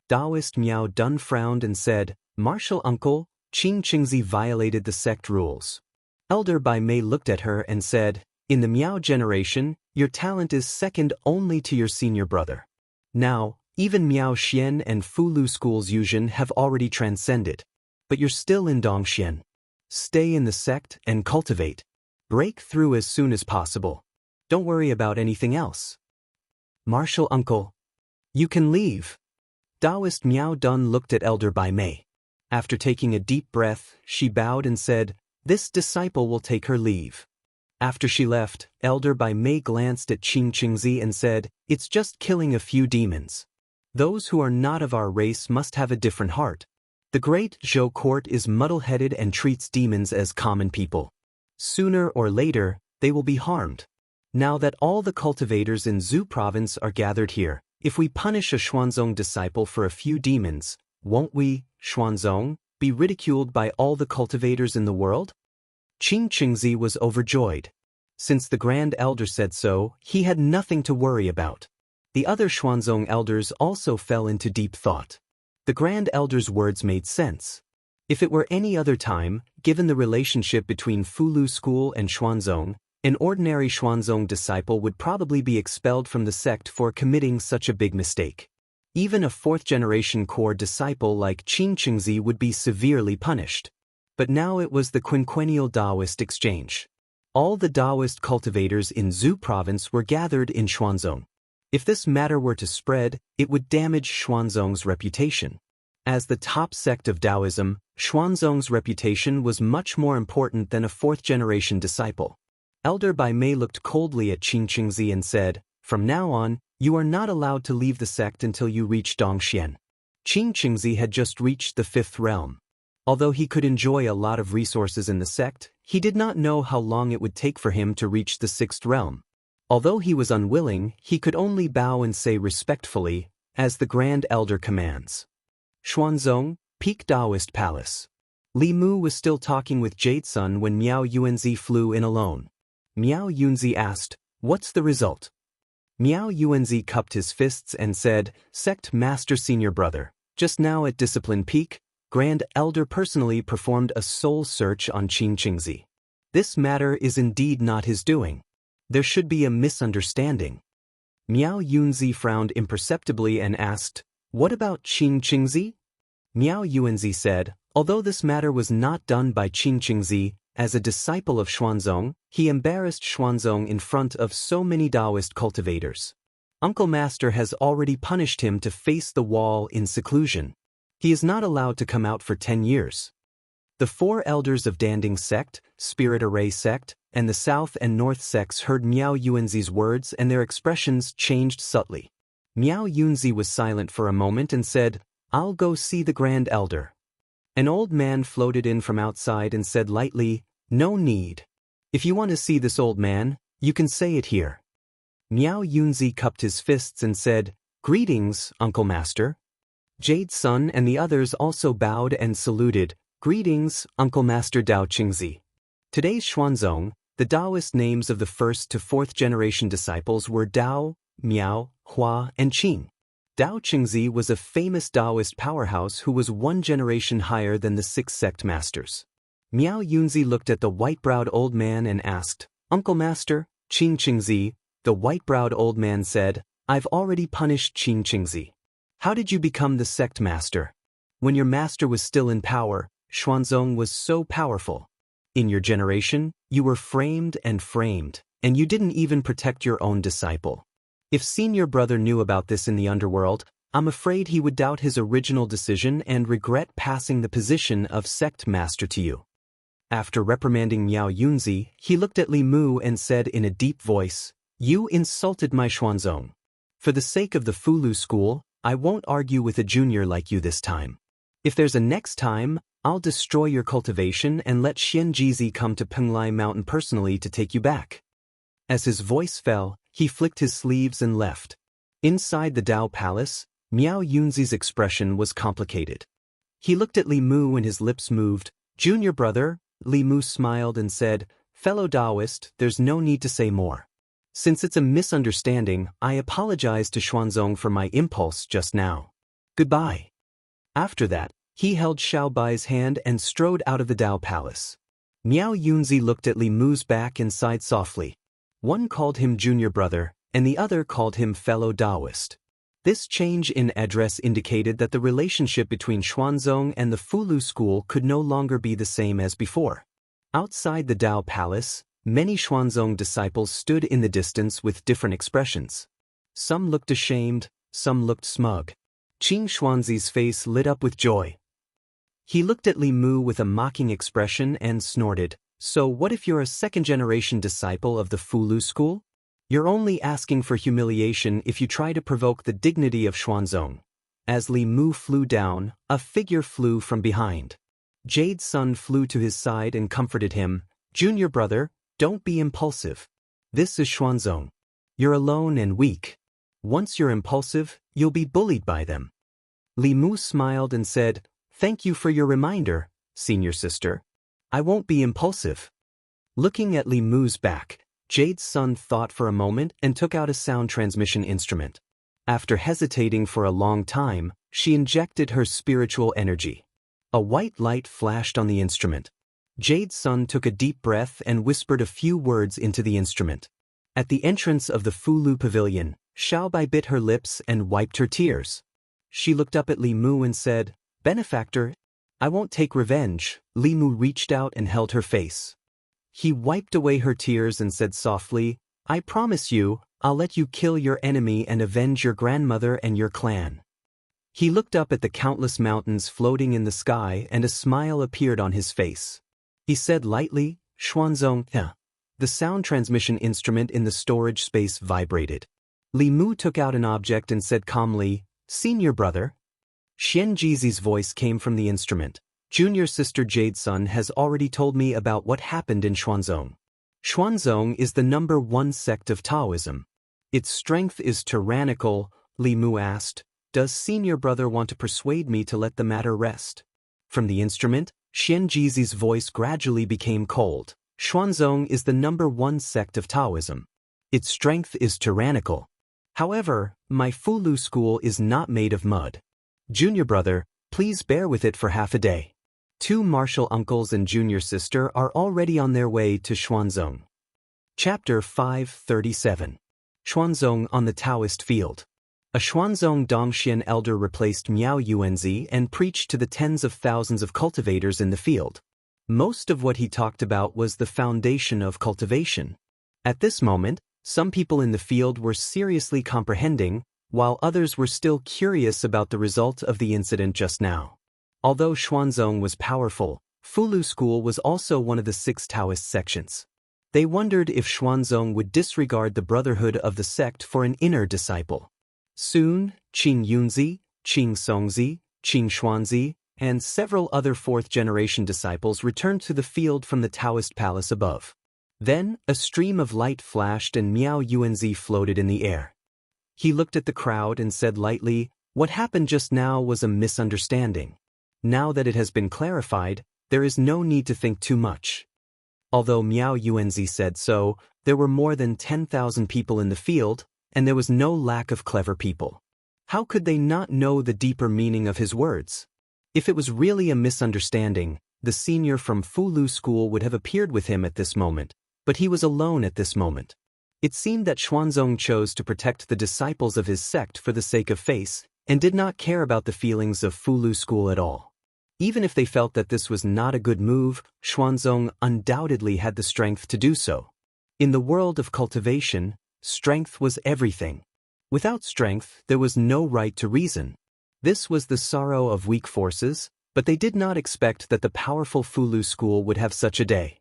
Daoist Miao Dun frowned and said, Martial uncle, Qing Qingzi violated the sect rules. Elder Bai Mei looked at her and said, In the Miao generation, your talent is second only to your senior brother. Now, even Miao Xian and Fulu School's Yuzhen have already transcended. But you're still in Dongxian. Stay in the sect and cultivate. Break through as soon as possible. Don't worry about anything else. Martial uncle. You can leave. Daoist Miao Dun looked at Elder Bai Mei. After taking a deep breath, she bowed and said, This disciple will take her leave. After she left, Elder Bai Mei glanced at Qing Qingzi and said, It's just killing a few demons. Those who are not of our race must have a different heart. The great Zhou court is muddle-headed and treats demons as common people. Sooner or later, they will be harmed. Now that all the cultivators in Zhu province are gathered here, if we punish a Xuanzong disciple for a few demons, won't we, Xuanzong, be ridiculed by all the cultivators in the world? Qing Qingzi was overjoyed. Since the Grand Elder said so, he had nothing to worry about. The other Xuanzong elders also fell into deep thought. The Grand Elder's words made sense. If it were any other time, given the relationship between Fulu School and Xuanzong, an ordinary Xuanzong disciple would probably be expelled from the sect for committing such a big mistake. Even a 4th-generation core disciple like Qing Qingzi would be severely punished. But now it was the quinquennial Daoist exchange. All the Daoist cultivators in Zhu province were gathered in Xuanzong. If this matter were to spread, it would damage Xuanzong's reputation. As the top sect of Taoism, Xuanzong's reputation was much more important than a fourth-generation disciple. Elder Bai Mei looked coldly at Qin Qingzi and said, "From now on, you are not allowed to leave the sect until you reach Dongxian." Qin Qingzi had just reached the fifth realm. Although he could enjoy a lot of resources in the sect, he did not know how long it would take for him to reach the sixth realm. Although he was unwilling, he could only bow and say respectfully, "As the Grand Elder commands." Xuanzong, Peak Daoist Palace. Li Mu was still talking with Jade Sun when Miao Yuanzi flew in alone. Miao Yuanzi asked, "What's the result?" Miao Yuanzi cupped his fists and said, "Sect Master Senior Brother, just now at Discipline Peak, Grand Elder personally performed a soul search on Qin Qingzi. This matter is indeed not his doing. There should be a misunderstanding." Miao Yuanzi frowned imperceptibly and asked, "What about Qin Qingzi?" Miao Yuanzi said, "Although this matter was not done by Qin Qingzi, as a disciple of Xuanzong, he embarrassed Xuanzong in front of so many Daoist cultivators. Uncle Master has already punished him to face the wall in seclusion. He is not allowed to come out for 10 years. The four elders of Danding sect, Spirit Array sect, and the South and North sects heard Miao Yuanzi's words and their expressions changed subtly. Miao Yuanzi was silent for a moment and said, "I'll go see the Grand Elder." An old man floated in from outside and said lightly, "No need. If you want to see this old man, you can say it here." Miao Yuanzi cupped his fists and said, "Greetings, Uncle Master." Jade Sun and the others also bowed and saluted, "Greetings, Uncle Master Dao Qingzi." Today's Xuanzong, the Daoist names of the first to fourth generation disciples were Dao, Miao, Hua, and Qin. Dao Qingzi was a famous Daoist powerhouse who was one generation higher than the six sect masters. Miao Yuanzi looked at the white-browed old man and asked, "Uncle Master, Qin Qingzi." The white-browed old man said, "I've already punished Qin Qingzi." "How did you become the sect master?" "When your master was still in power, Xuanzong was so powerful. In your generation, you were framed, and you didn't even protect your own disciple. If Senior Brother knew about this in the underworld, I'm afraid he would doubt his original decision and regret passing the position of sect master to you." After reprimanding Miao Yuanzi, he looked at Li Mu and said in a deep voice, "You insulted my Xuanzong. For the sake of the Fulu school, I won't argue with a junior like you this time. If there's a next time, I'll destroy your cultivation and let Xianjizi come to Penglai Mountain personally to take you back." As his voice fell, he flicked his sleeves and left. Inside the Dao Palace, Miao Yuanzi's expression was complicated. He looked at Li Mu and his lips moved. "Junior brother," Li Mu smiled and said, "Fellow Daoist, there's no need to say more. Since it's a misunderstanding, I apologize to Xuanzong for my impulse just now. Goodbye." After that, he held Xiaobai's hand and strode out of the Dao Palace. Miao Yuanzi looked at Li Mu's back and sighed softly. One called him junior brother, and the other called him fellow Daoist. This change in address indicated that the relationship between Xuanzong and the Fulu school could no longer be the same as before. Outside the Dao Palace, many Xuanzong disciples stood in the distance with different expressions. Some looked ashamed, some looked smug. Qin Xuanzi's face lit up with joy. He looked at Li Mu with a mocking expression and snorted, "So what if you're a second-generation disciple of the Fulu school? You're only asking for humiliation if you try to provoke the dignity of Xuanzong." As Li Mu flew down, a figure flew from behind. Jade Sun flew to his side and comforted him, "Junior brother, don't be impulsive. This is Xuanzong. You're alone and weak. Once you're impulsive, you'll be bullied by them." Li Mu smiled and said, "Thank you for your reminder, senior sister. I won't be impulsive." Looking at Li Mu's back, Jade's Sun thought for a moment and took out a sound transmission instrument. After hesitating for a long time, she injected her spiritual energy. A white light flashed on the instrument. Jade's Sun took a deep breath and whispered a few words into the instrument. At the entrance of the Fulu pavilion, Xiaobai bit her lips and wiped her tears. She looked up at Li Mu and said, "Benefactor, I won't take revenge." Li Mu reached out and held her face. He wiped away her tears and said softly, "I promise you, I'll let you kill your enemy and avenge your grandmother and your clan." He looked up at the countless mountains floating in the sky and a smile appeared on his face. He said lightly, "Xuanzong." The sound transmission instrument in the storage space vibrated. Li Mu took out an object and said calmly, "Senior brother." Xianxia's voice came from the instrument. "Junior sister Jade-sun has already told me about what happened in Xuanzong. Xuanzong is the #1 sect of Taoism. Its strength is tyrannical." Li Mu asked, "Does senior brother want to persuade me to let the matter rest?" From the instrument, Xianxia's voice gradually became cold. "Xuanzong is the #1 sect of Taoism. Its strength is tyrannical. However, my Fulu school is not made of mud. Junior brother, please bear with it for half a day." Two martial uncles and junior sister are already on their way to Xuanzong. Chapter 537. Xuanzong on the Daoist field. A Xuanzong Dongxian elder replaced Miao Yuanzi and preached to the tens of thousands of cultivators in the field. Most of what he talked about was the foundation of cultivation. At this moment, some people in the field were seriously comprehending, while others were still curious about the result of the incident just now. Although Xuanzong was powerful, Fulu school was also one of the 6 Taoist sections. They wondered if Xuanzong would disregard the brotherhood of the sect for an inner disciple. Soon, Qing Yunzi, Qing Songzi, Qing Xuanzi, and several other 4th-generation disciples returned to the field from the Taoist palace above. Then, a stream of light flashed and Miao Yuanzi floated in the air. He looked at the crowd and said lightly, "What happened just now was a misunderstanding. Now that it has been clarified, there is no need to think too much." Although Miao Yuanzi said so, there were more than 10,000 people in the field, and there was no lack of clever people. How could they not know the deeper meaning of his words? If it was really a misunderstanding, the senior from Fulu school would have appeared with him at this moment, but he was alone at this moment. It seemed that Xuanzong chose to protect the disciples of his sect for the sake of face, and did not care about the feelings of Fulu school at all. Even if they felt that this was not a good move, Xuanzong undoubtedly had the strength to do so. In the world of cultivation, strength was everything. Without strength, there was no right to reason. This was the sorrow of weak forces, but they did not expect that the powerful Fulu school would have such a day.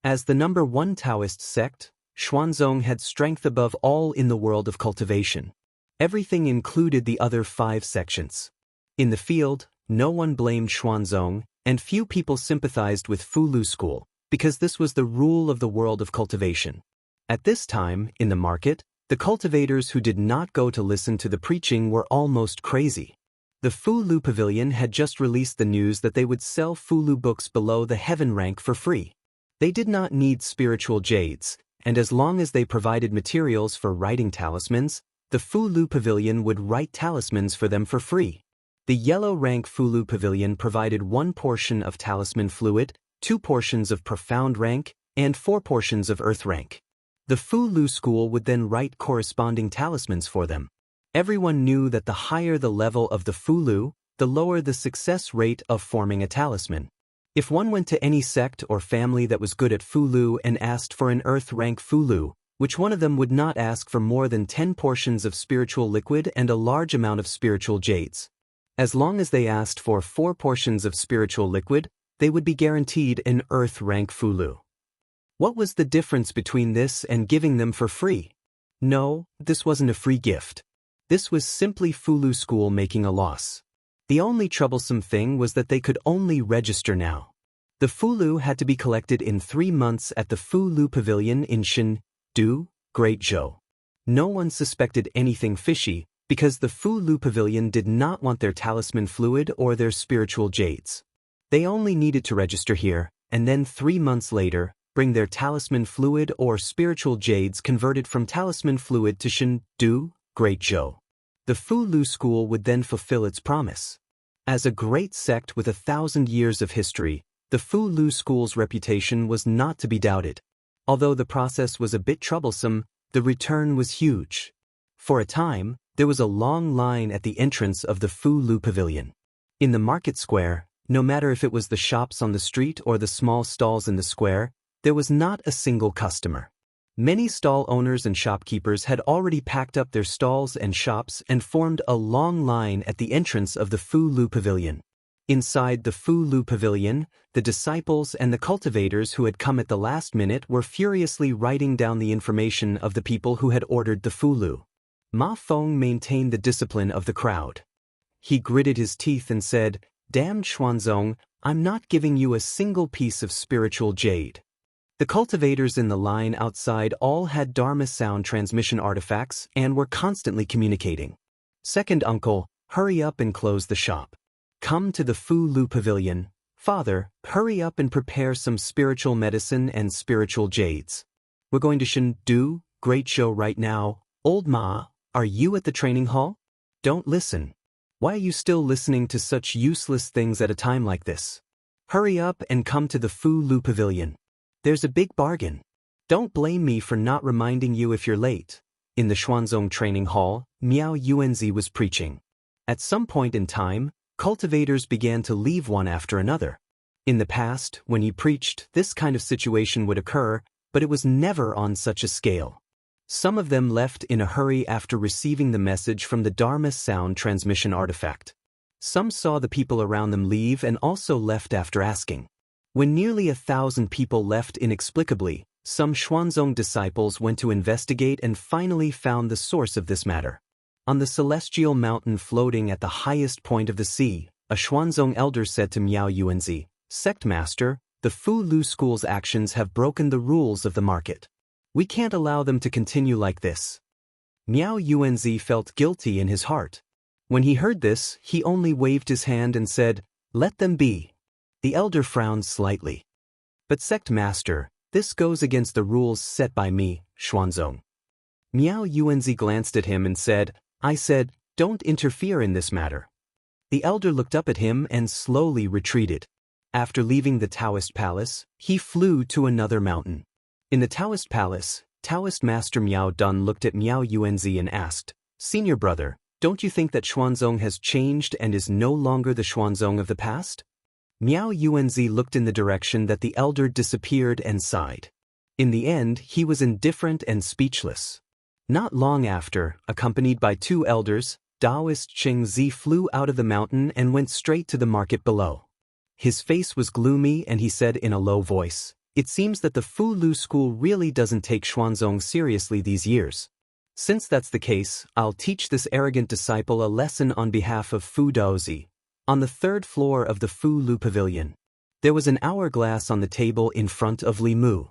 As the #1 Taoist sect, Xuanzong had strength above all in the world of cultivation. Everything included the other 5 sections. In the field, no one blamed Xuanzong, and few people sympathized with Fulu school, because this was the rule of the world of cultivation. At this time, in the market, the cultivators who did not go to listen to the preaching were almost crazy. The Fulu Pavilion had just released the news that they would sell Fulu books below the heaven rank for free. They did not need spiritual jades, and as long as they provided materials for writing talismans, the Fulu Pavilion would write talismans for them for free. The yellow rank Fulu Pavilion provided 1 portion of talisman fluid, 2 portions of profound rank, and 4 portions of earth rank. The Fulu school would then write corresponding talismans for them. Everyone knew that the higher the level of the Fulu, the lower the success rate of forming a talisman. If one went to any sect or family that was good at Fulu and asked for an earth rank Fulu, which one of them would not ask for more than 10 portions of spiritual liquid and a large amount of spiritual jades? As long as they asked for 4 portions of spiritual liquid, they would be guaranteed an earth rank Fulu. What was the difference between this and giving them for free? No, this wasn't a free gift. This was simply Fulu school making a loss. The only troublesome thing was that they could only register now. The Fulu had to be collected in 3 months at the Fulu Pavilion in Shin-Du, Great Zhou. No one suspected anything fishy, because the Fulu Pavilion did not want their talisman fluid or their spiritual jades. They only needed to register here, and then 3 months later, bring their talisman fluid or spiritual jades converted from talisman fluid to Shin-Du, Great Zhou. The Fulu school would then fulfill its promise. As a great sect with 1,000 years of history, the Fulu school's reputation was not to be doubted. Although the process was a bit troublesome, the return was huge. For a time, there was a long line at the entrance of the Fulu Pavilion. In the market square, no matter if it was the shops on the street or the small stalls in the square, There was not a single customer. Many stall owners and shopkeepers had already packed up their stalls and shops and formed a long line at the entrance of the Fu Lu Pavilion. Inside the Fu Lu Pavilion, the disciples and the cultivators who had come at the last minute were furiously writing down the information of the people who had ordered the Fu Lu. Ma Feng maintained the discipline of the crowd. He gritted his teeth and said, "Damned Xuanzong, I'm not giving you a single piece of spiritual jade." The cultivators in the line outside all had Dharma sound transmission artifacts and were constantly communicating. "Second uncle, hurry up and close the shop. Come to the Fu Lu Pavilion. Father, hurry up and prepare some spiritual medicine and spiritual jades. We're going to do great show right now. Old Ma, are you at the training hall? Don't listen. Why are you still listening to such useless things at a time like this? Hurry up and come to the Fu Lu Pavilion. There's a big bargain. Don't blame me for not reminding you if you're late." In the Xuanzong training hall, Miao Yuanzi was preaching. At some point in time, cultivators began to leave one after another. In the past, when he preached, this kind of situation would occur, but it was never on such a scale. Some of them left in a hurry after receiving the message from the Dharma sound transmission artifact. Some saw the people around them leave and also left after asking. When nearly 1,000 people left inexplicably, some Xuanzong disciples went to investigate and finally found the source of this matter. On the celestial mountain floating at the highest point of the sea, a Xuanzong elder said to Miao Yuanzi, "Sect master, the Fu Lu school's actions have broken the rules of the market. We can't allow them to continue like this." Miao Yuanzi felt guilty in his heart. When he heard this, he only waved his hand and said, "Let them be." The elder frowned slightly. "But sect master, this goes against the rules set by me, Xuanzong." Miao Yuanzi glanced at him and said, "I said, don't interfere in this matter." The elder looked up at him and slowly retreated. After leaving the Daoist palace, he flew to another mountain. In the Daoist palace, Taoist master Miao Dun looked at Miao Yuanzi and asked, "Senior brother, don't you think that Xuanzong has changed and is no longer the Xuanzong of the past?" Miao Yuanzi looked in the direction that the elder disappeared and sighed. In the end, he was indifferent and speechless. Not long after, accompanied by two elders, Daoist Xianxia flew out of the mountain and went straight to the market below. His face was gloomy and he said in a low voice, "It seems that the Fu Lu school really doesn't take Xuanzong seriously these years. Since that's the case, I'll teach this arrogant disciple a lesson on behalf of Fu Daozi." On the third floor of the Fu Lu Pavilion, there was an hourglass on the table in front of Li Mu.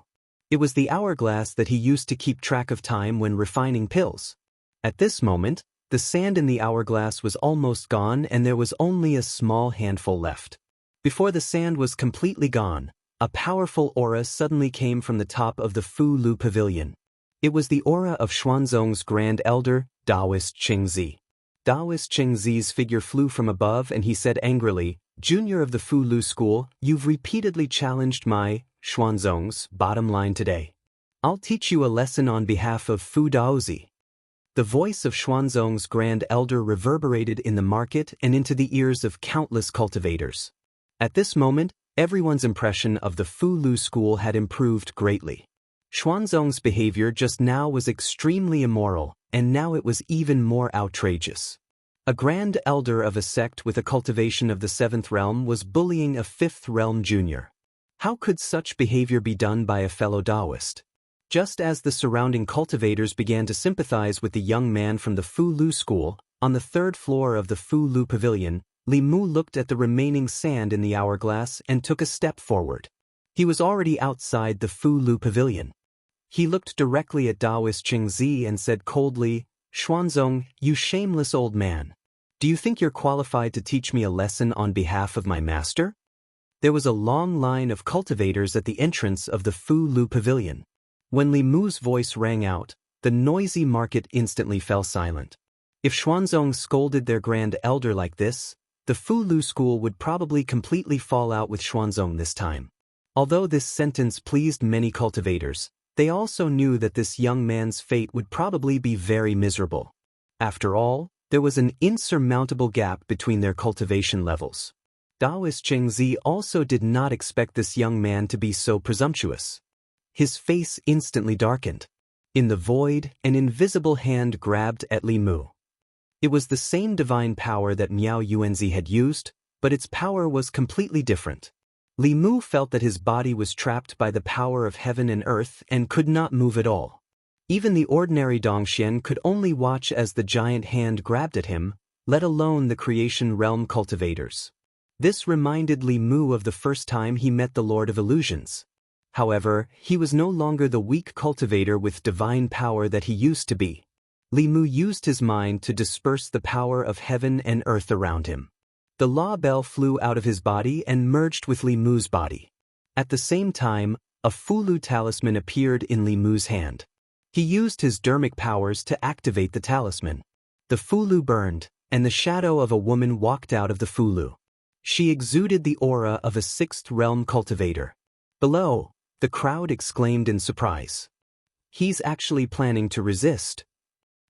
It was the hourglass that he used to keep track of time when refining pills. At this moment, the sand in the hourglass was almost gone and there was only a small handful left. Before the sand was completely gone, a powerful aura suddenly came from the top of the Fu Lu Pavilion. It was the aura of Xuanzong's Grand Elder, Daoist Xianxia. Daoist Xianxia's figure flew from above and he said angrily, "Junior of the Fu Lu school, you've repeatedly challenged my, Xuanzong's, bottom line today. I'll teach you a lesson on behalf of Fu Daozi." The voice of Xuanzong's Grand Elder reverberated in the market and into the ears of countless cultivators. At this moment, everyone's impression of the Fu Lu school had improved greatly. Xuanzong's behavior just now was extremely immoral, and now it was even more outrageous. A grand elder of a sect with a cultivation of the 7th realm was bullying a 5th realm junior. How could such behavior be done by a fellow Daoist? Just as the surrounding cultivators began to sympathize with the young man from the Fu Lu school, on the 3rd floor of the Fu Lu Pavilion, Li Mu looked at the remaining sand in the hourglass and took a step forward. He was already outside the Fu Lu Pavilion. He looked directly at Daoist Xianxia and said coldly, "Xuanzong, you shameless old man. Do you think you're qualified to teach me a lesson on behalf of my master?" There was a long line of cultivators at the entrance of the Fu Lu Pavilion. When Li Mu's voice rang out, the noisy market instantly fell silent. If Xuanzong scolded their grand elder like this, the Fu Lu school would probably completely fall out with Xuanzong this time. Although this sentence pleased many cultivators, they also knew that this young man's fate would probably be very miserable. After all, there was an insurmountable gap between their cultivation levels. Daoist Xianxia also did not expect this young man to be so presumptuous. His face instantly darkened. In the void, an invisible hand grabbed at Li Mu. It was the same divine power that Miao Yuanzi had used, but its power was completely different. Li Mu felt that his body was trapped by the power of heaven and earth and could not move at all. Even the ordinary Dongxian could only watch as the giant hand grabbed at him, let alone the creation realm cultivators. This reminded Li Mu of the first time he met the Lord of Illusions. However, he was no longer the weak cultivator with divine power that he used to be. Li Mu used his mind to disperse the power of heaven and earth around him. The law bell flew out of his body and merged with Li Mu's body. At the same time, a Fulu talisman appeared in Li Mu's hand. He used his dermic powers to activate the talisman. The Fulu burned, and the shadow of a woman walked out of the Fulu. She exuded the aura of a sixth realm cultivator. Below, the crowd exclaimed in surprise. He's actually planning to resist.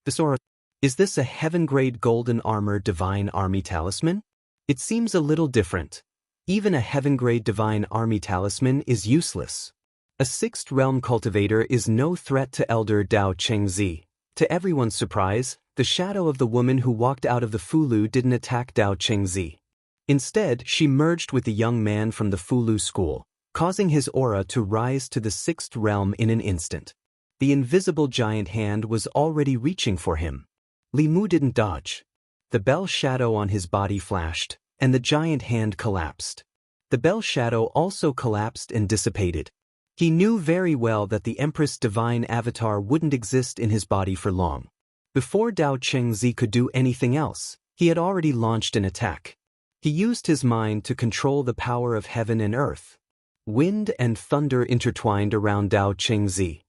This aura. Is this a heaven-grade golden armor divine army talisman? It seems a little different. Even a heaven-grade divine army talisman is useless. A sixth realm cultivator is no threat to Elder Dao Chengzi. To everyone's surprise, the shadow of the woman who walked out of the Fulu didn't attack Dao Chengzi. Instead, she merged with the young man from the Fulu school, causing his aura to rise to the sixth realm in an instant. The invisible giant hand was already reaching for him. Li Mu didn't dodge. The bell shadow on his body flashed, and the giant hand collapsed. The bell shadow also collapsed and dissipated. He knew very well that the Empress Divine Avatar wouldn't exist in his body for long. Before Dao Chengzi could do anything else, he had already launched an attack. He used his mind to control the power of heaven and earth. Wind and thunder intertwined around Dao Chengzi.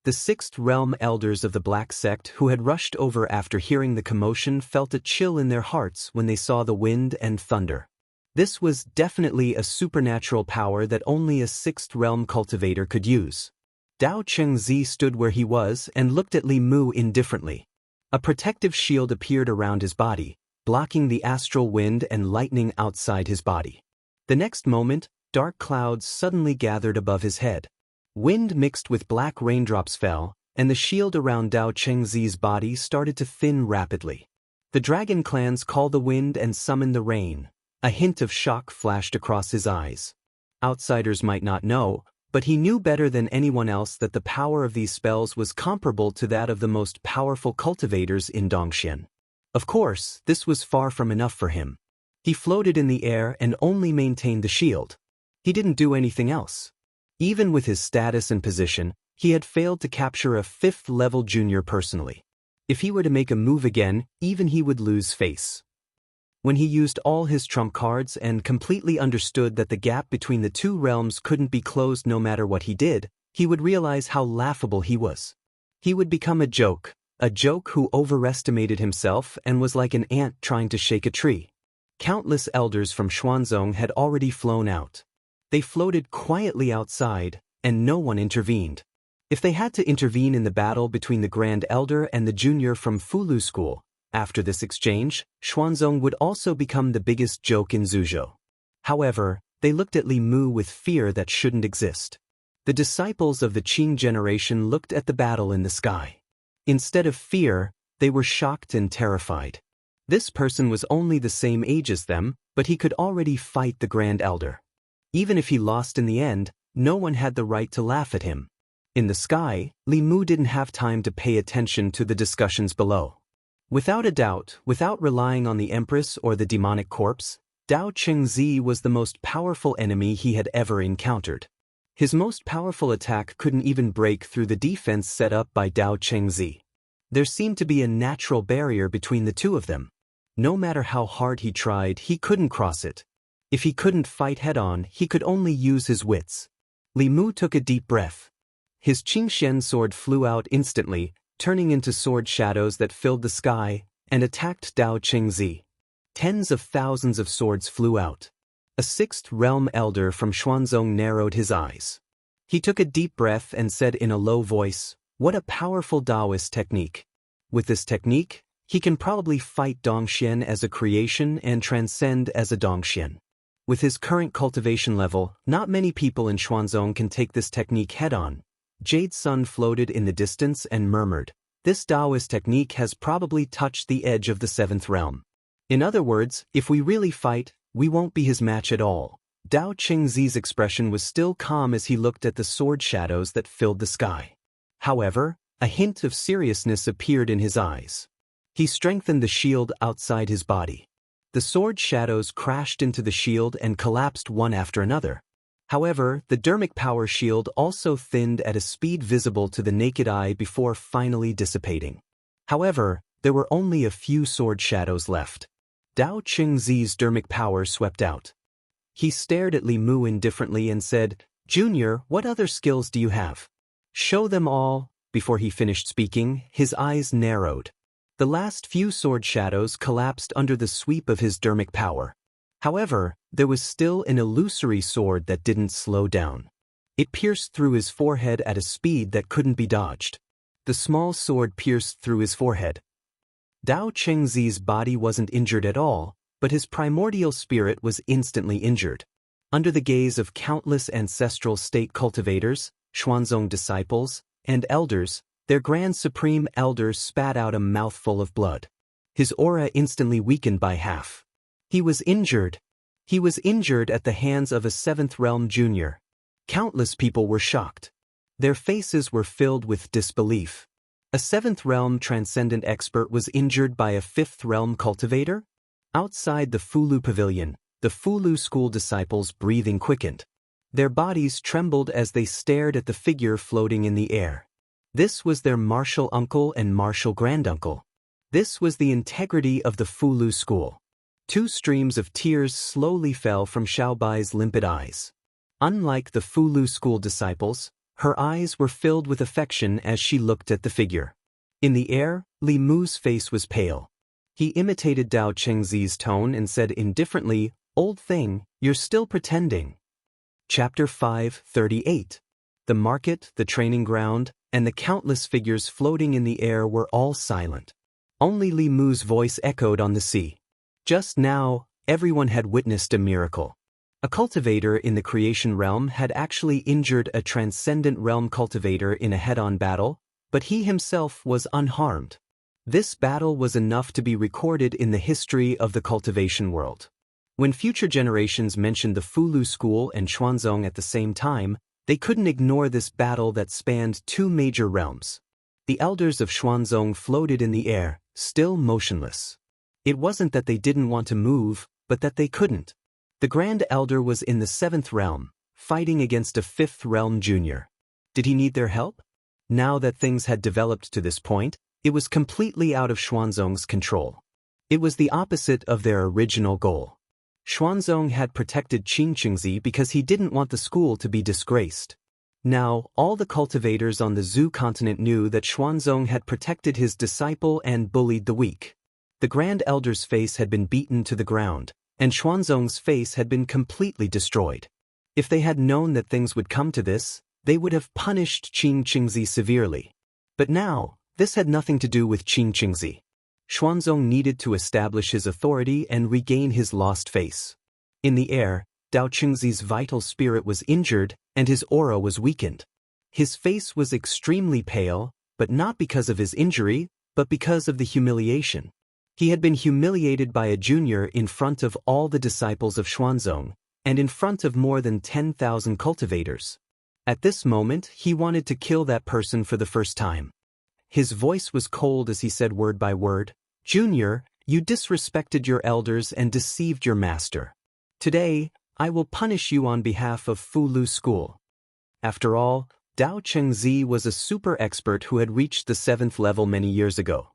The sixth realm elders of the Black Sect who had rushed over after hearing the commotion felt a chill in their hearts when they saw the wind and thunder. This was definitely a supernatural power that only a sixth realm cultivator could use. Dao Chengzi stood where he was and looked at Li Mu indifferently. A protective shield appeared around his body, blocking the astral wind and lightning outside his body. The next moment, dark clouds suddenly gathered above his head. Wind mixed with black raindrops fell, and the shield around Dao Chengzi's body started to thin rapidly. The dragon clans call the wind and summon the rain. A hint of shock flashed across his eyes. Outsiders might not know, but he knew better than anyone else that the power of these spells was comparable to that of the most powerful cultivators in Dongxian. Of course, this was far from enough for him. He floated in the air and only maintained the shield. He didn't do anything else. Even with his status and position, he had failed to capture a fifth-level junior personally. If he were to make a move again, even he would lose face. When he used all his trump cards and completely understood that the gap between the two realms couldn't be closed no matter what he did, he would realize how laughable he was. He would become a joke who overestimated himself and was like an ant trying to shake a tree. Countless elders from Xuanzong had already flown out. They floated quietly outside, and no one intervened. If they had to intervene in the battle between the Grand Elder and the junior from Fulu School, after this exchange, Xuanzong would also become the biggest joke in Zhuzhou. However, they looked at Li Mu with fear that shouldn't exist. The disciples of the Qing generation looked at the battle in the sky. Instead of fear, they were shocked and terrified. This person was only the same age as them, but he could already fight the Grand Elder. Even if he lost in the end, no one had the right to laugh at him. In the sky, Li Mu didn't have time to pay attention to the discussions below. Without a doubt, without relying on the Empress or the demonic corpse, Dao Chengzi was the most powerful enemy he had ever encountered. His most powerful attack couldn't even break through the defense set up by Dao Chengzi. There seemed to be a natural barrier between the two of them. No matter how hard he tried, he couldn't cross it. If he couldn't fight head-on, he could only use his wits. Li Mu took a deep breath. His Qingxian sword flew out instantly, turning into sword shadows that filled the sky, and attacked Dao Chengzi. Tens of thousands of swords flew out. A sixth realm elder from Xuanzong narrowed his eyes. He took a deep breath and said in a low voice, "What a powerful Daoist technique. With this technique, he can probably fight Dongxian as a creation and transcend as a Dongxian. With his current cultivation level, not many people in Xuanzong can take this technique head-on. Jade Sun floated in the distance and murmured, "This Daoist technique has probably touched the edge of the seventh realm. In other words, if we really fight, we won't be his match at all." Dao Qingzi's expression was still calm as he looked at the sword shadows that filled the sky. However, a hint of seriousness appeared in his eyes. He strengthened the shield outside his body. The sword shadows crashed into the shield and collapsed one after another. However, the dermic power shield also thinned at a speed visible to the naked eye before finally dissipating. However, there were only a few sword shadows left. Dao Qingzi's dermic power swept out. He stared at Li Mu indifferently and said, "Junior, what other skills do you have? Show them all." Before he finished speaking, his eyes narrowed. The last few sword shadows collapsed under the sweep of his dermic power. However, there was still an illusory sword that didn't slow down. It pierced through his forehead at a speed that couldn't be dodged. The small sword pierced through his forehead. Dao Qingzi's body wasn't injured at all, but his primordial spirit was instantly injured. Under the gaze of countless ancestral state cultivators, Xuanzong disciples, and elders, their Grand Supreme Elder spat out a mouthful of blood. His aura instantly weakened by half. He was injured. He was injured at the hands of a seventh realm junior. Countless people were shocked. Their faces were filled with disbelief. A seventh realm transcendent expert was injured by a fifth realm cultivator? Outside the Fulu pavilion, the Fulu school disciples' breathing quickened. Their bodies trembled as they stared at the figure floating in the air. This was their martial uncle and martial granduncle. This was the integrity of the Fulu school. Two streams of tears slowly fell from Xiaobai's limpid eyes. Unlike the Fulu school disciples, her eyes were filled with affection as she looked at the figure. In the air, Li Mu's face was pale. He imitated Dao Qingzi's tone and said indifferently, "Old thing, you're still pretending." Chapter 5:38. The market, the training ground, and the countless figures floating in the air were all silent. Only Li Mu's voice echoed on the sea. Just now, everyone had witnessed a miracle. A cultivator in the creation realm had actually injured a transcendent realm cultivator in a head-on battle, but he himself was unharmed. This battle was enough to be recorded in the history of the cultivation world. When future generations mentioned the Fulu school and Xuanzong at the same time, they couldn't ignore this battle that spanned two major realms. The elders of Xuanzong floated in the air, still motionless. It wasn't that they didn't want to move, but that they couldn't. The Grand Elder was in the seventh realm, fighting against a fifth realm junior. Did he need their help? Now that things had developed to this point, it was completely out of Xuanzong's control. It was the opposite of their original goal. Xuanzong had protected Qingzi because he didn't want the school to be disgraced. Now, all the cultivators on the Zhu continent knew that Xuanzong had protected his disciple and bullied the weak. The Grand Elder's face had been beaten to the ground, and Xuanzong's face had been completely destroyed. If they had known that things would come to this, they would have punished Qingzi severely. But now, this had nothing to do with Qingzi. Xuanzong needed to establish his authority and regain his lost face. In the air, Dao Qingzi's vital spirit was injured, and his aura was weakened. His face was extremely pale, but not because of his injury, but because of the humiliation. He had been humiliated by a junior in front of all the disciples of Xuanzong, and in front of more than 10,000 cultivators. At this moment, he wanted to kill that person for the first time. His voice was cold as he said word by word, "Junior, you disrespected your elders and deceived your master. Today, I will punish you on behalf of Fulu School." After all, Dao Qingzi was a super expert who had reached the 7th level many years ago.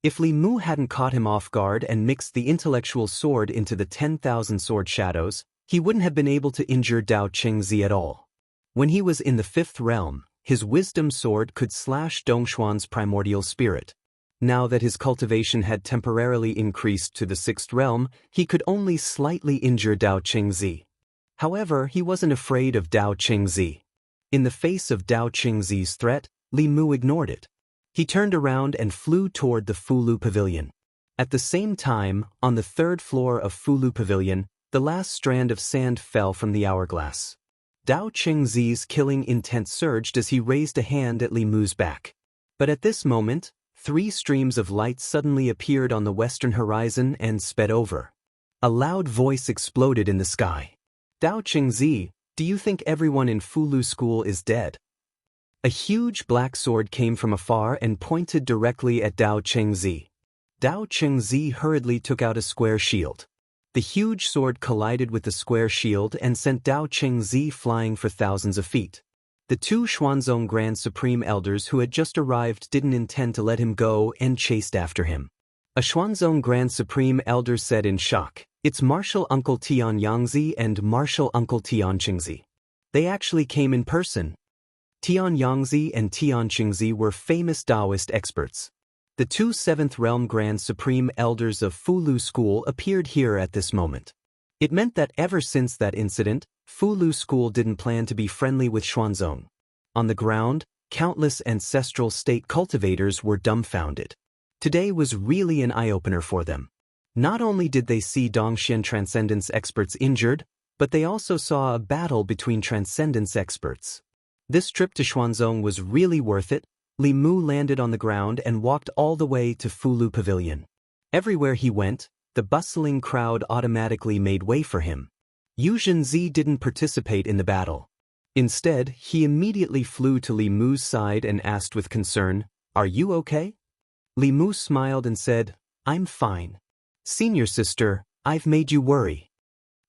If Li Mu hadn't caught him off guard and mixed the intellectual sword into the 10,000 sword shadows, he wouldn't have been able to injure Dao Qingzi at all. When he was in the 5th realm, his wisdom sword could slash Dongshuan's primordial spirit. Now that his cultivation had temporarily increased to the 6th realm, he could only slightly injure Dao Qingzi. However, he wasn't afraid of Dao Qingzi. In the face of Dao Qingzi's threat, Li Mu ignored it. He turned around and flew toward the Fulu pavilion. At the same time, on the 3rd floor of Fulu pavilion, the last strand of sand fell from the hourglass. Dao Qingzi's killing intent surged as he raised a hand at Li Mu's back. But at this moment, 3 streams of light suddenly appeared on the western horizon and sped over. A loud voice exploded in the sky. Dao Qingzi, do you think everyone in Fulu School is dead? A huge black sword came from afar and pointed directly at Dao Qingzi. Dao Qingzi hurriedly took out a square shield. The huge sword collided with the square shield and sent Dao Qingzi flying for thousands of feet. The 2 Xuanzong Grand Supreme Elders who had just arrived didn't intend to let him go and chased after him. A Xuanzong Grand Supreme Elder said in shock, "It's Martial Uncle Xianxia and Martial Uncle Xianxia. They actually came in person." Xianxia and Xianxia were famous Daoist experts. The 2 7th Realm Grand Supreme Elders of Fulu School appeared here at this moment. It meant that ever since that incident, Fulu School didn't plan to be friendly with Xuanzong. On the ground, countless ancestral state cultivators were dumbfounded. Today was really an eye-opener for them. Not only did they see Dongxian Transcendence experts injured, but they also saw a battle between Transcendence experts. This trip to Xuanzong was really worth it. Li Mu landed on the ground and walked all the way to Fulu Pavilion. Everywhere he went, the bustling crowd automatically made way for him. Yu Zhenzi didn't participate in the battle. Instead, he immediately flew to Li Mu's side and asked with concern, "Are you okay?" Li Mu smiled and said, "I'm fine. Senior sister, I've made you worry."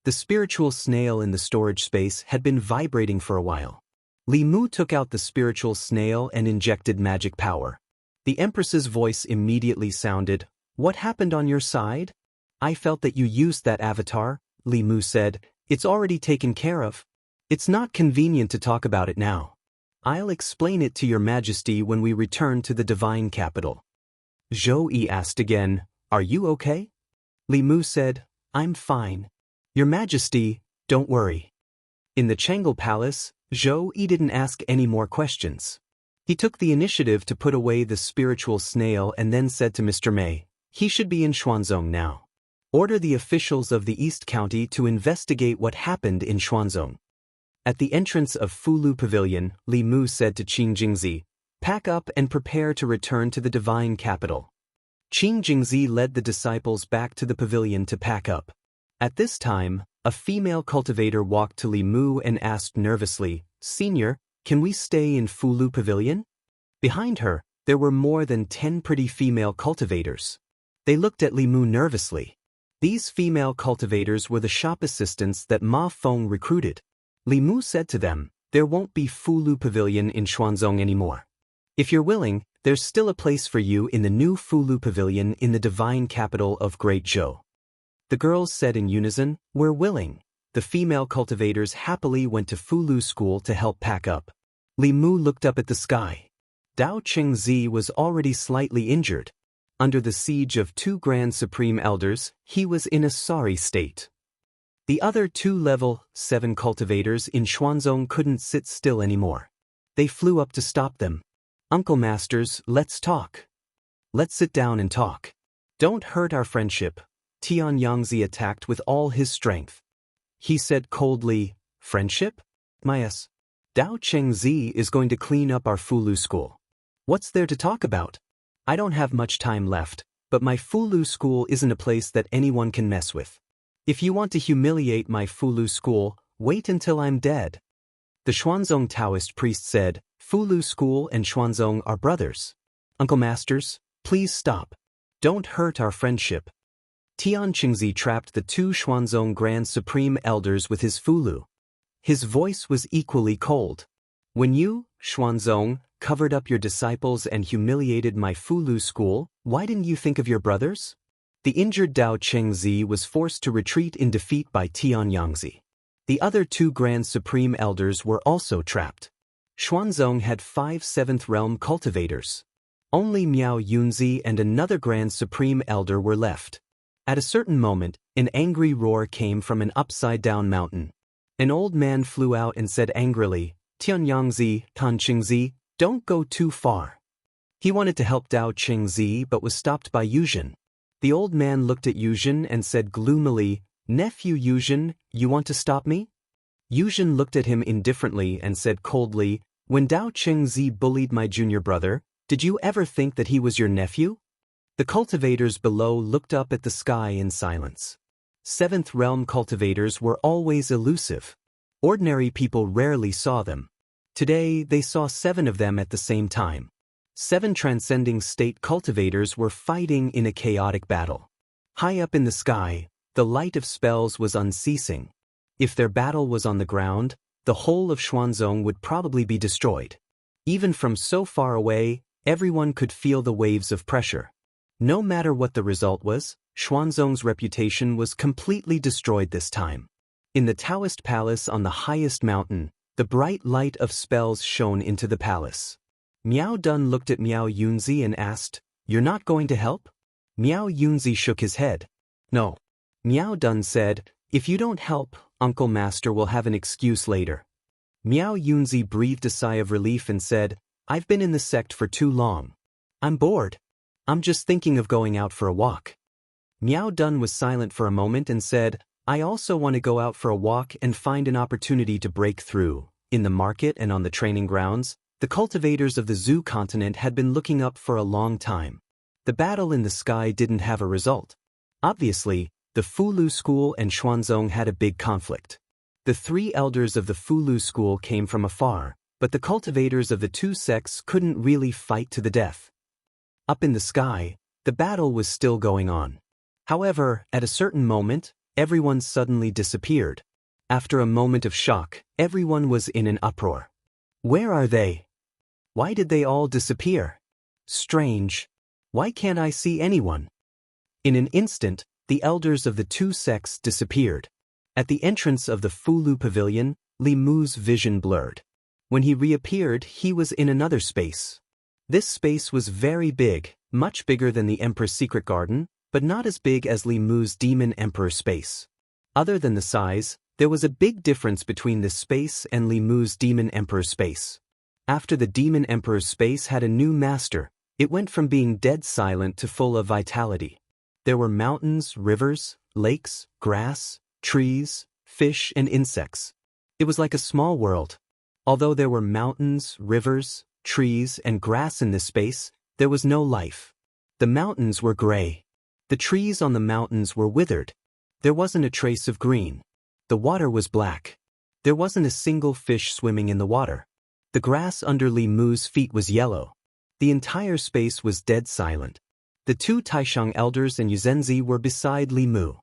The spiritual snail in the storage space had been vibrating for a while. Li Mu took out the spiritual snail and injected magic power. The Empress's voice immediately sounded, "What happened on your side?" "I felt that you used that avatar," Li Mu said. "It's already taken care of. It's not convenient to talk about it now. I'll explain it to your majesty when we return to the divine capital." Zhou Yi asked again, "Are you okay?" Li Mu said, "I'm fine. Your majesty, don't worry." In the Chengel Palace, Zhou Yi didn't ask any more questions. He took the initiative to put away the spiritual snail and then said to Mr. Mei, "He should be in Xuanzong now. Order the officials of the East County to investigate what happened in Xuanzong." At the entrance of Fulu Pavilion, Li Mu said to Qing Jingzi, "Pack up and prepare to return to the divine capital." Qing Jingzi led the disciples back to the pavilion to pack up. At this time, a female cultivator walked to Li Mu and asked nervously, "Senior, can we stay in Fulu Pavilion?" Behind her, there were more than 10 pretty female cultivators. They looked at Li Mu nervously. These female cultivators were the shop assistants that Ma Feng recruited. Li Mu said to them, "There won't be Fulu Pavilion in Xuanzong anymore. If you're willing, there's still a place for you in the new Fulu Pavilion in the divine capital of Great Zhou." The girls said in unison, "We're willing." The female cultivators happily went to Fulu School to help pack up. Li Mu looked up at the sky. Dao Qingzi was already slightly injured. Under the siege of 2 Grand Supreme Elders, he was in a sorry state. The other 2 level 7 cultivators in Xuanzong couldn't sit still anymore. They flew up to stop them. "Uncle Masters, let's talk. Let's sit down and talk. Don't hurt our friendship." Tianyangzi attacked with all his strength. He said coldly, "Friendship? Yes. Dao Qingzi is going to clean up our Fulu School. What's there to talk about? I don't have much time left, but my Fulu School isn't a place that anyone can mess with. If you want to humiliate my Fulu School, wait until I'm dead." The Xuanzong Taoist priest said, "Fulu School and Xuanzong are brothers. Uncle Masters, please stop. Don't hurt our friendship." Tian Qingzi trapped the 2 Xuanzong Grand Supreme Elders with his Fulu. His voice was equally cold. "When you, Xuanzong, covered up your disciples and humiliated my Fulu School, why didn't you think of your brothers?" The injured Dao Qingzi was forced to retreat in defeat by Tianyangzi. The other 2 Grand Supreme Elders were also trapped. Xuanzong had 5 7th Realm cultivators. Only Miao Yunzi and another Grand Supreme Elder were left. At a certain moment, an angry roar came from an upside-down mountain. An old man flew out and said angrily, "Tianyangzi, Tan Qingzi, don't go too far." He wanted to help Dao Qingzi but was stopped by Yuzhen. The old man looked at Yuzhen and said gloomily, "Nephew Yuzhen, you want to stop me?" Yuzhen looked at him indifferently and said coldly, "When Dao Chengzi bullied my junior brother, did you ever think that he was your nephew?" The cultivators below looked up at the sky in silence. Seventh realm cultivators were always elusive. Ordinary people rarely saw them. Today, they saw 7 of them at the same time. 7 transcending state cultivators were fighting in a chaotic battle. High up in the sky, the light of spells was unceasing. If their battle was on the ground, the whole of Xuanzong would probably be destroyed. Even from so far away, everyone could feel the waves of pressure. No matter what the result was, Xuanzong's reputation was completely destroyed this time. In the Daoist palace on the highest mountain, the bright light of spells shone into the palace. Miao Dun looked at Miao Yunzi and asked, "You're not going to help?" Miao Yunzi shook his head. "No." Miao Dun said, "If you don't help, Uncle Master will have an excuse later." Miao Yunzi breathed a sigh of relief and said, "I've been in the sect for too long. I'm bored. I'm just thinking of going out for a walk." Miao Dun was silent for a moment and said, "I also want to go out for a walk and find an opportunity to break through." In the market and on the training grounds, the cultivators of the Zhu continent had been looking up for a long time. The battle in the sky didn't have a result. Obviously, the Fulu school and Xuanzong had a big conflict. The 3 elders of the Fulu school came from afar, but the cultivators of the 2 sects couldn't really fight to the death. Up in the sky, the battle was still going on. However, at a certain moment, everyone suddenly disappeared. After a moment of shock, everyone was in an uproar. Where are they? Why did they all disappear? Strange. Why can't I see anyone? In an instant, the elders of the 2 sects disappeared. At the entrance of the Fulu pavilion, Li Mu's vision blurred. When he reappeared, he was in another space. This space was very big, much bigger than the Emperor's secret garden, but not as big as Li Mu's Demon Emperor space. Other than the size, there was a big difference between this space and Li Mu's Demon Emperor space. After the Demon Emperor's space had a new master, it went from being dead silent to full of vitality. There were mountains, rivers, lakes, grass, trees, fish, and insects. It was like a small world. Although there were mountains, rivers, trees, and grass in this space, there was no life. The mountains were gray. The trees on the mountains were withered. There wasn't a trace of green. The water was black. There wasn't a single fish swimming in the water. The grass under Li Mu's feet was yellow. The entire space was dead silent. The 2 Taishang elders and Yuzenzi were beside Li Mu.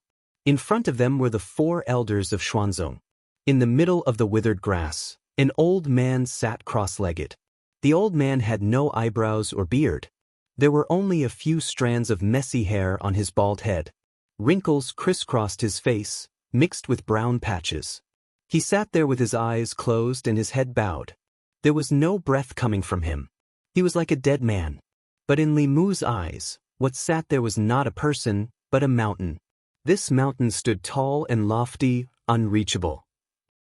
In front of them were the 4 elders of Xuanzong. In the middle of the withered grass, an old man sat cross-legged. The old man had no eyebrows or beard. There were only a few strands of messy hair on his bald head. Wrinkles crisscrossed his face, mixed with brown patches. He sat there with his eyes closed and his head bowed. There was no breath coming from him. He was like a dead man. But in Li Mu's eyes, what sat there was not a person, but a mountain. This mountain stood tall and lofty, unreachable.